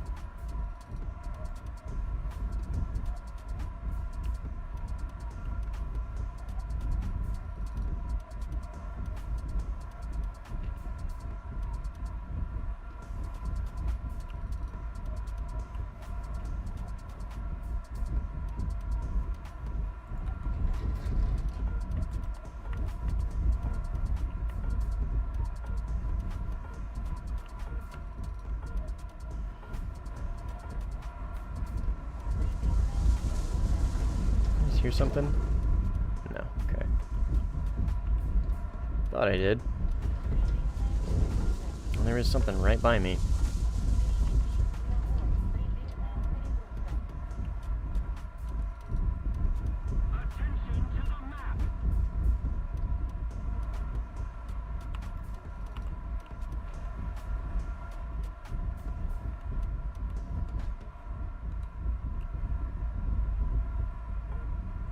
Hear something? No, okay. Thought I did. Well, there is something right by me.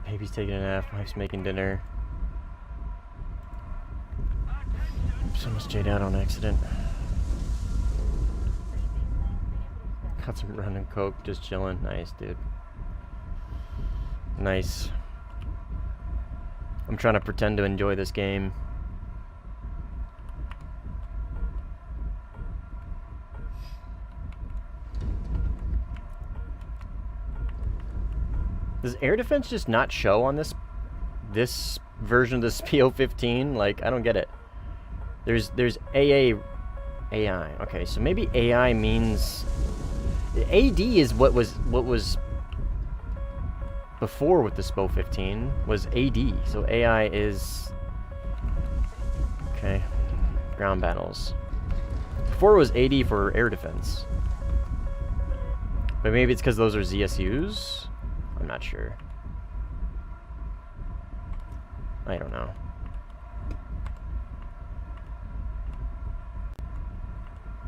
Baby's taking a nap, wife's making dinner. Someone's jade out on accident. Got some rum and coke, just chilling. Nice, dude. Nice. I'm trying to pretend to enjoy this game. Does air defense just not show on this version of this PO15? Like, I don't get it. There's AI. Okay, so maybe AI means AD is what was before with the SPO 15 was AD. So AI is okay. Ground battles. Before it was AD for air defense. But maybe it's because those are ZSUs? I'm not sure. I don't know.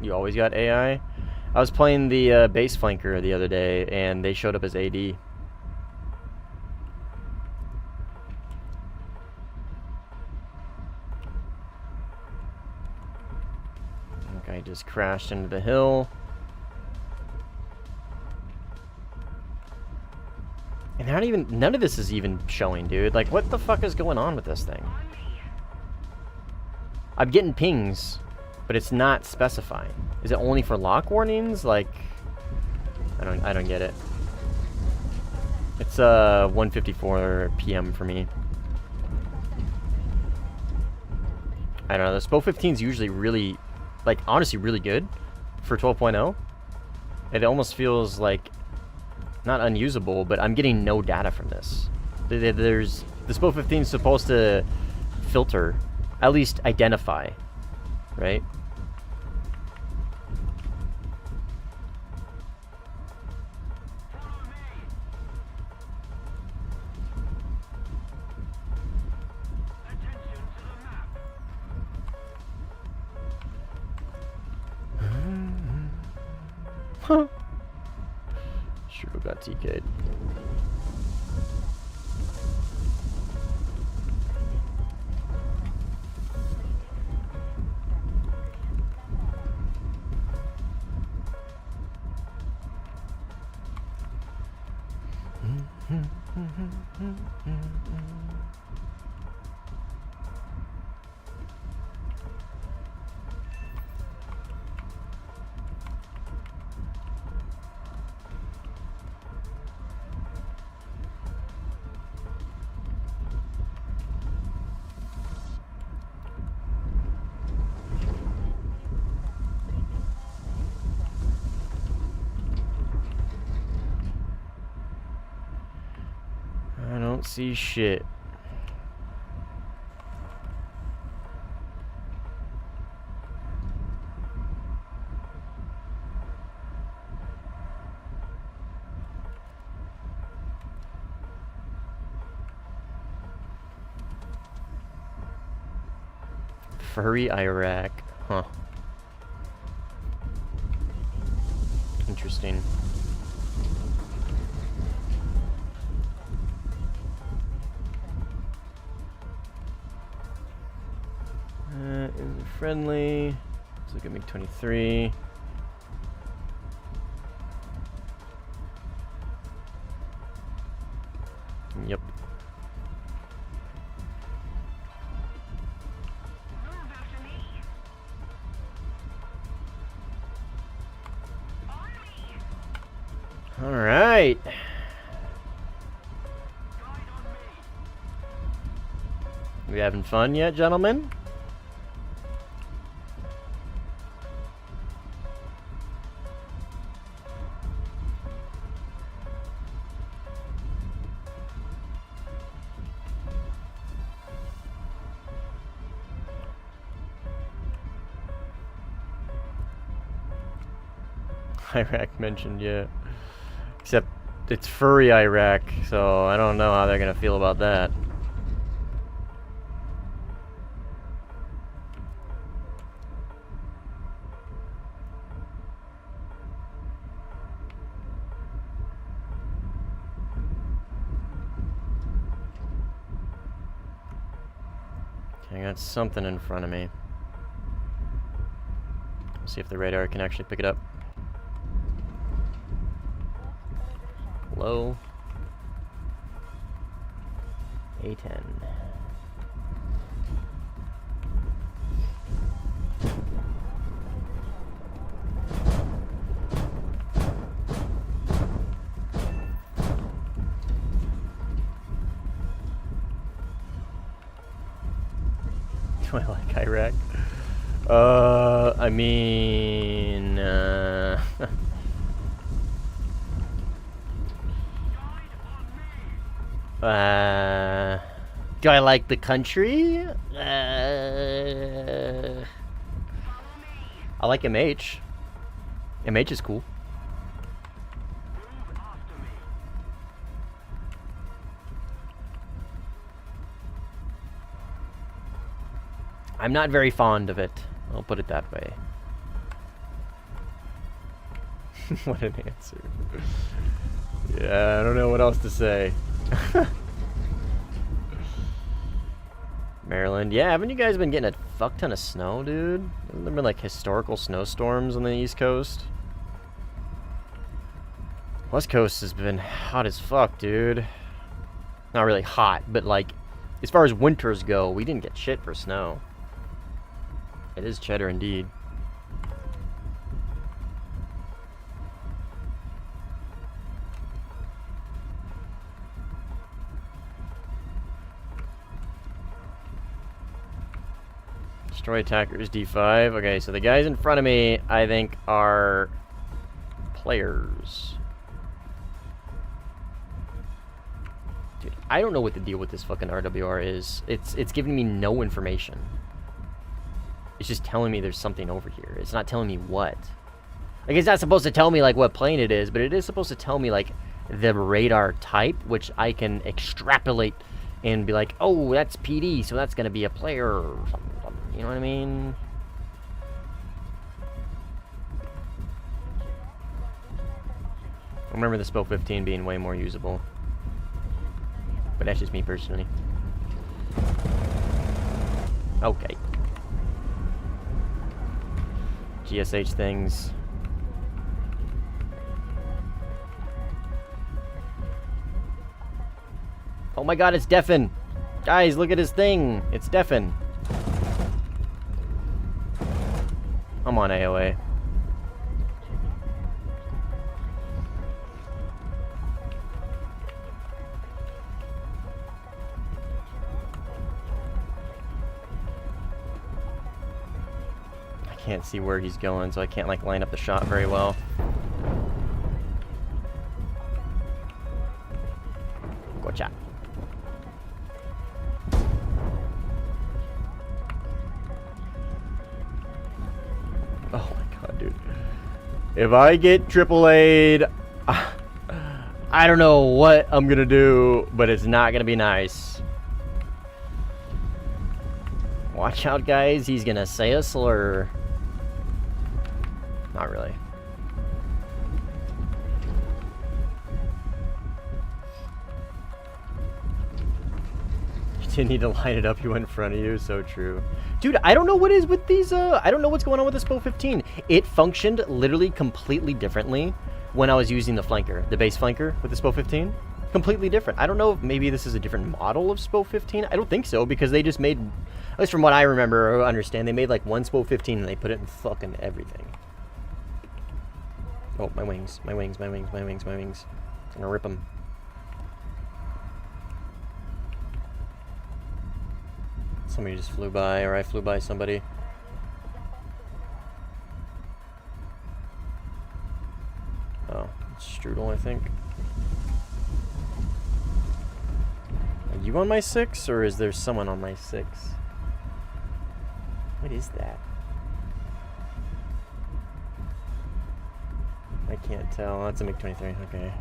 You always got AI? I was playing the base flanker the other day, and they showed up as AD. Okay, just crashed into the hill. And not even, none of this is even showing, dude. Like, what the fuck is going on with this thing? I'm getting pings, but it's not specifying. Is it only for lock warnings? Like, I don't get it. It's 1:54 p.m. for me. I don't know. The SPO 15 is usually really, like, honestly really good for 12.0. It almost feels like not unusable, but I'm getting no data from this. There's the SPO 15 is supposed to filter, at least identify, right? Sure got TK'd. I don't see shit. Furry Iraq. Huh. Interesting. Is it friendly? Let's look at MiG-23. Yep. All right. We having fun yet, gentlemen? Iraq mentioned, yeah. Except it's furry Iraq, so I don't know how they're gonna feel about that. Okay, I got something in front of me. See if the radar can actually pick it up. Low. A10. Do I like Iraq? I mean, do I like the country? I like MH. MH is cool. I'm not very fond of it. I'll put it that way. What an answer. Yeah, I don't know what else to say. Maryland. Yeah, haven't you guys been getting a fuck ton of snow, dude? Haven't there been like historical snowstorms on the East Coast? West Coast has been hot as fuck, dude. Not really hot, but like, as far as winters go, we didn't get shit for snow. It is cheddar indeed. Destroy attackers, D5. Okay, so the guys in front of me, I think, are players. Dude, I don't know what the deal with this fucking RWR is. It's giving me no information. It's just telling me there's something over here. It's not telling me what. Like, it's not supposed to tell me, like, what plane it is, but it is supposed to tell me, like, the radar type, which I can extrapolate and be like, oh, that's PD, so that's going to be a player or something. You know what I mean? I remember the SPO 15 being way more usable. But that's just me personally. Okay. GSH things. Oh my god, it's deafen! Guys, look at his thing! It's deafen! I'm on AOA. I can't see where he's going, so I can't, like, line up the shot very well. Gotcha. Oh my god, dude. If I get AAA'd, I don't know what I'm gonna do, but it's not gonna be nice. Watch out, guys. He's gonna say a slur. Not really. You didn't need to line it up. He went in front of you. So true. Dude, I don't know what is with these, I don't know what's going on with the SPO 15. It functioned literally completely differently when I was using the flanker, the base flanker with the SPO 15. Completely different. I don't know if maybe this is a different model of SPO 15. I don't think so, because they just made, at least from what I remember or understand, they made like one SPO 15 and they put it in fucking everything. Oh, my wings, my wings, my wings, my wings, my wings. I'm gonna rip them. Somebody just flew by, or I flew by somebody. Oh, it's Strudel, I think. Are you on my 6, or is there someone on my 6? What is that? I can't tell. That's a MiG-23, okay.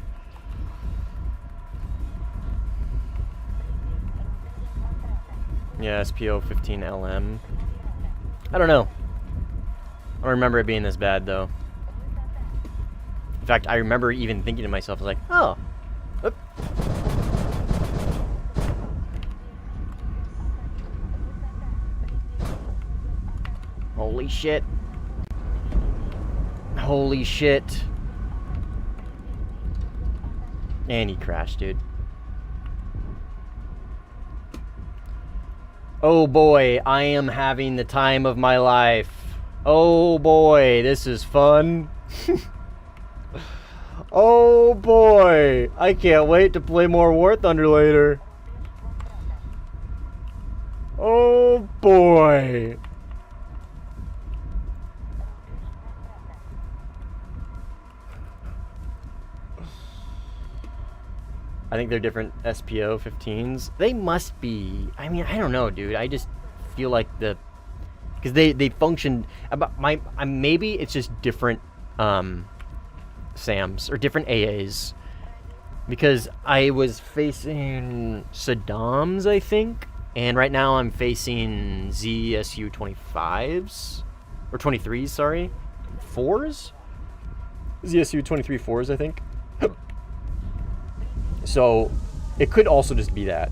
Yeah, SPO 15 LM. I don't know. I don't remember it being this bad, though. In fact, I remember even thinking to myself, I was like, oh. Oop. Holy shit. Holy shit. And he crashed, dude. Oh boy, I am having the time of my life. Oh boy, this is fun. Oh boy, I can't wait to play more Warthunder later. Oh boy. I think they're different SPO 15s. They must be. I mean, I don't know, dude. I just feel like because they function about maybe it's just different SAMs or different AAs. Because I was facing Saddam's, I think, and right now I'm facing ZSU 25s or 23s, sorry, 4s. ZSU 23 4s, I think. So, it could also just be that.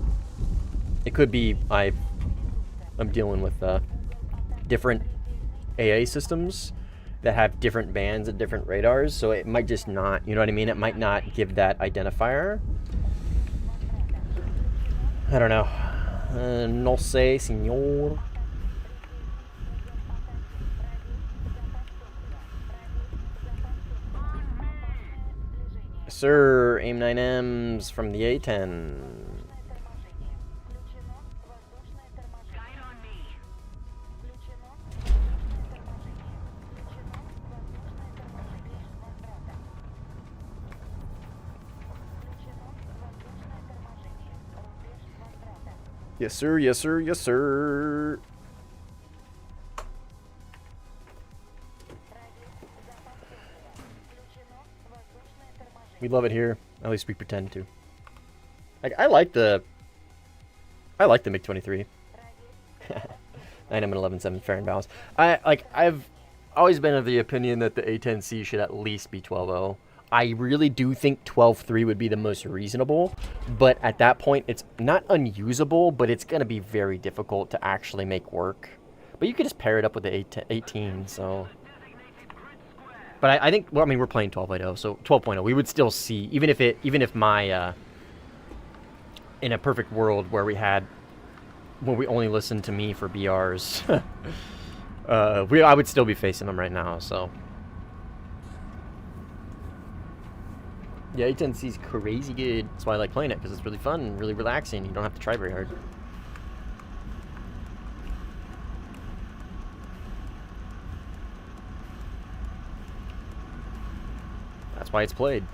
It could be I'm dealing with different AA systems that have different bands and different radars, so it might just not, you know what I mean? It might not give that identifier. I don't know. No sé, señor. Sir, aim 9Ms from the A10. Yes, sir. Yes, sir. Yes, sir. We love it here. At least we pretend to. Like, I like the MiG-23. 9M and 11.7 fair and balanced. I've always been of the opinion that the A10C should at least be 12.0. I really do think 12.3 would be the most reasonable, but at that point it's not unusable, but it's going to be very difficult to actually make work. But you could just pair it up with the 18, so... But I think, well, I mean, we're playing 12.0, so 12.0, we would still see, even if my, in a perfect world where we only listened to me for BRs, I would still be facing them right now, so. Yeah, A10C's crazy good. That's why I like playing it, because it's really fun and really relaxing. You don't have to try very hard. That's why it's played.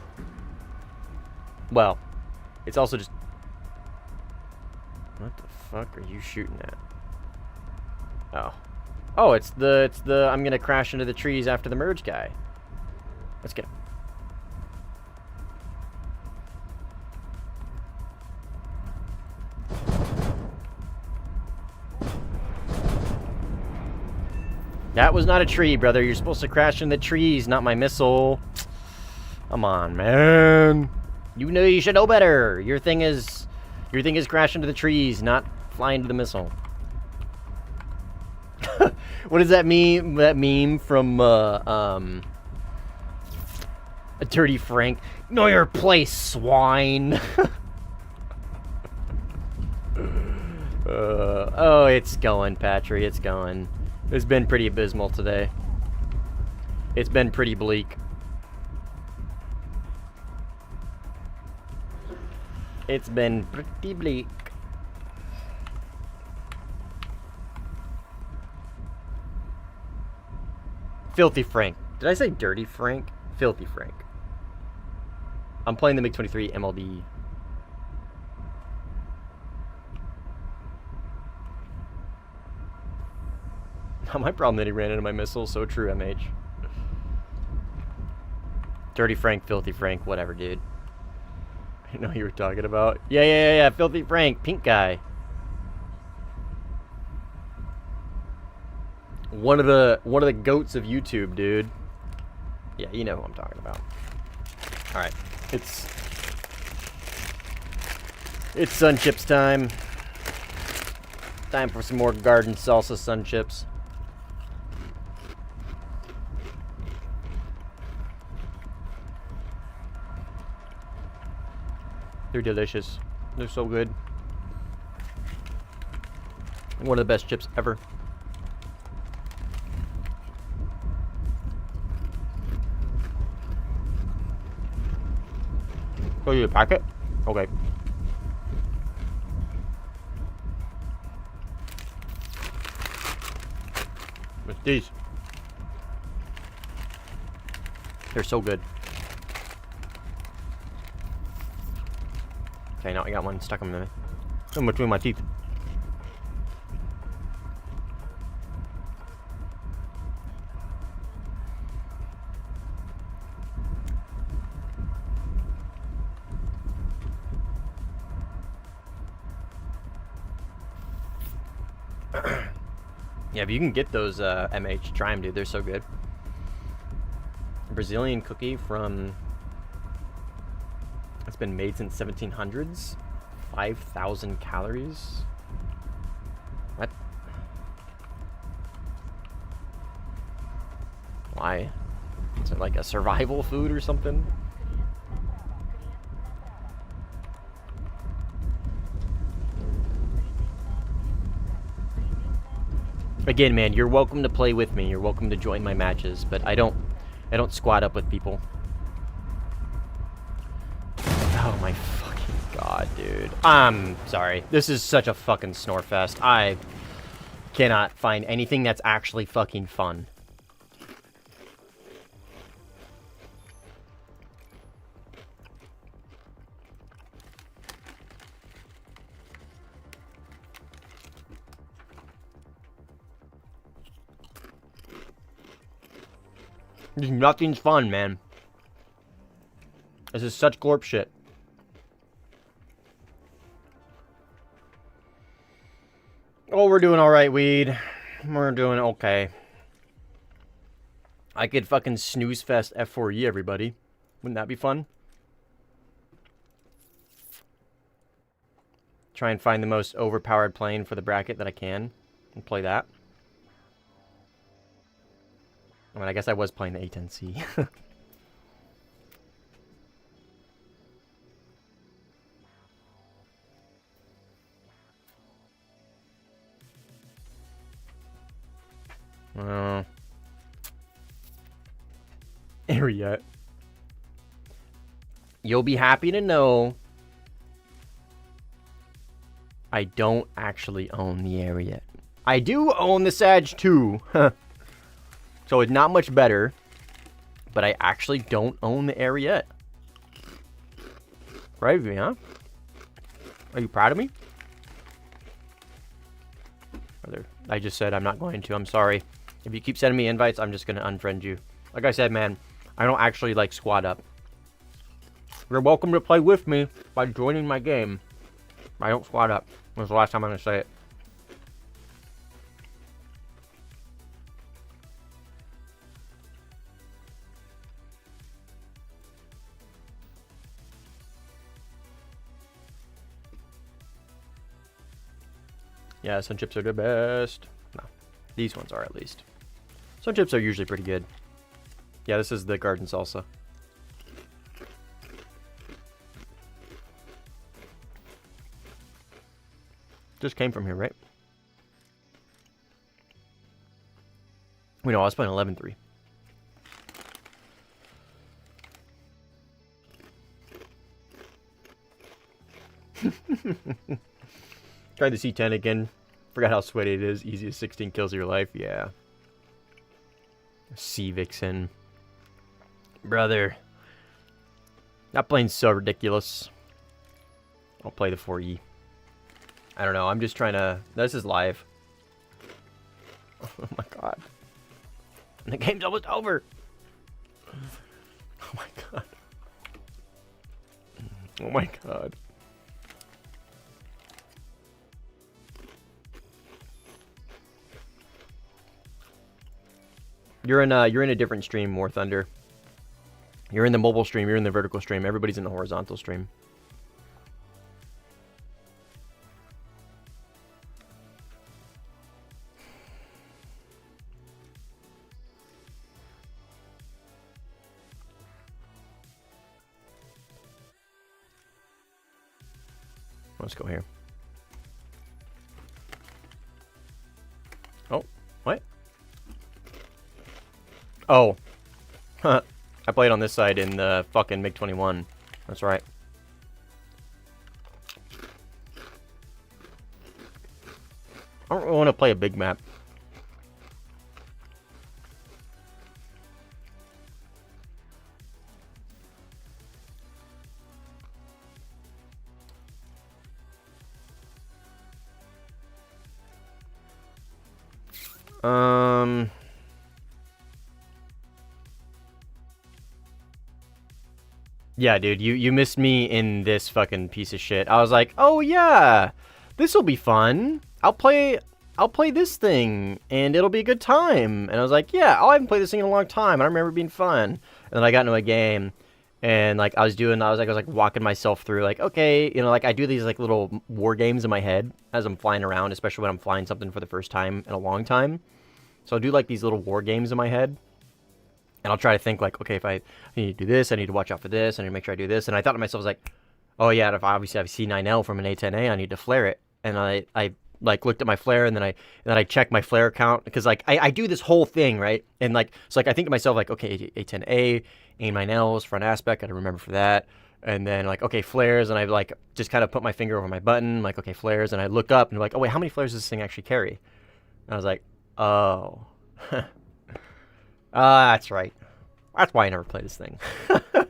Well, it's also just... What the fuck are you shooting at? Oh. Oh, it's the I'm gonna crash into the trees after the merge guy. Let's get him. That was not a tree, brother. You're supposed to crash in the trees, not my missile. Come on, man. You know, you should know better. Your thing is crash into the trees, not fly into the missile. What does that mean? That meme from a Dirty Frank. Know your place, swine. Oh, it's going, Patry. It's going. It's been pretty abysmal today. It's been pretty bleak. It's been pretty bleak. Filthy Frank. Did I say Dirty Frank? Filthy Frank. I'm playing the MiG-23 MLD. Not my problem that he ran into my missile. So true, MH. Dirty Frank, Filthy Frank, whatever, dude. I didn't know who you were talking about. Yeah. Filthy Frank, pink guy. One of the goats of YouTube, dude. Yeah, you know who I'm talking about. All right, it's sun chips time. Time for some more garden salsa sun chips. They're delicious. They're so good. One of the best chips ever. Oh, you pack it? Okay. What's these? They're so good. Okay, now I got one stuck in between my teeth. Yeah, if you can get those MH, try them, dude. They're so good. Brazilian cookie from... It's been made since 1700s. 5,000 calories. What? Why? Is it like a survival food or something? Again, man, you're welcome to play with me. You're welcome to join my matches, but I don't squat up with people. Oh my fucking god, dude. I'm sorry. This is such a fucking snorefest. I cannot find anything that's actually fucking fun. Nothing's fun, man. This is such glorp shit. Oh, we're doing alright, weed. We're doing okay. I could fucking snooze fest F4E, everybody. Wouldn't that be fun? Try and find the most overpowered plane for the bracket that I can and play that. I mean, I guess I was playing the A10C. Area. You'll be happy to know I don't actually own the area. I do own the Sag 2. So it's not much better. But I actually don't own the area yet. Right, V, huh? Are you proud of me? I just said I'm not going to. I'm sorry. If you keep sending me invites, I'm just going to unfriend you. Like I said, man, I don't actually like squad up. You're welcome to play with me by joining my game. I don't squad up. That's the last time I'm going to say it. Yeah, sun chips are the best. No, these ones are at least. Sun chips are usually pretty good. Yeah, this is the garden salsa. Just came from here, right? Wait, no, I was playing 11-3. Tried the C10 again. Forgot how sweaty it is. Easiest 16 kills of your life. Yeah. C Vixen. Brother. That plane's so ridiculous. I'll play the 4E. I don't know. I'm just trying to... This is live. Oh my god. The game's almost over. Oh my god. Oh my god. You're in a different stream, Warthunder. You're in the mobile stream, you're in the vertical stream, everybody's in the horizontal stream. Let's go here. Oh, what? Oh. I played on this side in the fucking MiG-21. That's right. I don't really want to play a big map. Yeah, dude, you missed me in this fucking piece of shit. I was like, oh yeah, this'll be fun. I'll play this thing, and it'll be a good time. And I was like, yeah, I haven't played this thing in a long time. I remember it being fun. And then I got into a game, and like I was walking myself through, like, okay, you know, like I do these like little war games in my head as I'm flying around, especially when I'm flying something for the first time in a long time. So I'll do like these little war games in my head. And I'll try to think like, okay, if I need to do this, I need to watch out for this, I need to make sure I do this. And I thought to myself, I was like, oh yeah, if I obviously have a C9L from an A10A, I need to flare it. And I like looked at my flare, and then I checked my flare count, because like I do this whole thing, right? And like, so like I think to myself like, okay, A10A, A9Ls, front aspect, gotta remember for that. And then like, okay, flares, and I like just kind of put my finger over my button, like, okay, flares, and I look up and like, oh wait, how many flares does this thing actually carry? And I was like, oh. That's right. That's why I never play this thing. How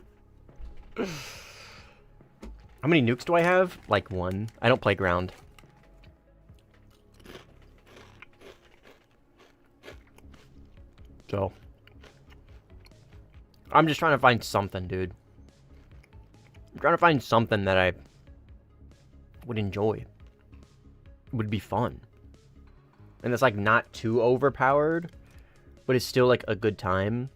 many nukes do I have? Like 1. I don't play ground. So. I'm just trying to find something, dude. I'm trying to find something that I would enjoy. Would be fun. And it's like not too overpowered, but it's still like a good time.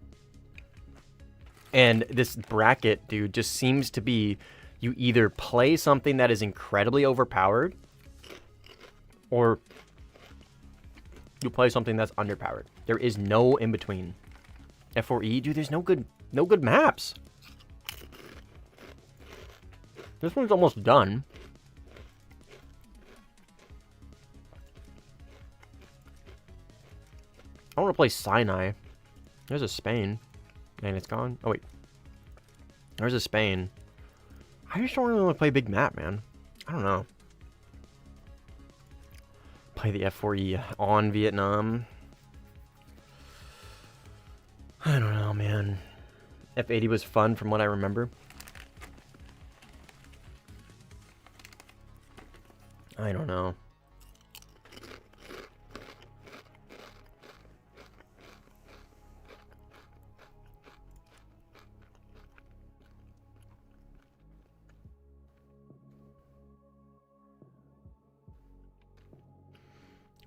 And this bracket, dude, just seems to be you either play something that is incredibly overpowered or you play something that's underpowered. There is no in between. F4E, dude, there's no good maps. This one's almost done. I want to play Sinai. There's a Spain. And it's gone. Oh, wait. There's a Spain. I just don't really want to play big map, man. I don't know. Play the F4E on Vietnam. I don't know, man. F80 was fun from what I remember. I don't know.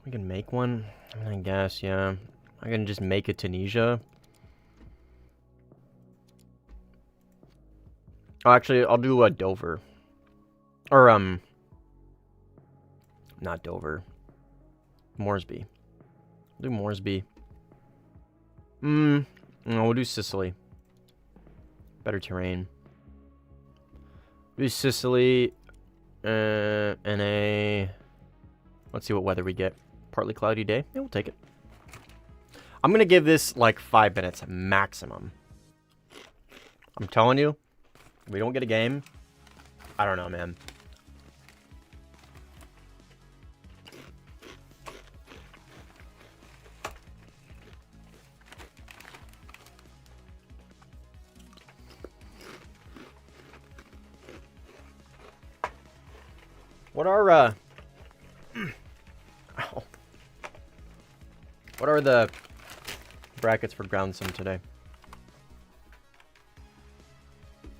We can make one? I guess, yeah. I can just make a Tunisia. Oh, actually, I'll do a Dover. Or, not Dover. Moresby. I'll do Moresby. No, we'll do Sicily. Better terrain. Do Sicily. NA. Let's see what weather we get. Partly cloudy day. Yeah, we'll take it. I'm going to give this like 5 minutes maximum. I'm telling you, we don't get a game. I don't know, man. What are, what are the brackets for ground sim today?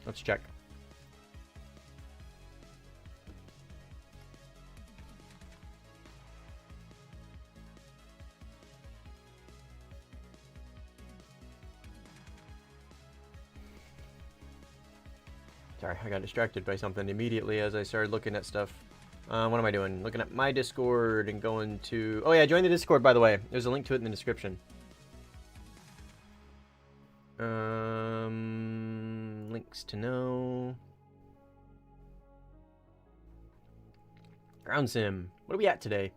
Let's check. Sorry, I got distracted by something immediately as I started looking at stuff. What am I doing? Looking at my Discord and going to... Oh yeah, join the Discord, by the way. There's a link to it in the description. Links to know. Ground sim. What are we at today?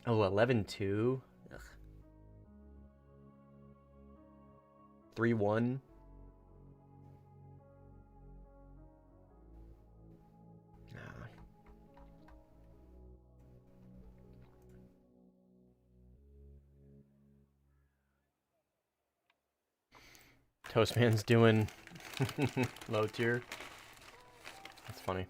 Oh, 11-2. 3-1. Toastman's doing low tier. That's funny.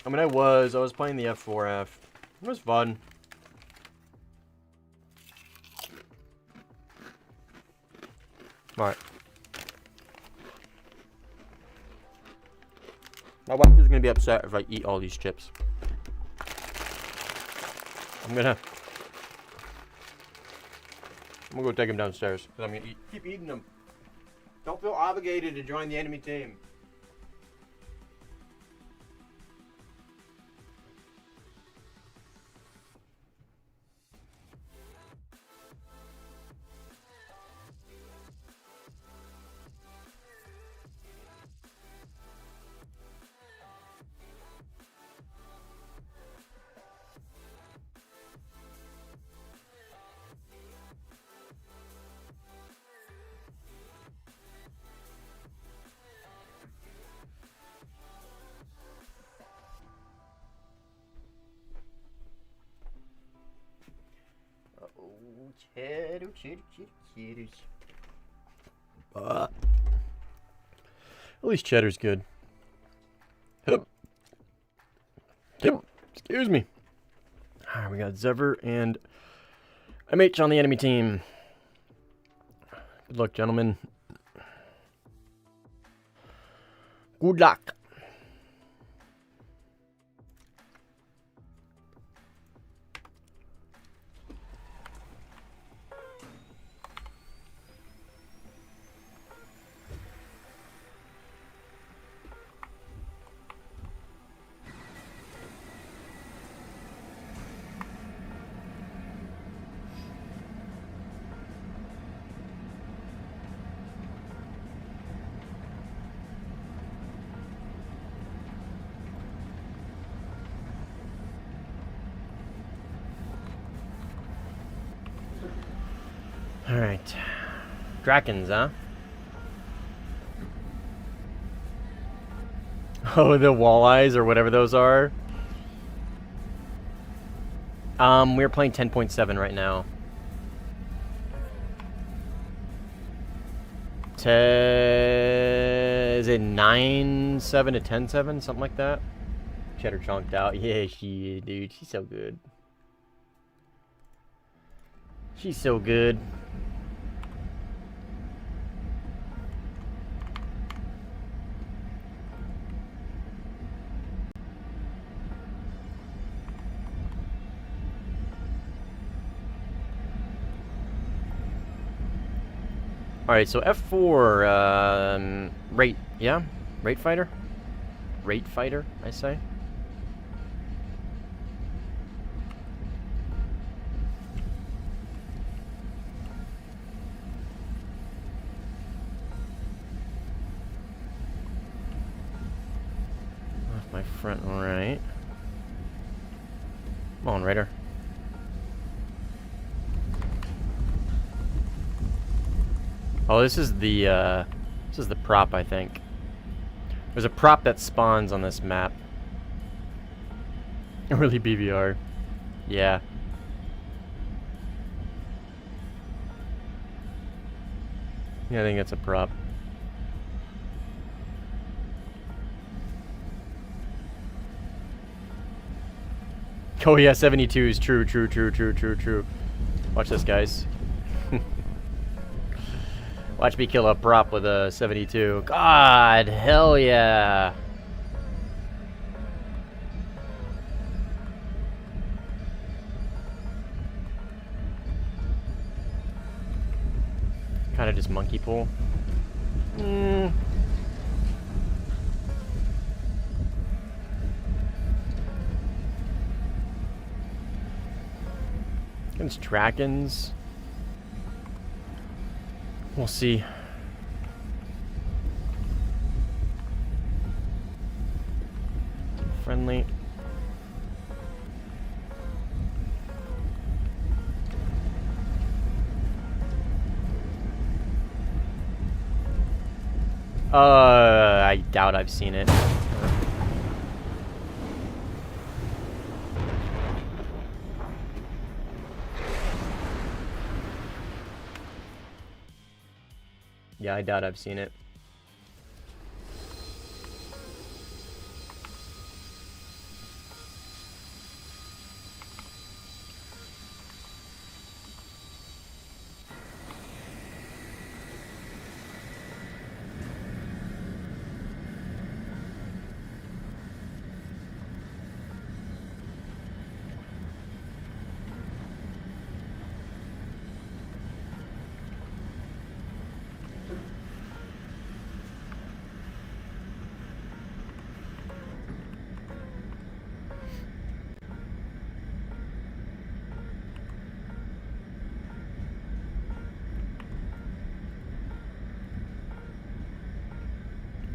I mean, I was playing the F4F. It was fun. Alright. My wife is gonna be upset if I eat all these chips. I'm gonna go take them downstairs. Because I'm gonna keep eating them. Don't feel obligated to join the enemy team. cheddars. At least cheddar's good. Excuse me. Alright, we got Zever and MH on the enemy team. Good luck, gentlemen. Good luck. Alright. Drakens, huh? Oh, the walleyes or whatever those are. We're playing 10.7 right now. Is it 9.7 to 10.7? Something like that? Cheddar chonked out. Yeah, she is, dude. She's so good. She's so good. Alright, so F4, rate, yeah? Rate fighter? Rate fighter, I say. Off my front right. Come on, Raider. Oh, this is the prop, I think. There's a prop that spawns on this map. Really BBR. Yeah. Yeah, I think it's a prop. Oh yeah, 72 is true. Watch this, guys. Watch me kill a prop with a 72. God, hell yeah. Kind of just monkey pull. Against Drakens. We'll see. Friendly. I doubt I've seen it. Yeah, I doubt I've seen it.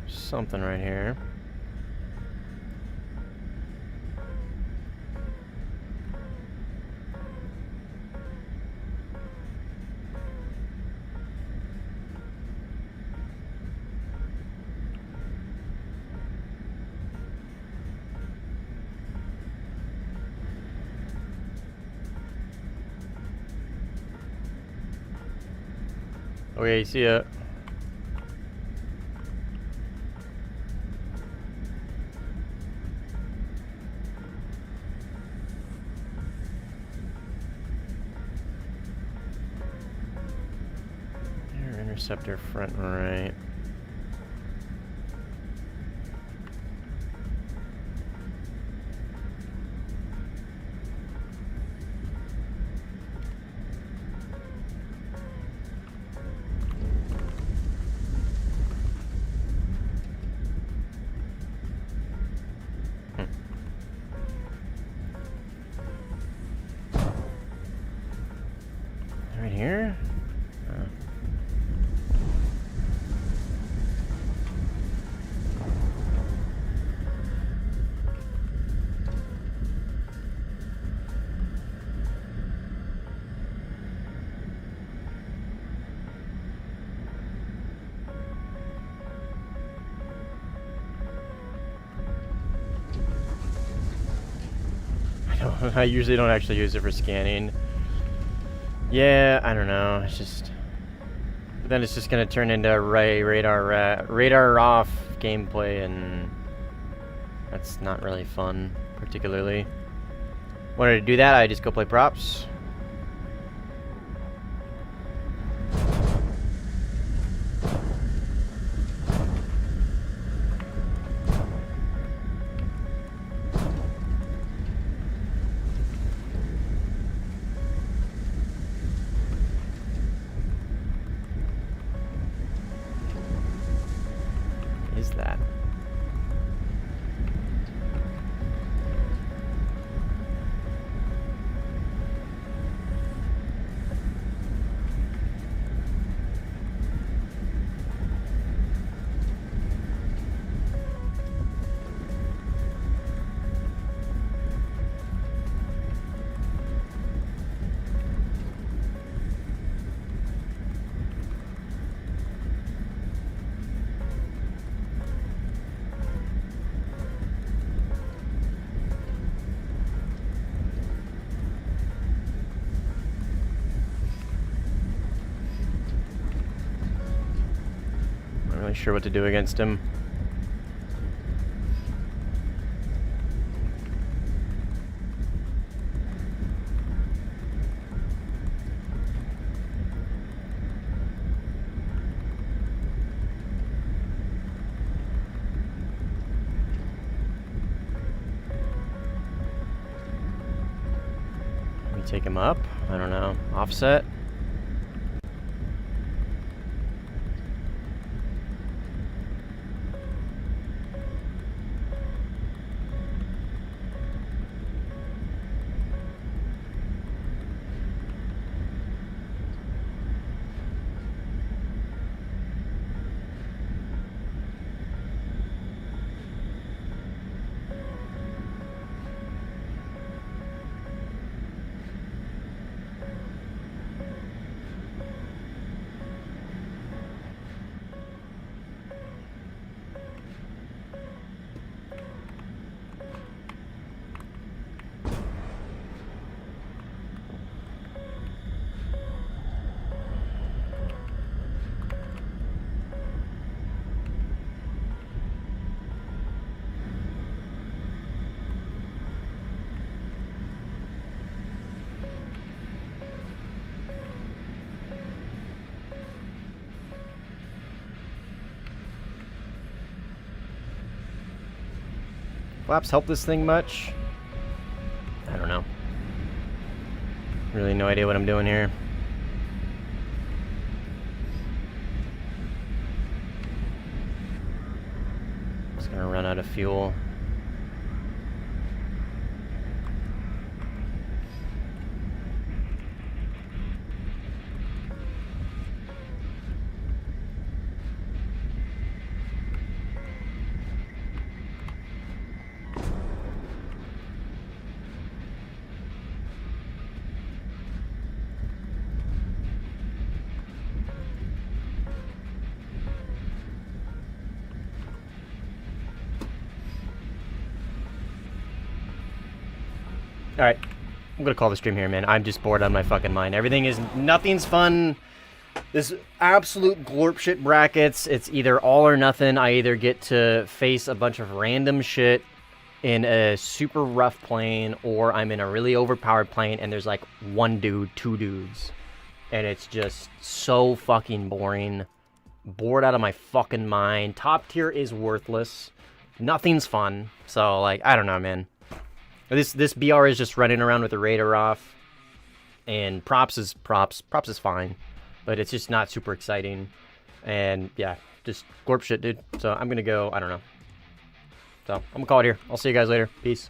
Something right here. Okay, see ya. Air interceptor front right. Right here? I usually don't actually use it for scanning. Yeah, I don't know. It's just... But then it's just gonna turn into radar off gameplay, and that's not really fun, particularly. Wanted to do that, I just go play props. Is that? Not really sure what to do against him. Maybe take him up? I don't know. Offset? Flaps help this thing much? I don't know. Really no idea what I'm doing here. Just gonna run out of fuel. Alright, I'm gonna call the stream here, man. I'm just bored out of my fucking mind. Nothing's fun. This absolute glorp shit brackets. It's either all or nothing. I either get to face a bunch of random shit in a super rough plane, or I'm in a really overpowered plane and there's like one dude, two dudes. And it's just so fucking boring. Bored out of my fucking mind. Top tier is worthless. Nothing's fun. So, like, I don't know, man. This BR is just running around with the radar off. And props is fine. But it's just not super exciting. And, yeah, just glorp shit, dude. So, I'm gonna go, I don't know. So, I'm gonna call it here. I'll see you guys later. Peace.